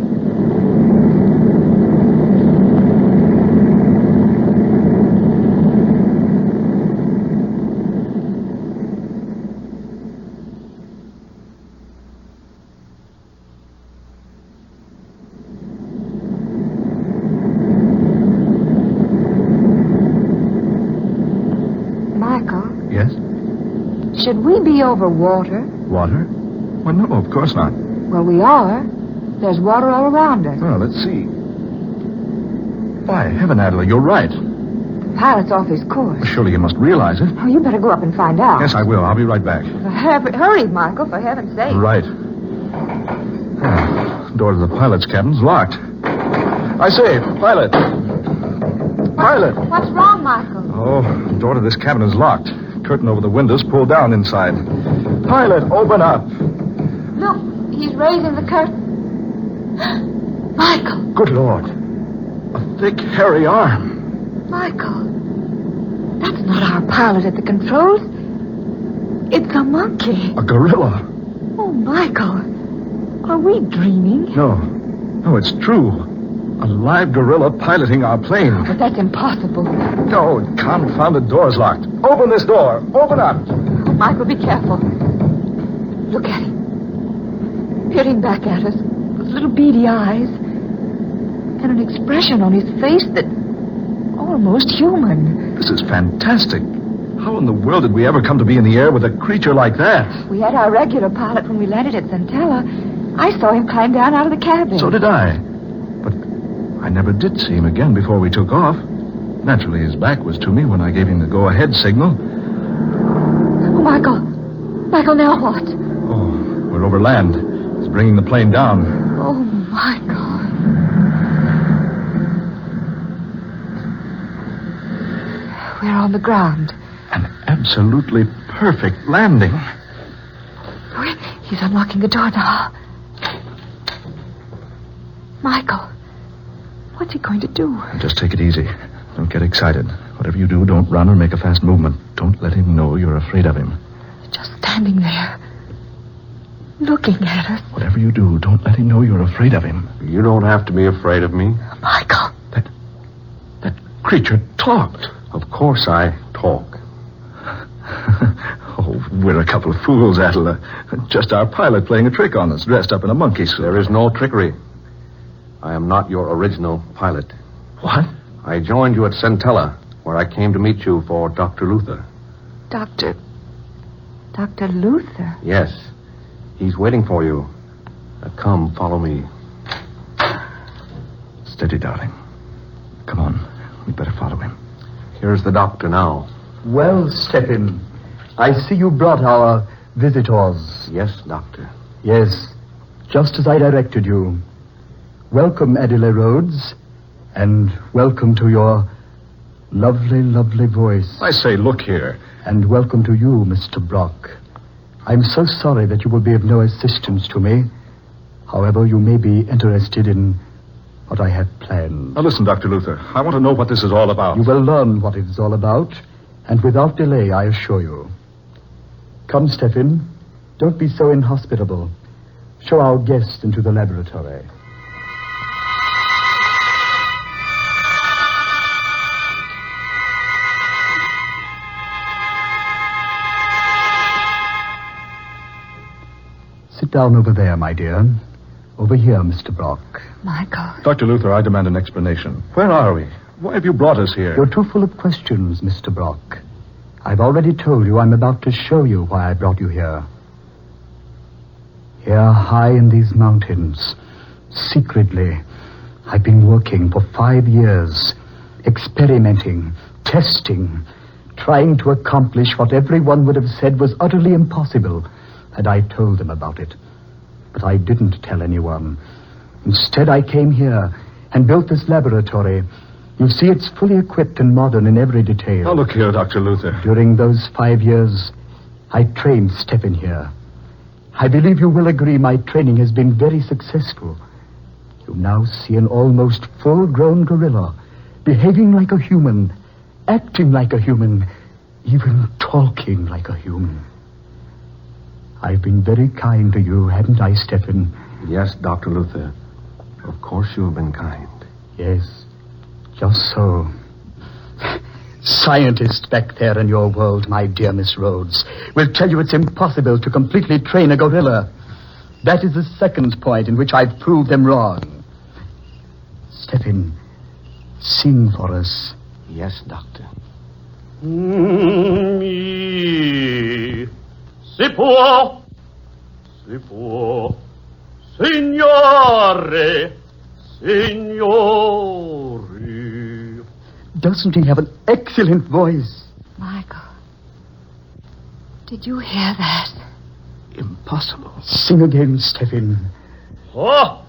[SPEAKER 17] Should we be over water?
[SPEAKER 13] Water? Well, no, of course not.
[SPEAKER 17] Well, we are. There's water all around us.
[SPEAKER 13] Well, let's see. By heaven, Adela, you're right.
[SPEAKER 17] The pilot's off his course.
[SPEAKER 13] Well, surely you must realize it.
[SPEAKER 17] Oh, you better go up and find out.
[SPEAKER 13] Yes, I will. I'll be right back.
[SPEAKER 17] Hurry, Michael, for heaven's sake.
[SPEAKER 13] Right. The door to the pilot's cabin's locked. I say, pilot. Pilot.
[SPEAKER 17] What's wrong, Michael?
[SPEAKER 13] Oh, the door to this cabin is locked. Curtain over the windows pulled down inside. Pilot, open up.
[SPEAKER 17] Look, he's raising the curtain. Michael.
[SPEAKER 13] Good Lord. A thick, hairy arm.
[SPEAKER 17] Michael. That's not our pilot at the controls. It's a monkey.
[SPEAKER 13] A gorilla.
[SPEAKER 17] Oh, Michael. Are we dreaming?
[SPEAKER 13] No. No, it's true. A live gorilla piloting our plane.
[SPEAKER 17] But that's impossible.
[SPEAKER 13] No, confounded door's locked. Open this door. Open up.
[SPEAKER 17] Oh, Michael, be careful. Look at him. peering back at us with little beady eyes and an expression on his face that almost human.
[SPEAKER 13] This is fantastic. How in the world did we ever come to be in the air with a creature like that?
[SPEAKER 17] We had our regular pilot when we landed at Centella. I saw him climb down out of the cabin.
[SPEAKER 13] So did I. But I never did see him again before we took off. Naturally, his back was to me when I gave him the go-ahead signal.
[SPEAKER 17] Oh, Michael. Michael, now what?
[SPEAKER 13] Oh, we're over land. He's bringing the plane down.
[SPEAKER 17] Oh, Michael. We're on the ground.
[SPEAKER 13] An absolutely perfect landing.
[SPEAKER 17] He's unlocking the door now. Michael, what's he going to do?
[SPEAKER 13] Just take it easy. Don't get excited. Whatever you do, don't run or make a fast movement. Don't let him know you're afraid of him.
[SPEAKER 17] Just standing there, looking at us.
[SPEAKER 13] Whatever you do, don't let him know you're afraid of him.
[SPEAKER 3] You don't have to be afraid of me.
[SPEAKER 17] Michael.
[SPEAKER 13] That creature talked.
[SPEAKER 3] Of course I talk.
[SPEAKER 13] Oh, we're a couple of fools, Attila. Just our pilot playing a trick on us, dressed up in a monkey suit.
[SPEAKER 3] There is no trickery. I am not your original pilot.
[SPEAKER 13] What?
[SPEAKER 3] I joined you at Centella, where I came to meet you for Dr. Luther.
[SPEAKER 17] Dr. Luther?
[SPEAKER 3] Yes. He's waiting for you. Come, follow me.
[SPEAKER 13] Steady, darling. Come on. We'd better follow him.
[SPEAKER 3] Here's the doctor now.
[SPEAKER 16] Well, Stephen, I see you brought our visitors.
[SPEAKER 3] Yes, doctor.
[SPEAKER 16] Yes, just as I directed you. Welcome, Adela Rhodes, and welcome to your lovely, lovely voice.
[SPEAKER 13] I say, look here.
[SPEAKER 16] And welcome to you, Mr. Brock. I'm so sorry that you will be of no assistance to me. However, you may be interested in what I have planned.
[SPEAKER 13] Now listen, Dr. Luther. I want to know what this is all about.
[SPEAKER 16] You will learn what it is all about, and without delay, I assure you. Come, Stephen. Don't be so inhospitable. Show our guest into the laboratory. Sit down over there, my dear. Over here, Mr. Brock.
[SPEAKER 17] Michael.
[SPEAKER 13] Dr. Luther, I demand an explanation. Where are we? Why have you brought us here?
[SPEAKER 16] You're too full of questions, Mr. Brock. I've already told you I'm about to show you why I brought you here. Here, high in these mountains, secretly, I've been working for 5 years, experimenting, testing, trying to accomplish what everyone would have said was utterly impossible had I told them about it. But I didn't tell anyone. Instead, I came here and built this laboratory. You see, it's fully equipped and modern in every detail.
[SPEAKER 13] Now, look here, Dr. Luther.
[SPEAKER 16] During those 5 years, I trained Stephen here. I believe you will agree my training has been very successful. You now see an almost full-grown gorilla, behaving like a human, acting like a human, even talking like a human. I've been very kind to you, haven't I, Stephen?
[SPEAKER 3] Yes, Dr. Luther. Of course you have been kind.
[SPEAKER 16] Yes, just so. Scientists back there in your world, my dear Miss Rhodes, will tell you it's impossible to completely train a gorilla. That is the second point in which I've proved them wrong. Stephen, sing for us.
[SPEAKER 3] Yes, Doctor.
[SPEAKER 19] Si può, signore, signori.
[SPEAKER 16] Doesn't he have an excellent voice?
[SPEAKER 17] Michael, did you hear that?
[SPEAKER 16] Impossible. Sing again, Stephen.
[SPEAKER 19] Oh,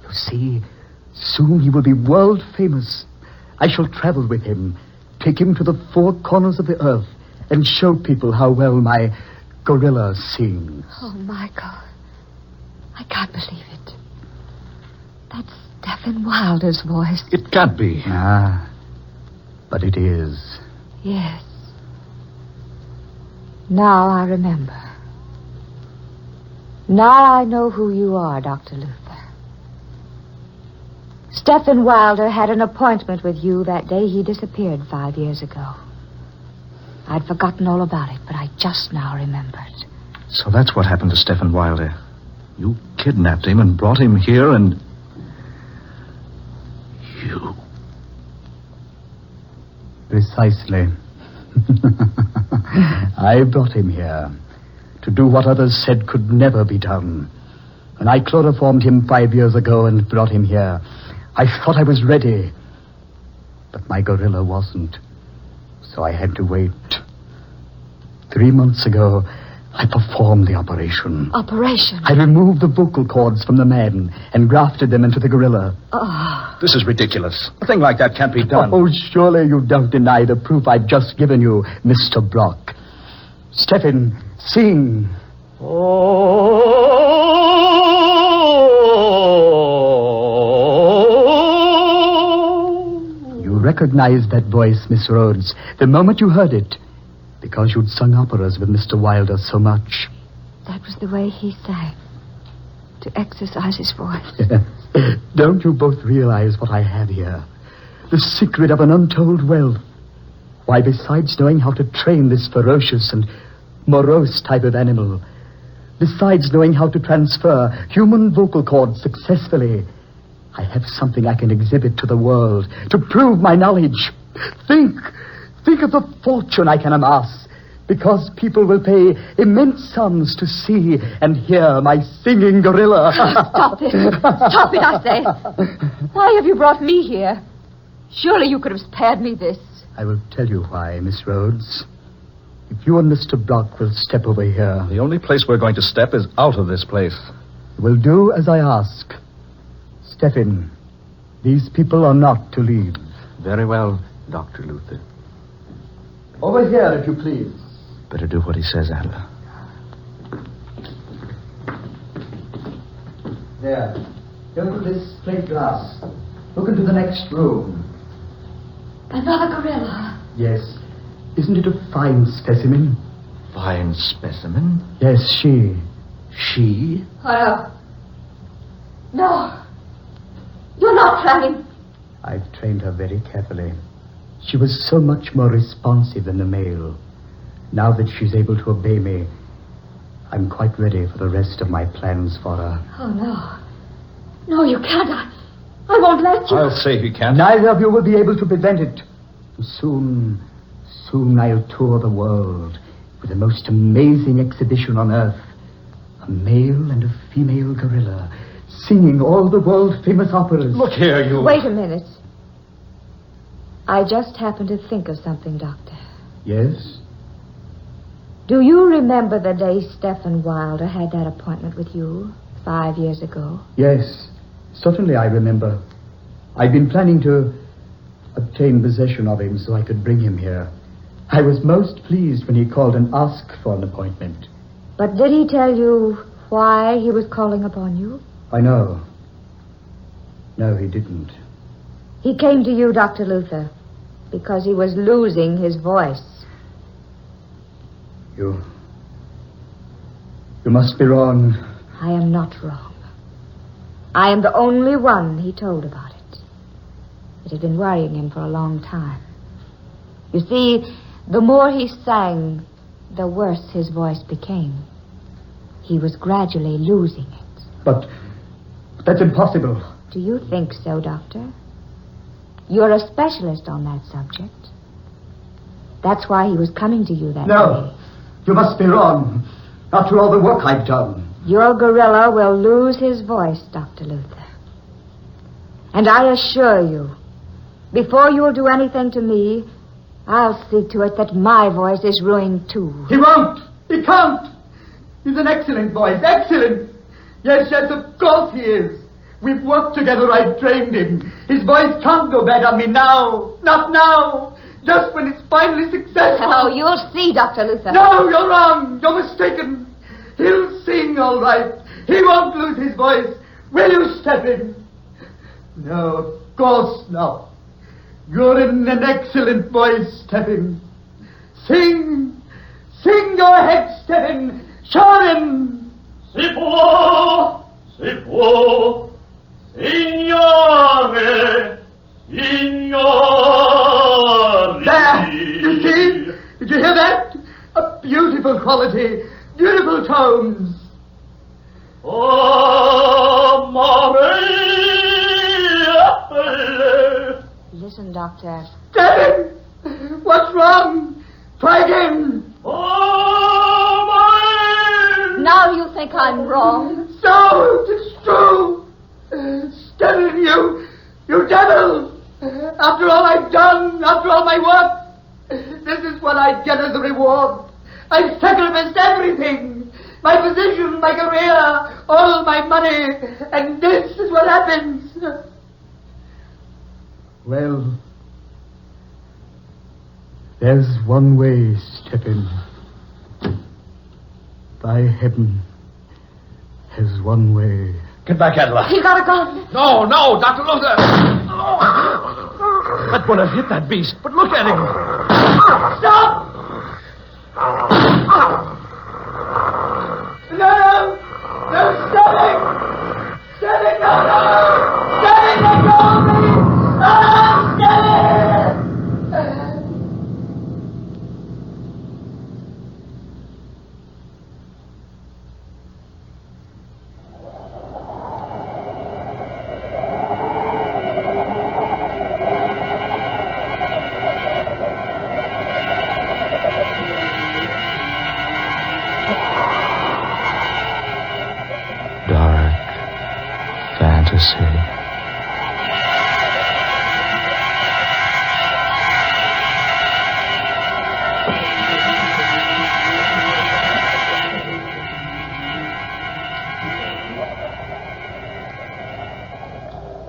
[SPEAKER 16] You see, soon he will be world famous. I shall travel with him, take him to the 4 corners of the earth, and show people how well my gorilla sings.
[SPEAKER 17] Oh, Michael, I can't believe it. That's Stephen Wilder's voice.
[SPEAKER 13] It can't be.
[SPEAKER 16] Ah, but it is.
[SPEAKER 17] Yes. Now I remember. Now I know who you are, Dr. Luther. Stephen Wilder had an appointment with you that day he disappeared 5 years ago. I'd forgotten all about it, but I just now remembered.
[SPEAKER 13] So that's what happened to Stephen Wilder. You kidnapped him and brought him here and... You...
[SPEAKER 16] Precisely. I brought him here to do what others said could never be done. When I chloroformed him 5 years ago and brought him here, I thought I was ready. But my gorilla wasn't. So I had to wait. 3 months ago, I performed the operation.
[SPEAKER 17] Operation?
[SPEAKER 16] I removed the vocal cords from the man and grafted them into the gorilla.
[SPEAKER 17] Oh.
[SPEAKER 13] This is ridiculous. A thing like that can't be done.
[SPEAKER 16] Oh, surely you don't deny the proof I've just given you, Mr. Brock. Stephen, sing. You recognized that voice, Miss Rhodes, the moment you heard it, because you'd sung operas with Mr. Wilder so much.
[SPEAKER 17] That was the way he sang, to exercise his voice.
[SPEAKER 16] Don't you both realize what I have here? The secret of an untold wealth. Why, besides knowing how to train this ferocious and morose type of animal, besides knowing how to transfer human vocal cords successfully, I have something I can exhibit to the world to prove my knowledge. Think of the fortune I can amass, because people will pay immense sums to see and hear my singing gorilla.
[SPEAKER 17] Stop it. Stop it, I say. Why have you brought me here? Surely you could have spared me this.
[SPEAKER 16] I will tell you why, Miss Rhodes. If you and Mr. Block will step over here...
[SPEAKER 13] The only place we're going to step is out of this place.
[SPEAKER 16] Will do as I ask. Step in. These people are not to leave.
[SPEAKER 13] Very well, Dr. Luther.
[SPEAKER 16] Over here, if you please.
[SPEAKER 13] Better do what he says, Adler.
[SPEAKER 16] There. Go to this plate glass. Look into the next room.
[SPEAKER 17] Another gorilla.
[SPEAKER 16] Yes. Isn't it a fine specimen?
[SPEAKER 13] Fine specimen?
[SPEAKER 16] Yes, she.
[SPEAKER 13] She?
[SPEAKER 17] Oh, no. No. You're not planning.
[SPEAKER 16] I've trained her very carefully. She was so much more responsive than the male. Now that she's able to obey me, I'm quite ready for the rest of my plans for her.
[SPEAKER 17] Oh, no. No, you can't. I won't let you.
[SPEAKER 13] I'll say he can't.
[SPEAKER 16] Neither of you will be able to prevent it. Soon I'll tour the world with the most amazing exhibition on earth. A male and a female gorilla singing all the world-famous operas.
[SPEAKER 13] Look here, you...
[SPEAKER 17] Wait a minute. I just happened to think of something, Doctor.
[SPEAKER 16] Yes?
[SPEAKER 17] Do you remember the day Stephen Wilder had that appointment with you 5 years ago?
[SPEAKER 16] Yes, certainly I remember. I'd been planning to obtain possession of him so I could bring him here. I was most pleased when he called and asked for an appointment.
[SPEAKER 17] But did he tell you why he was calling upon you?
[SPEAKER 16] I know. No, he didn't.
[SPEAKER 17] He came to you, Dr. Luther, because he was losing his voice.
[SPEAKER 16] You must be wrong.
[SPEAKER 17] I am not wrong. I am the only one he told about it. It had been worrying him for a long time. You see, the more he sang, the worse his voice became. He was gradually losing it.
[SPEAKER 16] But that's impossible.
[SPEAKER 17] Do you think so, Doctor? You're a specialist on that subject. That's why he was coming to you that day.
[SPEAKER 16] You must be wrong. After all the work I've done.
[SPEAKER 17] Your gorilla will lose his voice, Dr. Luther. And I assure you, before you'll do anything to me, I'll see to it that my voice is ruined too.
[SPEAKER 16] He won't. He can't. He's an excellent voice. Excellent. Yes, of course he is. We've worked together. I've trained him. His voice can't go bad on me now. Not now. Just when it's finally successful.
[SPEAKER 17] Oh, you'll see, Dr. Luther.
[SPEAKER 16] No, you're wrong. You're mistaken. He'll sing all right. He won't lose his voice. Will you, Stephen? No, of course not. You're in an excellent voice, Stephen. Sing. Sing your head, Stephen. Show him.
[SPEAKER 19] Si può, signore, signore.
[SPEAKER 16] There, you see? Did you hear that?
[SPEAKER 9] beautiful quality, beautiful tones. Oh, Marie!
[SPEAKER 17] Listen, Doctor.
[SPEAKER 9] David! What's wrong? Try again. Oh, Marie!
[SPEAKER 17] Now you think I'm wrong.
[SPEAKER 9] So, it's true. Steady, you devil! After all I've done, after all my work, this is what I get as a reward. I've sacrificed everything. My position, my career, all my money, and this is what happens.
[SPEAKER 16] Well, there's one way, Stephen. By heaven, there's one way.
[SPEAKER 9] Get back, Adela.
[SPEAKER 17] You got a gun.
[SPEAKER 9] No, Dr. Luther. That would have hit that beast, but look at him. Stop! No, steady! Steady, no! Steady, let go of me! Steady!
[SPEAKER 12] Fantasy.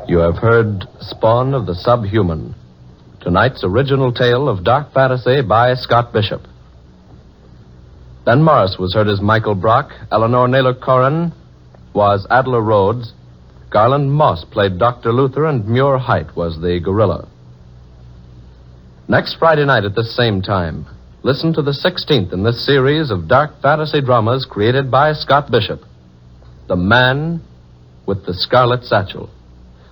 [SPEAKER 14] You have heard Spawn of the Subhuman, tonight's original tale of dark fantasy by Scott Bishop. Ben Morris was heard as Michael Brock, Eleanor Naylor Corrin was Adela Rhodes, Garland Moss played Dr. Luther, and Muir Height was the gorilla. Next Friday night at this same time, listen to the 16th in this series of dark fantasy dramas created by Scott Bishop, The Man with the Scarlet Satchel.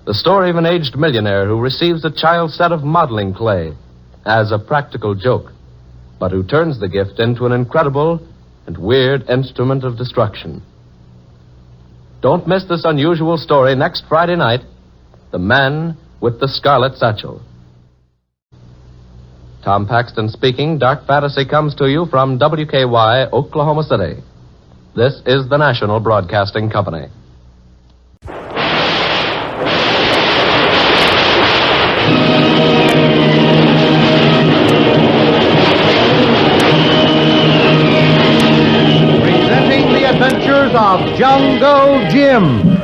[SPEAKER 14] The story of an aged millionaire who receives a child's set of modeling clay as a practical joke, but who turns the gift into an incredible and weird instrument of destruction. Don't miss this unusual story next Friday night, The Man with the Scarlet Satchel. Tom Paxton speaking. Dark Fantasy comes to you from WKY, Oklahoma City. This is the National Broadcasting Company.
[SPEAKER 18] Presenting the adventures of Jungle Jim.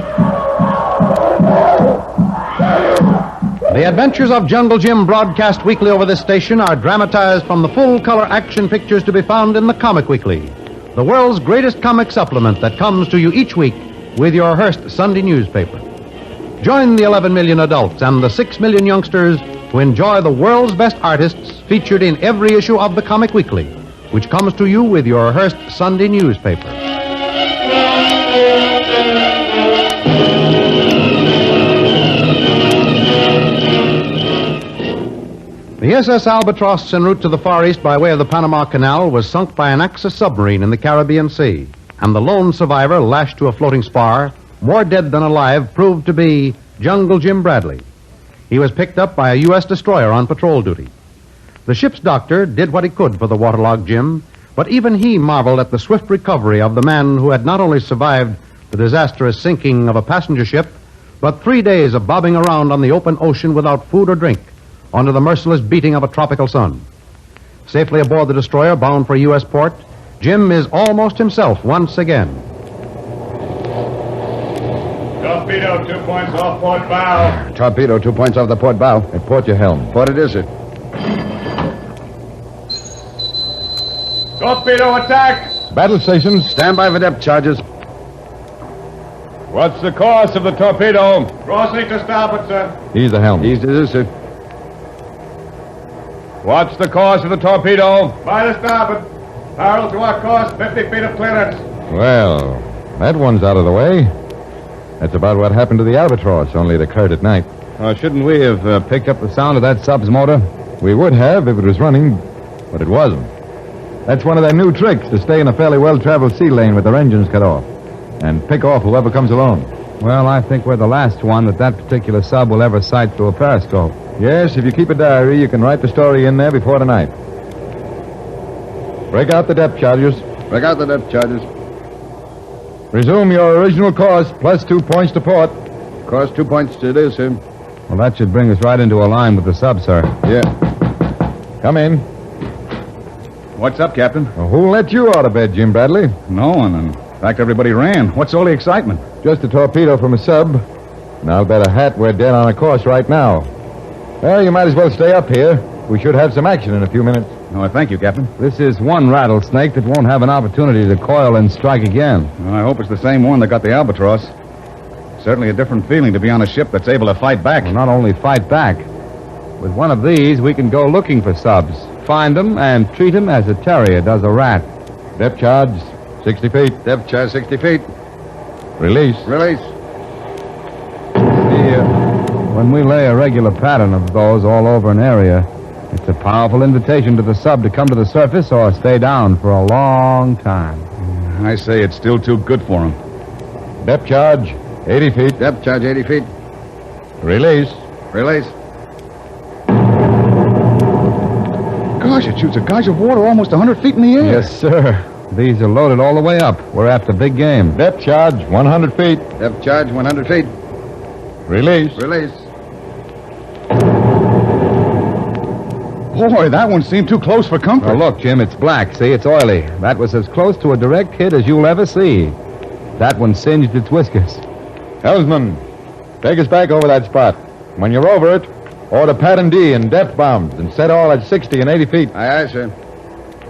[SPEAKER 18] The Adventures of Jungle Jim, broadcast weekly over this station, are dramatized from the full-color action pictures to be found in the Comic Weekly, the world's greatest comic supplement that comes to you each week with your Hearst Sunday newspaper. Join the 11 million adults and the 6 million youngsters who enjoy the world's best artists featured in every issue of the Comic Weekly, which comes to you with your Hearst Sunday newspaper. The SS Albatross, en route to the Far East by way of the Panama Canal, was sunk by an Axis submarine in the Caribbean Sea, and the lone survivor, lashed to a floating spar, more dead than alive, proved to be Jungle Jim Bradley. He was picked up by a U.S. destroyer on patrol duty. The ship's doctor did what he could for the waterlogged Jim, but even he marveled at the swift recovery of the man who had not only survived the disastrous sinking of a passenger ship, but 3 days of bobbing around on the open ocean without food or drink, under the merciless beating of a tropical sun. Safely aboard the destroyer bound for a U.S. port, Jim is almost himself once again.
[SPEAKER 8] Torpedo, 2 points off port bow.
[SPEAKER 20] Torpedo, 2 points off the port bow. At port your helm. Port it is, sir.
[SPEAKER 8] Torpedo attack.
[SPEAKER 20] Battle stations, stand by for depth charges.
[SPEAKER 8] What's the course of the torpedo? Crossing to starboard, sir.
[SPEAKER 20] Ease the helm. Ease it is, sir.
[SPEAKER 8] What's the course of the torpedo? By the starboard. Parallel to our course, 50 feet of clearance.
[SPEAKER 20] Well, that one's out of the way. That's about what happened to the Albatross, only it occurred at night. Shouldn't we have picked up the sound of that sub's motor? We would have if it was running, but it wasn't. That's one of their new tricks, to stay in a fairly well-traveled sea lane with their engines cut off. And pick off whoever comes along.
[SPEAKER 1] Well, I think we're the last one that particular sub will ever sight through a periscope.
[SPEAKER 20] Yes, if you keep a diary, you can write the story in there before tonight. Break out the depth charges.
[SPEAKER 8] Break out the depth charges.
[SPEAKER 20] Resume your original course, plus 2 points to port.
[SPEAKER 8] Course 2 points it is, sir.
[SPEAKER 1] Well, that should bring us right into a line with the sub, sir.
[SPEAKER 8] Yeah.
[SPEAKER 20] Come in.
[SPEAKER 8] What's up, Captain?
[SPEAKER 20] Well, who let you out of bed, Jim Bradley?
[SPEAKER 8] No one. In fact, everybody ran. What's all the excitement?
[SPEAKER 20] Just a torpedo from a sub. And I'll bet a hat we're dead on a course right now. Well, you might as well stay up here. We should have some action in a few minutes.
[SPEAKER 8] Oh, thank you, Captain.
[SPEAKER 1] This is one rattlesnake that won't have an opportunity to coil and strike again.
[SPEAKER 8] Well, I hope it's the same one that got the albatross. Certainly a different feeling to be on a ship that's able to fight back.
[SPEAKER 1] Well, not only fight back. With one of these, we can go looking for subs, find them, and treat them as a terrier does a rat.
[SPEAKER 20] Depth charge, 60 feet.
[SPEAKER 8] Depth charge, 60 feet.
[SPEAKER 20] Release.
[SPEAKER 8] Release.
[SPEAKER 1] See, when we lay a regular pattern of those all over an area, it's a powerful invitation to the sub to come to the surface or stay down for a long time.
[SPEAKER 8] I say it's still too good for him.
[SPEAKER 20] Depth charge, 80 feet.
[SPEAKER 8] Depth charge, 80 feet.
[SPEAKER 20] Release.
[SPEAKER 8] Release. Gosh, it shoots a gouge of water almost 100 feet in the air.
[SPEAKER 1] Yes, sir. These are loaded all the way up. We're after big game.
[SPEAKER 20] Depth charge, 100 feet.
[SPEAKER 8] Depth charge, 100 feet.
[SPEAKER 20] Release.
[SPEAKER 8] Release. Boy, that one seemed too close for comfort.
[SPEAKER 1] Oh, look, Jim, it's black. See, it's oily. That was as close to a direct hit as you'll ever see. That one singed its whiskers.
[SPEAKER 20] Helmsman, take us back over that spot. When you're over it, order pattern D and depth bombs and set all at 60 and 80 feet.
[SPEAKER 8] Aye, sir.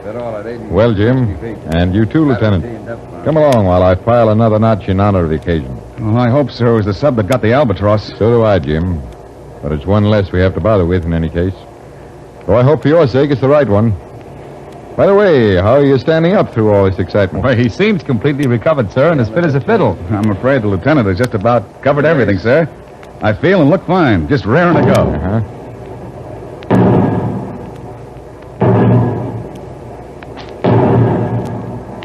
[SPEAKER 8] Set all at 80
[SPEAKER 20] Well, Jim,
[SPEAKER 8] 60 feet.
[SPEAKER 20] and you too,
[SPEAKER 8] Pattern
[SPEAKER 20] Lieutenant.
[SPEAKER 8] D and depth bombs.
[SPEAKER 20] Come along while I file another notch in honor of the occasion.
[SPEAKER 8] Well, I hope, sir, it was the sub that got the albatross.
[SPEAKER 20] So do I, Jim. But it's one less we have to bother with in any case. Though I hope for your sake it's the right one. By the way, how are you standing up through all this excitement?
[SPEAKER 1] Well, he seems completely recovered, sir, and as fit as a fiddle.
[SPEAKER 8] I'm afraid the lieutenant has just about covered everything, sir. I feel and look fine. Just raring to go.
[SPEAKER 20] Uh-huh.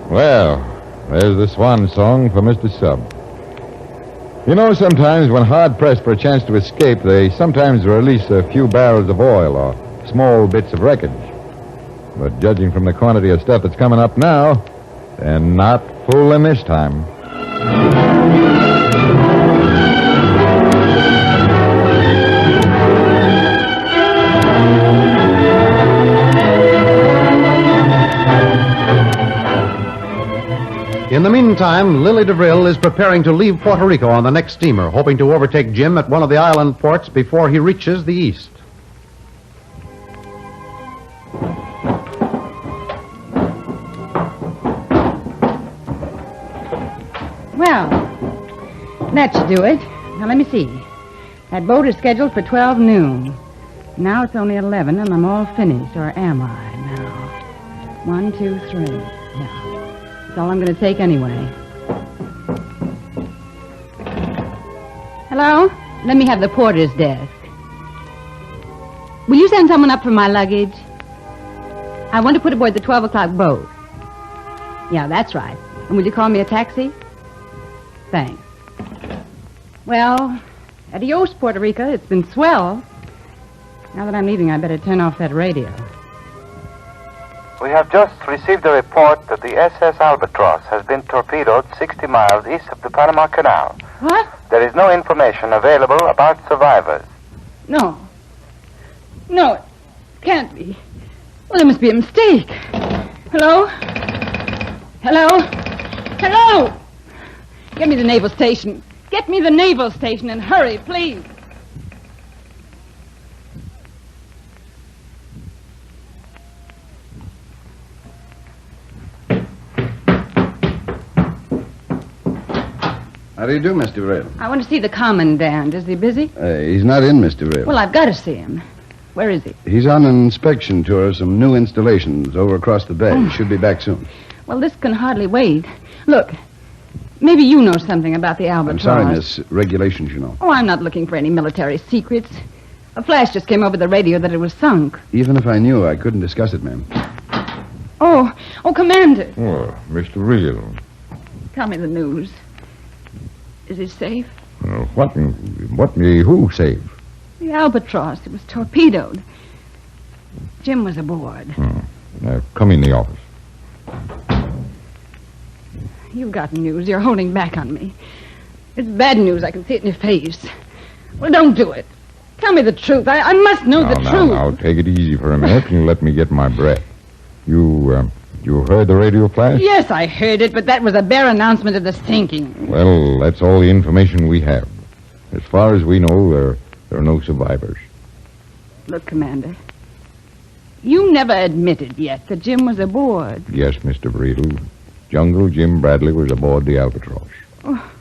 [SPEAKER 20] Well, there's the swan song for Mr. Sub. You know, sometimes when hard-pressed for a chance to escape, they sometimes release a few barrels of oil or small bits of wreckage. But judging from the quantity of stuff that's coming up now, they're not fooling this time.
[SPEAKER 18] In the meantime, Lily DeVril is preparing to leave Puerto Rico on the next steamer, hoping to overtake Jim at one of the island ports before he reaches the east.
[SPEAKER 21] Well, that should do it. Now, let me see. That boat is scheduled for 12 noon. Now it's only 11, and I'm all finished, or am I now? 1, 2, 3. Yeah. That's all I'm going to take anyway. Hello? Let me have the porter's desk. Will you send someone up for my luggage? I want to put aboard the 12 o'clock boat. Yeah, that's right. And will you call me a taxi? Thanks. Well, adios, Puerto Rico. It's been swell. Now that I'm leaving, I better turn off that radio.
[SPEAKER 12] We have just received a report that the SS Albatross has been torpedoed 60 miles east of the Panama Canal.
[SPEAKER 21] What?
[SPEAKER 12] There is no information available about survivors.
[SPEAKER 21] No. No, it can't be. Well, there must be a mistake. Hello? Hello? Hello? Get me the naval station. Get me the naval station and hurry, please.
[SPEAKER 8] How do you do, Mr. Rail?
[SPEAKER 21] I want to see the commandant. Is he busy?
[SPEAKER 8] He's not in, Mr. Rail.
[SPEAKER 21] Well, I've got to see him. Where is he?
[SPEAKER 8] He's on an inspection tour of some new installations over across the bay. He should be back soon.
[SPEAKER 21] Well, this can hardly wait. Look, maybe you know something about the Albatross.
[SPEAKER 8] I'm sorry, miss. Regulations, you know.
[SPEAKER 21] Oh, I'm not looking for any military secrets. A flash just came over the radio that it was sunk.
[SPEAKER 8] Even if I knew, I couldn't discuss it, ma'am.
[SPEAKER 21] Oh, Oh, Commander.
[SPEAKER 20] Oh, Mr. Real.
[SPEAKER 21] Tell me the news. Is he safe?
[SPEAKER 20] Who saved?
[SPEAKER 21] The Albatross. It was torpedoed. Jim was aboard.
[SPEAKER 20] Come in the office.
[SPEAKER 21] You've got news. You're holding back on me. It's bad news. I can see it in your face. Well, don't do it. Tell me the truth. I must know the truth.
[SPEAKER 20] Now, take it easy for a minute and let me get my breath. You heard the radio flash?
[SPEAKER 21] Yes, I heard it, but that was a bare announcement of the sinking.
[SPEAKER 20] Well, that's all the information we have. As far as we know, there are no survivors.
[SPEAKER 21] Look, Commander, you never admitted yet that Jim was aboard.
[SPEAKER 20] Yes, Mr. Breedle. Jungle Jim Bradley was aboard the Albatross.
[SPEAKER 21] Oh.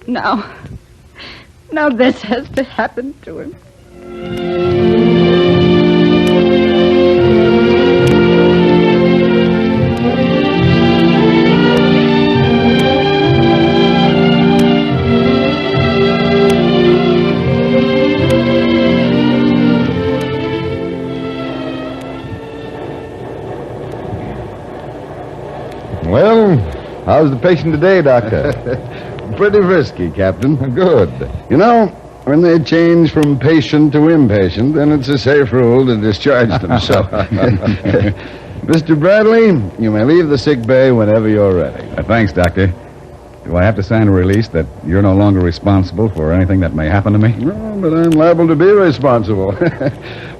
[SPEAKER 21] Now this has to happen to him.
[SPEAKER 20] Well, how's the patient today, Doctor?
[SPEAKER 4] Pretty risky, Captain.
[SPEAKER 20] Good.
[SPEAKER 4] You know, when they change from patient to impatient, then it's a safe rule to discharge them. So, Mr. Bradley, you may leave the sick bay whenever you're ready.
[SPEAKER 1] Thanks, Doctor. Do I have to sign a release that you're no longer responsible for anything that may happen to me?
[SPEAKER 4] No, but I'm liable to be responsible.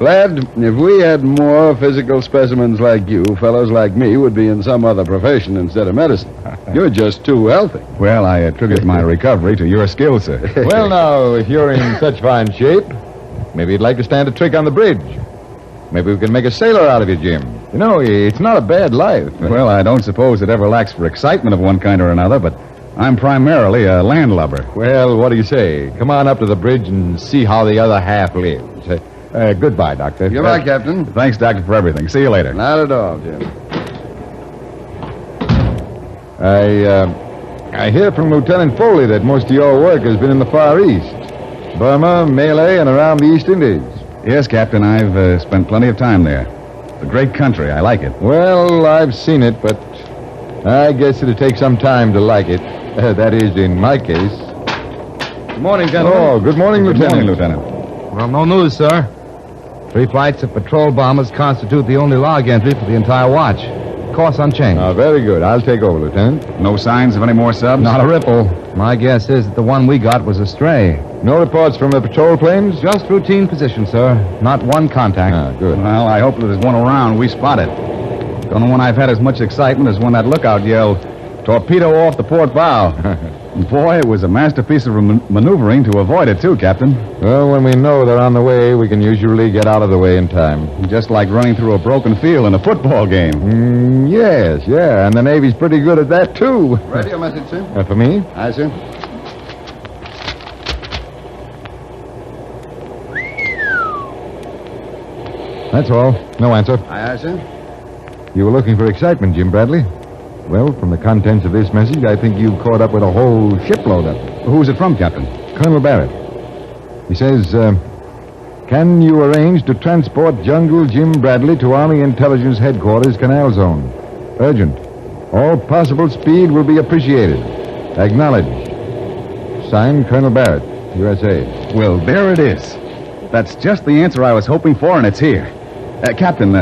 [SPEAKER 4] Lad, if we had more physical specimens like you, fellows like me would be in some other profession instead of medicine. You're just too healthy.
[SPEAKER 1] Well, I attribute my recovery to your skill, sir.
[SPEAKER 20] Well, now, if you're in such fine shape, maybe you'd like to stand a trick on the bridge. Maybe we can make a sailor out of you, Jim. You know, it's not a bad life.
[SPEAKER 1] Well, I don't suppose it ever lacks for excitement of one kind or another, but I'm primarily a landlubber.
[SPEAKER 20] Well, what do you say? Come on up to the bridge and see how the other half lives. Goodbye, Doctor.
[SPEAKER 4] Goodbye, Captain.
[SPEAKER 1] Thanks, Doctor, for everything. See you later.
[SPEAKER 4] Not at all, Jim.
[SPEAKER 20] I hear from Lieutenant Foley that most of your work has been in the Far East. Burma, Malay, and around the East Indies.
[SPEAKER 1] Yes, Captain, I've spent plenty of time there. It's a great country. I like it.
[SPEAKER 20] Well, I've seen it, but I guess it'll take some time to like it. That is, in my case.
[SPEAKER 1] Good morning, gentlemen.
[SPEAKER 20] Oh, good morning, Lieutenant.
[SPEAKER 1] Good morning, Lieutenant.
[SPEAKER 22] Well, no news, sir. 3 flights of patrol bombers constitute the only log entry for the entire watch. Course unchanged.
[SPEAKER 20] Very good. I'll take over, Lieutenant.
[SPEAKER 1] No signs of any more subs?
[SPEAKER 22] Not a ripple. My guess is that the one we got was a stray.
[SPEAKER 20] No reports from the patrol planes?
[SPEAKER 22] Just routine position, sir. Not one contact.
[SPEAKER 20] Good.
[SPEAKER 1] Well, I hope that there's one around. We spot it. Don't know when I've had as much excitement as when that lookout yelled, "Torpedo off the port bow." Boy, it was a masterpiece of maneuvering to avoid it, too, Captain.
[SPEAKER 20] Well, when we know they're on the way, we can usually get out of the way in time.
[SPEAKER 1] Just like running through a broken field in a football game.
[SPEAKER 20] Yes, and the Navy's pretty good at that, too.
[SPEAKER 4] Radio message, sir.
[SPEAKER 20] For me?
[SPEAKER 4] Aye, sir.
[SPEAKER 20] That's all. No answer.
[SPEAKER 4] Aye, sir.
[SPEAKER 20] You were looking for excitement, Jim Bradley. Well, from the contents of this message, I think you've caught up with a whole shipload of it.
[SPEAKER 1] Who's it from, Captain?
[SPEAKER 20] Colonel Barrett. He says, can you arrange to transport Jungle Jim Bradley to Army Intelligence Headquarters, Canal Zone? Urgent. All possible speed will be appreciated. Acknowledged. Signed, Colonel Barrett, USA.
[SPEAKER 1] Well, there it is. That's just the answer I was hoping for, and it's here. Captain,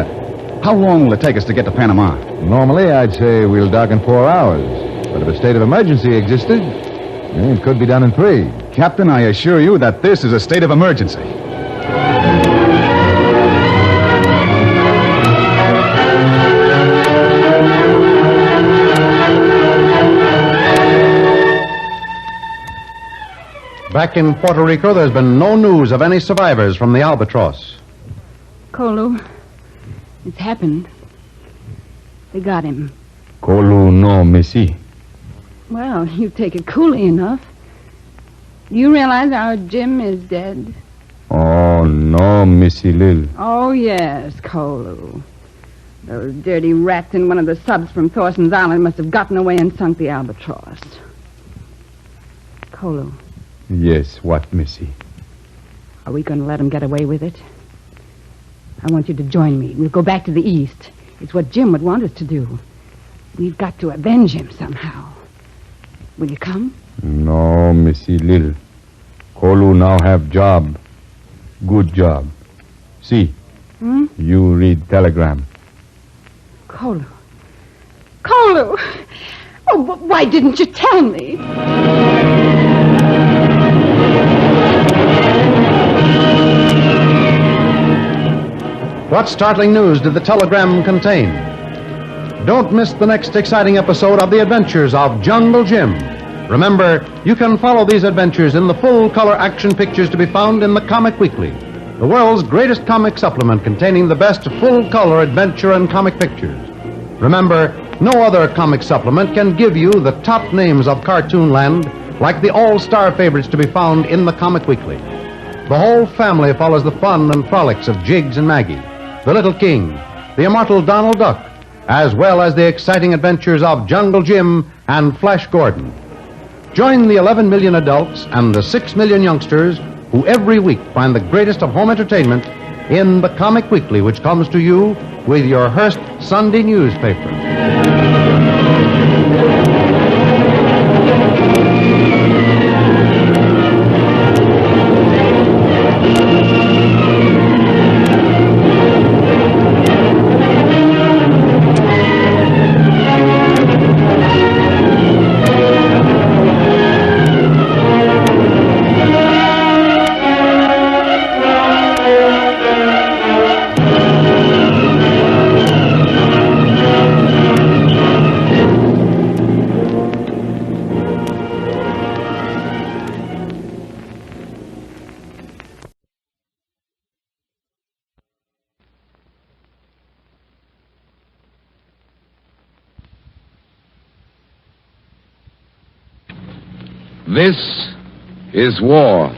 [SPEAKER 1] how long will it take us to get to Panama?
[SPEAKER 20] Normally, I'd say we'll dock in 4 hours. But if a state of emergency existed, it could be done in 3.
[SPEAKER 1] Captain, I assure you that this is a state of emergency.
[SPEAKER 18] Back in Puerto Rico, there's been no news of any survivors from the Albatross.
[SPEAKER 21] Kolu, it's happened. They got him.
[SPEAKER 1] Kolu no Missy.
[SPEAKER 21] Well, you take it coolly enough. Do you realize our Jim is dead?
[SPEAKER 1] Oh, no, Missy Lil.
[SPEAKER 21] Oh, yes, Kolu. Those dirty rats in one of the subs from Thorson's Island must have gotten away and sunk the Albatross. Kolu.
[SPEAKER 1] Yes, what, Missy?
[SPEAKER 21] Are we going to let him get away with it? I want you to join me. We'll go back to the east. It's what Jim would want us to do. We've got to avenge him somehow. Will you come?
[SPEAKER 20] No, Missy Lil. Kolu now have job. Good job. See. You read telegram.
[SPEAKER 21] Kolu. Kolu! Oh, why didn't you tell me?
[SPEAKER 18] What startling news did the telegram contain? Don't miss the next exciting episode of The Adventures of Jungle Jim. Remember, you can follow these adventures in the full-color action pictures to be found in the Comic Weekly, the world's greatest comic supplement containing the best full-color adventure and comic pictures. Remember, no other comic supplement can give you the top names of cartoon land like the all-star favorites to be found in the Comic Weekly. The whole family follows the fun and frolics of Jiggs and Maggie, the Little King, the immortal Donald Duck, as well as the exciting adventures of Jungle Jim and Flash Gordon. Join the 11 million adults and the 6 million youngsters who every week find the greatest of home entertainment in the Comic Weekly, which comes to you with your Hearst Sunday newspaper.
[SPEAKER 5] This is war.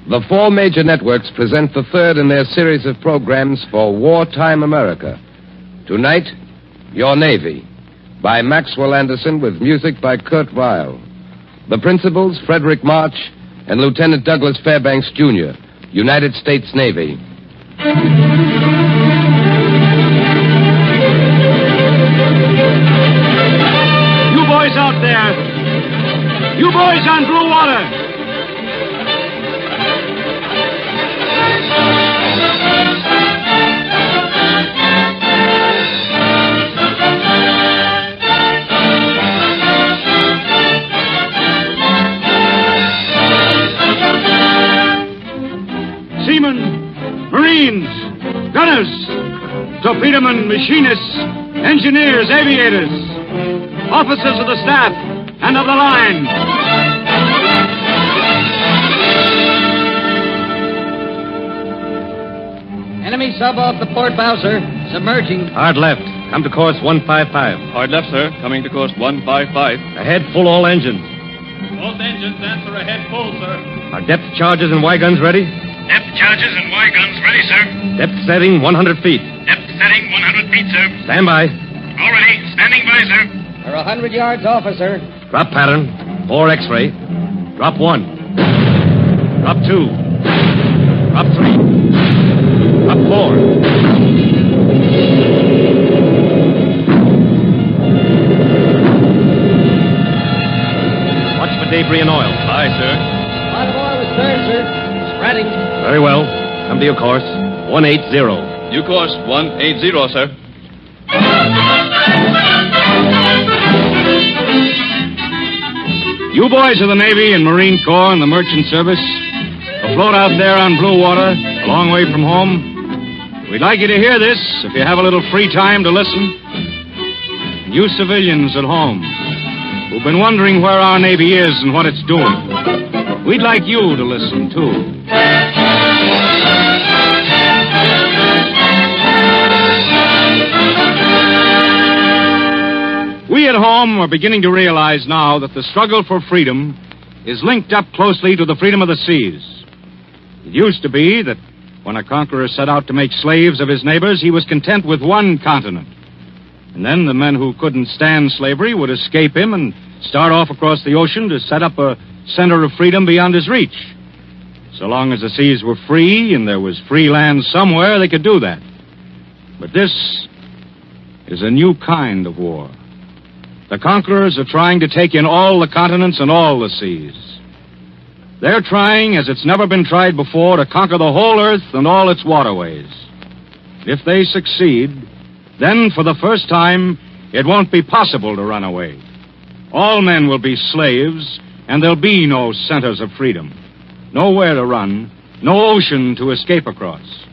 [SPEAKER 5] The 4 major networks present the third in their series of programs for wartime America. Tonight, Your Navy, by Maxwell Anderson with music by Kurt Weill. The principals, Frederick March and Lieutenant Douglas Fairbanks, Jr., United States Navy.
[SPEAKER 11] You boys out there! You boys on blue water! Seamen, Marines, gunners, torpedomen, machinists, engineers, aviators, officers of the staff and of the line.
[SPEAKER 23] Enemy sub off the port bow, sir. Submerging.
[SPEAKER 24] Hard left. Come to course 155.
[SPEAKER 8] Hard left, sir. Coming to course 155.
[SPEAKER 24] Ahead, full all engines.
[SPEAKER 8] Both engines answer ahead full, sir.
[SPEAKER 24] Are depth charges and Y guns ready?
[SPEAKER 8] Depth charges and Y guns ready, sir.
[SPEAKER 24] Depth setting 100 feet.
[SPEAKER 8] Depth setting 100 feet, sir.
[SPEAKER 24] Stand by.
[SPEAKER 8] All ready. Standing by, sir.
[SPEAKER 23] We're 100 yards off, sir.
[SPEAKER 24] Drop pattern. 4 X-ray. Drop 1. Drop 2. Drop 3. Drop 4. Watch for debris and oil.
[SPEAKER 8] Aye, sir.
[SPEAKER 23] A lot of oil astern, sir. Spreading.
[SPEAKER 24] Very well. Come to your course. 180.
[SPEAKER 8] New course 180, sir.
[SPEAKER 11] You boys of the Navy and Marine Corps and the Merchant Service, afloat out there on blue water, a long way from home. We'd like you to hear this if you have a little free time to listen. You civilians at home who've been wondering where our Navy is and what it's doing, we'd like you to listen, too. We at home are beginning to realize now that the struggle for freedom is linked up closely to the freedom of the seas. It used to be that when a conqueror set out to make slaves of his neighbors, he was content with one continent. And then the men who couldn't stand slavery would escape him and start off across the ocean to set up a center of freedom beyond his reach. So long as the seas were free and there was free land somewhere, they could do that. But this is a new kind of war. The conquerors are trying to take in all the continents and all the seas. They're trying, as it's never been tried before, to conquer the whole earth and all its waterways. If they succeed, then for the first time, it won't be possible to run away. All men will be slaves, and there'll be no centers of freedom. Nowhere to run, no ocean to escape across.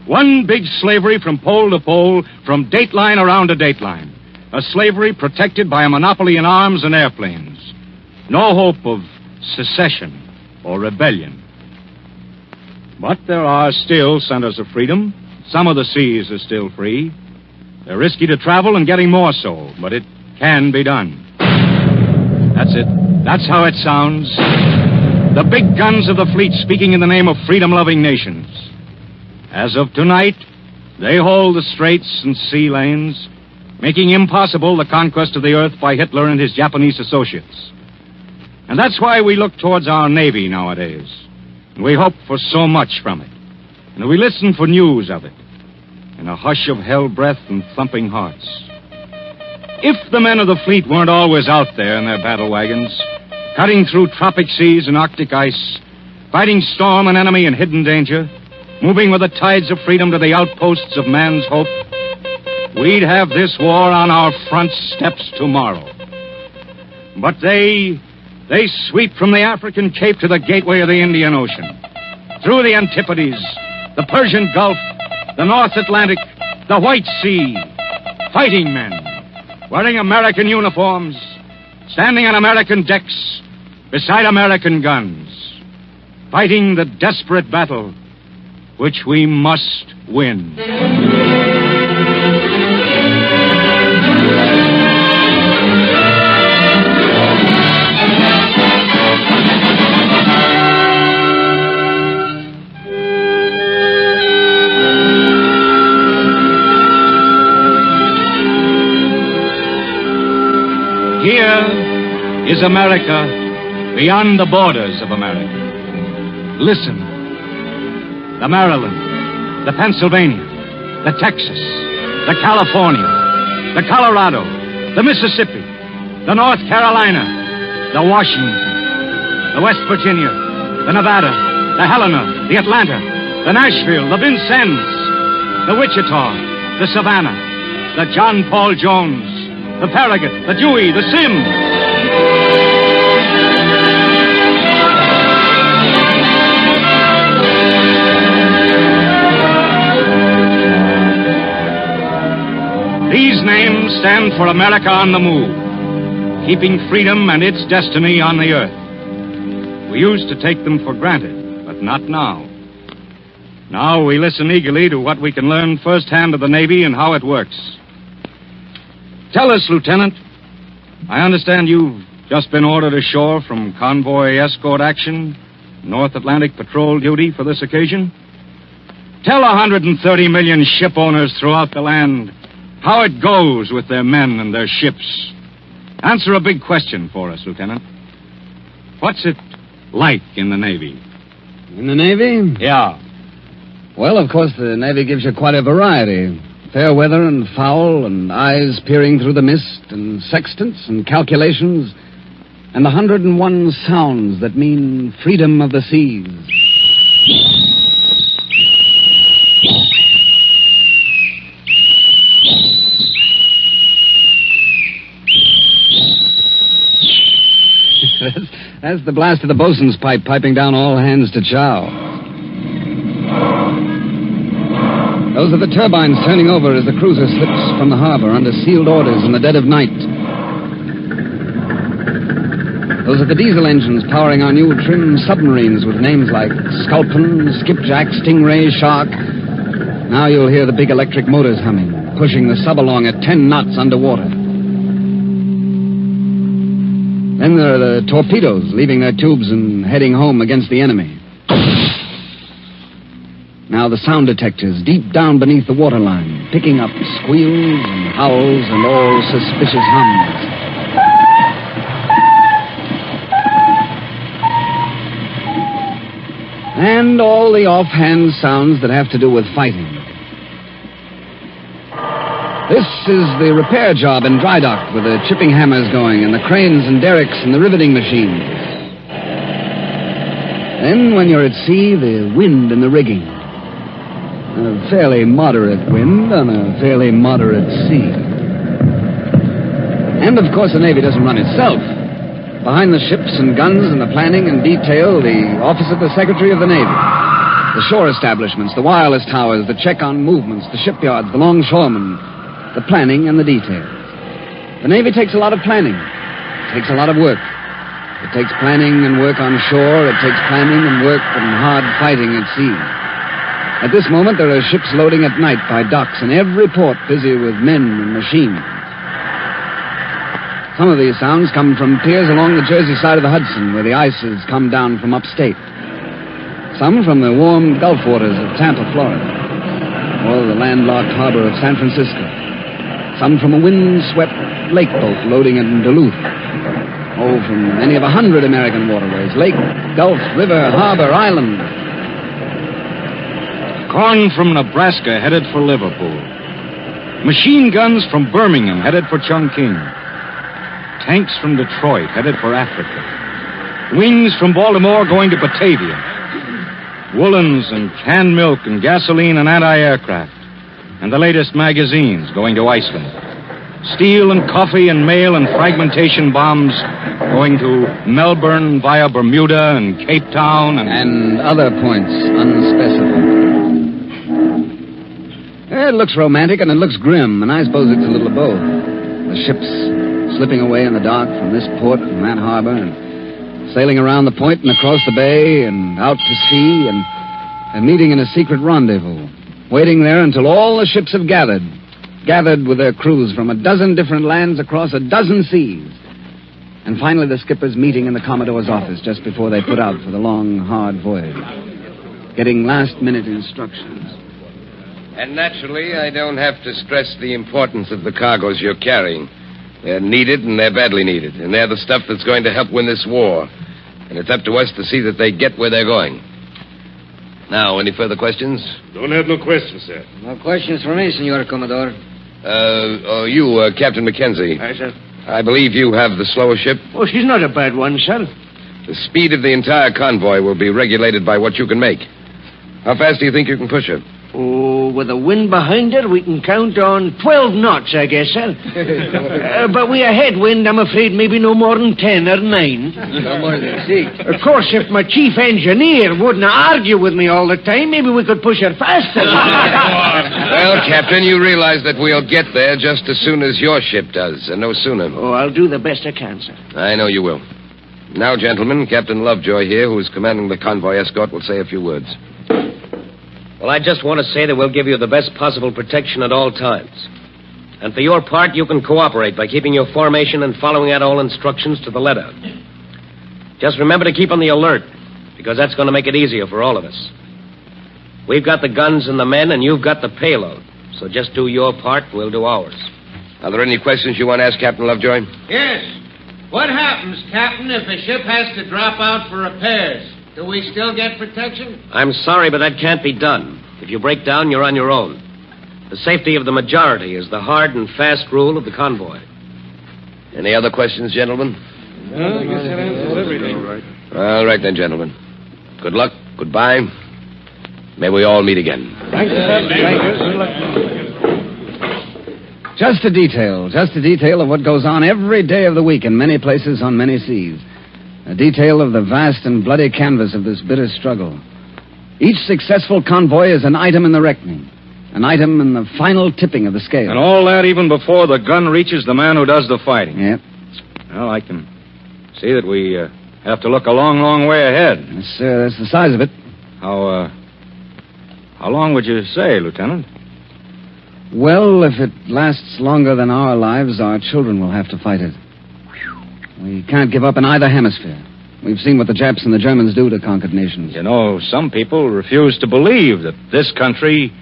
[SPEAKER 11] One big slavery from pole to pole, from dateline around to dateline. A slavery protected by a monopoly in arms and airplanes. No hope of secession or rebellion. But there are still centers of freedom. Some of the seas are still free. They're risky to travel and getting more so, but it can be done. That's it. That's how it sounds. The big guns of the fleet speaking in the name of freedom-loving nations. As of tonight, they hold the straits and sea lanes, making impossible the conquest of the earth by Hitler and his Japanese associates. And that's why we look towards our Navy nowadays. And we hope for so much from it. And we listen for news of it in a hush of hell breath and thumping hearts. If the men of the fleet weren't always out there in their battle wagons, cutting through tropic seas and Arctic ice, fighting storm and enemy and hidden danger, moving with the tides of freedom to the outposts of man's hope, we'd have this war on our front steps tomorrow. But they sweep from the African Cape to the gateway of the Indian Ocean, through the Antipodes, the Persian Gulf, the North Atlantic, the White Sea, fighting men, wearing American uniforms, standing on American decks, beside American guns, fighting the desperate battle which we must win. Here is America beyond the borders of America. Listen. The Maryland, the Pennsylvania, the Texas, the California, the Colorado, the Mississippi, the North Carolina, the Washington, the West Virginia, the Nevada, the Helena, the Atlanta, the Nashville, the Vincennes, the Wichita, the Savannah, the John Paul Jones, the Farragut, the Dewey, the Sims. These names stand for America on the move, keeping freedom and its destiny on the earth. We used to take them for granted, but not now. Now we listen eagerly to what we can learn firsthand of the Navy and how it works. Tell us, Lieutenant, I understand you've just been ordered ashore from convoy escort action, North Atlantic patrol duty for this occasion. Tell 130 million ship owners throughout the land how it goes with their men and their ships. Answer a big question for us, Lieutenant. What's it like in the Navy?
[SPEAKER 2] In the Navy?
[SPEAKER 11] Yeah.
[SPEAKER 2] Well, of course, the Navy gives you quite a variety. Fair weather and foul and eyes peering through the mist and sextants and calculations and the 101 sounds that mean freedom of the seas. That's the blast of the bosun's pipe piping down all hands to chow. Those are the turbines turning over as the cruiser slips from the harbor under sealed orders in the dead of night. Those are the diesel engines powering our new trim submarines with names like Sculpin, Skipjack, Stingray, Shark. Now you'll hear the big electric motors humming, pushing the sub along at 10 knots underwater. Then there are the torpedoes leaving their tubes and heading home against the enemy. Now the sound detectors deep down beneath the waterline, picking up squeals and howls and all suspicious hums. And all the offhand sounds that have to do with fighting. This is the repair job in dry dock with the chipping hammers going and the cranes and derricks and the riveting machines. Then, when you're at sea, the wind in the rigging. A fairly moderate wind on a fairly moderate sea. And, of course, the Navy doesn't run itself. Behind the ships and guns and the planning and detail, the office of the Secretary of the Navy. The shore establishments, the wireless towers, the check on movements, the shipyards, the longshoremen, the planning and the details. The Navy takes a lot of planning. It takes a lot of work. It takes planning and work on shore. It takes planning and work and hard fighting at sea. At this moment, there are ships loading at night by docks, and every port busy with men and machines. Some of these sounds come from piers along the Jersey side of the Hudson, where the ice has come down from upstate. Some from the warm Gulf waters of Tampa, Florida, or the landlocked harbor of San Francisco. Some from a wind-swept lake boat loading in Duluth. Oh, from any of 100 American waterways. Lake, Gulf, river, harbor, island.
[SPEAKER 11] Corn from Nebraska headed for Liverpool. Machine guns from Birmingham headed for Chongqing. Tanks from Detroit headed for Africa. Wings from Baltimore going to Batavia. Woolens and canned milk and gasoline and anti-aircraft. And the latest magazines going to Iceland. Steel and coffee and mail and fragmentation bombs going to Melbourne via Bermuda and Cape Town
[SPEAKER 2] and other points unspecified. It looks romantic and it looks grim, and I suppose it's a little of both. The ships slipping away in the dark from this port and that harbor, and sailing around the point and across the bay and out to sea, and meeting in a secret rendezvous, waiting there until all the ships have gathered with their crews from a dozen different lands across a dozen seas. And finally the skippers meeting in the Commodore's office just before they put out for the long, hard voyage, getting last-minute instructions.
[SPEAKER 5] And naturally, I don't have to stress the importance of the cargoes you're carrying. They're needed, and they're badly needed. And they're the stuff that's going to help win this war. And it's up to us to see that they get where they're going. Now, any further questions?
[SPEAKER 24] Don't have no questions, sir.
[SPEAKER 23] No questions for me, Senor Commodore.
[SPEAKER 5] You, Captain Mackenzie.
[SPEAKER 23] Aye, sir.
[SPEAKER 5] I believe you have the slower ship.
[SPEAKER 23] Oh, she's not a bad one, sir.
[SPEAKER 5] The speed of the entire convoy will be regulated by what you can make. How fast do you think you can push her?
[SPEAKER 23] Oh, with the wind behind her, we can count on 12 knots, I guess, sir. But with a headwind, I'm afraid maybe no more than 10 or 9. No more than 6. Of course, if my chief engineer wouldn't argue with me all the time, maybe we could push her faster.
[SPEAKER 5] Well, Captain, you realize that we'll get there just as soon as your ship does, and no sooner.
[SPEAKER 23] Oh, I'll do the best I can, sir.
[SPEAKER 5] I know you will. Now, gentlemen, Captain Lovejoy here, who is commanding the convoy escort, will say a few words.
[SPEAKER 24] Well, I just want to say that we'll give you the best possible protection at all times. And for your part, you can cooperate by keeping your formation and following out all instructions to the letter. Just remember to keep on the alert, because that's going to make it easier for all of us. We've got the guns and the men, and you've got the payload. So just do your part, and we'll do ours.
[SPEAKER 5] Are there any questions you want to ask, Captain Lovejoy?
[SPEAKER 6] Yes. What happens, Captain, if a ship has to drop out for repairs? Do we still get protection?
[SPEAKER 24] I'm sorry, but that can't be done. If you break down, you're on your own. The safety of the majority is the hard and fast rule of the convoy.
[SPEAKER 5] Any other questions, gentlemen?
[SPEAKER 24] No, I guess that answers everything.
[SPEAKER 5] All right, then, gentlemen. Good luck. Goodbye. May we all meet again.
[SPEAKER 23] Thank you, sir. Thank you. Good luck.
[SPEAKER 2] Just a detail of what goes on every day of the week in many places on many seas. A detail of the vast and bloody canvas of this bitter struggle. Each successful convoy is an item in the reckoning, an item in the final tipping of the scale.
[SPEAKER 11] And all that even before the gun reaches the man who does the fighting.
[SPEAKER 2] Yep.
[SPEAKER 11] Well, I can see that we have to look a long, long way ahead.
[SPEAKER 2] Yes, sir, that's the size of it.
[SPEAKER 11] How long would you say, Lieutenant?
[SPEAKER 2] Well, if it lasts longer than our lives, our children will have to fight it. We can't give up in either hemisphere. We've seen what the Japs and the Germans do to conquered nations.
[SPEAKER 11] You know, some people refuse to believe that this country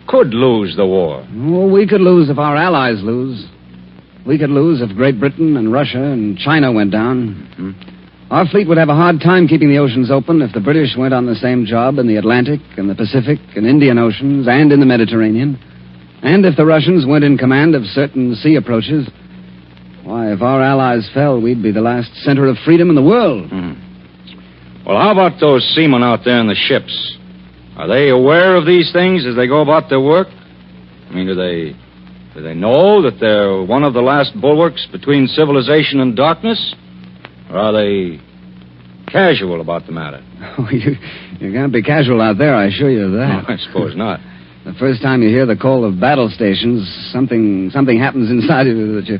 [SPEAKER 11] could lose the war.
[SPEAKER 2] Well, we could lose if our allies lose. We could lose if Great Britain and Russia and China went down. Mm-hmm. Our fleet would have a hard time keeping the oceans open if the British went on the same job in the Atlantic and the Pacific and Indian Oceans and in the Mediterranean. And if the Russians weren't in command of certain sea approaches, why, if our allies fell, we'd be the last center of freedom in the world.
[SPEAKER 11] Well, how about those seamen out there in the ships? Are they aware of these things as they go about their work? I mean, do they know that they're one of the last bulwarks between civilization and darkness? Or are they casual about the matter?
[SPEAKER 2] Oh, you can't be casual out there, I assure you of that.
[SPEAKER 11] I suppose not.
[SPEAKER 2] The first time you hear the call of battle stations, something happens inside of you that you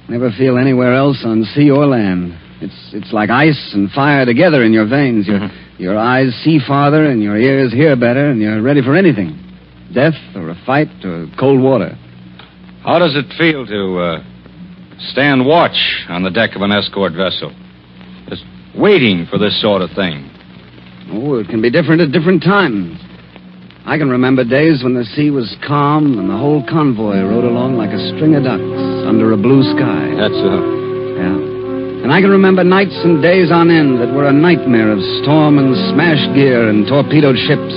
[SPEAKER 2] never feel anywhere else on sea or land. It's like ice and fire together in your veins. Your eyes see farther and your ears hear better, and you're ready for anything. Death or a fight or cold water.
[SPEAKER 11] How does it feel to stand watch on the deck of an escort vessel? Just waiting for this sort of thing.
[SPEAKER 2] Oh, it can be different at different times. I can remember days when the sea was calm and the whole convoy rode along like a string of ducks under a blue sky.
[SPEAKER 11] That's
[SPEAKER 2] Yeah. And I can remember nights and days on end that were a nightmare of storm and smashed gear and torpedoed ships.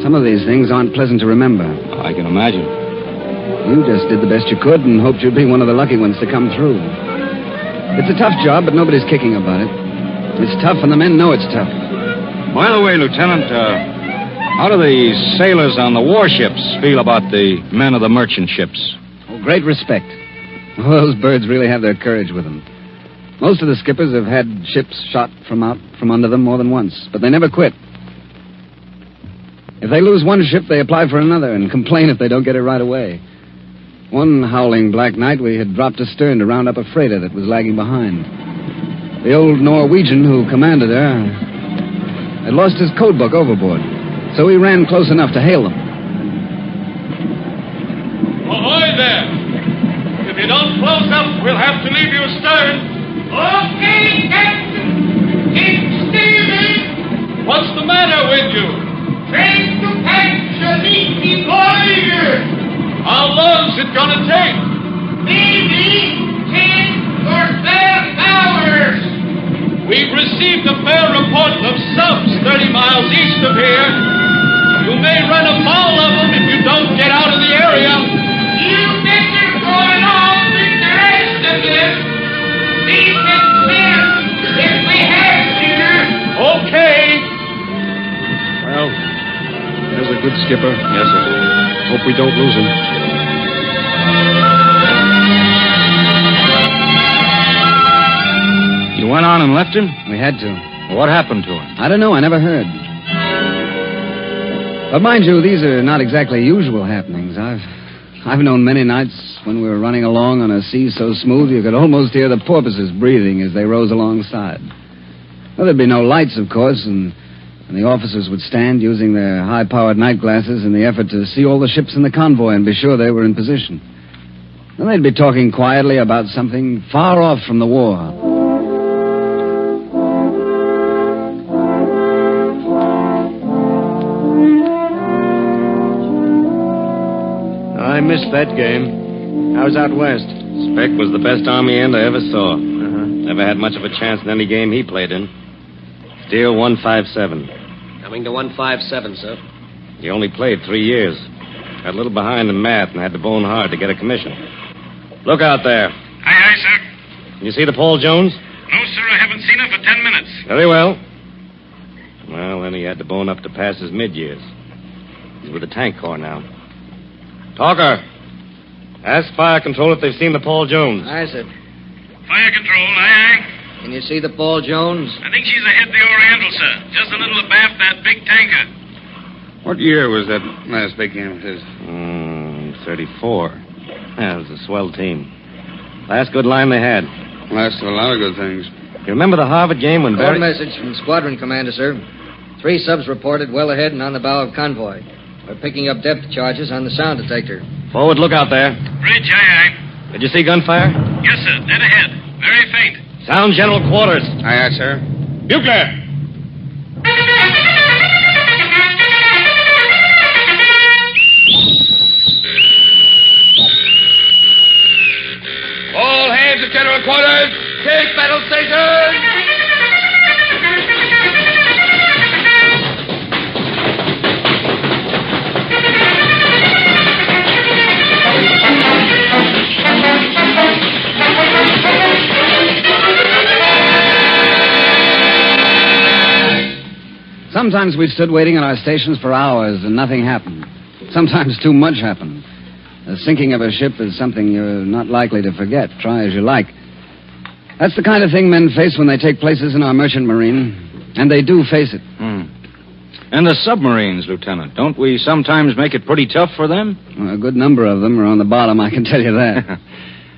[SPEAKER 2] Some of these things aren't pleasant to remember.
[SPEAKER 11] I can imagine.
[SPEAKER 2] You just did the best you could and hoped you'd be one of the lucky ones to come through. It's a tough job, but nobody's kicking about it. It's tough, and the men know it's tough.
[SPEAKER 11] By the way, Lieutenant, how do the sailors on the warships feel about the men of the merchant ships?
[SPEAKER 2] Oh, great respect. Well, those birds really have their courage with them. Most of the skippers have had ships shot from under them more than once, but they never quit. If they lose one ship, they apply for another and complain if they don't get it right away. One howling black night, we had dropped astern to round up a freighter that was lagging behind. The old Norwegian who commanded her had lost his code book overboard, so we ran close enough to hail them.
[SPEAKER 19] Ahoy there! If you don't close up, we'll have to leave you astern. Okay, Captain. Keep steaming. What's the matter with you? Trying to catch a leaky boiler. How long's it gonna take? Maybe 10 or 12 hours. We've received a fair report of subs 30 miles east of here. You may run afoul of them if you don't get out of the area. You better go along with the rest of them. We can swim if we have to. Okay.
[SPEAKER 11] Well, there's a good skipper. Yes, sir. Hope we don't lose him. You went on and left him?
[SPEAKER 2] We had to.
[SPEAKER 11] What happened to him?
[SPEAKER 2] I don't know. I never heard. But mind you, these are not exactly usual happenings. I've known many nights when we were running along on a sea so smooth you could almost hear the porpoises breathing as they rose alongside. Well, there'd be no lights, of course, and the officers would stand using their high-powered night glasses in the effort to see all the ships in the convoy and be sure they were in position. Then they'd be talking quietly about something far off from the war.
[SPEAKER 23] I missed that game. I was out west.
[SPEAKER 24] Speck was the best army end I ever saw. Never had much of a chance in any game he played in. Steel 157. Coming to 157, sir. He only played 3 years. Got a little behind in math and had to bone hard to get a commission. Look out there.
[SPEAKER 11] Aye, sir.
[SPEAKER 24] Can you see the Paul Jones?
[SPEAKER 11] No, sir, I haven't seen him for 10 minutes.
[SPEAKER 24] Very well. Well, then he had to bone up to pass his mid-years. He's with the tank corps now. Talker, ask fire control if they've seen the Paul Jones.
[SPEAKER 23] Aye, sir.
[SPEAKER 11] Fire control, aye.
[SPEAKER 23] Can you see the Paul Jones?
[SPEAKER 11] I think she's ahead the Oriental, sir. Just a little abaft that big tanker.
[SPEAKER 3] What year was that last big game of his?
[SPEAKER 24] 34. Yeah, it was a swell team. Last good line they had.
[SPEAKER 3] Lasted a lot of good things.
[SPEAKER 24] You remember the Harvard game when
[SPEAKER 23] Code message from Squadron Commander, sir. 3 subs reported well ahead and on the bow of convoy. We're picking up depth charges on the sound detector.
[SPEAKER 24] Forward, look out there.
[SPEAKER 11] Bridge, aye.
[SPEAKER 24] Did you see gunfire?
[SPEAKER 11] Yes, sir. Dead ahead. Very faint.
[SPEAKER 24] Sound general quarters.
[SPEAKER 3] Aye, sir.
[SPEAKER 11] Bugler!
[SPEAKER 19] All hands at general quarters. Take battle station.
[SPEAKER 2] Sometimes we stood waiting at our stations for hours and nothing happened. Sometimes too much happened. The sinking of a ship is something you're not likely to forget, try as you like. That's the kind of thing men face when they take places in our merchant marine. And they do face it.
[SPEAKER 11] And the submarines, Lieutenant. Don't we sometimes make it pretty tough for them?
[SPEAKER 2] Well, a good number of them are on the bottom, I can tell you that.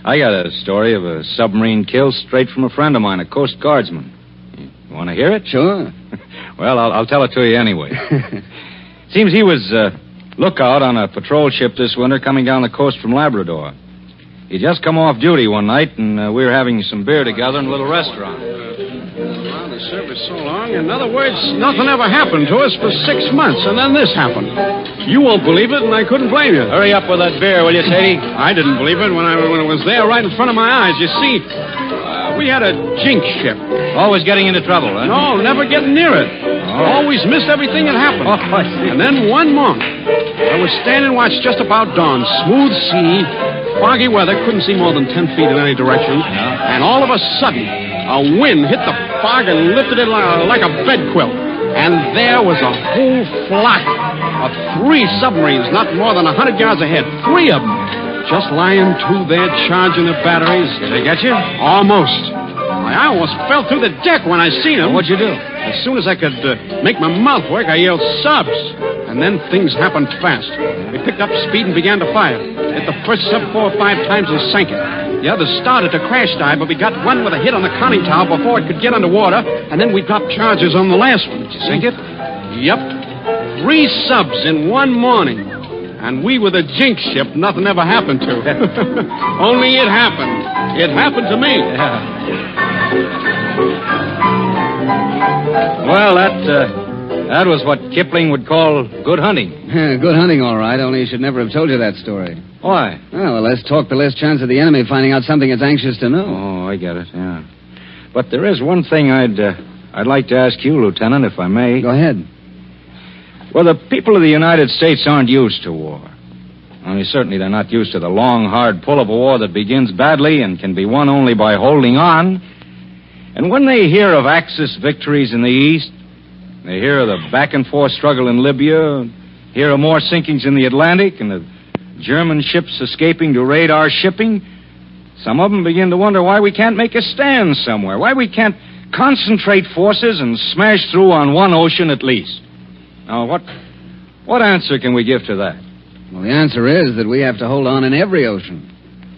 [SPEAKER 11] I got a story of a submarine kill straight from a friend of mine, a Coast Guardsman. You want to hear it?
[SPEAKER 2] Sure.
[SPEAKER 11] Well, I'll tell it to you anyway. Seems he was lookout on a patrol ship this winter coming down the coast from Labrador. He'd just come off duty one night, and we were having some beer together in a little restaurant.
[SPEAKER 7] The service so long. In other words, nothing ever happened to us for 6 months, and then this happened. You won't believe it, and I couldn't blame you.
[SPEAKER 11] Hurry up with that beer, will you, Sadie?
[SPEAKER 7] I didn't believe it when it was there right in front of my eyes. You see, we had a jinx ship.
[SPEAKER 11] Always getting into trouble, huh?
[SPEAKER 7] No, never getting near it. Always missed everything that happened.
[SPEAKER 11] Oh, I see.
[SPEAKER 7] And then one morning, I was standing watch just about dawn. Smooth sea, foggy weather, couldn't see more than 10 feet in any direction. And all of a sudden, a wind hit the fog and lifted it like a bed quilt. And there was a whole flock of 3 submarines, not more than 100 yards ahead. 3 of them. Just lying to there, charging their batteries.
[SPEAKER 11] Did they get you?
[SPEAKER 7] Almost. I almost fell through the deck when I seen them.
[SPEAKER 11] What'd you do?
[SPEAKER 7] As soon as I could make my mouth work, I yelled, subs. And then things happened fast. They picked up speed and began to fire. Hit the first sub 4 or 5 times and sank it. The others started to crash dive, but we got one with a hit on the conning tower before it could get underwater, and then we dropped charges on the last one.
[SPEAKER 11] Did you sink it?
[SPEAKER 7] Yep. 3 subs in one morning. And we were the jinx ship nothing ever happened to. Only it happened. It happened to me.
[SPEAKER 11] Well, that was what Kipling would call good hunting.
[SPEAKER 2] Good hunting, all right, only he should never have told you that story.
[SPEAKER 11] Why?
[SPEAKER 2] Well, the less talk, the less chance of the enemy finding out something it's anxious to know.
[SPEAKER 11] Oh, I get it, yeah. But there is one thing I'd like to ask you, Lieutenant, if I may.
[SPEAKER 2] Go ahead.
[SPEAKER 11] Well, the people of the United States aren't used to war. I mean, certainly they're not used to the long, hard pull of a war that begins badly and can be won only by holding on. And when they hear of Axis victories in the East, they hear of the back-and-forth struggle in Libya, hear of more sinkings in the Atlantic, and of German ships escaping to raid our shipping, some of them begin to wonder why we can't make a stand somewhere, why we can't concentrate forces and smash through on one ocean at least. Now, what answer can we give to that?
[SPEAKER 2] Well, the answer is that we have to hold on in every ocean.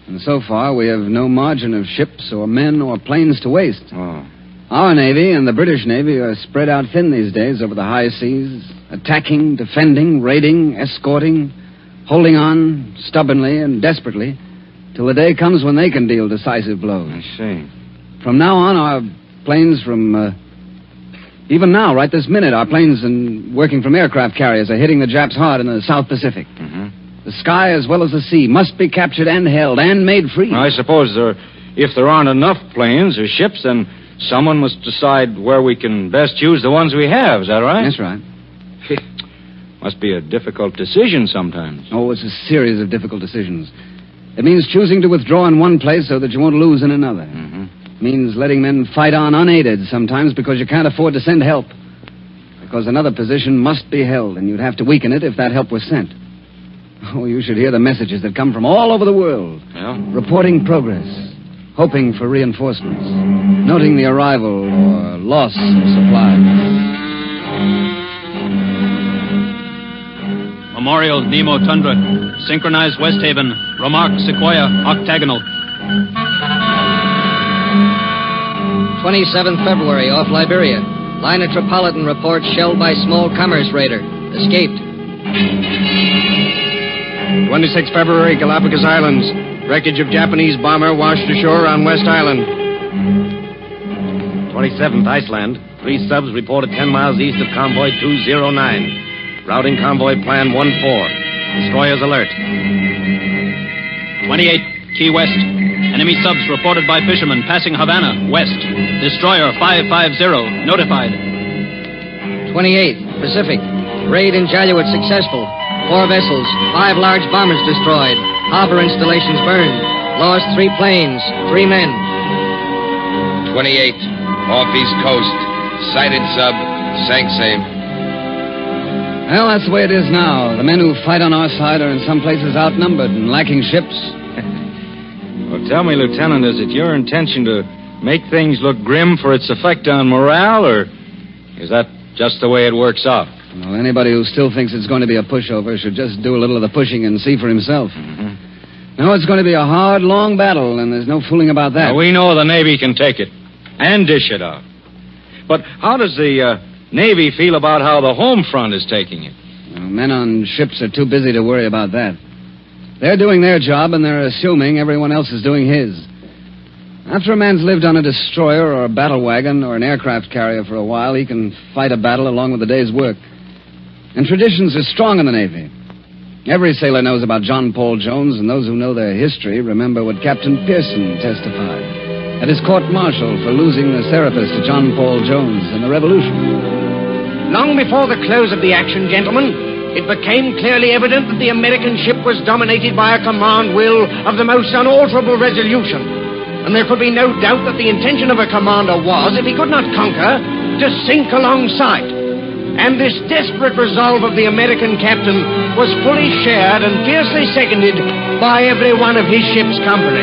[SPEAKER 2] And so far, we have no margin of ships or men or planes to waste.
[SPEAKER 11] Oh.
[SPEAKER 2] Our Navy and the British Navy are spread out thin these days over the high seas, attacking, defending, raiding, escorting, holding on stubbornly and desperately till the day comes when they can deal decisive blows.
[SPEAKER 11] I see.
[SPEAKER 2] From now on, our planes even now, right this minute, our planes working from aircraft carriers are hitting the Japs hard in the South Pacific.
[SPEAKER 11] Mm-hmm.
[SPEAKER 2] The sky as well as the sea must be captured and held and made free.
[SPEAKER 11] I suppose if there aren't enough planes or ships, then someone must decide where we can best use the ones we have. Is that right?
[SPEAKER 2] That's right.
[SPEAKER 11] Must be a difficult decision sometimes.
[SPEAKER 2] Oh, it's a series of difficult decisions. It means choosing to withdraw in one place so that you won't lose in another.
[SPEAKER 11] Mm-hmm.
[SPEAKER 2] It means letting men fight on unaided sometimes because you can't afford to send help. Because another position must be held, and you'd have to weaken it if that help was sent. Oh, you should hear the messages that come from all over the world.
[SPEAKER 11] Yeah?
[SPEAKER 2] Reporting progress, hoping for reinforcements, noting the arrival or loss of supplies.
[SPEAKER 10] Memorial Nemo Tundra. Synchronized West Haven. Remark Sequoia Octagonal.
[SPEAKER 13] 27th February, off Liberia. Liner Tripolitan reports shelled by small commerce raider. Escaped.
[SPEAKER 7] 26th February, Galapagos Islands. Wreckage of Japanese bomber washed ashore on West Island.
[SPEAKER 24] 27th, Iceland. 3 subs reported 10 miles east of Convoy 209. Routing Convoy Plan 14. Destroyers alert.
[SPEAKER 10] 28, Key West. Enemy subs reported by fishermen passing Havana, west. Destroyer 550, notified.
[SPEAKER 13] 28th, Pacific. Raid in Jalluit successful. 4 vessels, 5 large bombers destroyed. Harbor installations burned. Lost 3 planes, 3 men.
[SPEAKER 5] 28, off East Coast. Sighted sub, sank same.
[SPEAKER 2] Well, that's the way it is now. The men who fight on our side are in some places outnumbered and lacking ships.
[SPEAKER 11] Well, tell me, Lieutenant, is it your intention to make things look grim for its effect on morale, or is that just the way it works out?
[SPEAKER 2] Well, anybody who still thinks it's going to be a pushover should just do a little of the pushing and see for himself. No, it's going to be a hard, long battle, and there's no fooling about that.
[SPEAKER 11] Well, we know the Navy can take it and dish it out. But how does the Navy feel about how the home front is taking it?
[SPEAKER 2] Well, men on ships are too busy to worry about that. They're doing their job, and they're assuming everyone else is doing his. After a man's lived on a destroyer or a battle wagon or an aircraft carrier for a while, he can fight a battle along with the day's work. And traditions are strong in the Navy. Every sailor knows about John Paul Jones, and those who know their history remember what Captain Pearson testified at his court-martial for losing the Serapis to John Paul Jones in the Revolution.
[SPEAKER 23] Long before the close of the action, gentlemen, it became clearly evident that the American ship was dominated by a command will of the most unalterable resolution. And there could be no doubt that the intention of a commander was, if he could not conquer, to sink alongside. And this desperate resolve of the American captain was fully shared and fiercely seconded by every one of his ship's company.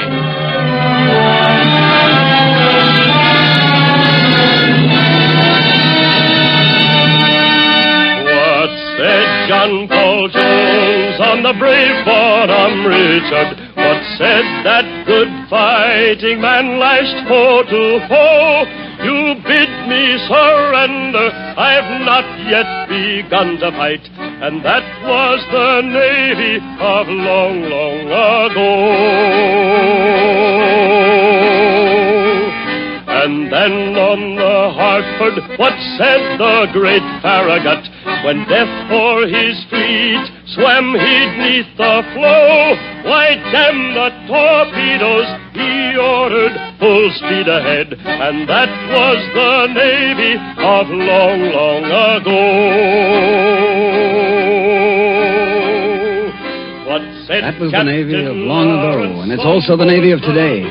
[SPEAKER 19] What said John Paul Jones on the brave bottom, Richard? What said that good fighting man lashed foe to foe? You bid me surrender, I've not yet begun to fight. And that was the Navy of long, long ago. And then on the Hartford, what said the great Farragut? When death for his fleet swam he 'neath the flow, why damn the torpedoes, he ordered full speed ahead. And that was the Navy of long, long ago. What said
[SPEAKER 2] That was the Navy of long ago, and it's also the Navy of today.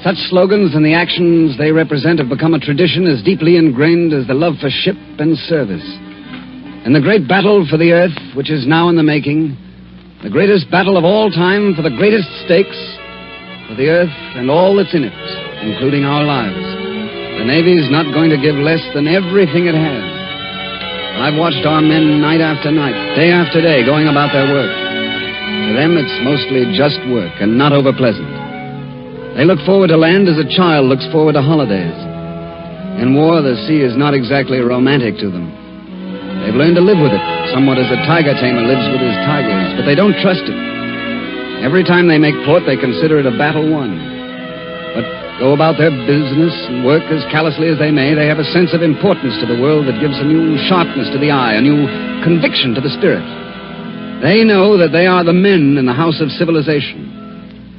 [SPEAKER 2] Such slogans and the actions they represent have become a tradition as deeply ingrained as the love for ship and service. In the great battle for the earth, which is now in the making, the greatest battle of all time for the greatest stakes, for the earth and all that's in it, including our lives, the Navy's not going to give less than everything it has. I've watched our men night after night, day after day, going about their work. To them, it's mostly just work and not over-pleasant. They look forward to land as a child looks forward to holidays. In war, the sea is not exactly romantic to them. They've learned to live with it, somewhat as a tiger tamer lives with his tigers, but they don't trust it. Every time they make port, they consider it a battle won. But go about their business and work as callously as they may, they have a sense of importance to the world that gives a new sharpness to the eye, a new conviction to the spirit. They know that they are the men in the house of civilization.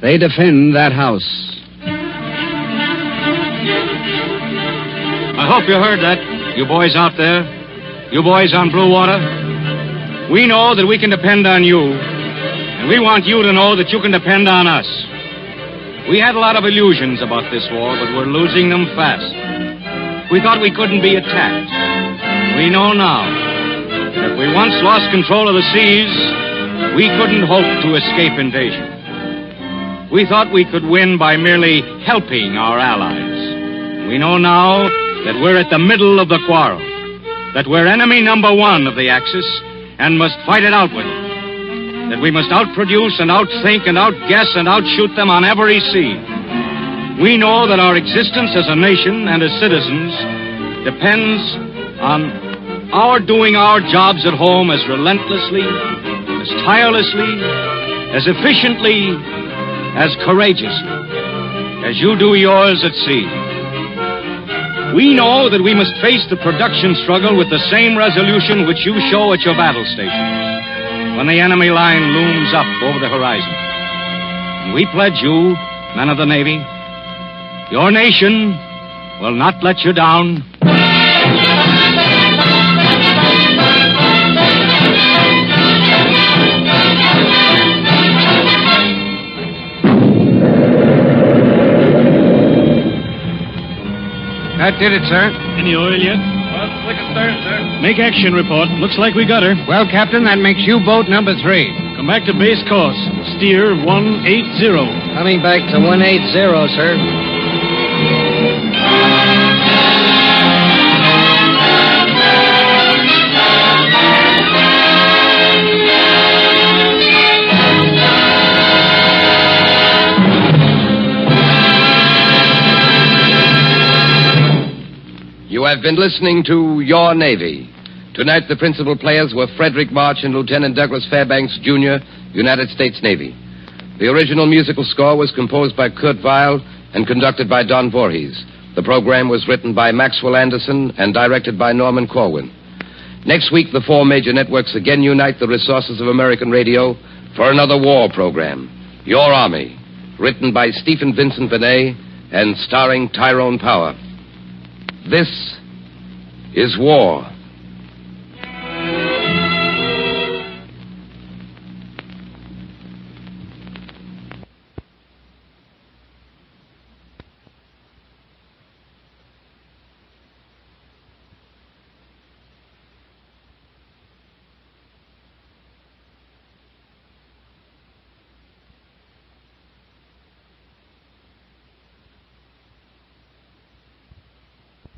[SPEAKER 2] They defend that house.
[SPEAKER 11] I hope you heard that, you boys out there. You boys on Blue Water. We know that we can depend on you, and we want you to know that you can depend on us. We had a lot of illusions about this war, but we're losing them fast. We thought we couldn't be attacked. We know now that if we once lost control of the seas, we couldn't hope to escape invasion. We thought we could win by merely helping our allies. We know now that we're at the middle of the quarrel, that we're enemy number one of the Axis and must fight it out with them, that we must outproduce and outthink and outguess and outshoot them on every sea. We know that our existence as a nation and as citizens depends on our doing our jobs at home as relentlessly, as tirelessly, as efficiently, as courageously as you do yours at sea. We know that we must face the production struggle with the same resolution which you show at your battle stations when the enemy line looms up over the horizon. And we pledge you, men of the Navy, your nation will not let you down.
[SPEAKER 23] That did it, sir.
[SPEAKER 10] Any oil yet?
[SPEAKER 19] Well, slick astern, sir.
[SPEAKER 11] Make action report. Looks like we got her.
[SPEAKER 6] Well, Captain, that makes you boat number 3.
[SPEAKER 11] Come back to base course. Steer 180.
[SPEAKER 13] Coming back to 180, sir.
[SPEAKER 5] You have been listening to Your Navy. Tonight, the principal players were Frederick March and Lieutenant Douglas Fairbanks, Jr., United States Navy. The original musical score was composed by Kurt Weill and conducted by Don Voorhees. The program was written by Maxwell Anderson and directed by Norman Corwin. Next week, the 4 major networks again unite the resources of American radio for another war program, Your Army, written by Stephen Vincent Benet and starring Tyrone Power. This is war.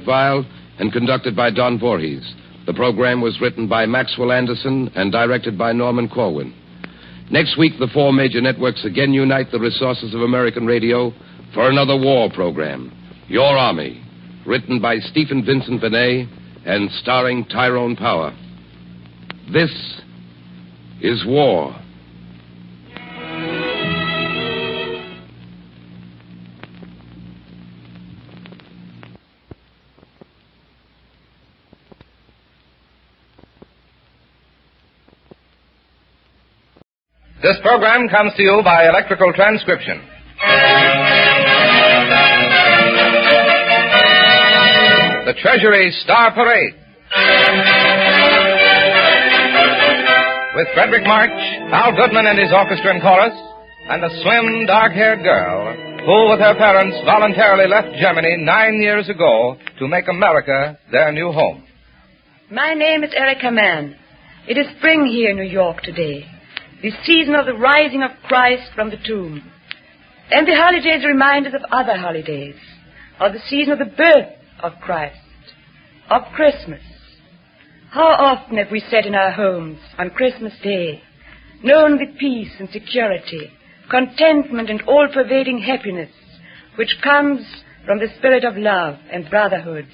[SPEAKER 5] Weill and conducted by Don Voorhees. The program was written by Maxwell Anderson and directed by Norman Corwin. Next week, the 4 major networks again unite the resources of American radio for another war program, Your Army, written by Stephen Vincent Benet and starring Tyrone Power. This is war.
[SPEAKER 9] This program comes to you by electrical transcription. The Treasury Star Parade. With Frederick March, Al Goodman and his orchestra and chorus, and a slim, dark-haired girl who, with her parents, voluntarily left Germany 9 years ago to make America their new home.
[SPEAKER 15] My name is Erica Mann. It is spring here in New York today. The season of the rising of Christ from the tomb. And the holidays remind us of other holidays, of the season of the birth of Christ, of Christmas. How often have we sat in our homes on Christmas Day, known the peace and security, contentment and all-pervading happiness which comes from the spirit of love and brotherhood,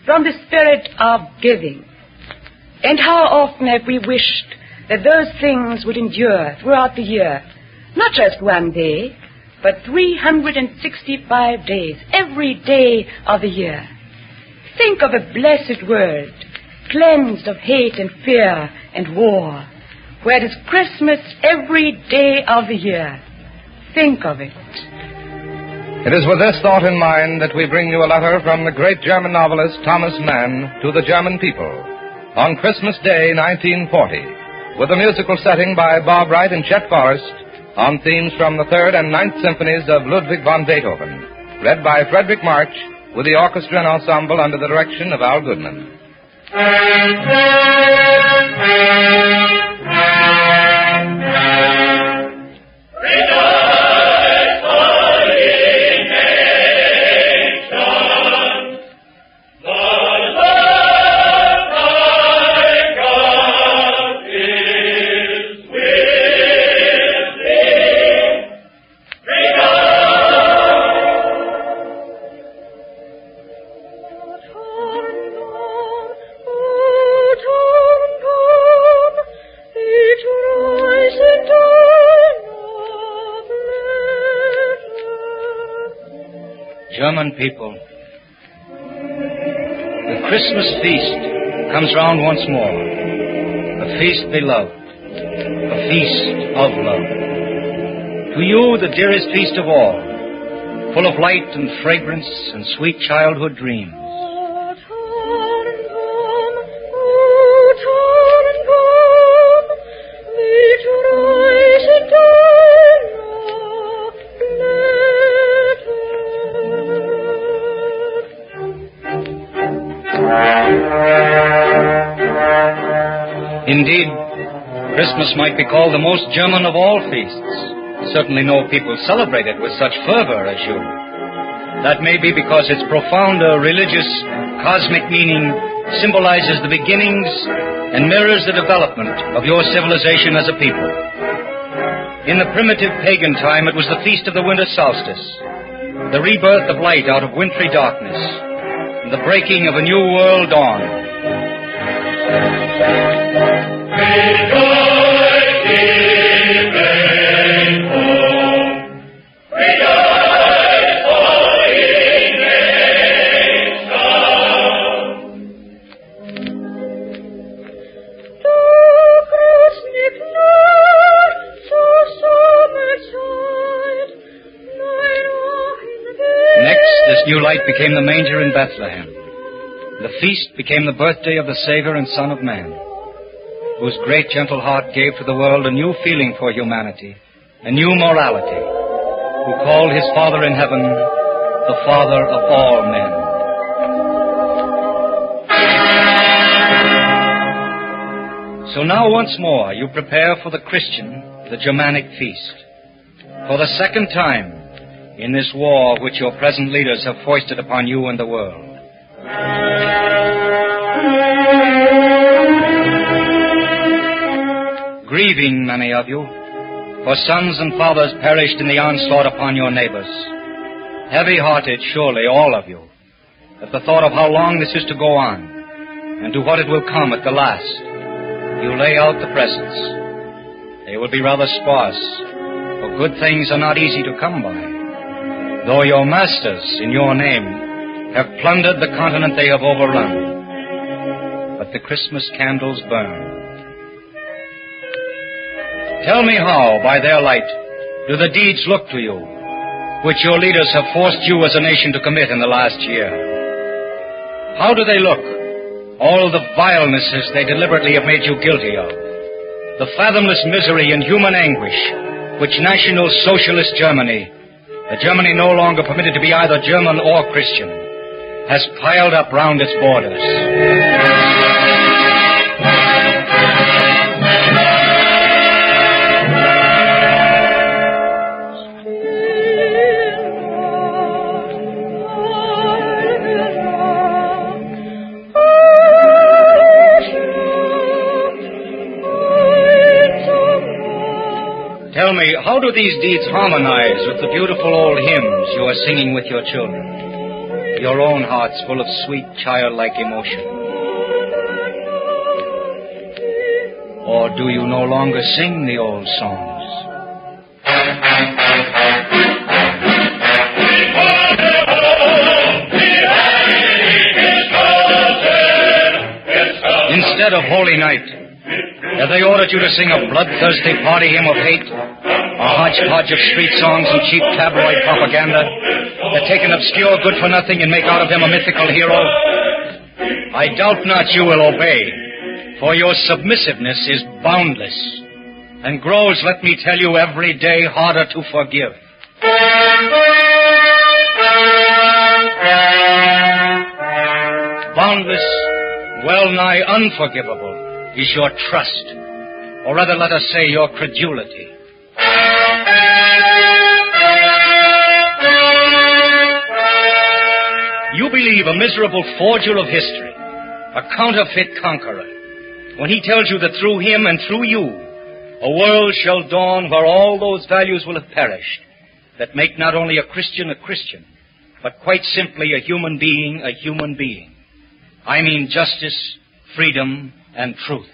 [SPEAKER 15] from the spirit of giving. And how often have we wished that those things would endure throughout the year, not just one day, but 365 days, every day of the year. Think of a blessed world, cleansed of hate and fear and war, where it is Christmas every day of the year. Think of it.
[SPEAKER 9] It is with this thought in mind that we bring you a letter from the great German novelist Thomas Mann to the German people on Christmas Day, 1940. With a musical setting by Bob Wright and Chet Forrest on themes from the 3rd and 9th symphonies of Ludwig van Beethoven, read by Frederick March with the orchestra and ensemble under the direction of Al Goodman.
[SPEAKER 16] German people, the Christmas feast comes round once more. A feast beloved, a feast of love. To you, the dearest feast of all, full of light and fragrance and sweet childhood dreams. Christmas might be called the most German of all feasts. Certainly no people celebrate it with such fervor as you. That may be because its profounder religious, cosmic meaning symbolizes the beginnings and mirrors the development of your civilization as a people. In the primitive pagan time, it was the feast of the winter solstice, the rebirth of light out of wintry darkness, and the breaking of a new world dawn. New light became the manger in Bethlehem. The feast became the birthday of the Savior and Son of Man, whose great gentle heart gave to the world a new feeling for humanity, a new morality, who called his Father in heaven the Father of all men. So now once more you prepare for the Christian, the Germanic feast. For the second time, in this war which your present leaders have foisted upon you and the world. Grieving, many of you, for sons and fathers perished in the onslaught upon your neighbors. Heavy-hearted, surely, all of you, at the thought of how long this is to go on, and to what it will come at the last. You lay out the presents. They will be rather sparse, for good things are not easy to come by. Though your masters, in your name, have plundered the continent they have overrun. But the Christmas candles burn. Tell me how, by their light, do the deeds look to you, which your leaders have forced you as a nation to commit in the last year? How do they look, all the vilenesses they deliberately have made you guilty of? The fathomless misery and human anguish which National Socialist Germany, a Germany no longer permitted to be either German or Christian, has piled up round its borders. Tell me, how do these deeds harmonize with the beautiful old hymns you are singing with your children? Your own hearts full of sweet, childlike emotion. Or do you no longer sing the old songs? Instead of Holy Night, have they ordered you to sing a bloodthirsty party hymn of hate? A hodgepodge of street songs and cheap tabloid propaganda that take an obscure good-for-nothing and make out of him a mythical hero? I doubt not you will obey, for your submissiveness is boundless, and grows, let me tell you, every day harder to forgive. Boundless, well-nigh unforgivable, is your trust, or rather let us say your credulity. You believe a miserable forger of history, a counterfeit conqueror, when he tells you that through him and through you, a world shall dawn where all those values will have perished that make not only a Christian, but quite simply a human being. I mean justice, freedom, and truth.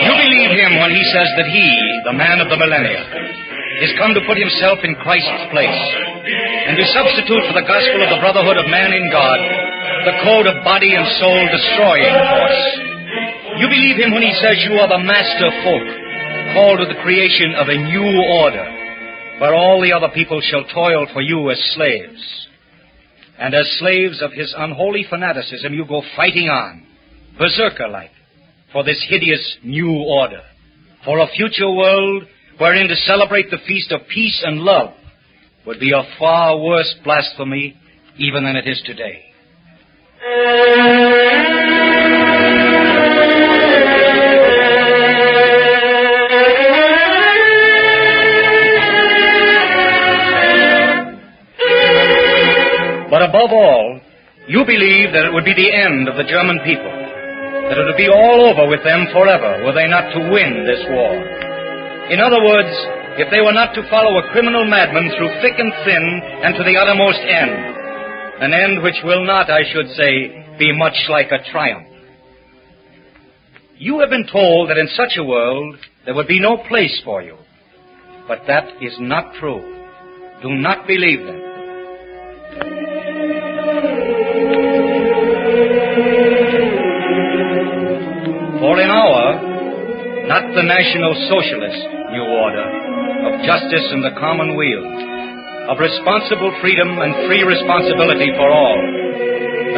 [SPEAKER 16] You believe him when he says that he, the man of the millennia, is come to put himself in Christ's place and to substitute for the gospel of the brotherhood of man in God the code of body and soul destroying force. You believe him when he says you are the master folk, called to the creation of a new order, where all the other people shall toil for you as slaves. And as slaves of his unholy fanaticism, you go fighting on, berserker-like, for this hideous new order, for a future world wherein to celebrate the feast of peace and love, would be a far worse blasphemy even than it is today. But above all, you believe that it would be the end of the German people, that it would be all over with them forever were they not to win this war. In other words, if they were not to follow a criminal madman through thick and thin and to the uttermost end, an end which will not, I should say, be much like a triumph. You have been told that in such a world there would be no place for you, but that is not true. Do not believe them. For in our, not the National Socialist New Order, of justice and the common weal, of responsible freedom and free responsibility for all,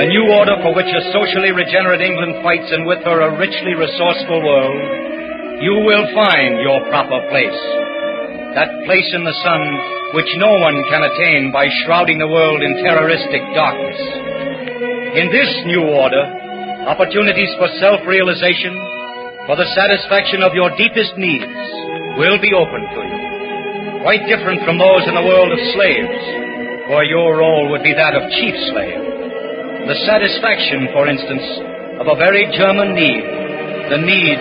[SPEAKER 16] a new order for which a socially regenerate England fights and with her a richly resourceful world, you will find your proper place. That place in the sun which no one can attain by shrouding the world in terroristic darkness. In this new order, opportunities for self-realization, for the satisfaction of your deepest needs, will be open to you. Quite different from those in the world of slaves, for your role would be that of chief slave. The satisfaction, for instance, of a very German need, the need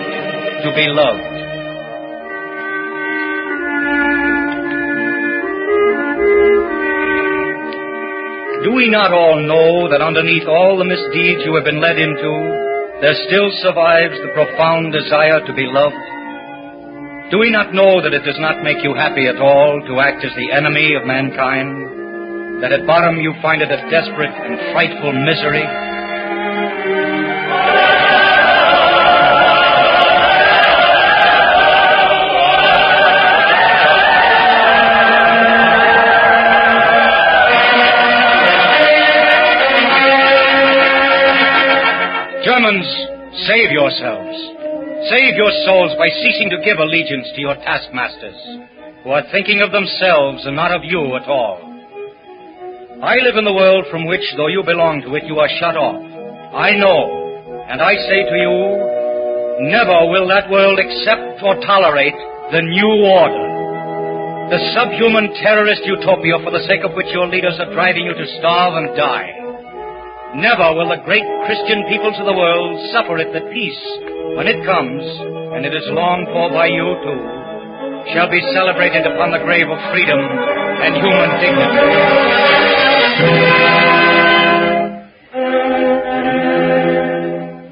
[SPEAKER 16] to be loved. Do we not all know that underneath all the misdeeds you have been led into, there still survives the profound desire to be loved? Do we not know that it does not make you happy at all to act as the enemy of mankind? That at bottom you find it a desperate and frightful misery? Germans, save yourselves. Save your souls by ceasing to give allegiance to your taskmasters, who are thinking of themselves and not of you at all. I live in the world from which, though you belong to it, you are shut off. I know, and I say to you, never will that world accept or tolerate the new order. The subhuman terrorist utopia for the sake of which your leaders are driving you to starve and die. Never will the great Christian peoples of the world suffer it that peace, when it comes, and it is longed for by you too, shall be celebrated upon the grave of freedom and human dignity.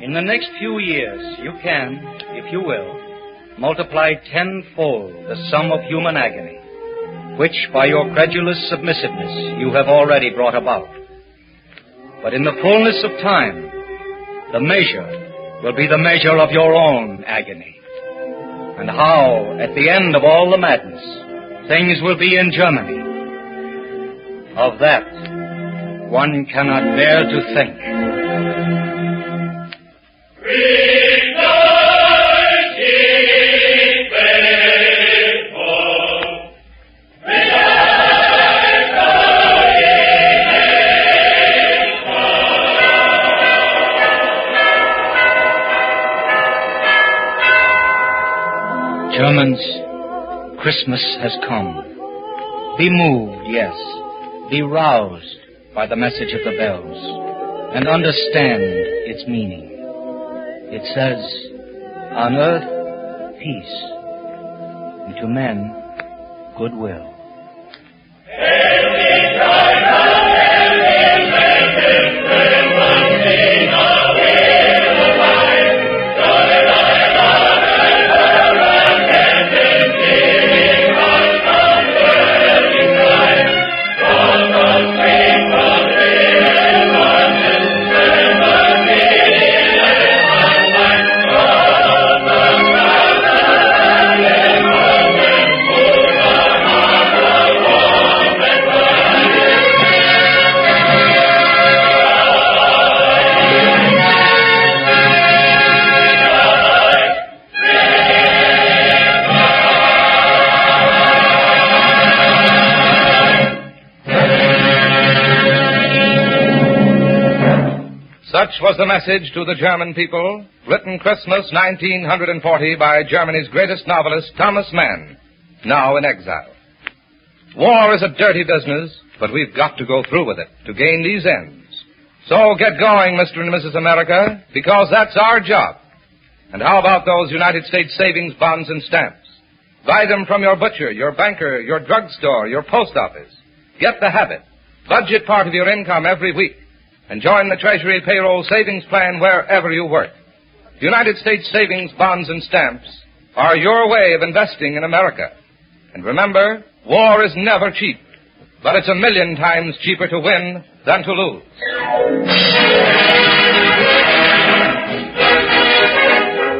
[SPEAKER 16] In the next few years, you can, if you will, multiply tenfold the sum of human agony, which by your credulous submissiveness you have already brought about. But in the fullness of time, the measure will be the measure of your own agony. And how, at the end of all the madness, things will be in Germany, of that one cannot bear to think. Germans, Christmas has come. Be moved, yes. Be roused by the message of the bells, and understand its meaning. It says, on earth, peace, and to men, goodwill.
[SPEAKER 9] Such was the message to the German people, written Christmas 1940 by Germany's greatest novelist, Thomas Mann, now in exile. War is a dirty business, but we've got to go through with it to gain these ends. So get going, Mr. and Mrs. America, because that's our job. And how about those United States savings bonds and stamps? Buy them from your butcher, your banker, your drugstore, your post office. Get the habit. Budget part of your income every week. And join the Treasury payroll savings plan wherever you work. United States savings bonds and stamps are your way of investing in America. And remember, war is never cheap, but it's 1,000,000 times cheaper to win than to lose.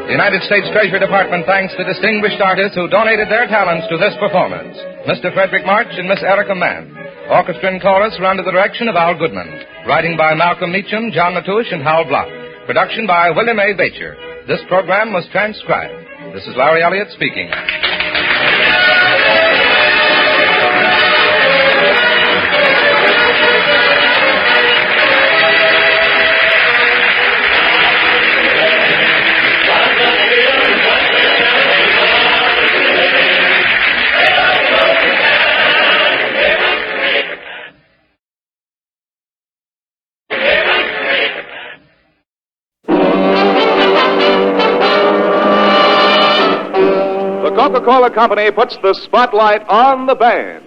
[SPEAKER 9] The United States Treasury Department thanks the distinguished artists who donated their talents to this performance. Mr. Frederick March and Miss Erica Mann. Orchestra and chorus were under the direction of Al Goodman. Writing by Malcolm Meacham, John Latouche, and Hal Block. Production by William A. Bacher. This program was transcribed. This is Larry Elliott speaking.
[SPEAKER 12] The Coca-Cola Company puts the spotlight on the band.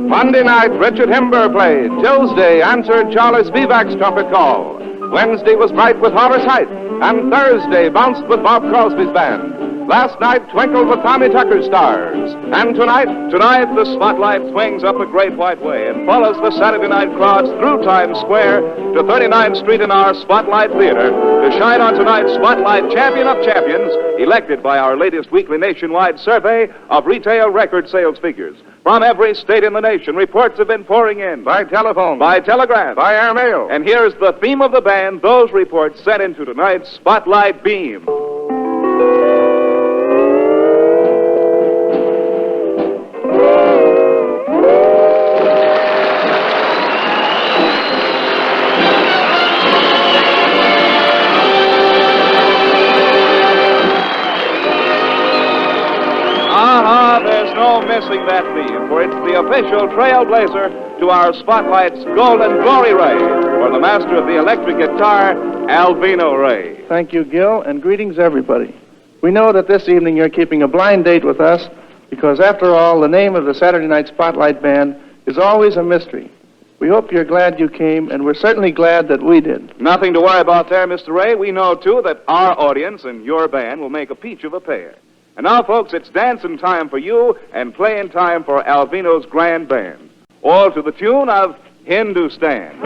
[SPEAKER 12] Monday night, Richard Himber played. Tuesday answered Charles Spivak's trumpet call. Wednesday was bright with Horace Heidt. And Thursday bounced with Bob Crosby's band. Last night twinkled with Tommy Tucker's stars. And tonight the spotlight swings up a great white way and follows the Saturday night crowds through Times Square to 39th Street in our Spotlight Theater to shine on tonight's Spotlight Champion of Champions, elected by our latest weekly nationwide survey of retail record sales figures. From every state in the nation, reports have been pouring in. By telephone. By telegraph. By airmail. And here's the theme of the band, those reports sent into tonight's Spotlight Beam. There's no missing that theme, for it's the official trailblazer to our Spotlight's Golden Glory Ray, for the master of the electric guitar, Alvino Ray.
[SPEAKER 14] Thank you, Gil, and greetings, everybody. We know that this evening you're keeping a blind date with us because, after all, the name of the Saturday Night Spotlight Band is always a mystery. We hope you're glad you came, and we're certainly glad that we did.
[SPEAKER 12] Nothing to worry about there, Mr. Ray. We know, too, that our audience and your band will make a peach of a pair. And now, folks, it's dancing time for you and playing time for Alvino's grand band. All to the tune of Hindustan.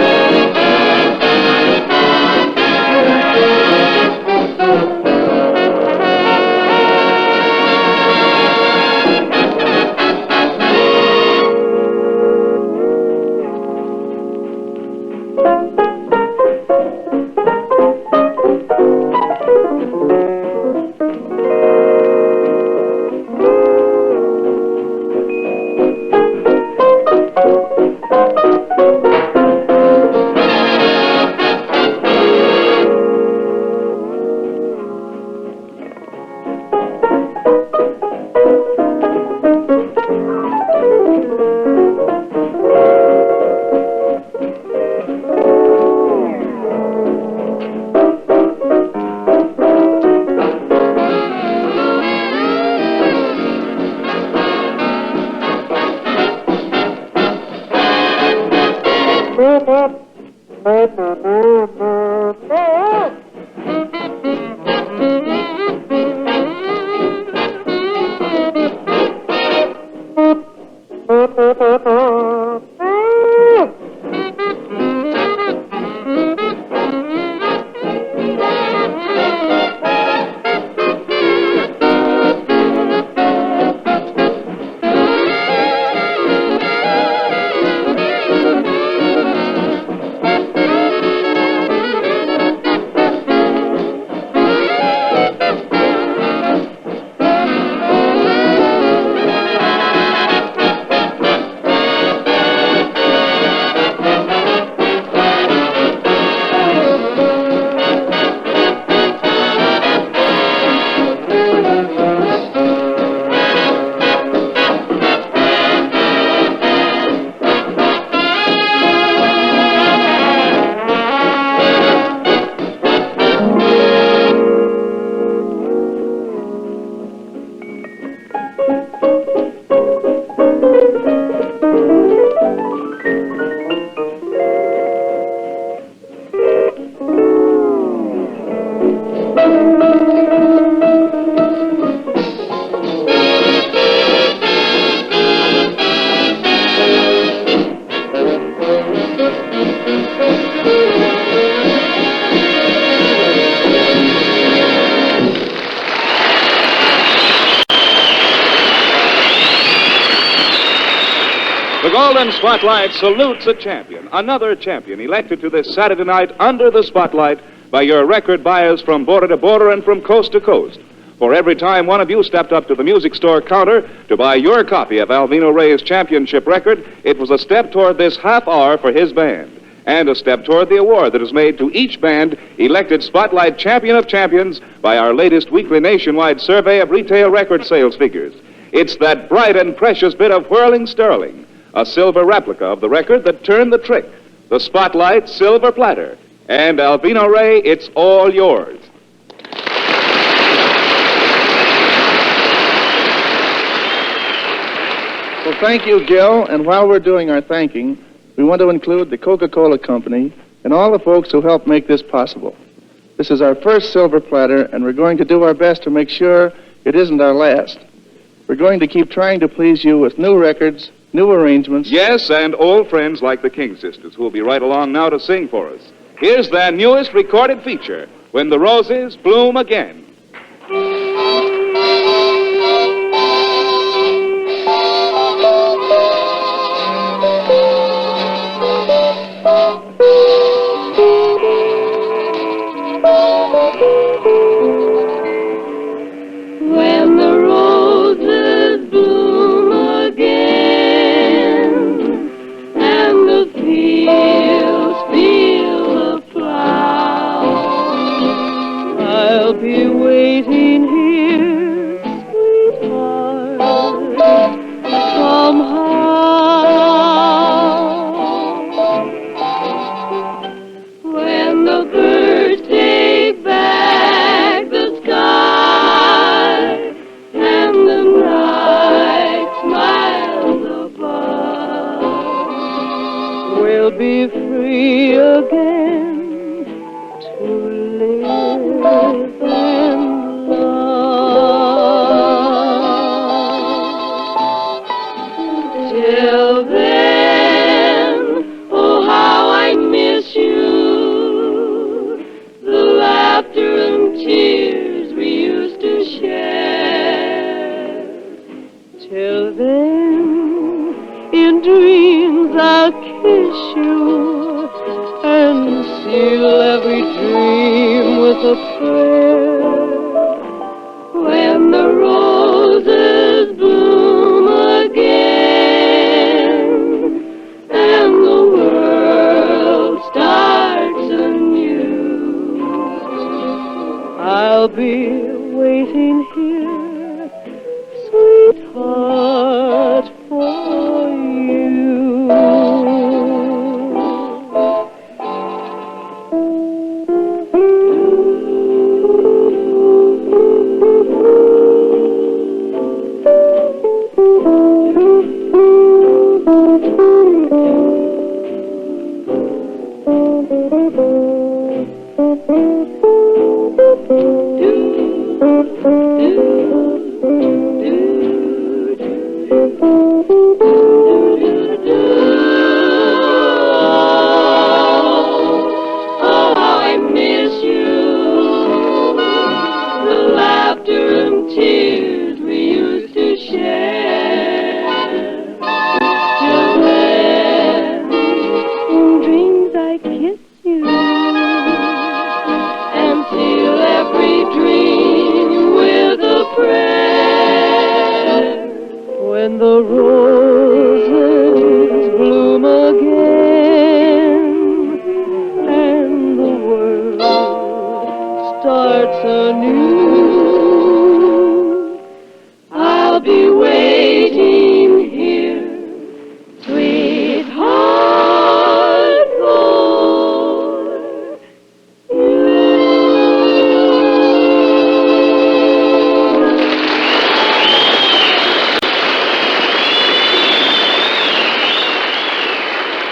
[SPEAKER 12] Golden Spotlight salutes a champion, another champion elected to this Saturday night under the spotlight by your record buyers from border to border and from coast to coast. For every time one of you stepped up to the music store counter to buy your copy of Alvino Rey's championship record, it was a step toward this half hour for his band, and a step toward the award that is made to each band elected Spotlight Champion of Champions by our latest weekly nationwide survey of retail record sales figures. It's that bright and precious bit of whirling sterling, a silver replica of the record that turned the trick, the Spotlight Silver Platter. And Alvino Rey, it's all yours.
[SPEAKER 14] Well, thank you, Gil. And while we're doing our thanking, we want to include the Coca-Cola Company and all the folks who helped make this possible. This is our first silver platter, and we're going to do our best to make sure it isn't our last. We're going to keep trying to please you with new records, new arrangements.
[SPEAKER 12] Yes, and old friends like the King Sisters, who will be right along now to sing for us. Here's their newest recorded feature, When the Roses Bloom Again.
[SPEAKER 1] When the roses bloom again and the fields feel the flowers, I'll be waiting here, sweetheart, somehow. When the birds take back the sky and the night smiles above, we'll be free again to live and love. Till then, oh how I miss you, the laughter and tears we used to share. Till then, in dreams I'll kiss you and seal every dream with a prayer. When the roses bloom again and the world starts anew, I'll be waiting here, sweetheart, for you. Oh, how I miss you, the laughter and tears we used to share. Till then, in dreams I kiss you and seal every dream with a prayer. When the roses bloom again and the world starts anew, I'll be waiting here, sweetheart, for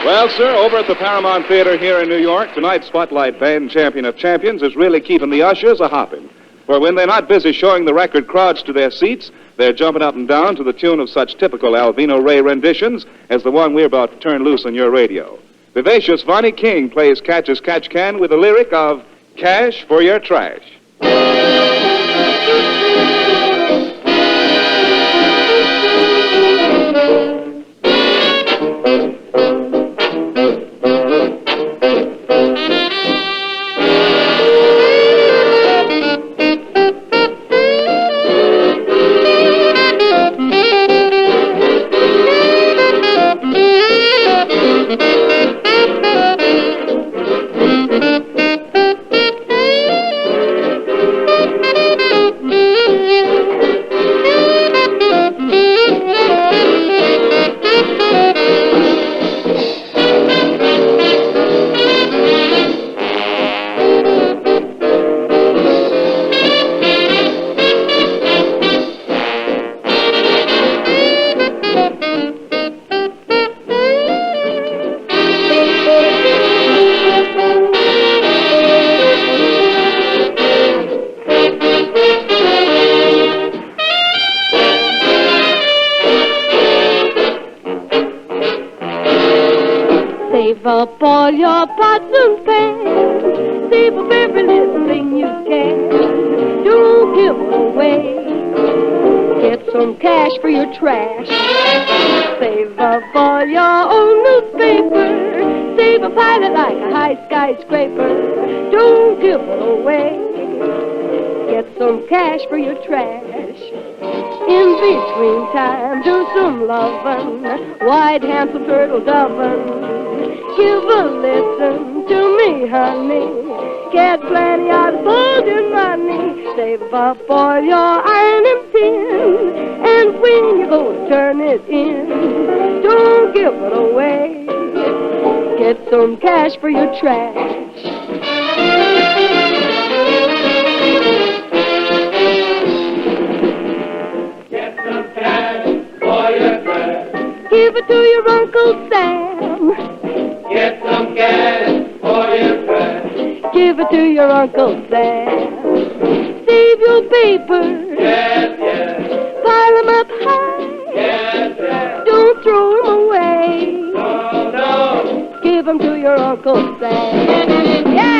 [SPEAKER 12] Well, sir, over at the Paramount Theater here in New York, tonight's Spotlight Band Champion of Champions is really keeping the ushers a-hopping. For when they're not busy showing the record crowds to their seats, they're jumping up and down to the tune of such typical Alvino Rey renditions as the one we're about to turn loose on your radio. Vivacious Vonnie King plays Catch as Catch Can with a lyric of Cash for Your Trash.
[SPEAKER 1] up all your pots and pans. Save up every little thing you can. Don't give it away. Get some cash for your trash. Save up all your old newspaper. Save a pilot like a high skyscraper. Don't give it away. Get some cash for your trash. In between time, do some lovin'. White, handsome turtle dovin'. Give a listen to me, honey. Get plenty out of golden money. Save up all your iron and tin. And when you go to turn it in, don't give it away. Get some cash for your trash. Give it to your Uncle Sam. Get some cash for your trash. Give it to your Uncle Sam. Save your paper. Yes, yes. Pile 'em up high. Yes, yes. Don't throw 'em away. No, no. Give 'em to your Uncle Sam. Yeah!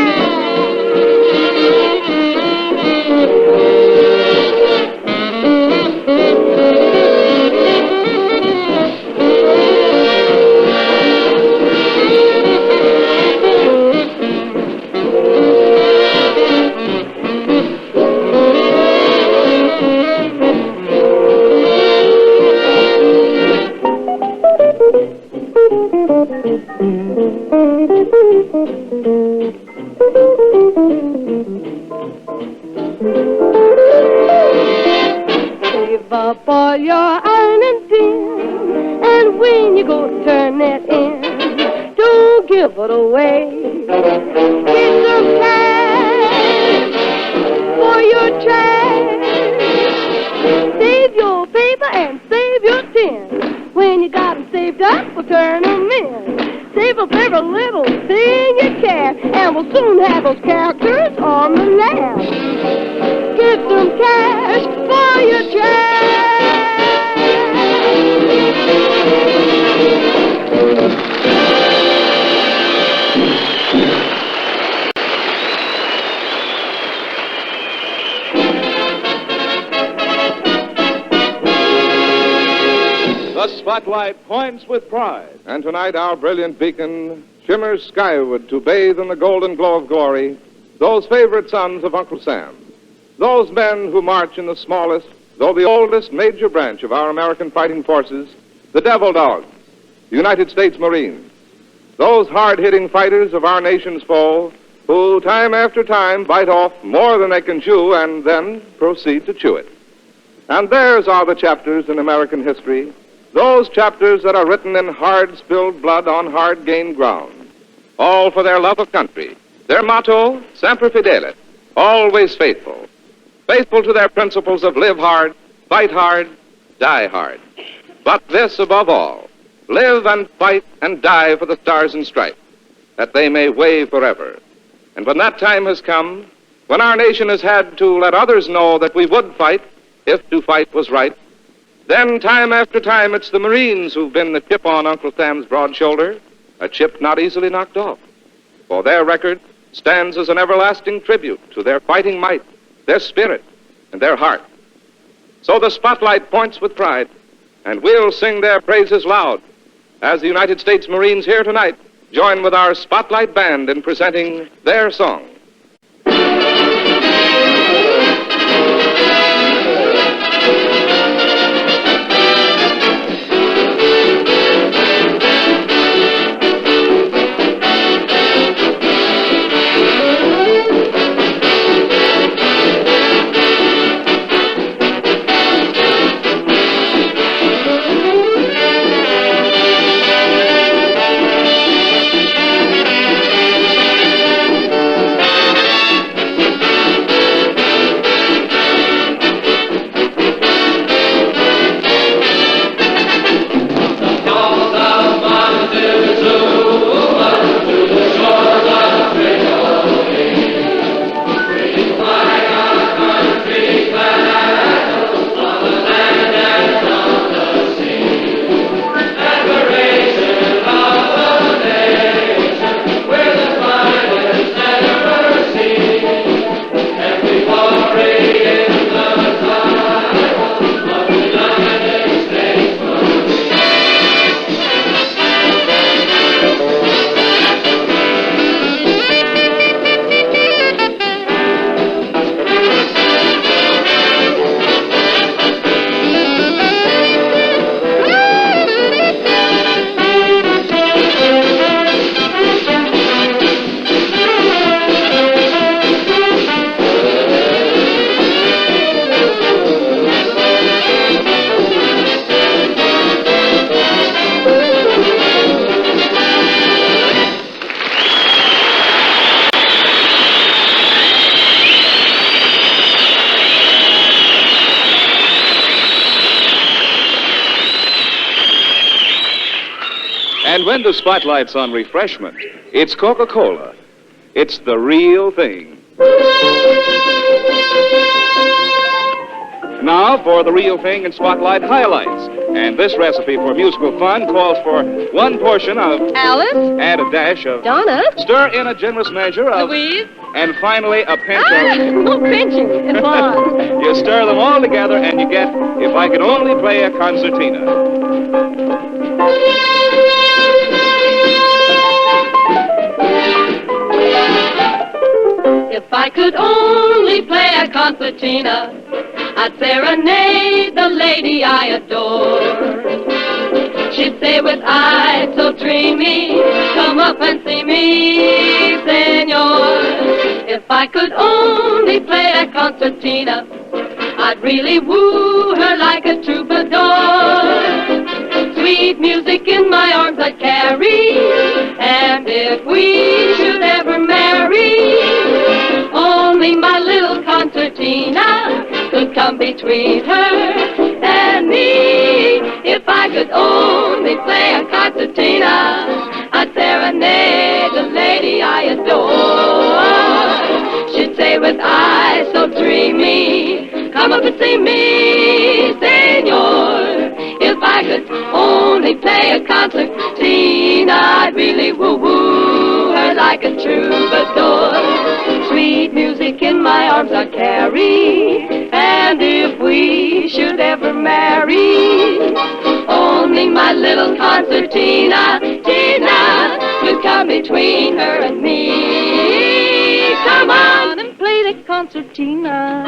[SPEAKER 1] Save up all your iron and tin, and when you go to turn it in, don't give it away. Get some cash for your trash. Save your paper and save your tin. When you got 'em saved up, we'll turn 'em in. Save up every little thing you can, and we'll soon have those characters on the land. Get some cash for your trash.
[SPEAKER 12] The spotlight points with pride, and tonight our brilliant beacon shimmers skyward to bathe in the golden glow of glory those favorite sons of Uncle Sam, those men who march in the smallest, though the oldest major branch of our American fighting forces, the Devil Dogs, the United States Marines, those hard-hitting fighters of our nation's foe who, time after time, bite off more than they can chew and then proceed to chew it. And theirs are the chapters in American history, those chapters that are written in hard-spilled blood on hard-gained ground, all for their love of country. Their motto, Semper Fidelis, always faithful. Faithful to their principles of live hard, fight hard, die hard. But this above all, live and fight and die for the Stars and Stripes, that they may wave forever. And when that time has come, when our nation has had to let others know that we would fight, if to fight was right, then time after time it's the Marines who've been the chip on Uncle Sam's broad shoulder, a chip not easily knocked off. For their record stands as an everlasting tribute to their fighting might, their spirit, and their heart. So the spotlight points with pride, and we'll sing their praises loud as the United States Marines here tonight join with our Spotlight Band in presenting their song.
[SPEAKER 4] when the spotlight's on refreshment, it's Coca-Cola. It's the real thing. Now for the real thing in Spotlight highlights. And this recipe for musical fun calls for 1 portion of
[SPEAKER 1] Alice?
[SPEAKER 4] and a dash of
[SPEAKER 1] Donna?
[SPEAKER 4] Stir in a generous measure of
[SPEAKER 1] Louise?
[SPEAKER 4] and finally a pinch
[SPEAKER 1] Oh, pinching. It's on.
[SPEAKER 4] You stir them all together and you get If I Could Only Play a Concertina.
[SPEAKER 1] If I could only play a concertina, I'd serenade the lady I adore. She'd say with eyes so dreamy, come up and see me, senor. If I could only play a concertina, I'd really woo her like a troubadour. Sweet music in my arms I'd carry, and if we should ever marry, only my little concertina could come between her and me. If I could only play a concertina, I'd serenade the lady I adore. She'd say with eyes so dreamy, come up and see me, senor. If I could only play a concertina, I'd really woo-woo her like a troubadour. Sweet music in my arms I'd carry, and if we should ever marry, only my little concertina, Tina, could come between her and me. Come on and play the concertina.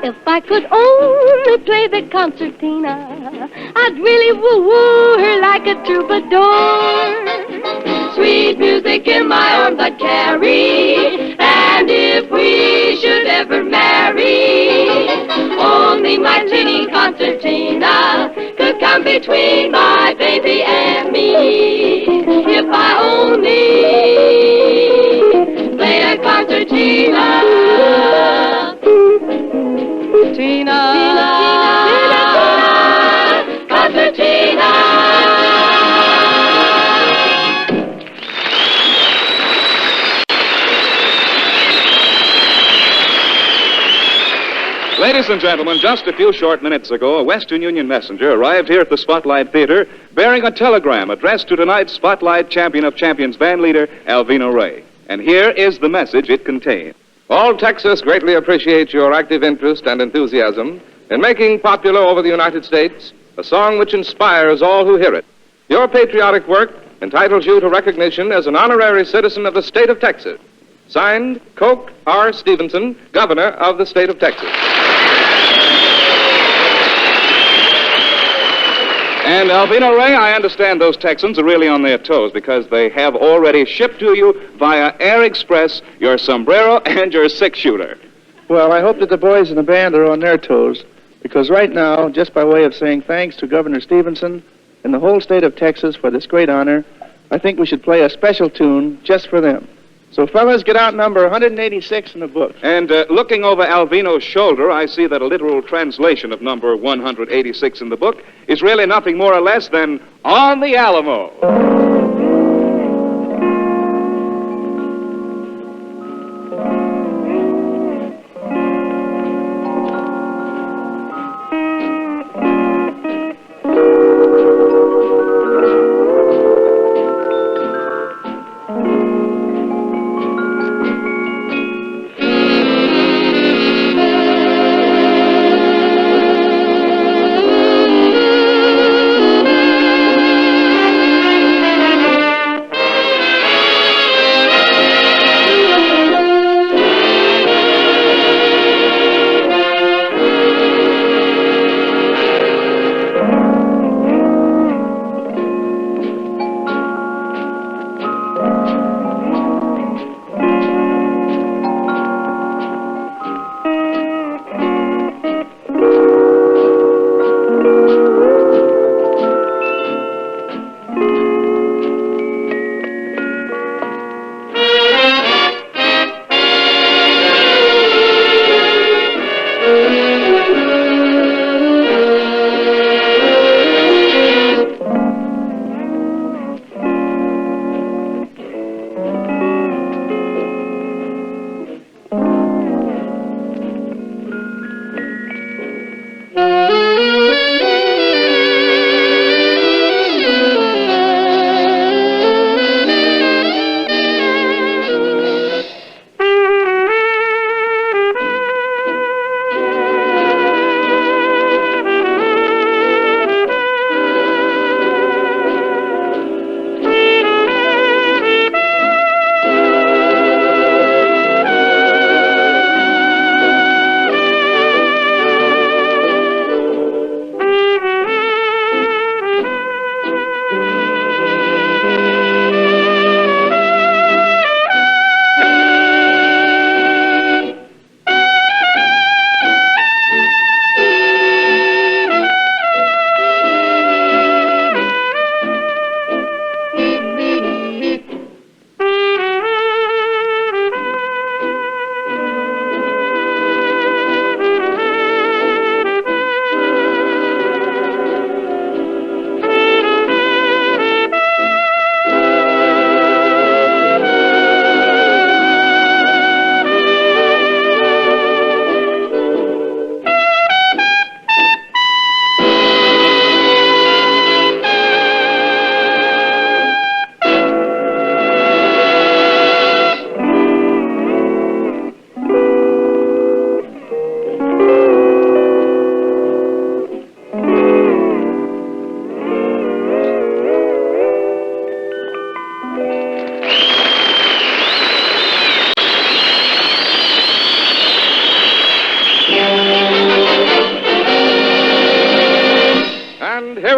[SPEAKER 1] If I could only play the concertina, I'd really woo-woo her like a troubadour. Sweet music in my arms I'd carry, and if we should ever marry, only my teeny concertina could come between my baby and me. If I only play a concertina, Tina, Tina, Tina, Tina, concertina.
[SPEAKER 4] Ladies and gentlemen, just a few short minutes ago, a Western Union messenger arrived here at the Spotlight Theater bearing a telegram addressed to tonight's Spotlight Champion of Champions band leader, Alvino Ray. And here is the message it contained.
[SPEAKER 12] All Texas greatly appreciates your active interest and enthusiasm in making popular over the United States a song which inspires all who hear it. Your patriotic work entitles you to recognition as an honorary citizen of the state of Texas. Signed, Coke R. Stevenson, Governor of the state of Texas.
[SPEAKER 4] And Alvino Ray, I understand those Texans are really on their toes because they have already shipped to you via Air Express your sombrero and your six-shooter.
[SPEAKER 14] Well, I hope that the boys in the band are on their toes, because right now, just by way of saying thanks to Governor Stevenson and the whole state of Texas for this great honor, I think we should play a special tune just for them. So, fellas, get out number 186 in the book.
[SPEAKER 4] And looking over Alvino's shoulder, I see that a literal translation of number 186 in the book is really nothing more or less than On the Alamo.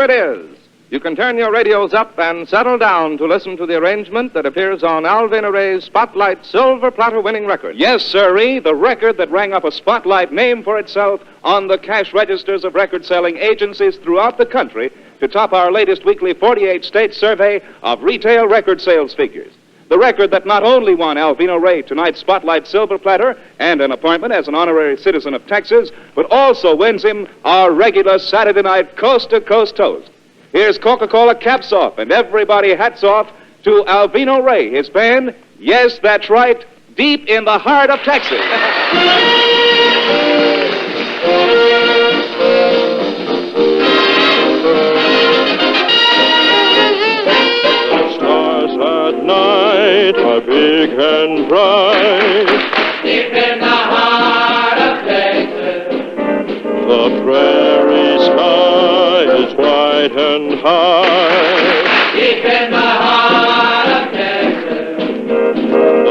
[SPEAKER 12] it is. You can turn your radios up and settle down to listen to the arrangement that appears on Alvina Ray's Spotlight Silver Platter winning record.
[SPEAKER 4] Yes, sirree, the record that rang up a Spotlight name for itself on the cash registers of record-selling agencies throughout the country to top our latest weekly 48-state survey of retail record sales figures. The record that not only won Alvina Ray tonight's Spotlight Silver Platter and an appointment as an honorary citizen of Texas, but also wins him our regular Saturday night coast-to-coast toast. Here's Coca-Cola caps off, and everybody hats off to Alvino Ray, his band. Yes, that's right, deep in the heart of Texas.
[SPEAKER 19] At night are big and bright. Deep in the heart of Texas. The prairie sky is white and high. Deep in the heart of Texas.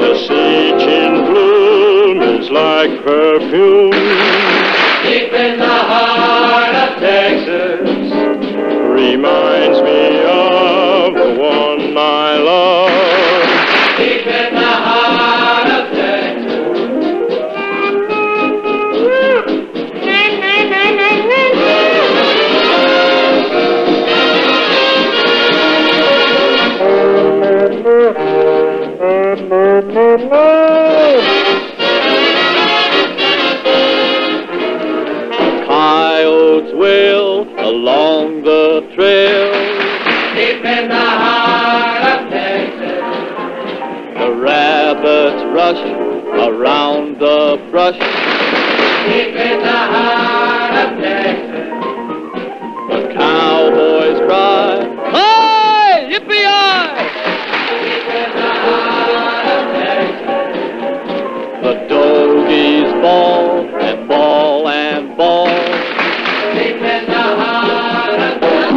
[SPEAKER 19] The sage in bloom is like perfume. Deep in the heart of Texas. Reminds me of the one I love. Deep in the heart of Texas. Coyotes wail along the trail. Deep in the heart of Texas. The rabbits rush around the brush. Deep in the heart of Texas. The cowboys cry, "Hi, yippee-yi!" Deep in the heart of Texas. The doggies bawl and bawl and bawl. Deep in the heart of Texas.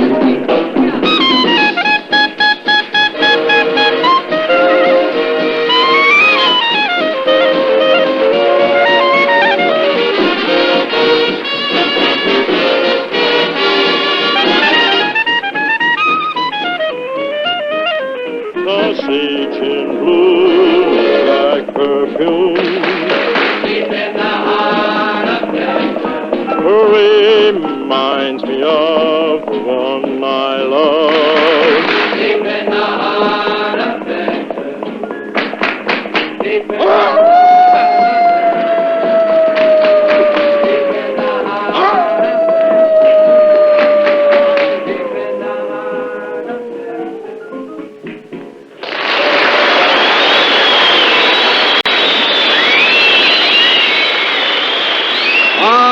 [SPEAKER 19] The sage in bloom is like perfume. Deep in the heart of Texas. Reminds me of the one I love. Deep in the heart of Texas. Deep in the heart of Texas.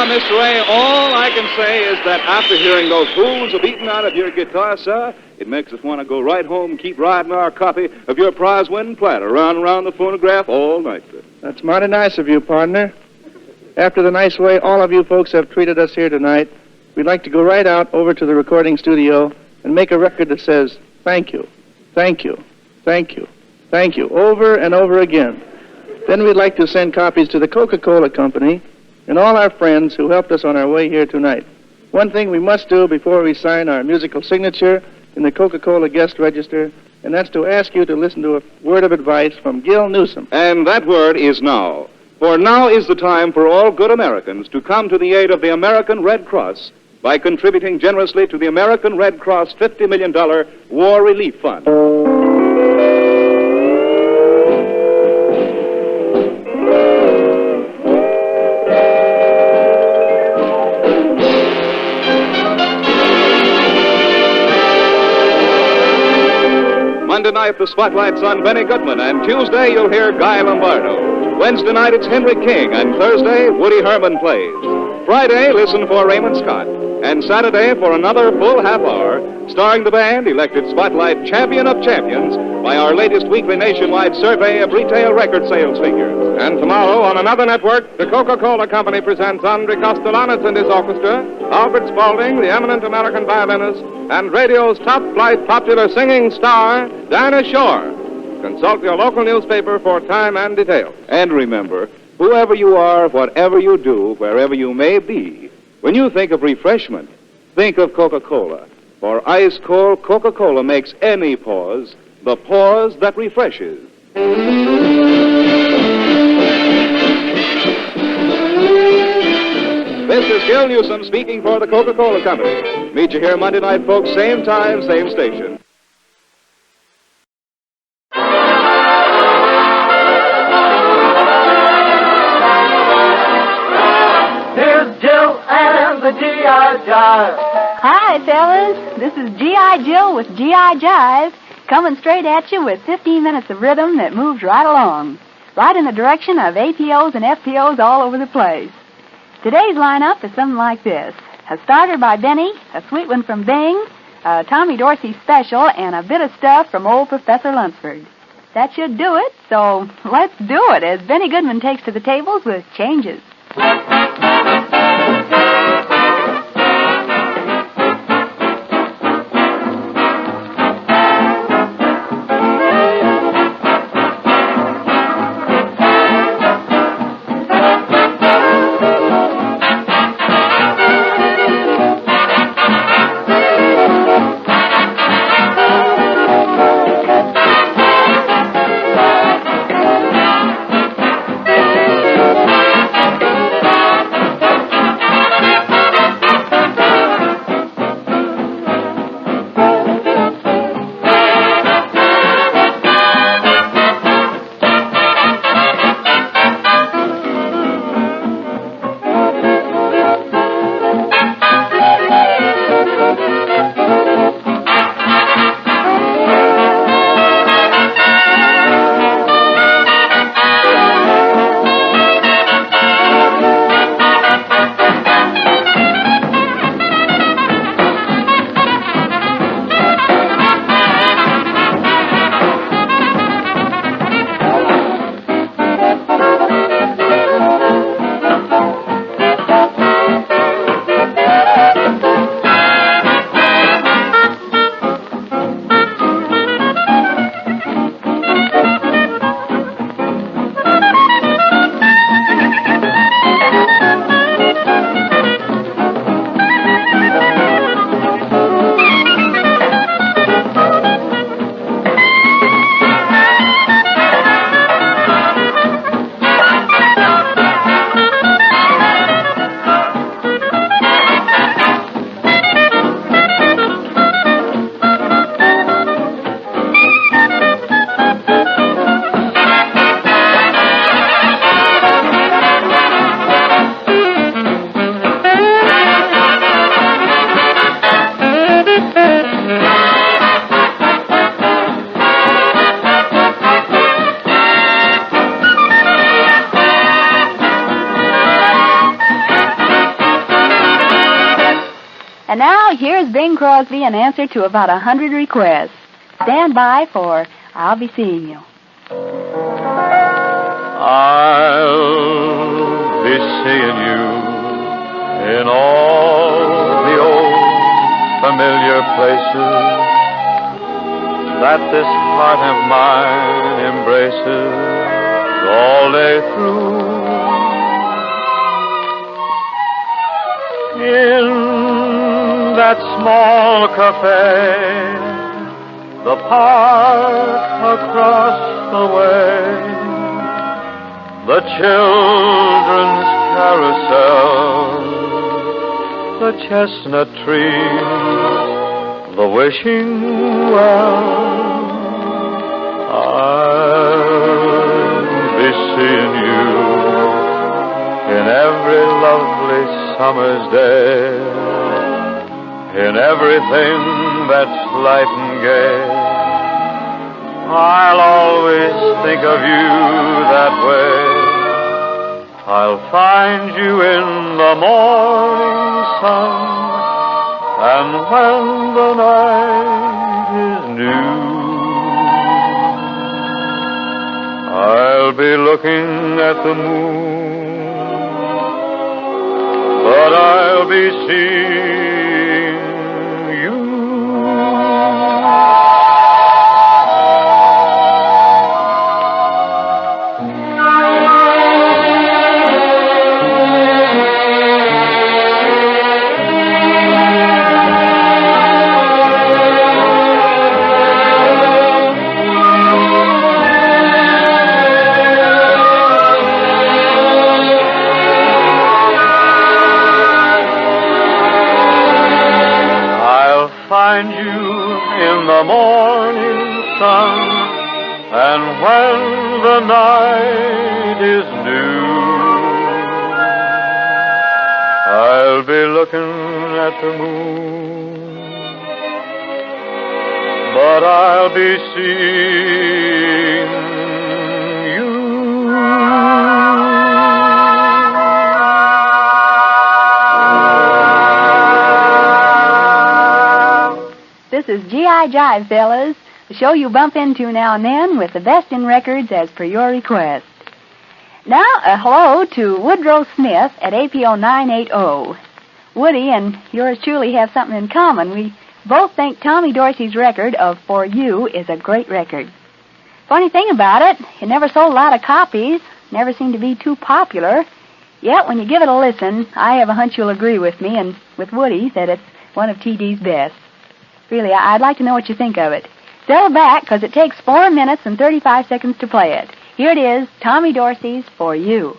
[SPEAKER 4] Mr. Ray, all I can say is that after hearing those fools a beating out of your guitar, sir, it makes us want to go right home and keep riding our copy of your prize-winning platter round and round the phonograph all night, sir.
[SPEAKER 14] That's mighty nice of you, partner. After the nice way all of you folks have treated us here tonight, we'd like to go right out over to the recording studio and make a record that says, thank you, thank you, thank you, thank you, over and over again. Then we'd like to send copies to the Coca-Cola Company and all our friends who helped us on our way here tonight. One thing we must do before we sign our musical signature in the Coca-Cola guest register, and that's to ask you to listen to a word of advice from Gil Newsom.
[SPEAKER 4] And that word is now. For now is the time for all good Americans to come to the aid of the American Red Cross by contributing generously to the American Red Cross $50 million War Relief Fund. Monday night, the Spotlight's on Benny Goodman, and Tuesday you'll hear Guy Lombardo. Wednesday night, it's Henry King, and Thursday, Woody Herman plays. Friday, listen for Raymond Scott. And Saturday, for another full half hour, starring the band elected Spotlight Champion of Champions by our latest weekly nationwide survey of retail record sales figures.
[SPEAKER 12] And tomorrow, on another network, the Coca-Cola Company presents Andre Kostelanetz and his orchestra, Albert Spaulding, the eminent American violinist, and radio's top-flight popular singing star, Dinah Shore. Consult your local newspaper for time and details.
[SPEAKER 4] And remember, whoever you are, whatever you do, wherever you may be, when you think of refreshment, think of Coca-Cola. For ice-cold Coca-Cola makes any pause the pause that refreshes. This is Gil Newsom speaking for the Coca-Cola Company. Meet you here Monday night, folks, same time, same station.
[SPEAKER 1] Here's Jill and the GI Jive.
[SPEAKER 17] Hi, fellas. This is GI Jill with GI Jive, coming straight at you with 15 minutes of rhythm that moves right along, right in the direction of APOs and FPOs all over the place. Today's lineup is something like this. A starter by Benny, a sweet one from Bing, a Tommy Dorsey special, and a bit of stuff from old Professor Lunsford. That should do it, so let's do it as Benny Goodman takes to the tables with changes. And now, here's Bing Crosby in answer to about 100 requests. Stand by for I'll Be Seeing You.
[SPEAKER 20] I'll be seeing you in all the old familiar places that this heart of mine embraces all day through. In that small cafe, the park across the way, the children's carousel, the chestnut trees, the wishing well, I'll be seeing you in every lovely summer's day, in everything that's light and gay. I'll always think of you that way. I'll find you in the morning sun, and when the night is new, I'll be looking at the moon, but I'll be seeing find you in the morning sun, and when the night is new, I'll be looking at the moon, but I'll be seeing you.
[SPEAKER 17] This is GI Jive, fellas, the show you bump into now and then with the best in records as per your request. Now, a hello to Woodrow Smith at APO 980. Woody and yours truly have something in common. We both think Tommy Dorsey's record of For You is a great record. Funny thing about it, it never sold a lot of copies, never seemed to be too popular. Yet, when you give it a listen, I have a hunch you'll agree with me and with Woody that it's one of TD's best. Really, I'd like to know what you think of it. Settle back, because it takes 4 minutes and 35 seconds to play it. Here it is, Tommy Dorsey's For You.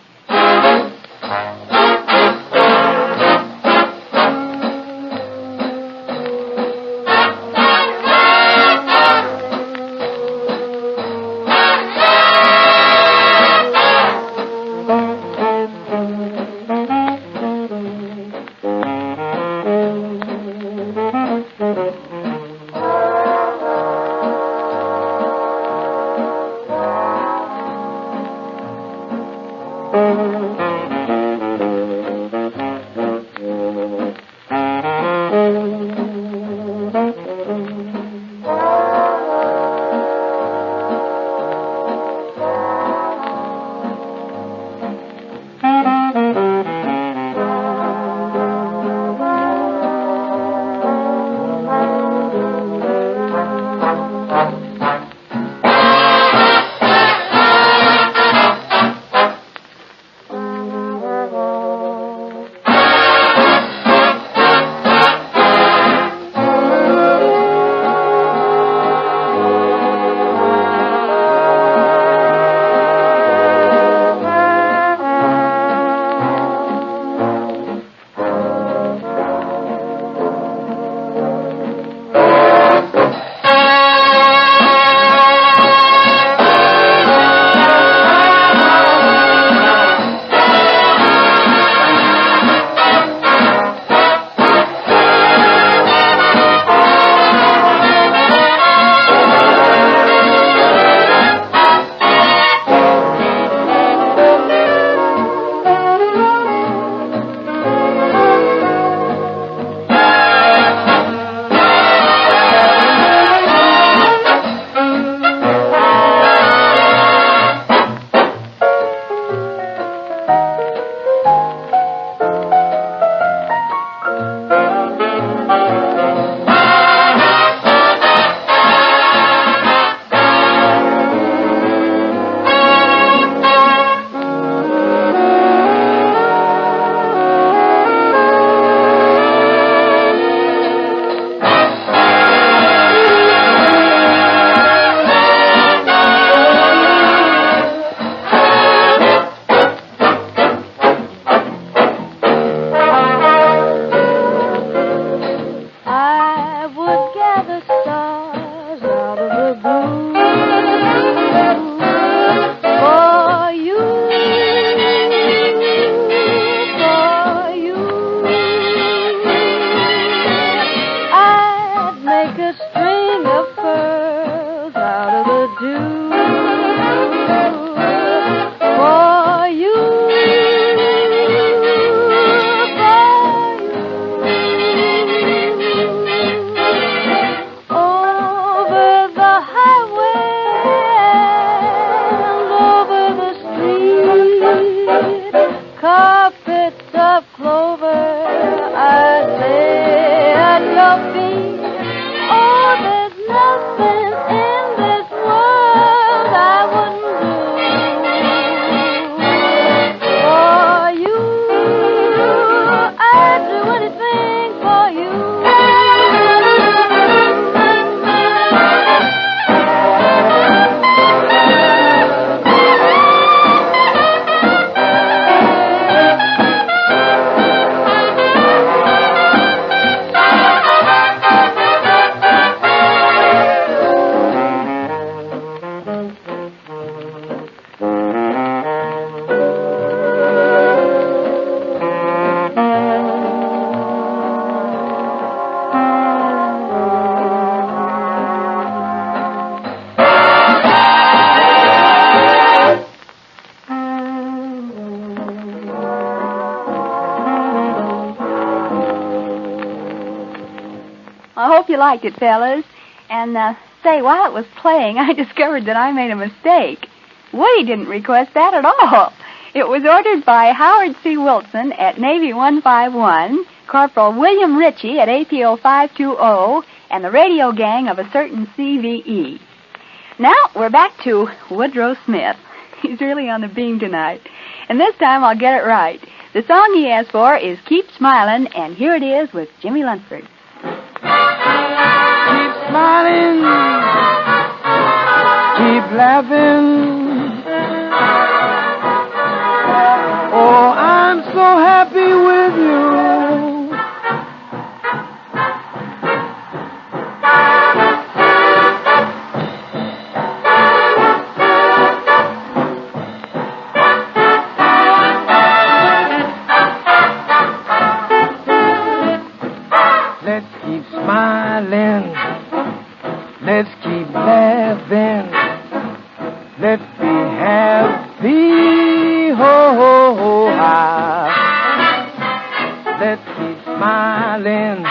[SPEAKER 17] I hope you liked it, fellas. And, say, while it was playing, I discovered that I made a mistake. Woody didn't request that at all. It was ordered by Howard C. Wilson at Navy 151, Corporal William Ritchie at APO 520, and the radio gang of a certain CVE. Now, we're back to Woodrow Smith. He's really on the beam tonight. And this time I'll get it right. The song he asked for is Keep Smiling, and here it is with Jimmy Lunsford.
[SPEAKER 8] Keep smiling, keep laughing. Oh, I'm so happy with you. Let's keep smiling. Let's keep laughing. Let's be happy. Ho, ho, ho, ha. Let's keep smiling.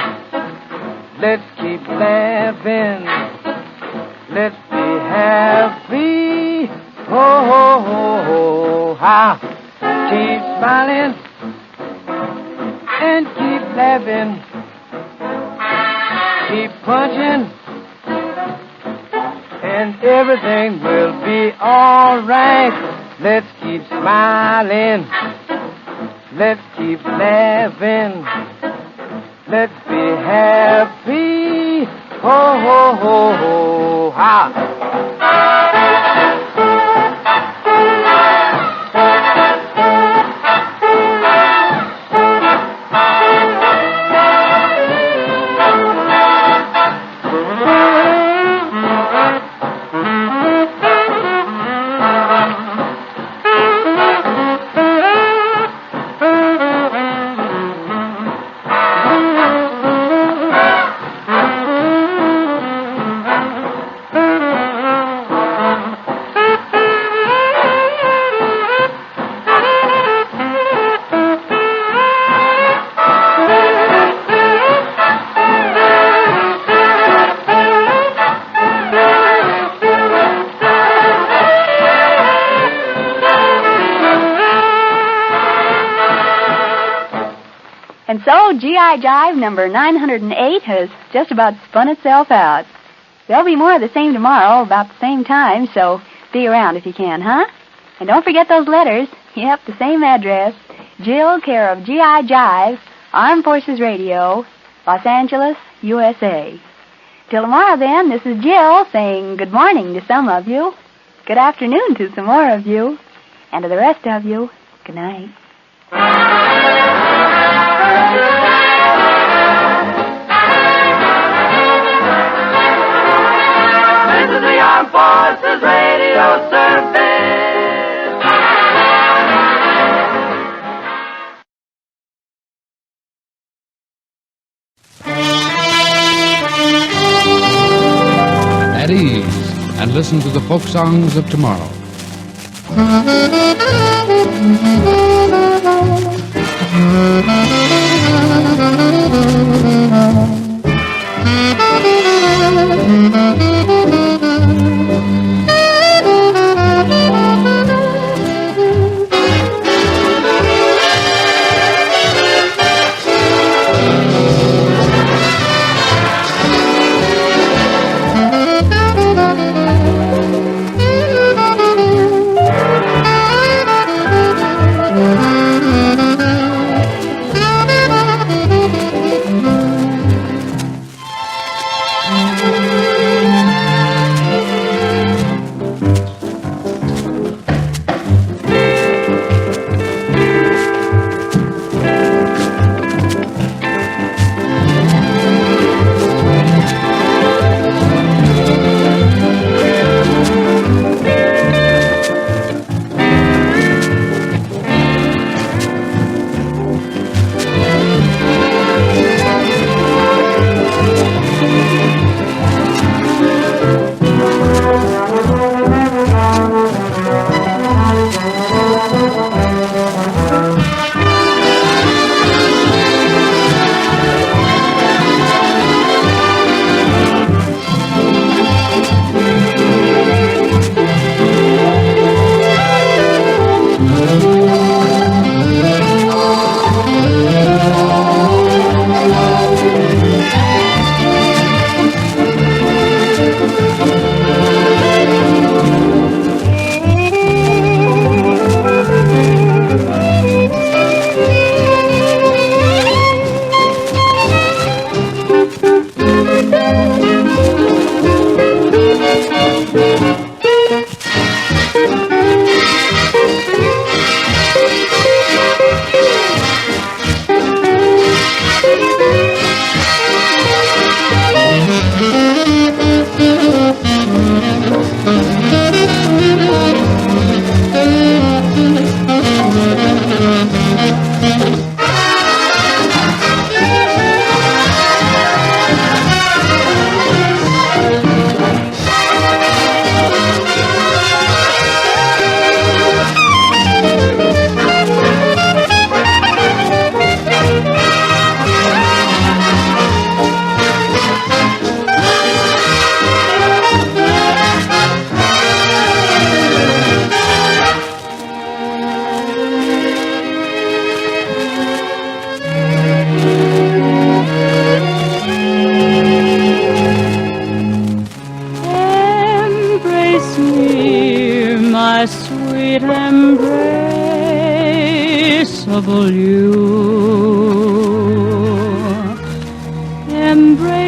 [SPEAKER 8] Let's keep laughing. Let's be happy. Ho, ho, ho, ho, ha. Keep smiling and keep laughing. Keep punching, and everything will be all right. Let's keep smiling. Let's keep laughing. Let's be happy. Ho, ho, ho, ho, ha.
[SPEAKER 17] And so, GI Jive number 908 has just about spun itself out. There'll be more of the same tomorrow, about the same time, so be around if you can, huh? And don't forget those letters. Yep, the same address. Jill, care of GI Jive, Armed Forces Radio, Los Angeles, USA. Till tomorrow, then, this is Jill saying good morning to some of you, good afternoon to some more of you, and to the rest of you, good night.
[SPEAKER 8] This is the Armed Forces Radio Service.
[SPEAKER 18] At ease, and listen to the folk songs of tomorrow.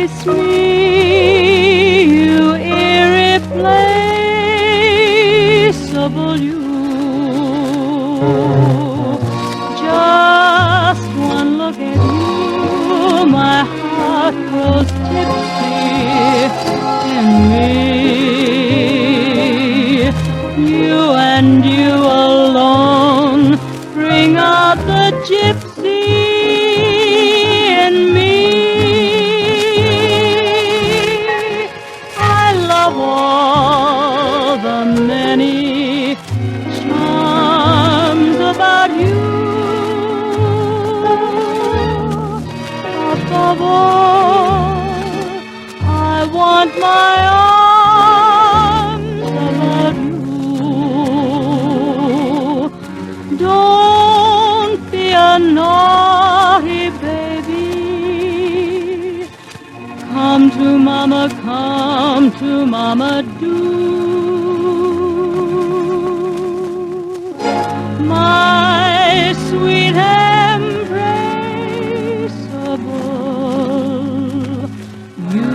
[SPEAKER 1] embrace me, you irreplaceable you. Just one look at you, my heart grows tipsy in me. You and you alone bring out the gypsy in me. I love all the many charms about you. Above all, I want my arms about you. Don't be a naughty baby. Come to Mama, do. My sweet embraceable you.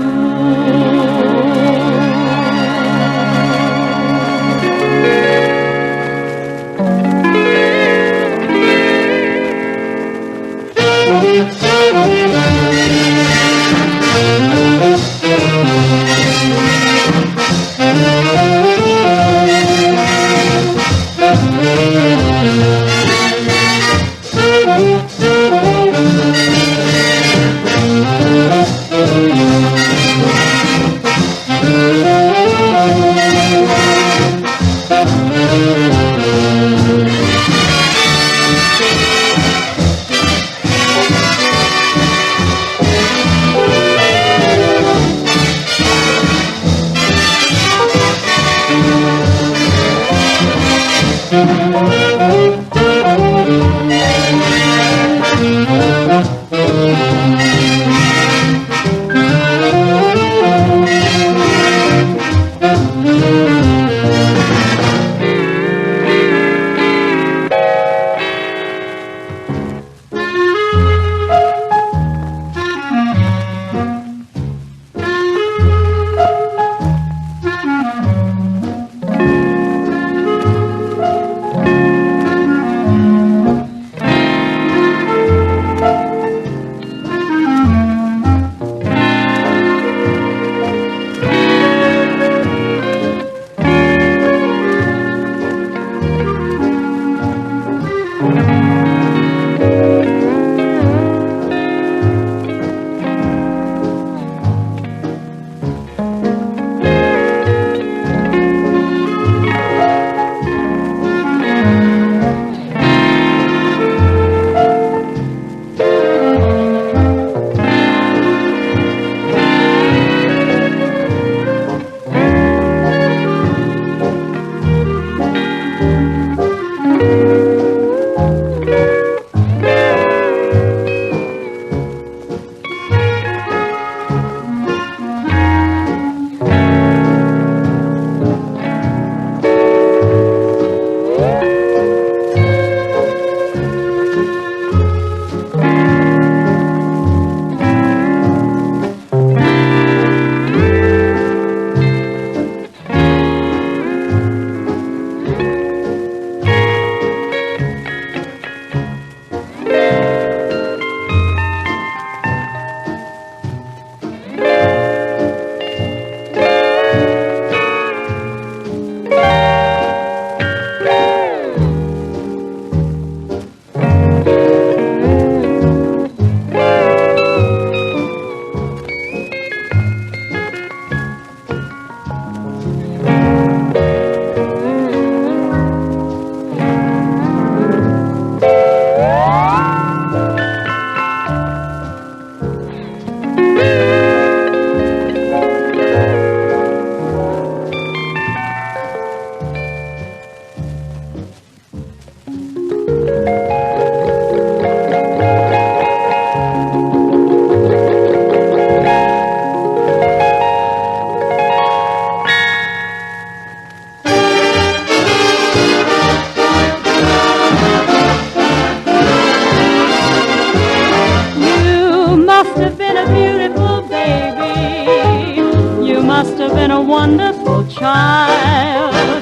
[SPEAKER 1] must have been a wonderful child.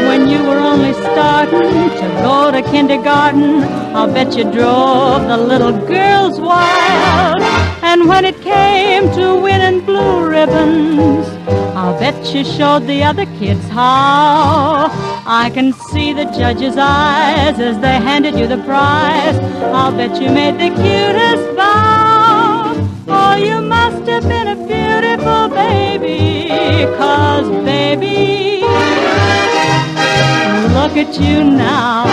[SPEAKER 1] When you were only starting to go to kindergarten, I'll bet you drove the little girls wild. And when it came to winning blue ribbons, I'll bet you showed the other kids how. I can see the judge's eyes as they handed you the prize. I'll bet you made the cutest bow. Oh, you must have been a beautiful baby, 'cause baby, look at you now.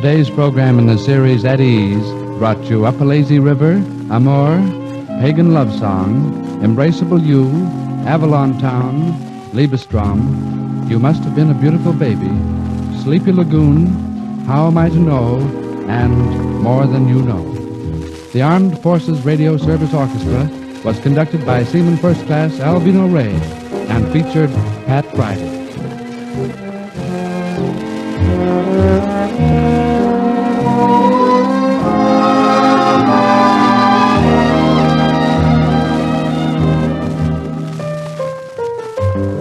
[SPEAKER 18] Today's program in the series At Ease brought you Up a Lazy River, Amor, Pagan Love Song, Embraceable You, Avalon Town, Liebestrom, You Must Have Been a Beautiful Baby, Sleepy Lagoon, How Am I to Know, and More Than You Know. The Armed Forces Radio Service Orchestra was conducted by Seaman First Class Alvino Ray and featured Pat Friday.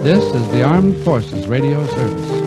[SPEAKER 18] This is the Armed Forces Radio Service.